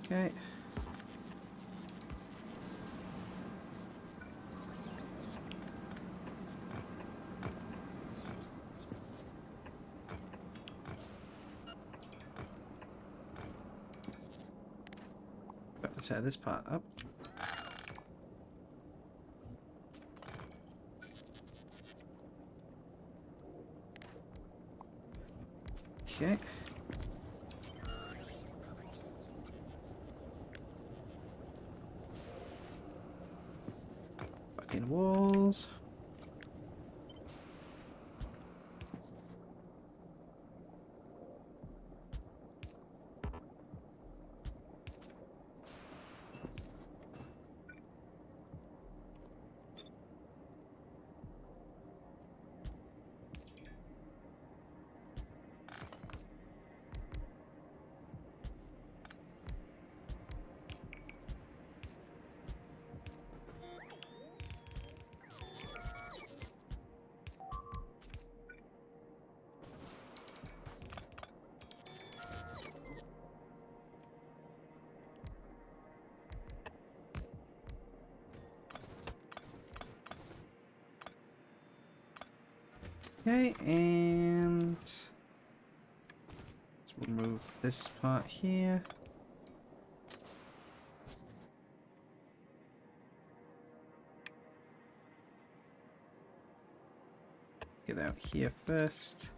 A: Okay. Got to tear this part up. Okay. Fucking walls. Okay, and let's remove this part here. Get out here first.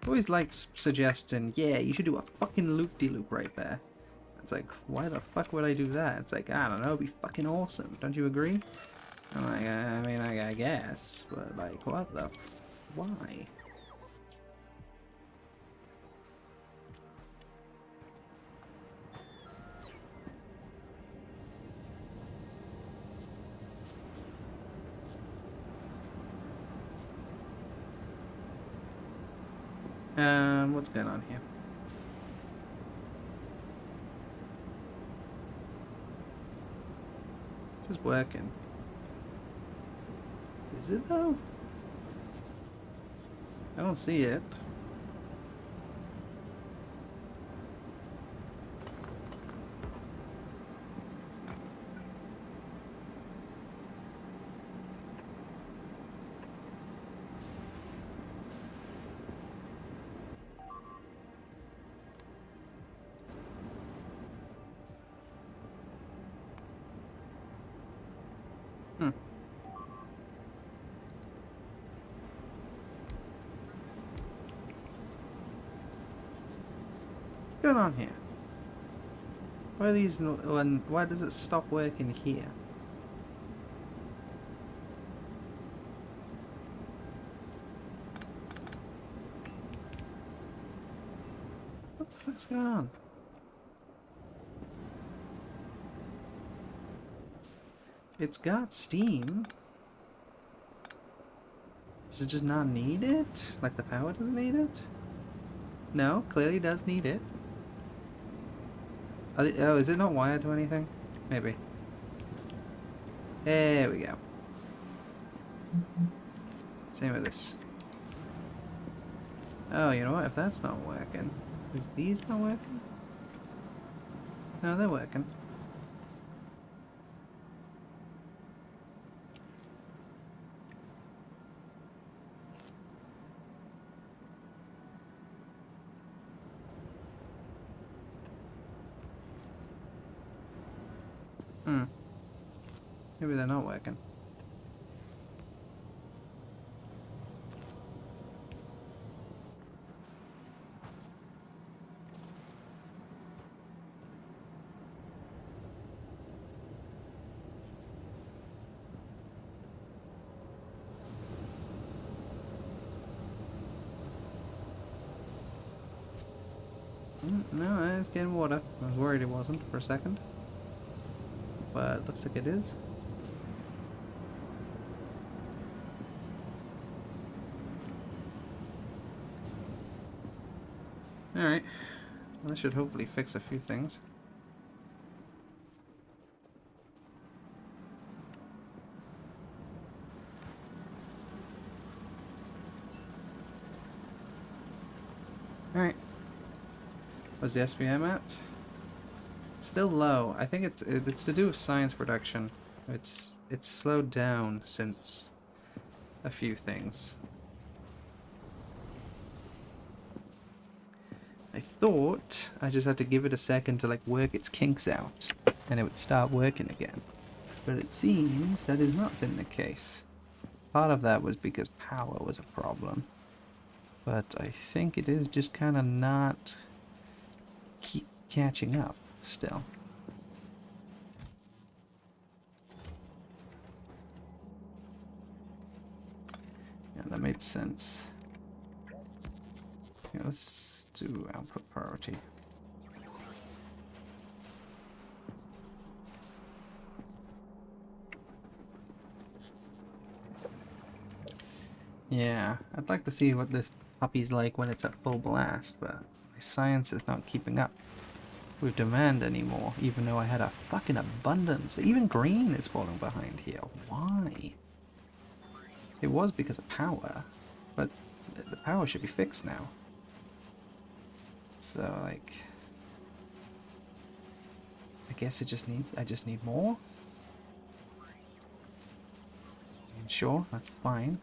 A: Always likes suggesting, yeah, you should do a fucking loop-de-loop right there. It's like, why the fuck would I do that? It's like, I don't know, it'd be fucking awesome. Don't you agree? I'm like, I mean, I guess, but like, what the why? What's going on here? This is working. Is it though? I don't see it. Hmm. What's going on here? Why are these? Why does it stop working here? What the fuck's going on? It's got steam. Does it just not need it? Like the power doesn't need it? No, clearly does need it. Oh, is it not wired to anything? Maybe. There we go. Same with this. Oh, you know what? If that's not working, is these not working? No, they're working. Maybe they're not working. No, it's getting water. I was worried it wasn't for a second. But it looks like it is. Alright. Well, that should hopefully fix a few things. Alright. What's the SPM at? Still low. I think it's to do with science production. It's slowed down since a few things. I thought I just had to give it a second to like work its kinks out and it would start working again. But it seems that has not been the case. Part of that was because power was a problem. But I think it is just kind of not keep catching up still. Yeah, that made sense. Yeah, let's do output priority. Yeah, I'd like to see what this puppy's like when it's at full blast, but my science is not keeping up with demand anymore, even though I had a fucking abundance. Even green is falling behind here. Why? It was because of power, but the power should be fixed now. So, like, I guess I just need more. And sure, that's fine.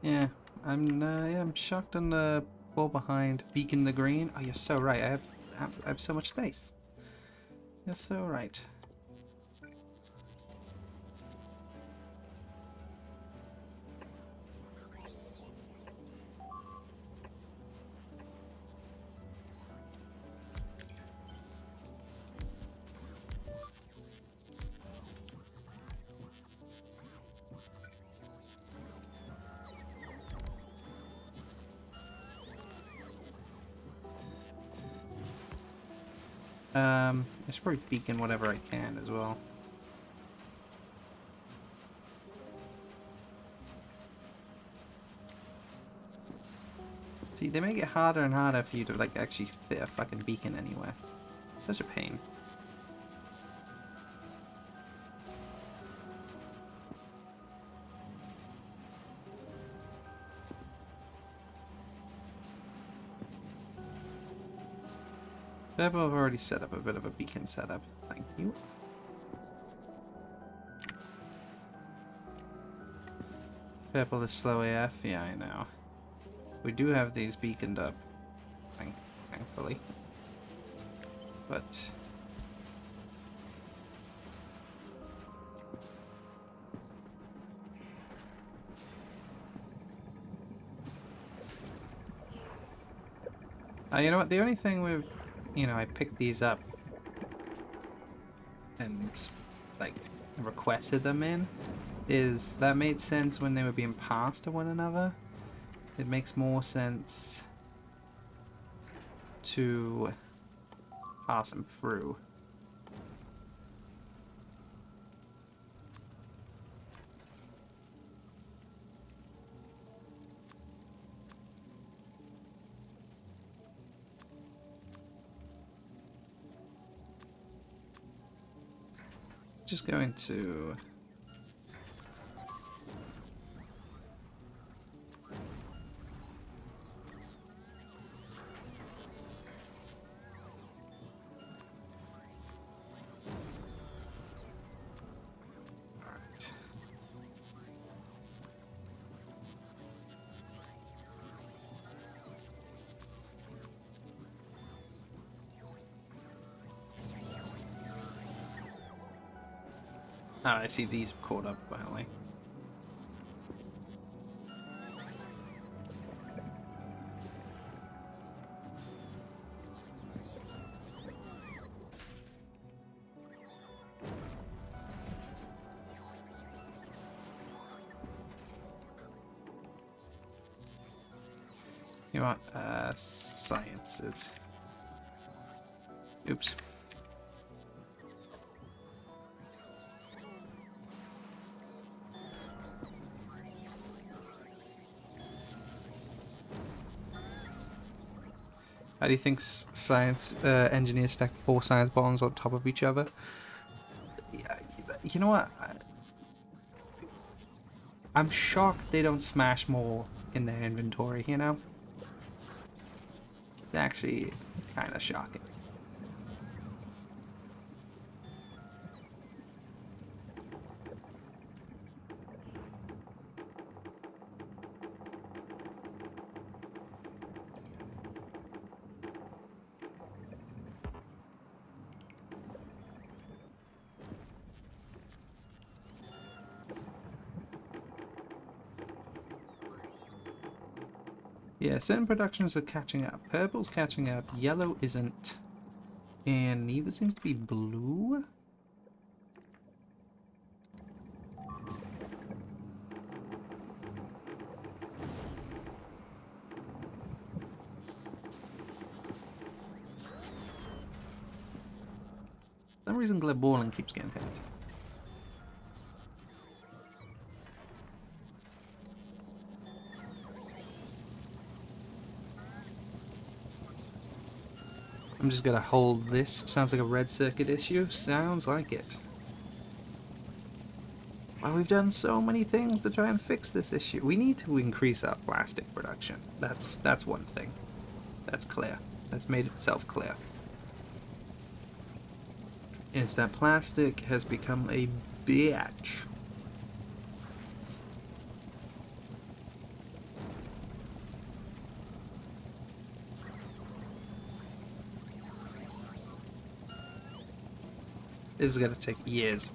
A: Yeah, I'm shocked on the fall behind Beacon the Green. Oh, you're so right. I have so much space. You're so right. I should probably beacon whatever I can as well. See, they make it harder and harder for you to like actually fit a fucking beacon anywhere. Such a pain. I've already set up a bit of a beacon setup. Thank you. Purple is slow AF. Yeah, I know. We do have these beaconed up, thankfully. But you know what? The only thing with, I picked these up and like requested them in is that made sense when they were being passed to one another. It makes more sense to pass them through. Just going to I see these have caught up finally. You want sciences. Oops. How do you think science engineers stack 4 science bombs on top of each other? Yeah, you know what? I'm shocked they don't smash more in their inventory, you know? It's actually kind of shocking. Yeah, certain productions are catching up. Purple's catching up, yellow isn't. And neither seems to be blue. For some reason Gleborlin keeps getting hit. I'm just gonna hold this. Sounds like a red circuit issue. Sounds like it. Well, we've done so many things to try and fix this issue. We need to increase our plastic production. That's one thing. That's clear. That's made itself clear. Is that plastic has become a bitch. This is gonna take years.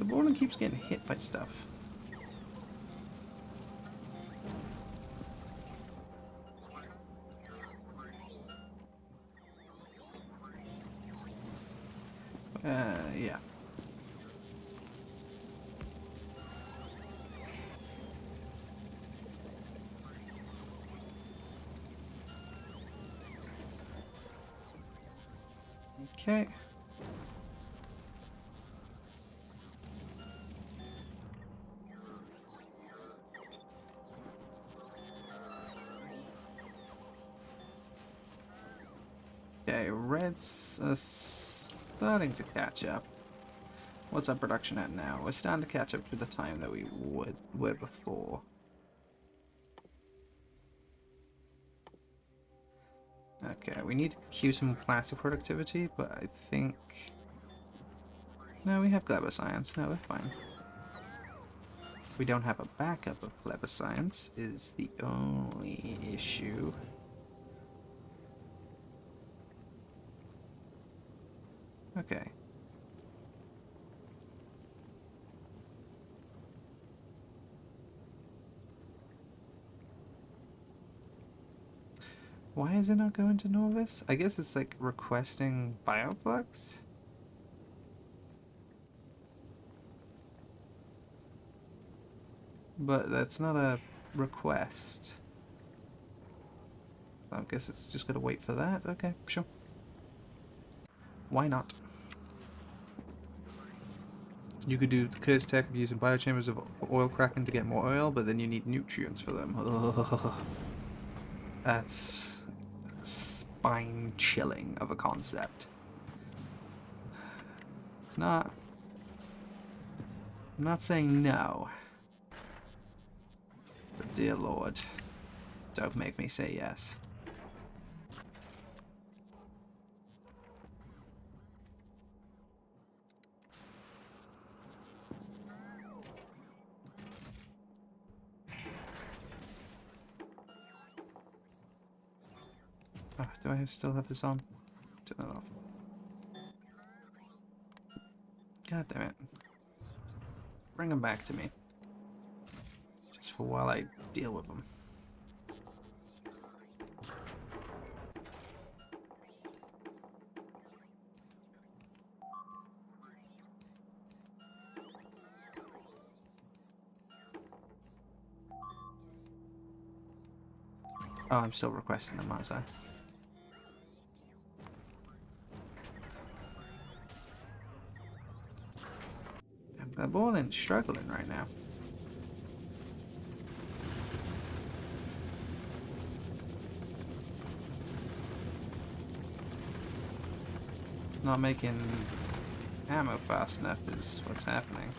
A: bowling keeps getting hit by stuff. Yeah. Okay. Okay, red's starting to catch up. What's our production at now? We're starting to catch up to the time that we were before. Okay, we need to queue some plastic productivity, but I think... No, we have clever science. No, we're fine. We don't have a backup of clever science is the only issue. Okay. Why is it not going to Norvis? I guess it's like requesting bioflux? But that's not a request. I guess it's just gonna wait for that. Okay, sure. Why not? You could do the curse tech of using biochambers of oil cracking to get more oil, but then you need nutrients for them. Ugh. That's spine-chilling of a concept. It's not... I'm not saying no. But dear Lord, don't make me say yes. Oh, do I still have this on? Turn that off. God damn it. Bring them back to me. Just for while I deal with them. Oh, I'm still requesting them, aren't I? I'm balling struggling right now. Not making ammo fast enough is what's happening.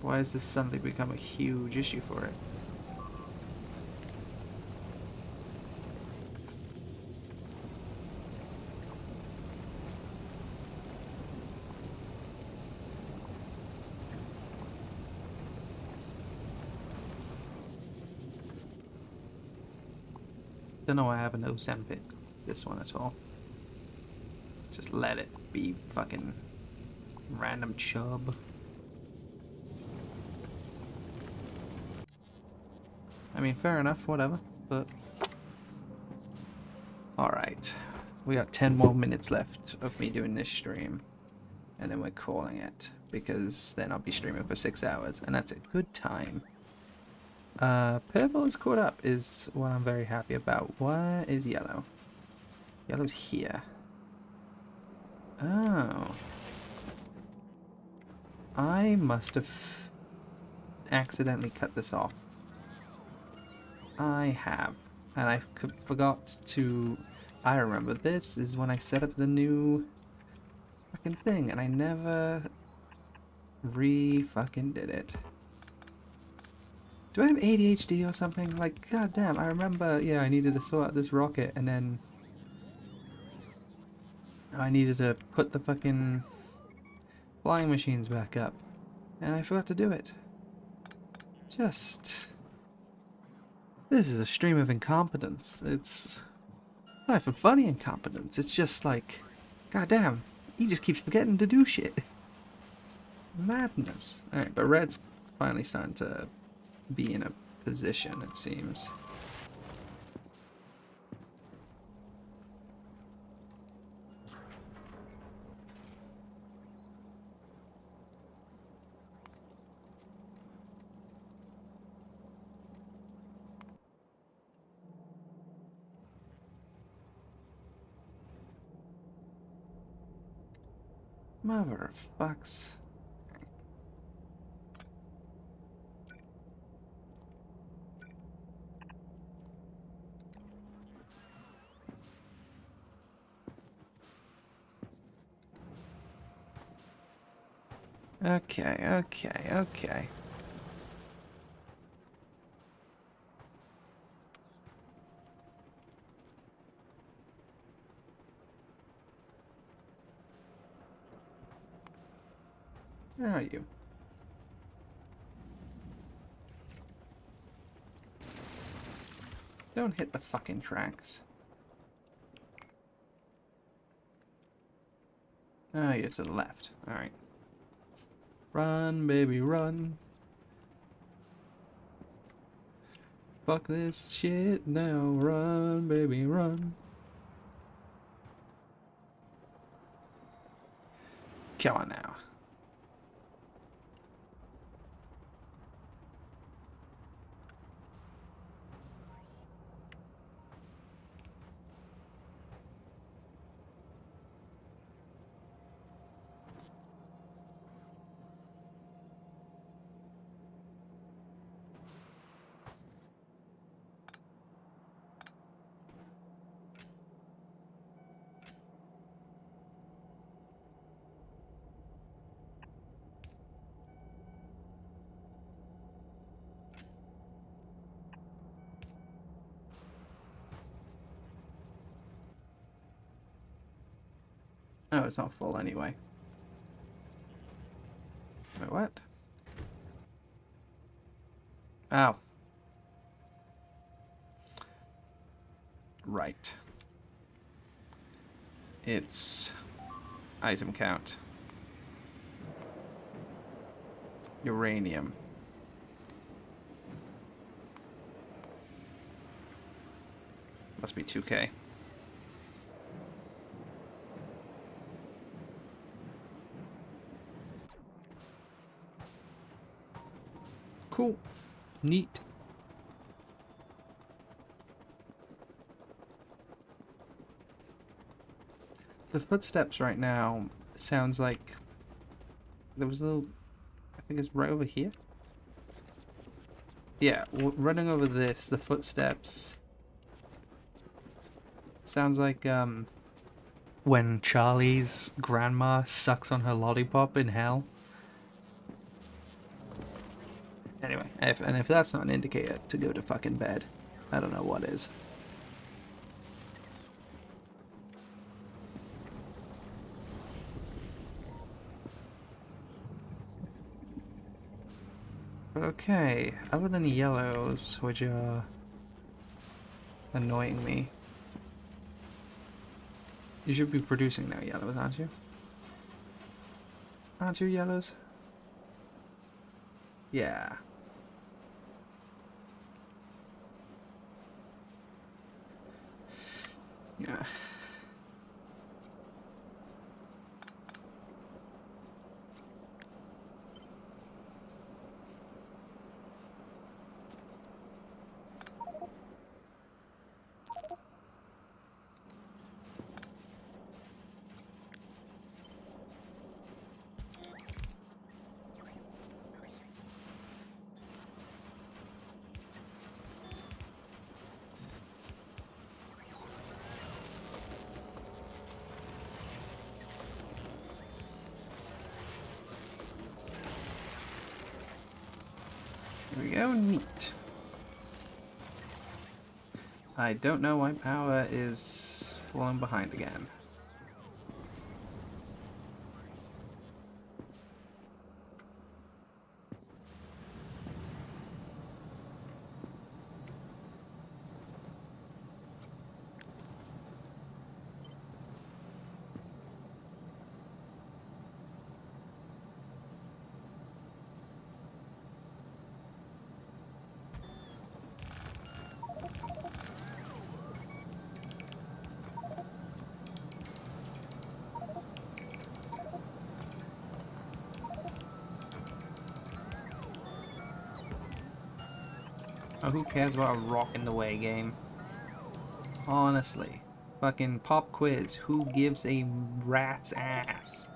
A: Why has this suddenly become a huge issue for it? Don't know why I haven't Ozempic this one at all. Just let it be fucking random chub. I mean, fair enough, whatever, but... Alright. We got 10 more minutes left of me doing this stream. And then we're calling it, because then I'll be streaming for 6 hours, and that's a good time. Purple is caught up, is what I'm very happy about. Where is yellow? Yellow's here. Oh. I must have accidentally cut this off. I have. And I forgot to... I remember this is when I set up the new fucking thing, and I never fucking did it. Do I have ADHD or something? Like, goddamn, I remember, yeah, I needed to sort out this rocket, and then I needed to put the fucking flying machines back up, and I forgot to do it. Just... This is a stream of incompetence. It's not for funny incompetence. It's just like God damn, he just keeps forgetting to do shit. Madness. Alright, but red's finally starting to be in a position, it seems. Mother of fucks. Okay. Where are you? Don't hit the fucking tracks. Oh, you're to the left. Alright. Run, baby, run. Fuck this shit now. Run, baby, run. Come on now. Oh, it's not full anyway. Wait, what? Ow. Right. It's item count. Uranium. Must be 2K. Cool. Neat. The footsteps right now sounds like there was a little, I think it's right over here. Yeah, running over this, the footsteps sounds like when Charlie's grandma sucks on her lollipop in hell. Anyway, if that's not an indicator to go to fucking bed, I don't know what is. Okay, other than the yellows, which are annoying me. You should be producing now yellows, aren't you? Aren't you yellows? Yeah. Yeah. Here we go, neat. I don't know why power is falling behind again. Oh, who cares about a rock in the way game? Honestly. Fucking pop quiz. Who gives a rat's ass?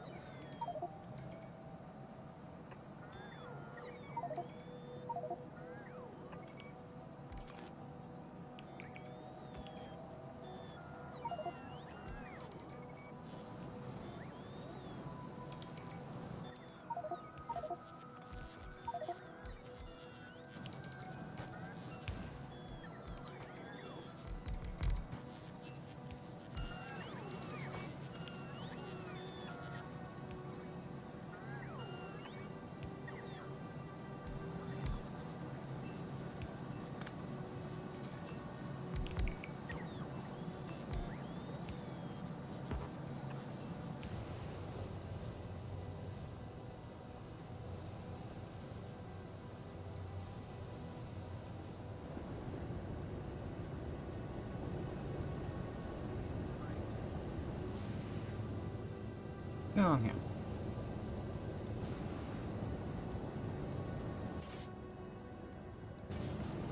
A: Get on here.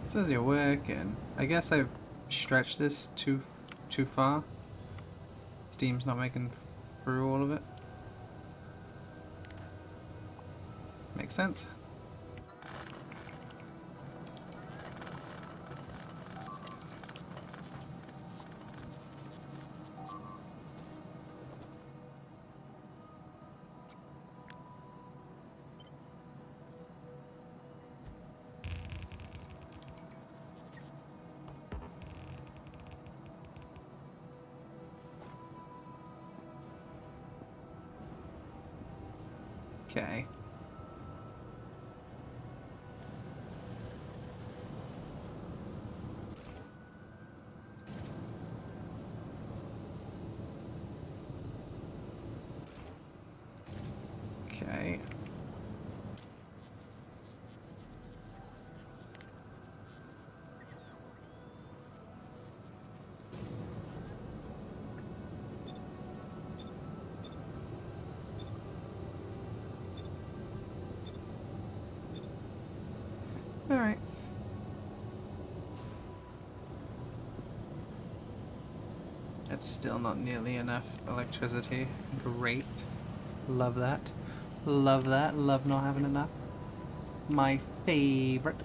A: Says you're working. I guess I've stretched this too far. Steam's not making through all of it. Makes sense. Okay. Okay. Alright. It's still not nearly enough electricity. Great. Love that. Love that. Love not having enough. My favorite.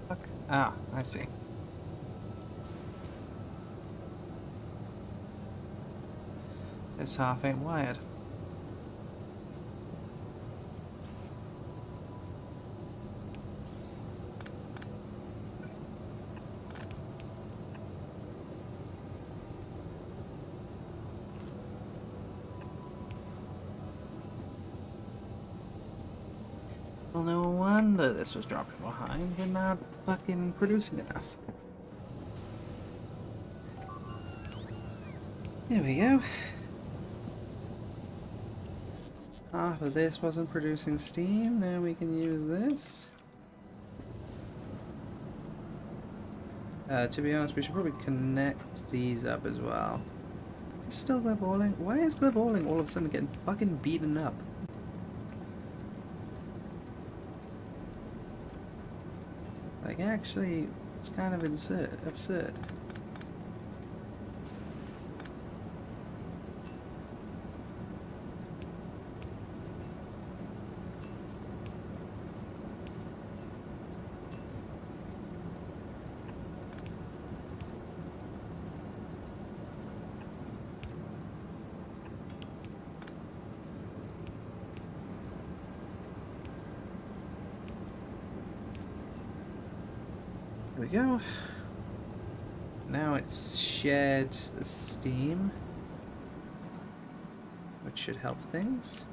A: Fuck. Ah, I see. This half ain't wired. Well, no wonder this was dropping behind. We're not fucking producing enough. There we go. Half of this wasn't producing steam. Now we can use this. To be honest, we should probably connect these up as well. Is it still glyballing? Why is glyballing all of a sudden getting fucking beaten up? Like, actually, it's kind of absurd. There we go. Now it's shared the steam, which should help things.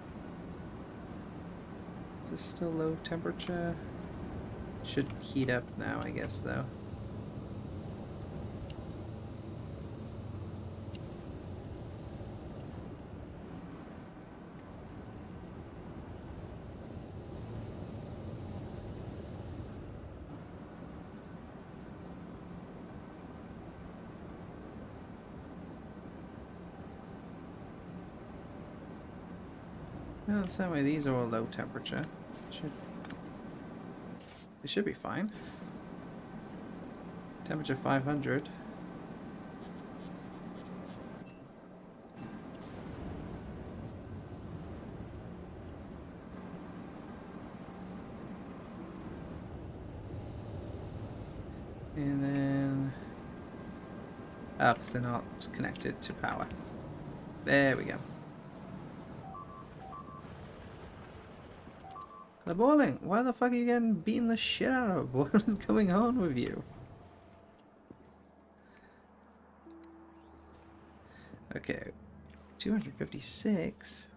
A: Is this still low temperature? Should heat up now, I guess, though. Well, same way these are all low temperature. It should be fine. Temperature 500. And then... oh, because they're not connected to power. There we go. They're boiling. Why the fuck are you getting beaten the shit out of? What is going on with you? Okay. 256?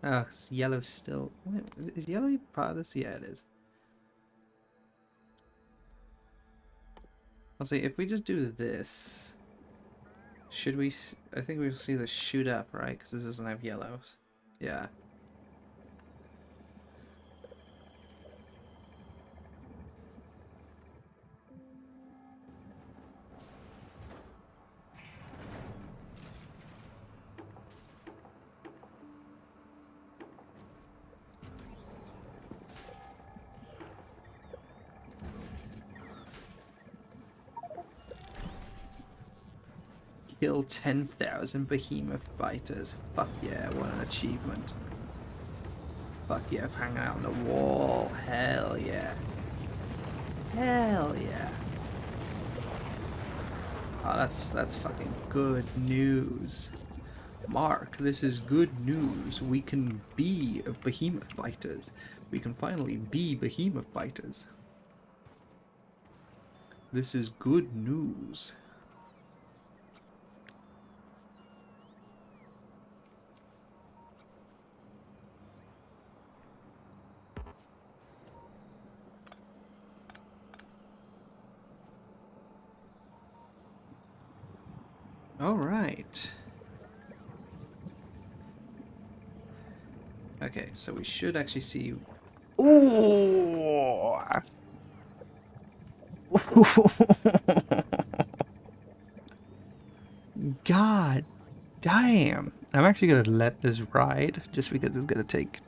A: Oh, yellow's still... wait, is yellow part of this? Yeah, it is. I'll see, if we just do this... should we... I think we'll see this shoot up, right? Because this doesn't have yellows. Yeah. Kill 10,000 behemoth fighters. Fuck yeah, what an achievement. Fuck yeah, hanging out on the wall. Hell yeah. Hell yeah. Oh, that's fucking good news. Mark, this is good news. We can be behemoth fighters. We can finally be behemoth fighters. This is good news. All right. Okay, so we should actually see... ooh! God damn. I'm actually going to let this ride just because it's going to take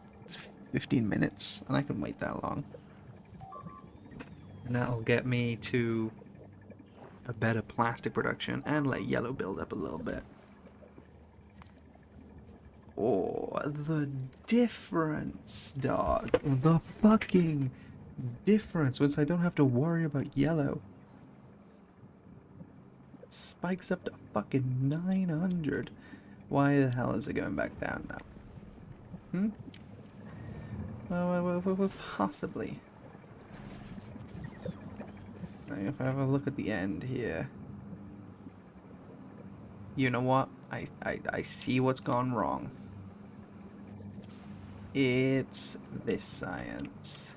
A: 15 minutes and I can wait that long. And that'll get me to a better plastic production and let yellow build up a little bit. Oh, the difference, dog. The fucking difference once I don't have to worry about yellow. It spikes up to fucking 900. Why the hell is it going back down now? Well, possibly. If I have a look at the end here. You know what? I see what's gone wrong. It's this science.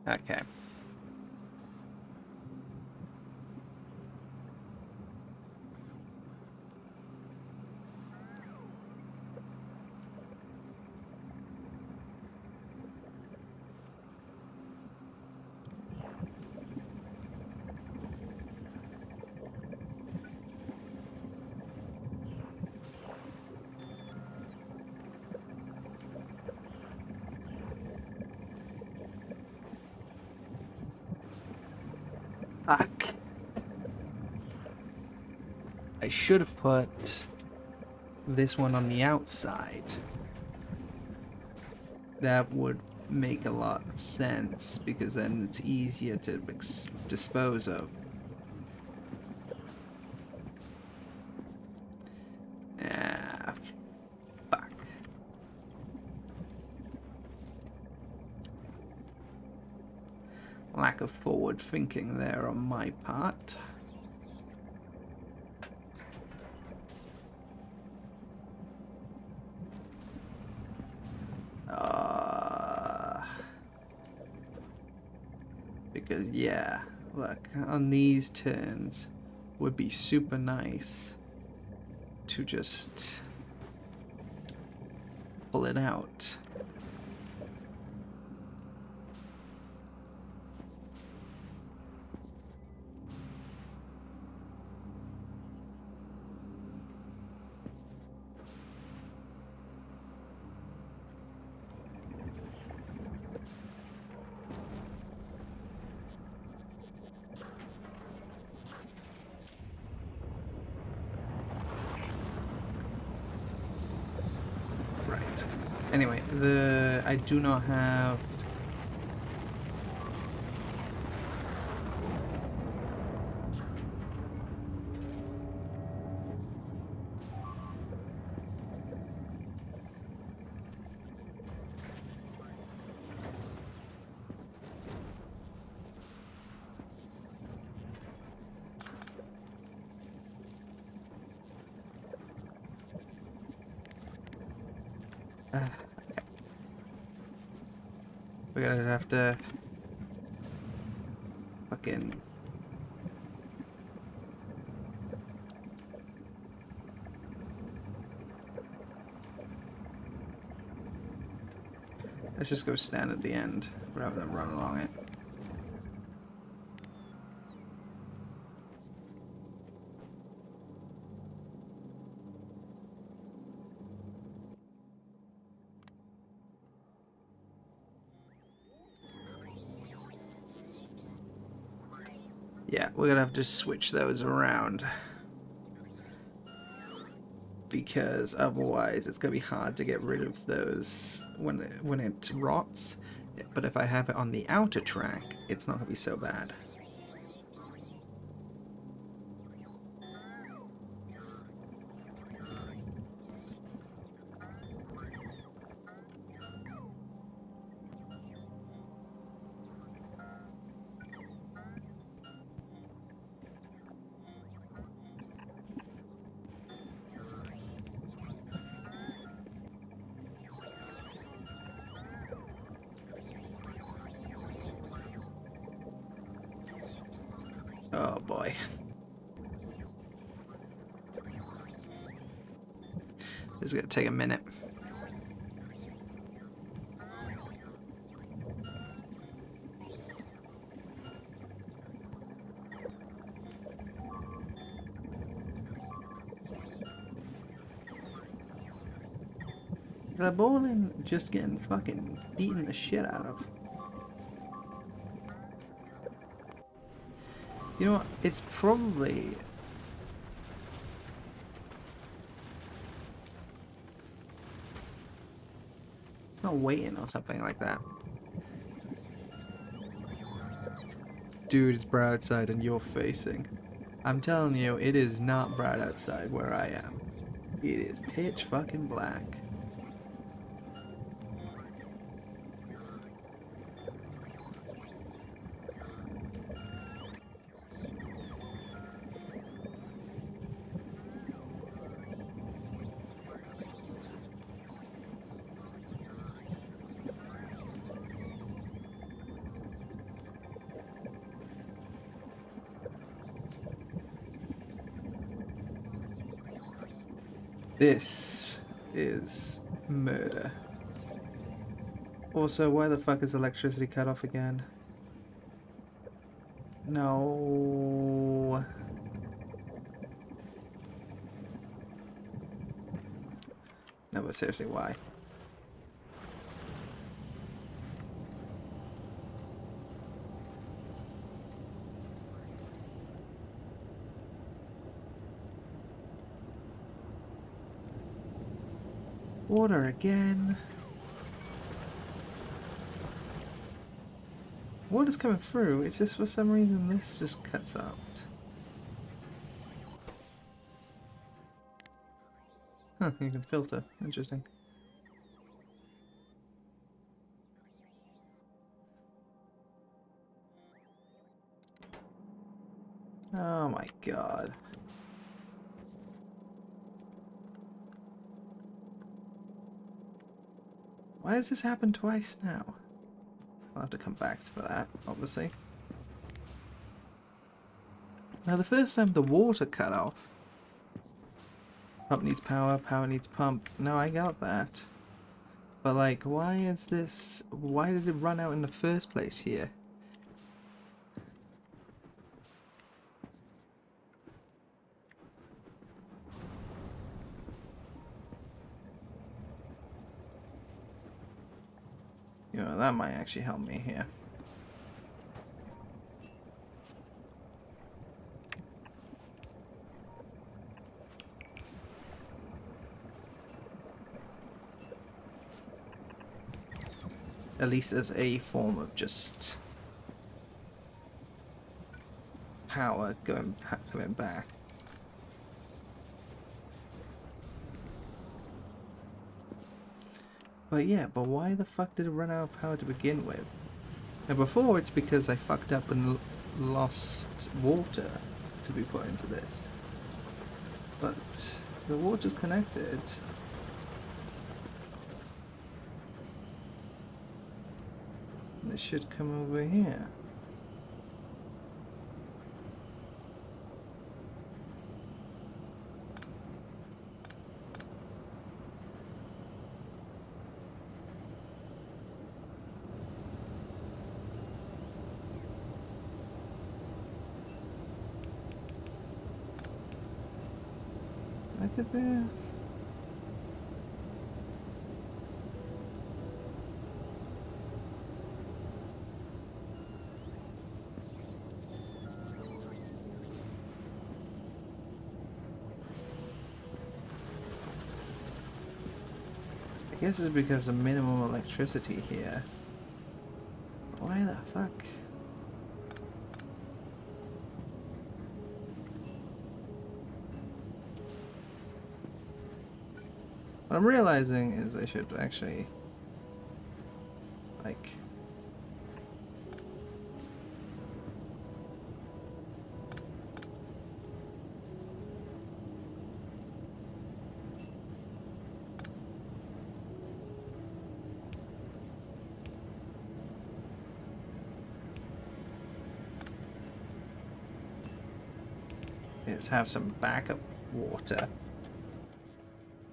A: Okay. Fuck. I should have put this one on the outside. That would make a lot of sense because then it's easier to dispose of. Ah, fuck. Lack of forward thinking there on my part. Because yeah, look, on these turns would be super nice to just pull it out. Right. Anyway, I do not have... We're gonna have to fucking... Let's just go stand at the end rather than run along it. Yeah, we're gonna have to switch those around. Because otherwise it's gonna be hard to get rid of those when it rots. But if I have it on the outer track, it's not gonna be so bad. Oh boy. This is gonna take a minute. The bowling just getting fucking beaten the shit out of. You know what? It's probably... It's not waiting or something like that. Dude, it's bright outside and you're facing. I'm telling you, it is not bright outside where I am. It is pitch fucking black. This is murder. Also, why the fuck is electricity cut off again? No. No, but seriously, why? Water again. Water's coming through, it's just for some reason this just cuts out. Huh, you can filter. Interesting. Oh my god. Why has this happened twice now? I'll have to come back for that, obviously. Now the first time the water cut off. Pump needs power, power needs pump. No, I got that. But like, why is this... Why did it run out in the first place here? You know, that might actually help me here. At least as a form of just power coming back. But yeah, but why the fuck did it run out of power to begin with? Now before it's because I fucked up and lost water to be put into this. But the water's connected. And it should come over here. I could be. I guess it's because of minimum electricity here. Why the fuck? What I'm realizing is I should actually, like, is have some backup water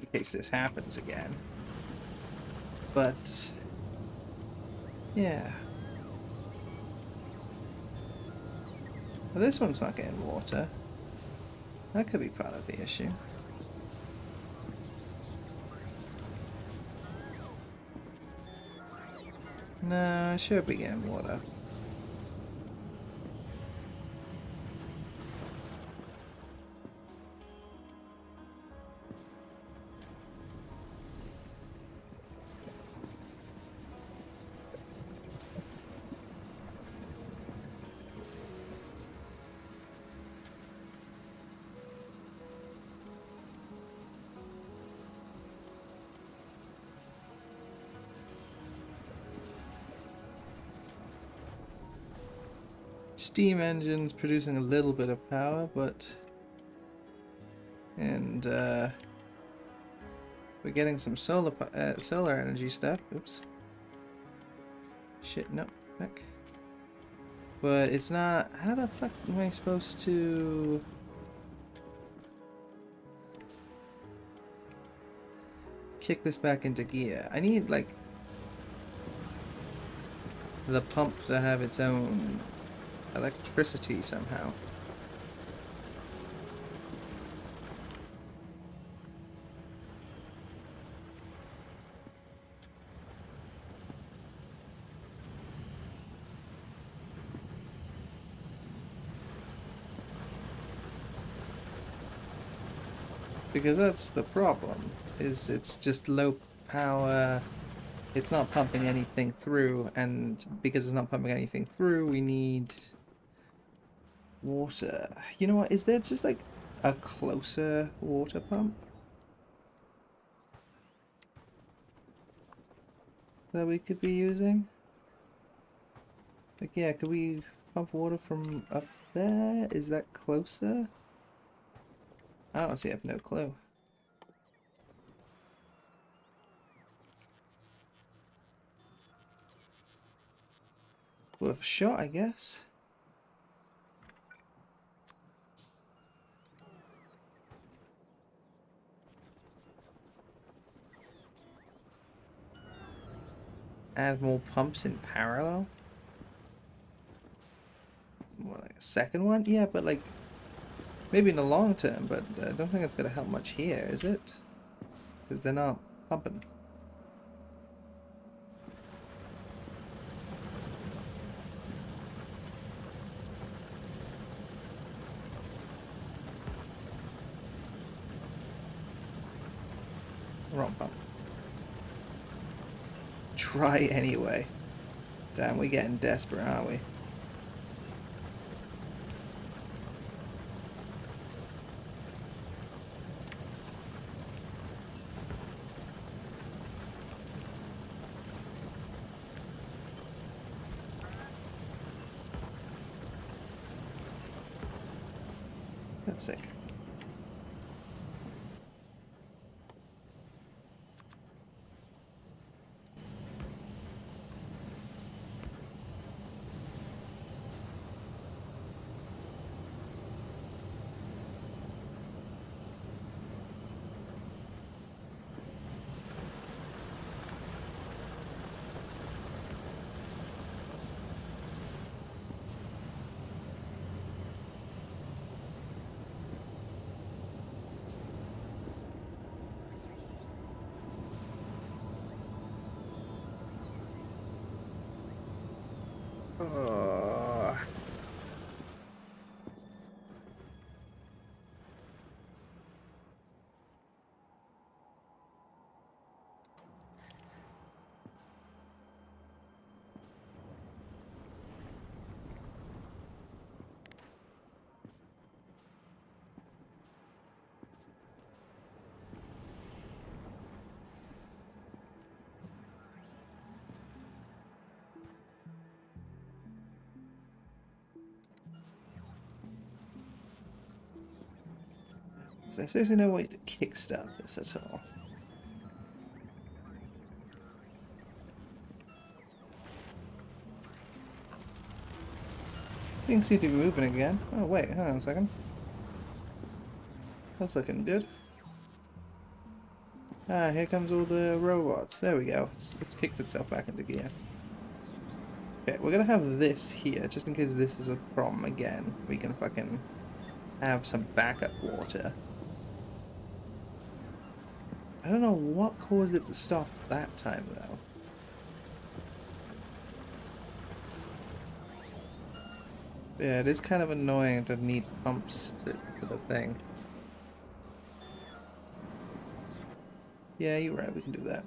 A: in case this happens again. But yeah, well, this one's not getting water. That could be part of the issue. No, I should be getting water. Steam engines producing a little bit of power, but we're getting some solar energy stuff. Oops. Shit, no, back. But it's not. How the fuck am I supposed to kick this back into gear? I need like the pump to have its own electricity somehow. Because that's the problem, is it's just low power, it's not pumping anything through, and because it's not pumping anything through, we need water. You know what, is there just like a closer water pump that we could be using? Like, yeah, could we pump water from up there? Is that closer? I honestly have no clue. Worth a shot, I guess. Add more pumps in parallel? More like a second one? Yeah, but like, maybe in the long term, but I don't think it's going to help much here, is it? Because they're not pumping. Wrong pump. Try anyway. Damn, we're getting desperate, aren't we? That's sick. Oh. There's seriously no way to kickstart this at all. Things seem to be moving again. Oh wait, hang on a second. That's looking good. Ah, here comes all the robots. There we go. It's kicked itself back into gear. Okay, we're gonna have this here, just in case this is a problem again. We can fucking have some backup water. I don't know what caused it to stop that time, though. Yeah, it is kind of annoying to need pumps for the thing. Yeah, you're right, we can do that.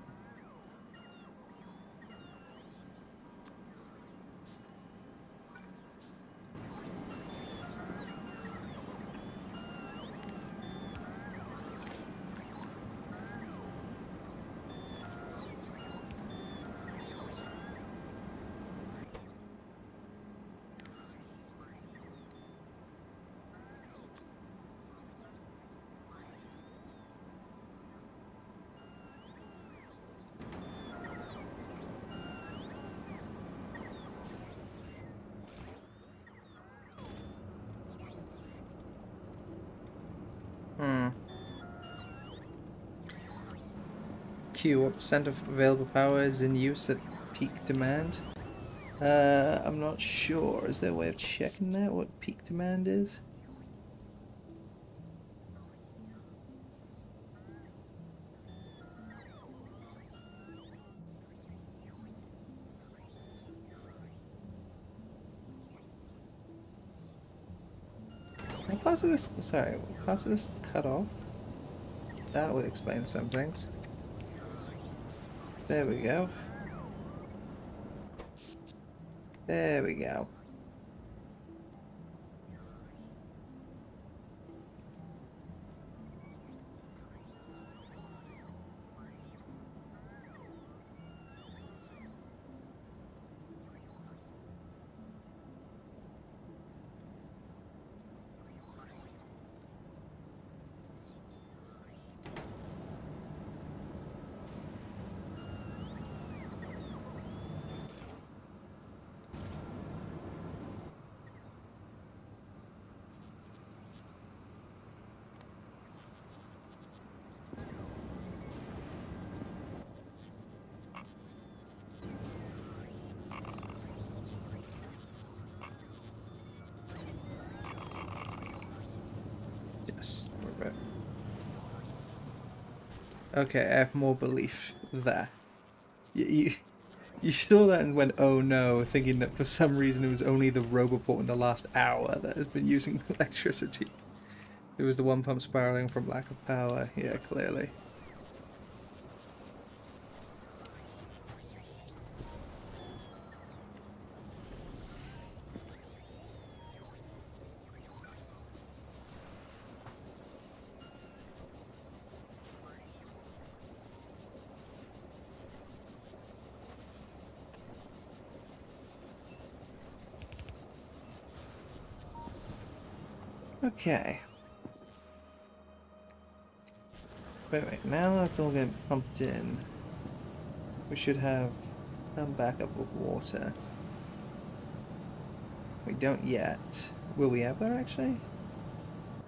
A: Q, what percent of available power is in use at peak demand? I'm not sure. Is there a way of checking that, what peak demand is? How parts of this, sorry, parts of this cut off? That would explain some things. There we go. There we go. Just a bit. Okay, I have more belief there. You saw that and went, oh no, thinking that for some reason it was only the Roboport in the last hour that has been using electricity. It was the one pump spiraling from lack of power. Yeah, clearly. Okay. Wait, now let's all get pumped in. We should have some backup of water. We don't yet. Will we ever, actually?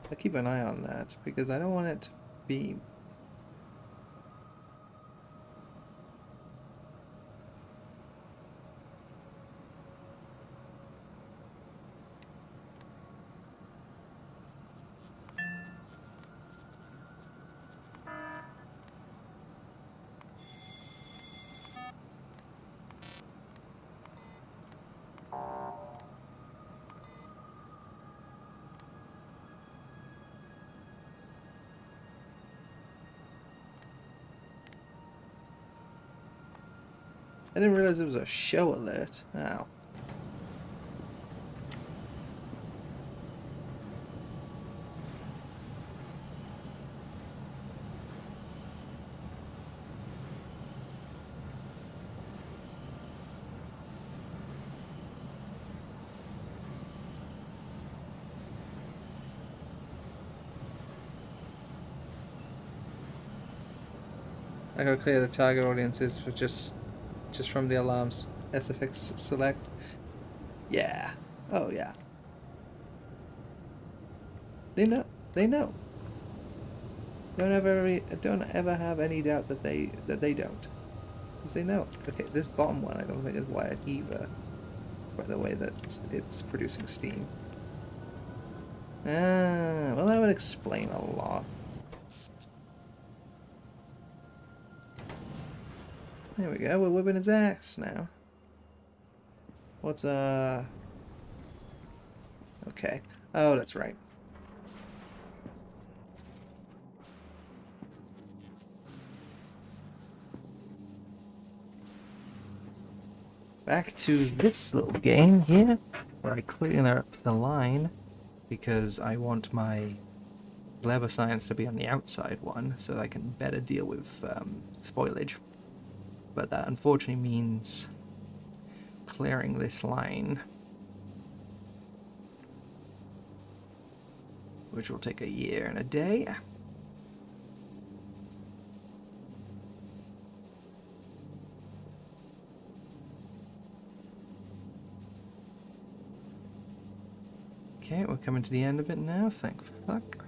A: I'll keep an eye on that, because I don't want it to be... I didn't realize it was a show alert. Ow. I gotta clear the target audiences for just from the alarms. SFX select. Yeah. Oh yeah. They know. They know. Don't ever have any doubt that they don't, because they know. Okay, this bottom one I don't think is wired either. By the way that it's producing steam. Ah, well that would explain a lot. There we go. We're whipping his axe now. What's okay. Oh, that's right. Back to this little game here, where I clear up the line, because I want my clever science to be on the outside one, so I can better deal with spoilage. But that unfortunately means clearing this line, which will take a year and a day. Okay, we're coming to the end of it now, thank fuck.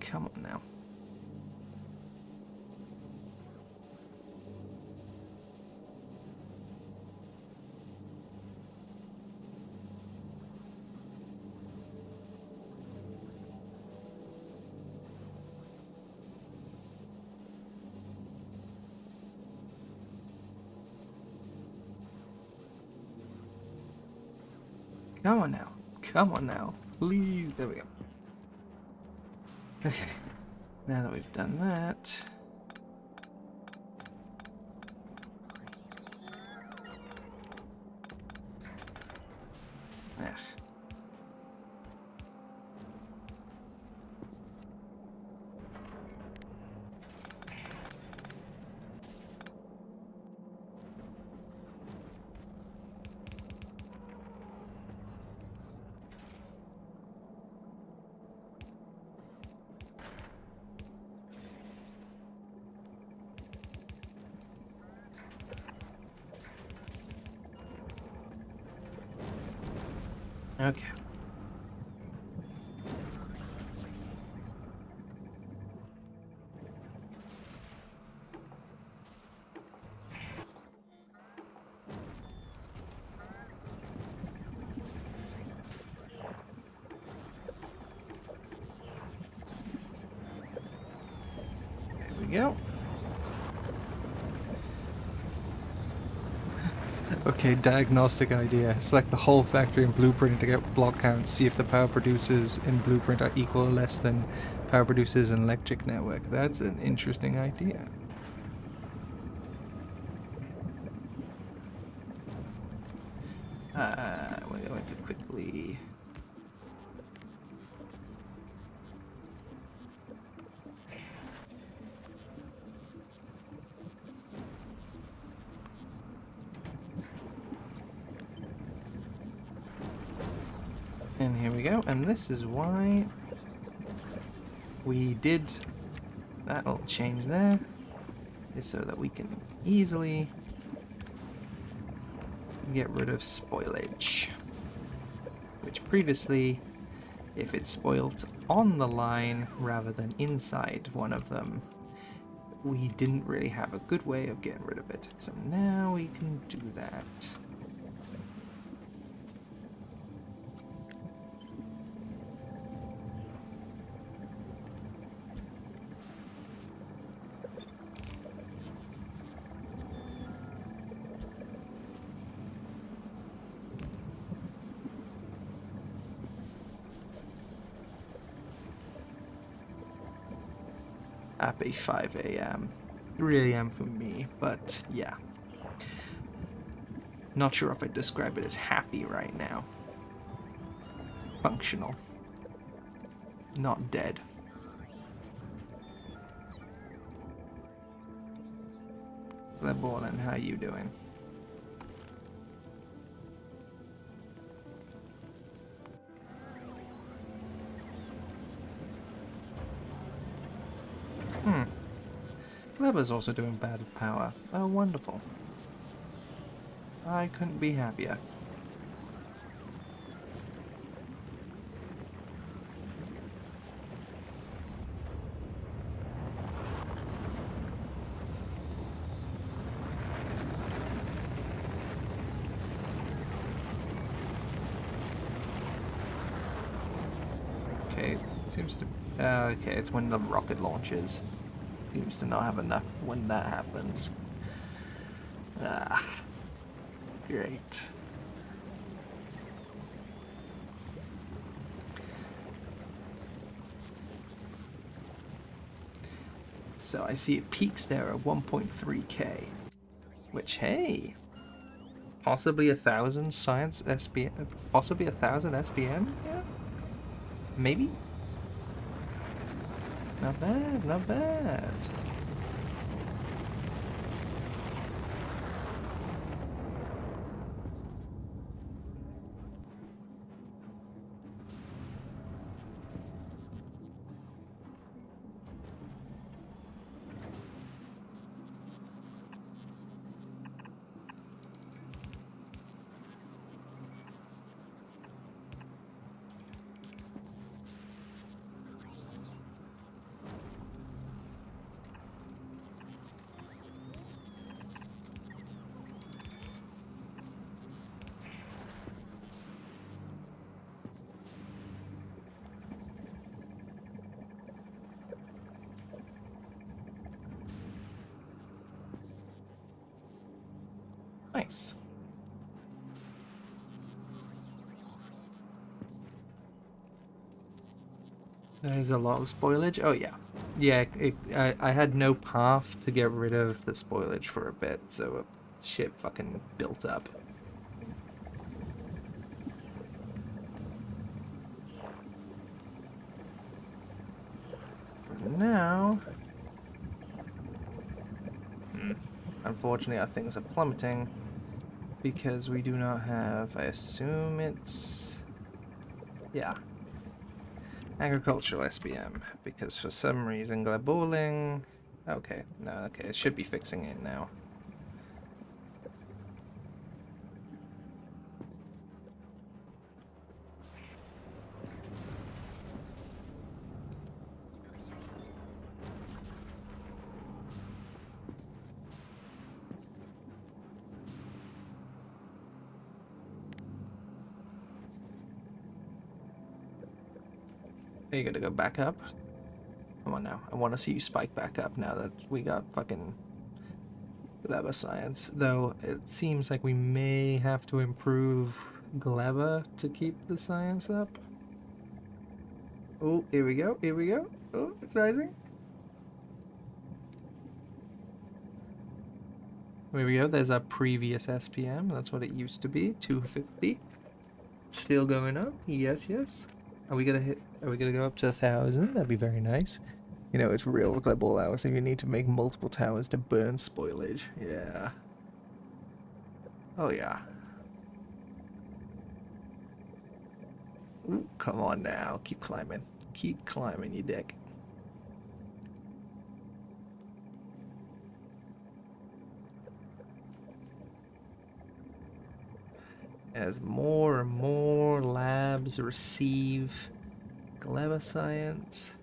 A: Come on now. Come on now. Come on now. Please. There we go. Okay. Now that we've done that... Ugh. Okay. There we go. Okay, diagnostic idea. Select the whole factory in Blueprint to get block counts. See if the power producers in Blueprint are equal or less than power producers in electric network. That's an interesting idea. We're going to quickly... here we go. And this is why we did that little change there, is so that we can easily get rid of spoilage. Which previously, if it spoiled on the line rather than inside one of them, we didn't really have a good way of getting rid of it. So now we can do that. Happy 5 a.m. 3 a.m. for me, but yeah. Not sure if I'd describe it as happy right now. Functional. Not dead. Leborn, how you doing? Clever's also doing bad with power. Oh, wonderful. I couldn't be happier. Okay, seems to... okay, it's when the rocket launches. Seems to not have enough when that happens. Ah, great. So I see it peaks there at 1.3k, which, hey, possibly 1,000 science SPM, possibly 1,000 SPM, yeah, maybe. Not bad, not bad. Nice. There's a lot of spoilage. Oh yeah, yeah. I had no path to get rid of the spoilage for a bit, so shit fucking built up. Now, unfortunately, our things are plummeting because we do not have. I assume it's, yeah, agricultural SPM, because for some reason Glaboling... Okay, no, okay, it should be fixing it now. Are you gonna go back up? Come on now. I want to see you spike back up now that we got fucking Gleba science. Though it seems like we may have to improve Gleba to keep the science up. Oh, here we go. Here we go. Oh, it's rising. There we go. There's our previous SPM. That's what it used to be. 250. Still going up. Yes, yes. Are we gonna go up to 1,000? That'd be very nice. You know, it's real global hours, and you need to make multiple towers to burn spoilage. Yeah. Oh yeah. Ooh, come on now. Keep climbing. Keep climbing, you dick. As more and more labs receive Gleba science,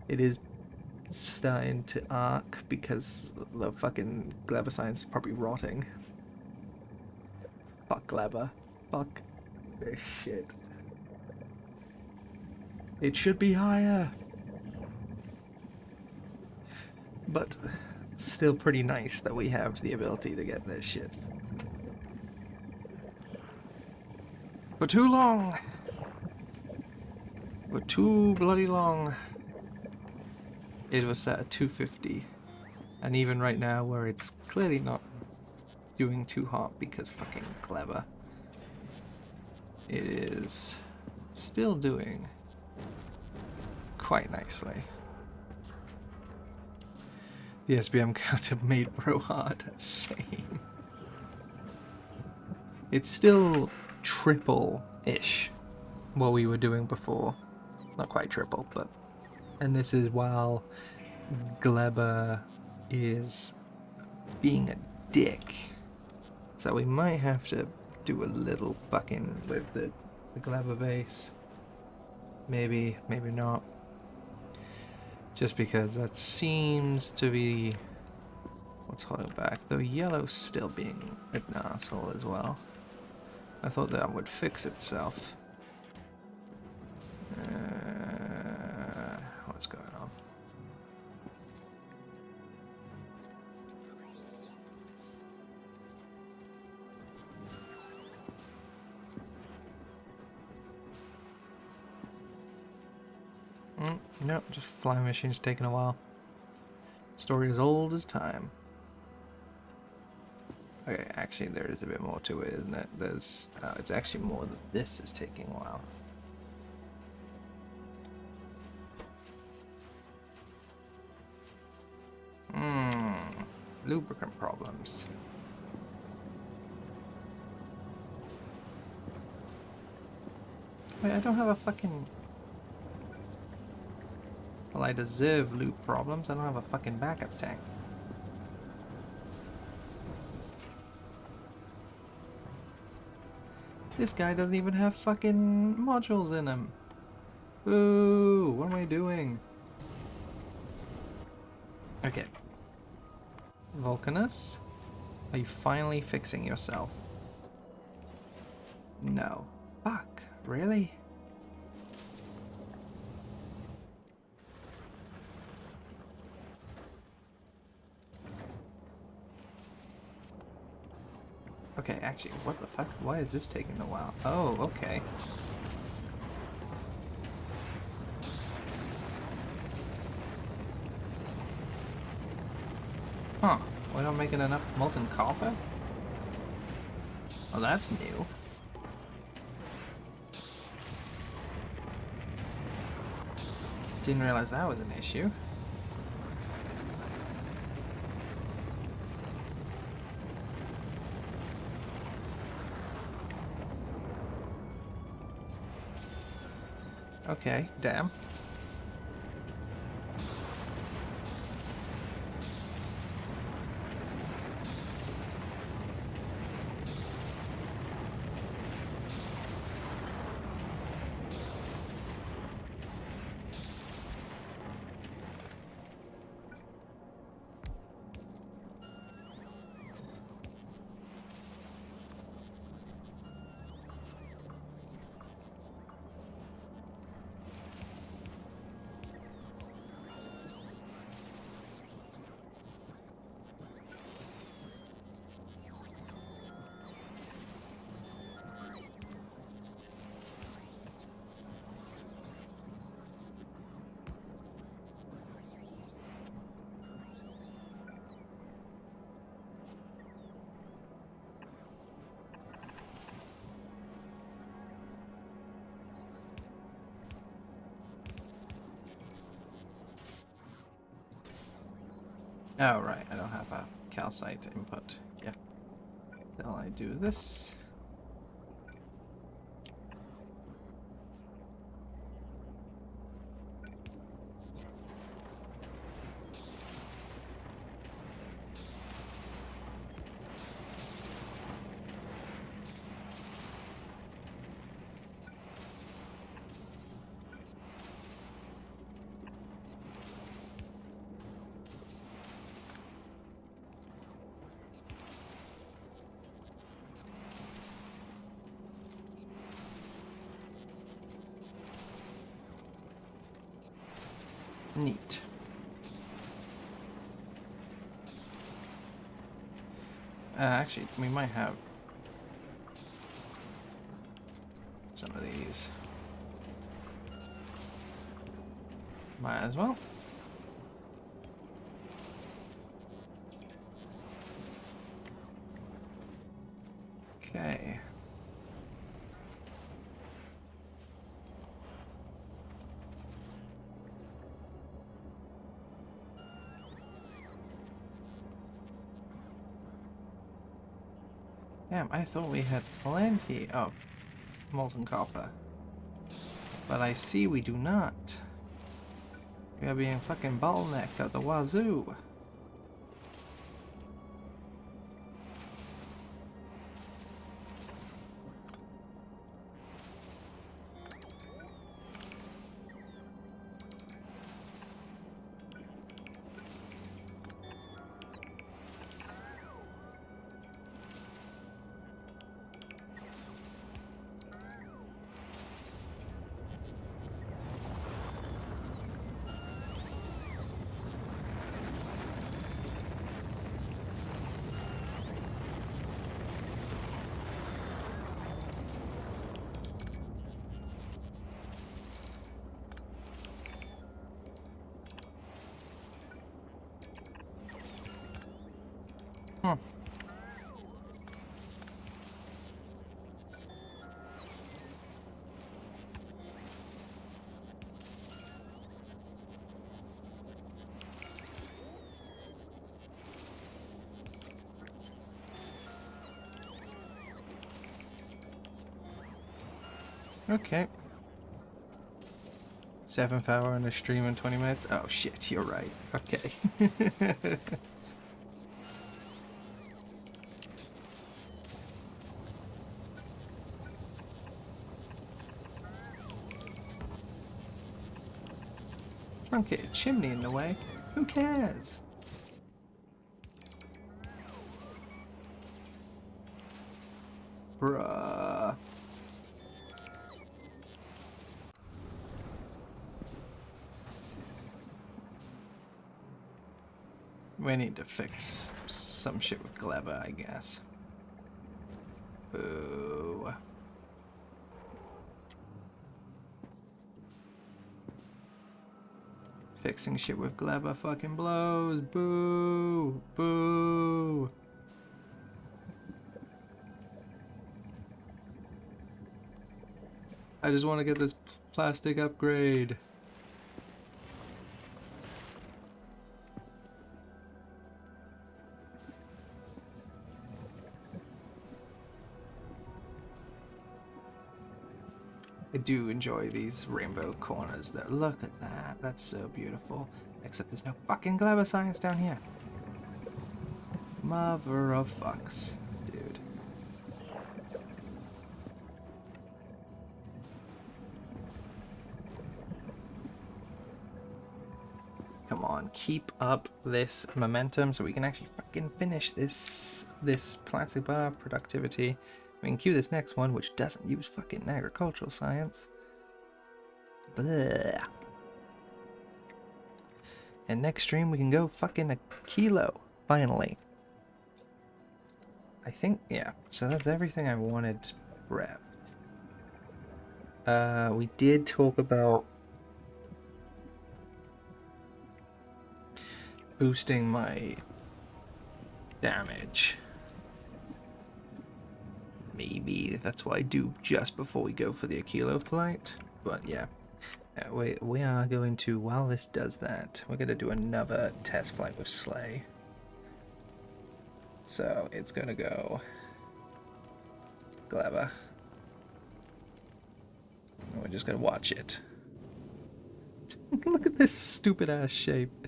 A: it is starting to arc because the fucking Gleba science is probably rotting. Fuck Gleba. Fuck this shit. It should be higher. But still pretty nice that we have the ability to get this shit. For too long. For too bloody long. It was set at 250. And even right now where it's clearly not doing too hot because fucking clever, it is still doing quite nicely. The SBM counter made bro hard. Same. It's still triple-ish what we were doing before. Not quite triple, but... And this is while Gleba is being a dick. So we might have to do a little fucking with the Gleba base. Maybe, maybe not. Just because that seems to be what's holding back. Though yellow's still being an asshole as well. I thought that would fix itself. What's going on? Nope, just flying machines taking a while. Story as old as time. Okay, actually there is a bit more to it, isn't it? There's, it's actually more that this is taking a while. Lubricant problems. Wait, I don't have a fucking... Well, I deserve loop problems. I don't have a fucking backup tank. This guy doesn't even have fucking modules in him. Ooh, what am I doing? Okay. Vulcanus, are you finally fixing yourself? No. Fuck, really? Okay, actually, what the fuck? Why is this taking a while? Oh, okay. Huh. We're not making enough molten copper? Oh, that's new. Didn't realize that was an issue. Okay, damn. Oh, right, I don't have a calcite input. Yeah. Till I do this. Neat. Actually, we might have some of these. Might as well. Okay. Damn, I thought we had plenty of molten copper. But I see we do not. We are being fucking bottlenecked at the wazoo. Hmm. Okay. 7th hour in a stream in 20 minutes? Oh shit, you're right. Okay. Truncated chimney in the way. Who cares? Bruh. We need to fix some shit with Gleba, I guess. Boo. Fixing shit with Gleba fucking blows. Boo. Boo. I just want to get this plastic upgrade. I do enjoy these rainbow corners though. Look at that. That's so beautiful. Except there's no fucking Gleba science down here. Mother of fucks, dude. Come on, keep up this momentum so we can actually fucking finish this plastic bar productivity. We can cue this next one, which doesn't use fucking agricultural science. Blah. And next stream we can go fucking Aquilo, finally. I think, yeah, so that's everything I wanted to prep. We did talk about boosting my damage. Maybe that's what I do just before we go for the Aquilo flight. But yeah, we are going to, while this does that, we're going to do another test flight with Slay. So it's going to go Gleba. And we're just going to watch it. Look at this stupid ass shape.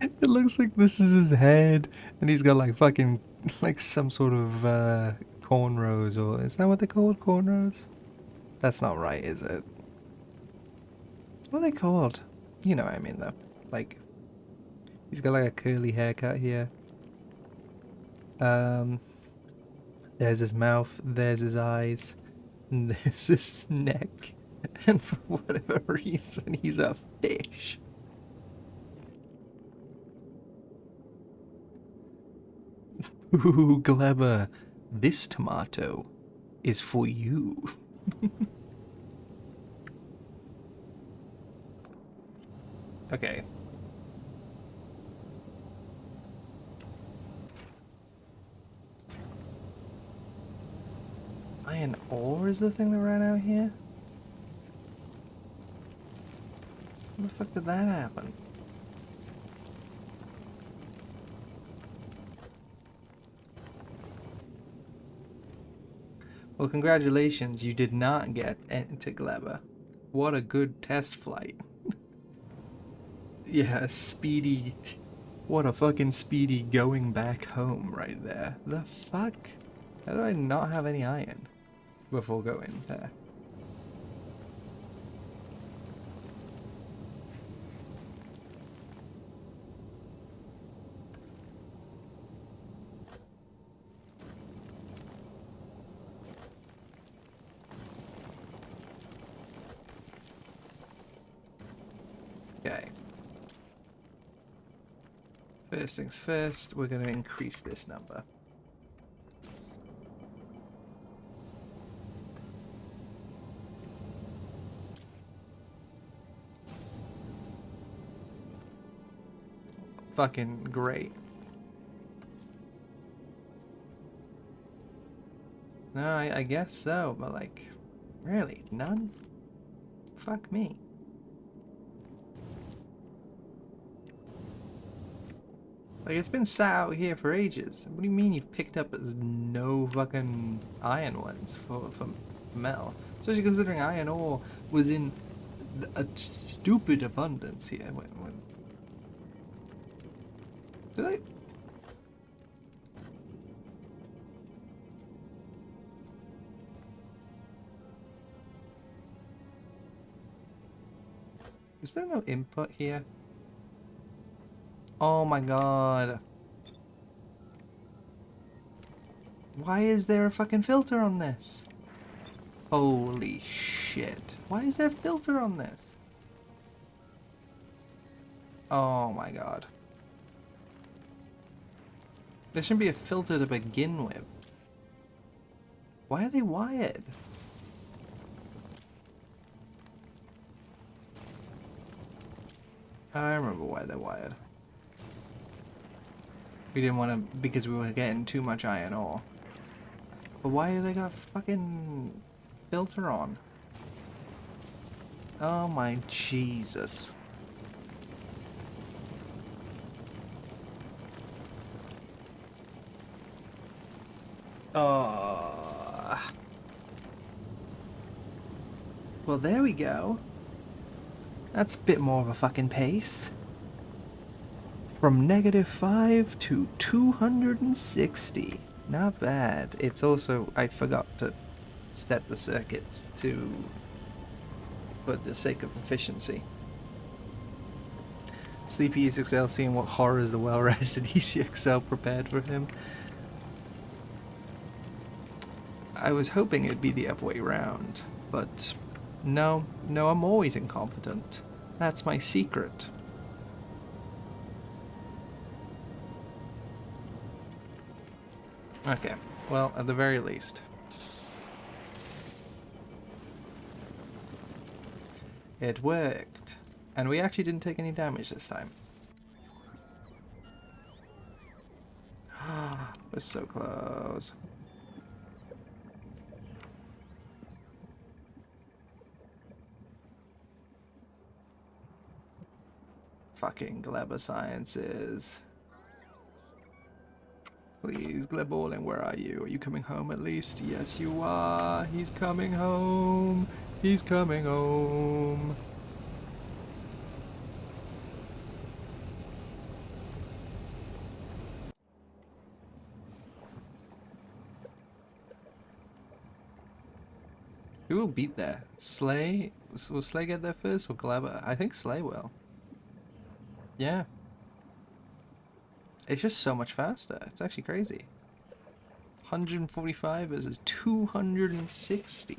A: It looks like this is his head, and he's got like fucking, like some sort of cornrows, or is that what they're called, cornrows? That's not right, is it? What are they called? You know what I mean though. Like, he's got like a curly haircut here. There's his mouth, there's his eyes. This is neck. And for whatever reason, he's a fish. Ooh, Gleba. This tomato is for you. Okay. Iron ore is the thing that ran out here? How the fuck did that happen? Well, congratulations, you did not get into Gleba. What a good test flight. Yeah, speedy. What a fucking speedy going back home right there. The fuck? How do I not have any iron before going there? Okay. First things first, we're going to increase this number. Fucking great. No, I guess so, but like, really? None? Fuck me. Like, it's been sat out here for ages. What do you mean you've picked up no fucking iron ones for metal? Especially considering iron ore was in a stupid abundance here. When did I? Is there no input here? Oh my god. Why is there a fucking filter on this? Holy shit. Why is there a filter on this? Oh my god. There shouldn't be a filter to begin with. Why are they wired? I remember why they're wired. We didn't want to, because we were getting too much iron ore. But why have they got fucking filter on? Oh my Jesus. Oh. Well, there we go. That's a bit more of a fucking pace. From -5 to 260. Not bad. It's also, I forgot to set the circuit to, for the sake of efficiency. Sleepy ECXL seeing what horrors the well-rested ECXL prepared for him. I was hoping it'd be the other way round, but no, I'm always incompetent. That's my secret. Okay, well, at the very least. It worked. And we actually didn't take any damage this time. We're so close. Fucking Gleba Sciences. Please, Glebolin, where are you? Are you coming home at least? Yes, you are. He's coming home. He's coming home. Who will beat there? Slay? Will Slay get there first or Gleba? I think Slay will. Yeah. It's just so much faster. It's actually crazy. 145 versus 260.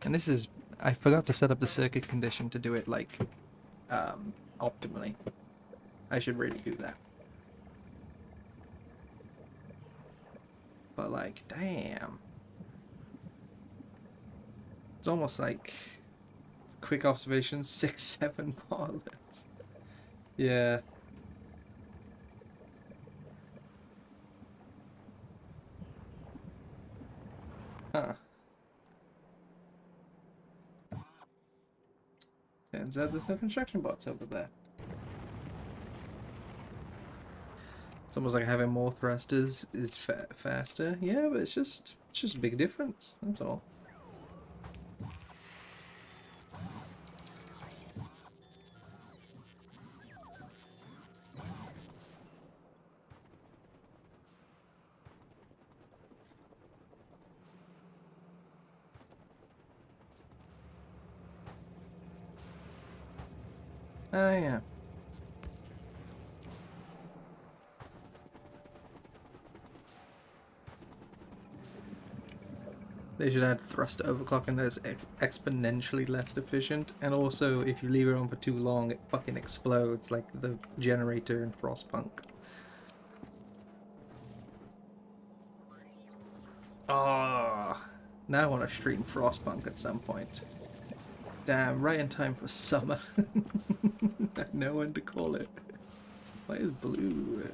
A: And this is... I forgot to set up the circuit condition to do it, like, optimally. I should really do that. But, like, damn. It's almost like... Quick observation, 6-7 pilots. Yeah. Huh. Turns out there's no construction bots over there. It's almost like having more thrusters is faster. Yeah, but it's just a big difference. That's all. Oh yeah. They should add thrust overclocking that's exponentially less efficient, and also if you leave it on for too long, it fucking explodes like the generator in Frostpunk. Oh, now I want to stream Frostpunk at some point. Damn, right in time for summer. I know when to call it. Why is blue?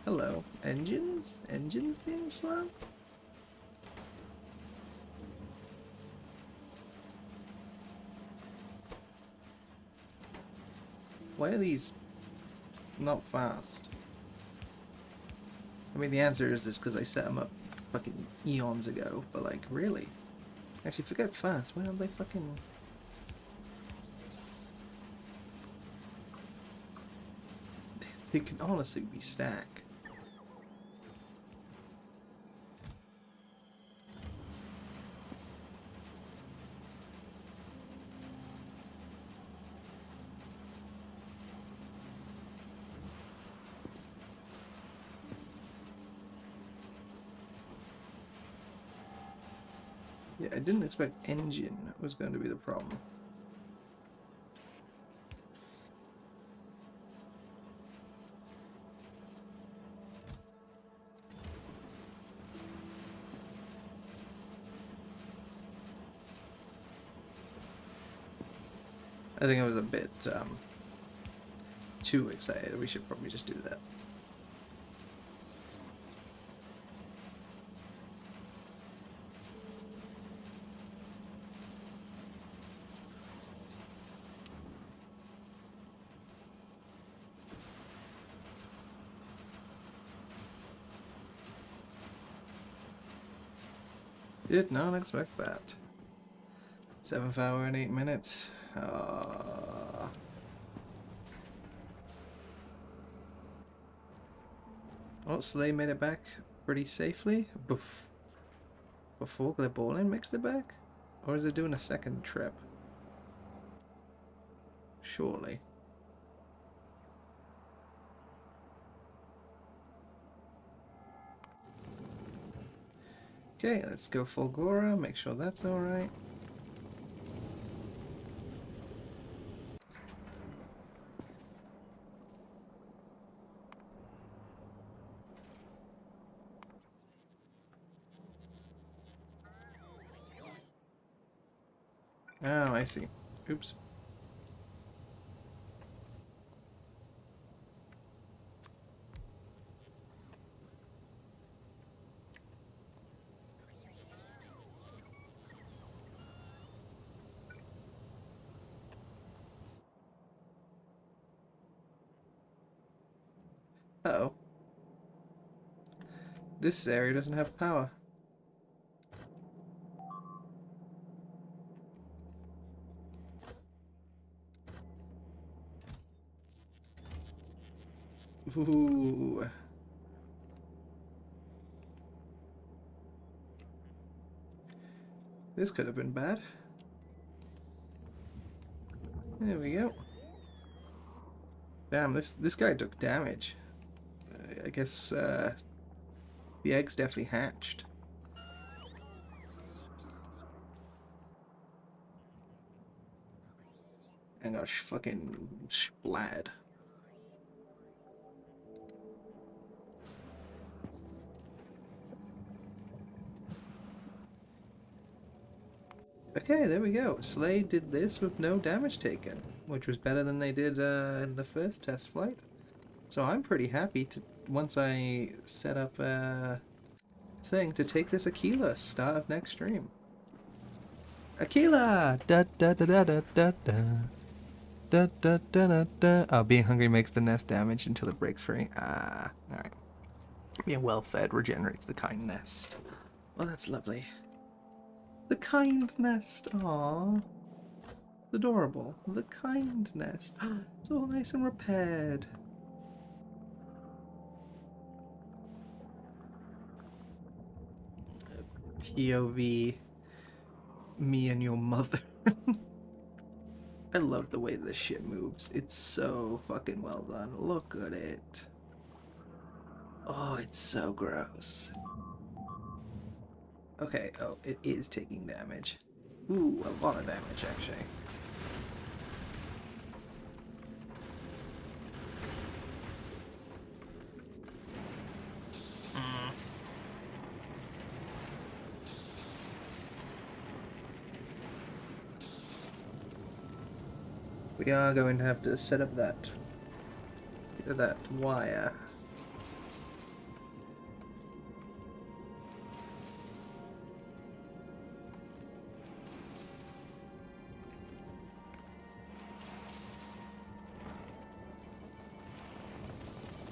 A: Hello, engines? Engines being slow? Why are these not fast? I mean, the answer is this because I set them up fucking eons ago, but like, really? Actually, forget fast. Why aren't they fucking... They can honestly be stack. Yeah, I didn't expect engine was going to be the problem. I think I was a bit too excited. We should probably just do that. Did not expect that. 7th hour and 8 minutes. Oh, so they made it back pretty safely before Glibalin makes it back? Or is it doing a second trip? Surely. Okay, let's go Fulgora, make sure that's alright. Oh, I see. Oops. Uh-oh. This area doesn't have power. Ooh. This could have been bad. There we go. Damn, this guy took damage. I guess the eggs definitely hatched. and got fucking splattered. Okay, there we go. Slade did this with no damage taken, which was better than they did in the first test flight. So I'm pretty happy to once I set up a thing to take this Aquila start of next stream. Aquila! Da da da da da da da. Da da da da da. Oh, being hungry makes the nest damage until it breaks free. Ah, alright. Being well fed regenerates the kind nest. Well, that's lovely. The kind nest, aww. It's adorable. The kind nest. It's all nice and repaired. POV, me and your mother. I love the way this shit moves. It's so fucking well done. Look at it. Oh, it's so gross. Okay, oh, it is taking damage. Ooh, a lot of damage, actually. We are going to have to set up that wire.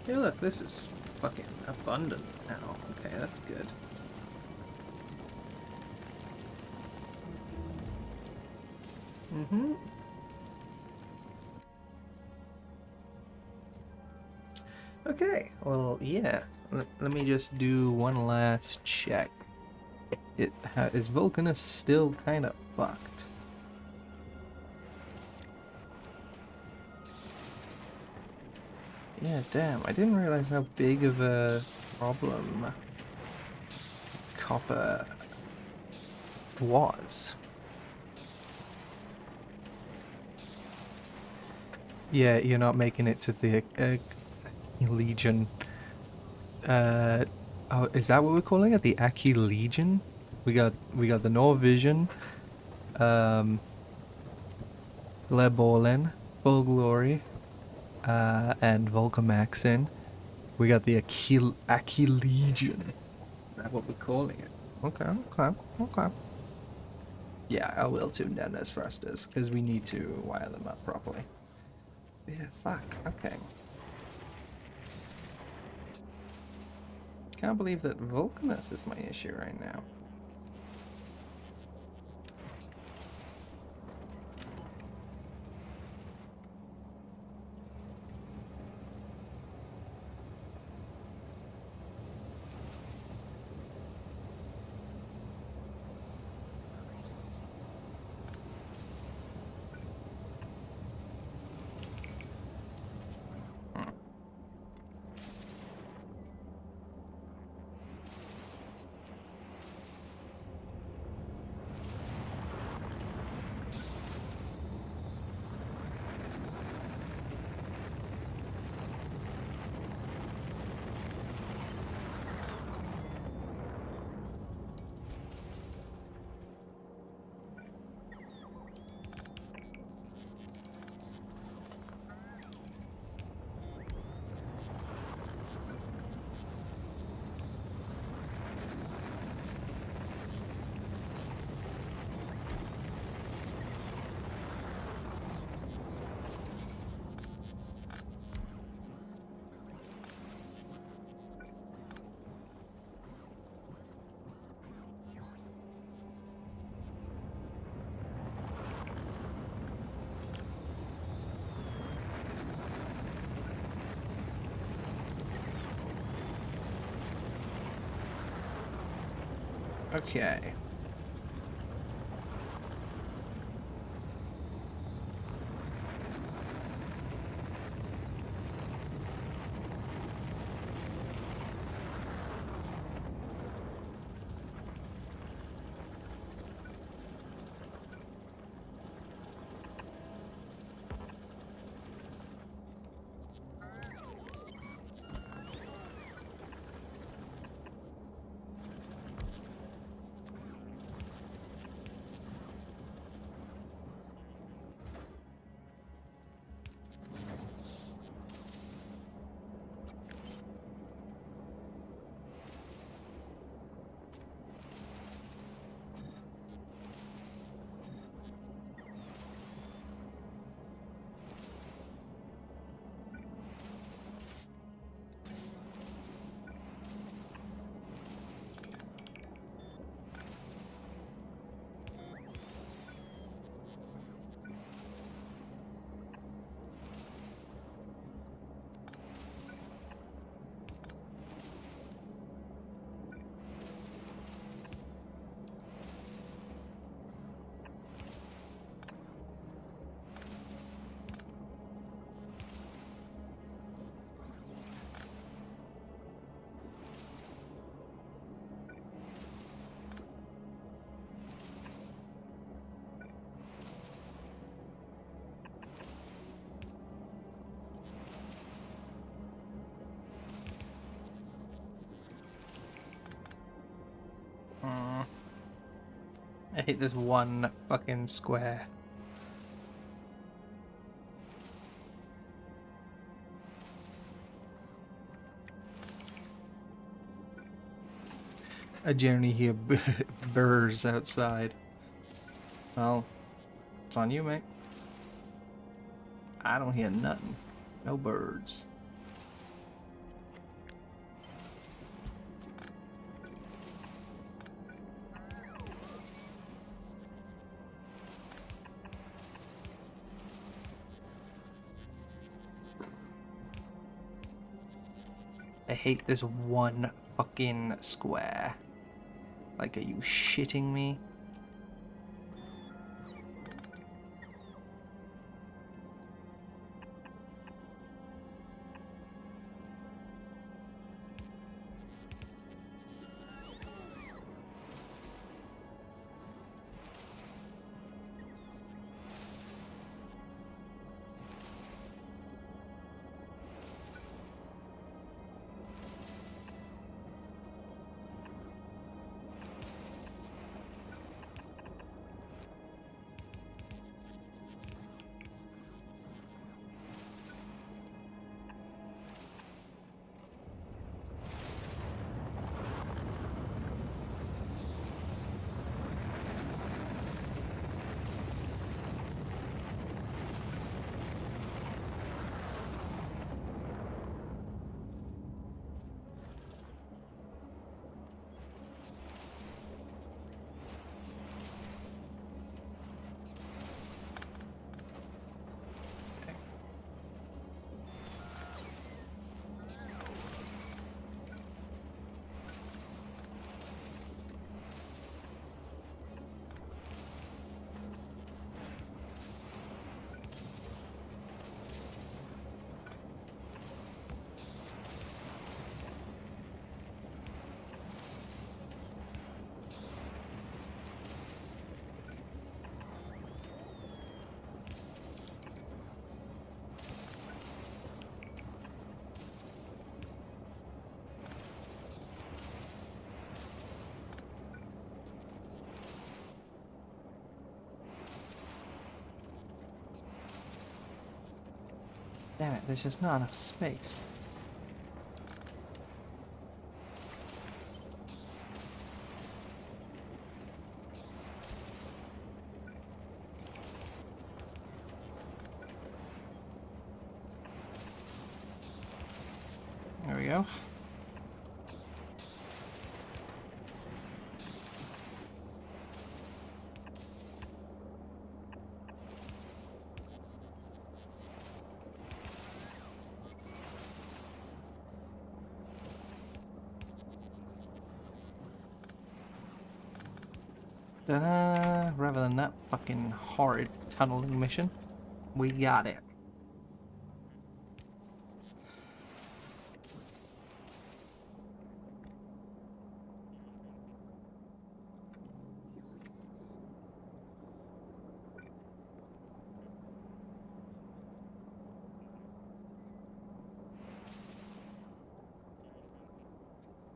A: Hey, look, this is fucking abundant now. Okay, that's good. Mm-hmm. Okay, well, yeah. Let me just do one last check. Is Vulcanus still kind of fucked? Yeah, damn, I didn't realize how big of a problem copper was. Yeah, you're not making it to the Legion. Oh, is that what we're calling it? The Aquilo Legion? We got the Norvision, Glebolin, Full Glory, and Volcamaxin. We got the Aquilo Legion. That's what we're calling it. Okay. Yeah, I will tune down those thrusters because we need to wire them up properly. Yeah, fuck. Okay. Can't believe that Vulcanus is my issue right now. Okay. I hate this one fucking square. I generally hear birds outside. Well, it's on you, mate. I don't hear nothing. No birds. I hate this one fucking square. Like, are you shitting me? Damn it, there's just not enough space. There we go. Ta-da! Rather than that fucking horrid tunneling mission, we got it.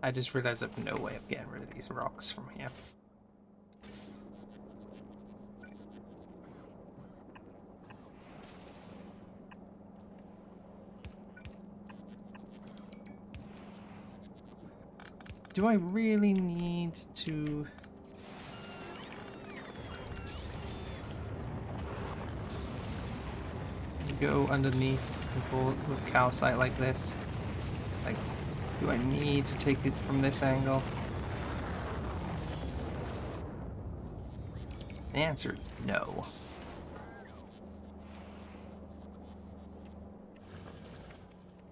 A: I just realized I have no way of getting rid of these rocks from here. Do I really need to... go underneath people with calcite like this? Like, do I need to take it from this angle? The answer is no.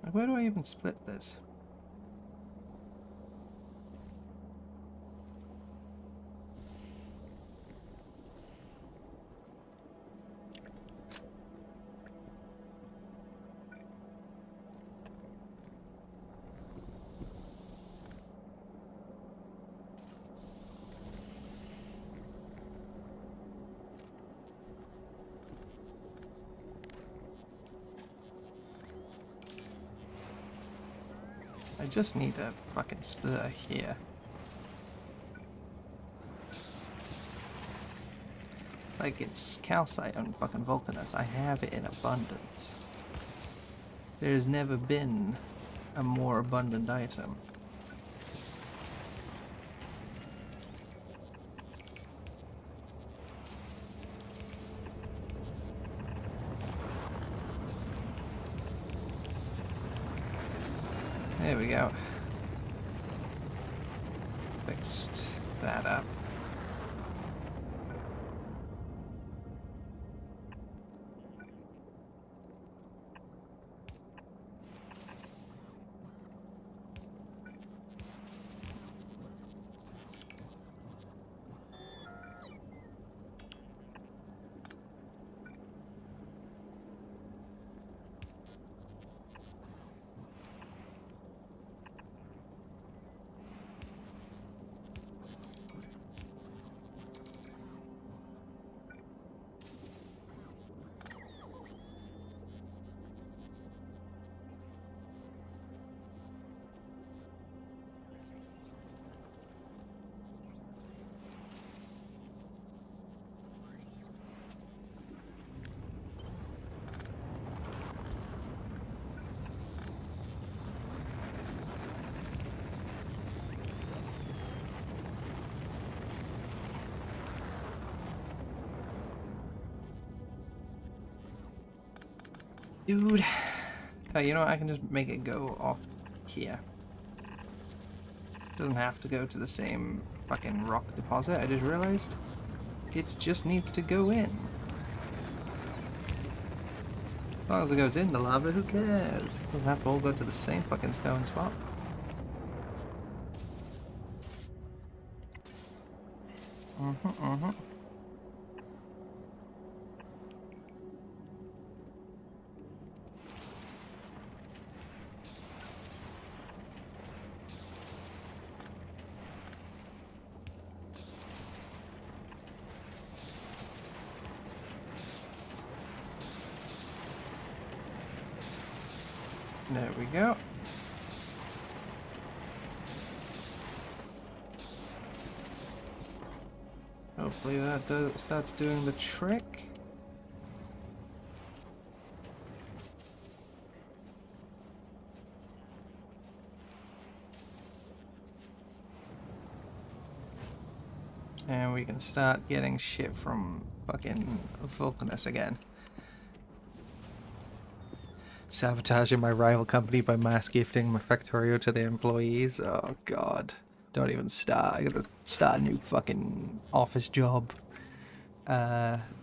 A: Like, where do I even split this? I just need a fucking splitter here. Like, it's calcite on fucking Vulcanus. I have it in abundance. There's never been a more abundant item. There we go. Fixed that up. Dude. Oh, you know what? I can just make it go off here. Doesn't have to go to the same fucking rock deposit, I just realized. It just needs to go in. As long as it goes in the lava, who cares? It doesn't have to all go to the same fucking stone spot. There we go. Hopefully that starts doing the trick. And we can start getting shit from fucking Vulcanus again. Sabotaging my rival company by mass gifting my Factorio to their employees. Oh god. Don't even start. I gotta start a new fucking office job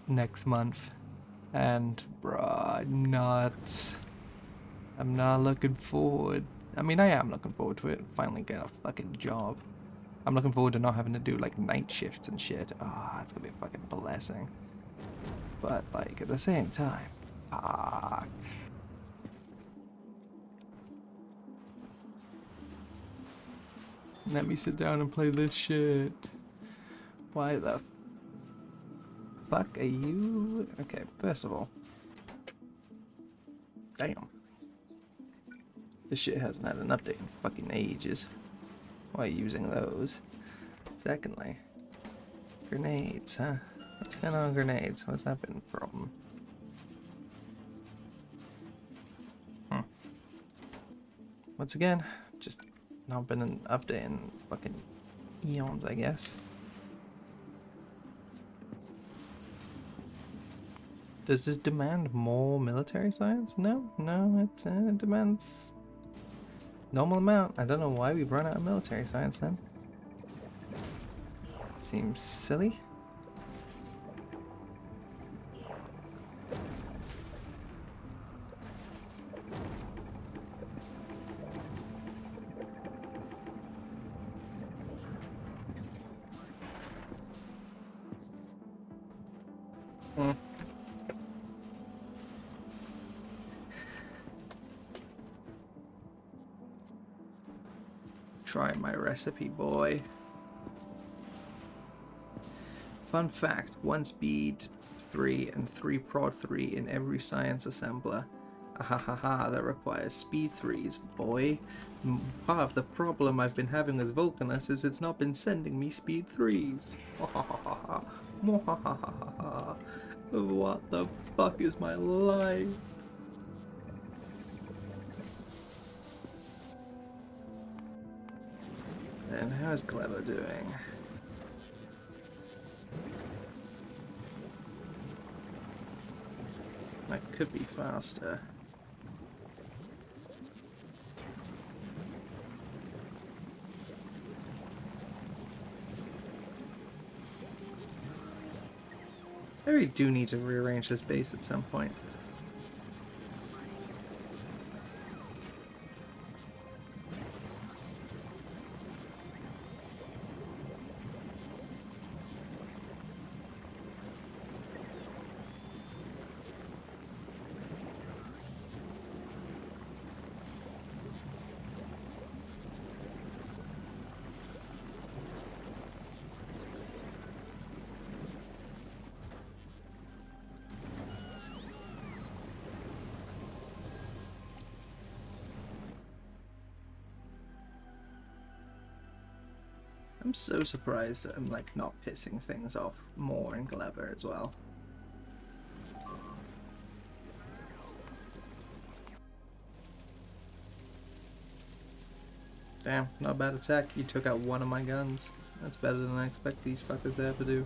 A: next month. And bruh, I'm not looking forward. I mean, I am looking forward to it. Finally get a fucking job. I'm looking forward to not having to do like night shifts and shit. Ah, it's gonna be a fucking blessing. But like at the same time, fuck. Let me sit down and play this shit. Why the fuck are you? Okay, first of all. Damn. This shit hasn't had an update in fucking ages. Why are you using those? Secondly, grenades, huh? What's going on with grenades? What's that been a problem? Once again, just not been an update in fucking eons, I guess. Does this demand more military science? No, it demands normal amount. I don't know why we've run out of military science then. Seems silly. Try my recipe, boy. Fun fact, 1 speed 3 and 3 prod 3 in every science assembler. Ahahaha, that requires speed 3s, boy. Part of the problem I've been having with Vulcanus is it's not been sending me speed 3s. What the fuck is my life? And how's Clever doing? I could be faster. I really do need to rearrange this base at some point. I'm so surprised that I'm like not pissing things off more in Clever as well. Damn, not a bad attack. You took out one of my guns. That's better than I expect these fuckers to ever do.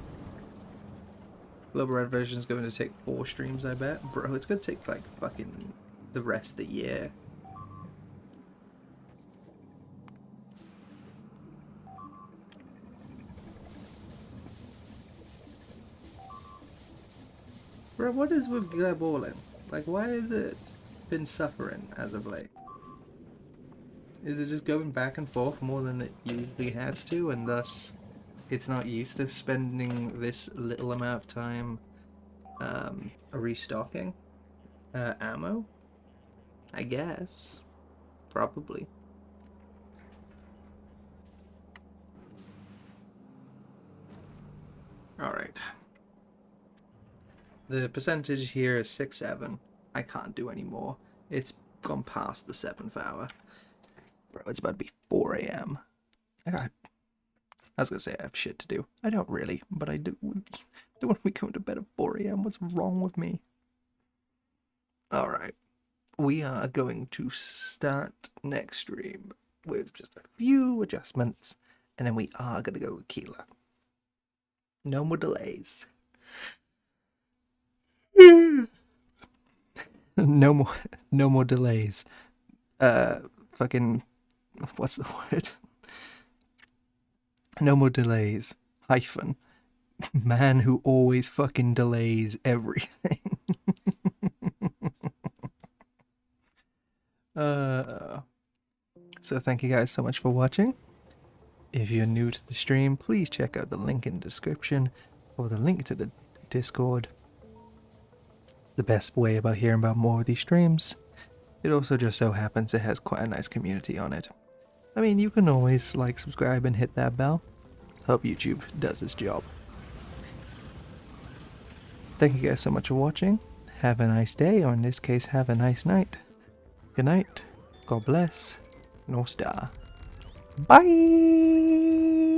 A: Global Red version is going to take 4 streams, I bet. Bro, it's going to take like fucking the rest of the year. Bro, what is with Glebolin? Like, why has it been suffering as of late? Is it just going back and forth more than it usually has to, and thus it's not used to spending this little amount of time restocking ammo? I guess. Probably. Alright. The percentage here is 6-7. I can't do any more. It's gone past the 7th hour. Bro, it's about to be 4 a.m. I was gonna say I have shit to do. I don't really, but I do. Don't want to be going to bed at 4 a.m. What's wrong with me? Alright. We are going to start next stream with just a few adjustments, and then we are gonna go with Aquilo. No more delays. No more delays. Fucking, what's the word? No more delays. Hyphen. Man who always fucking delays everything. So thank you guys so much for watching. If you're new to the stream, please check out the link in the description or the link to the Discord. The best way about hearing about more of these streams. It also just so happens it has quite a nice community on it. I mean, you can always like, subscribe, and hit that bell. Hope YouTube does its job. Thank you guys so much for watching. Have a nice day, or in this case, have a nice night. Good night. God bless. North Star. Bye!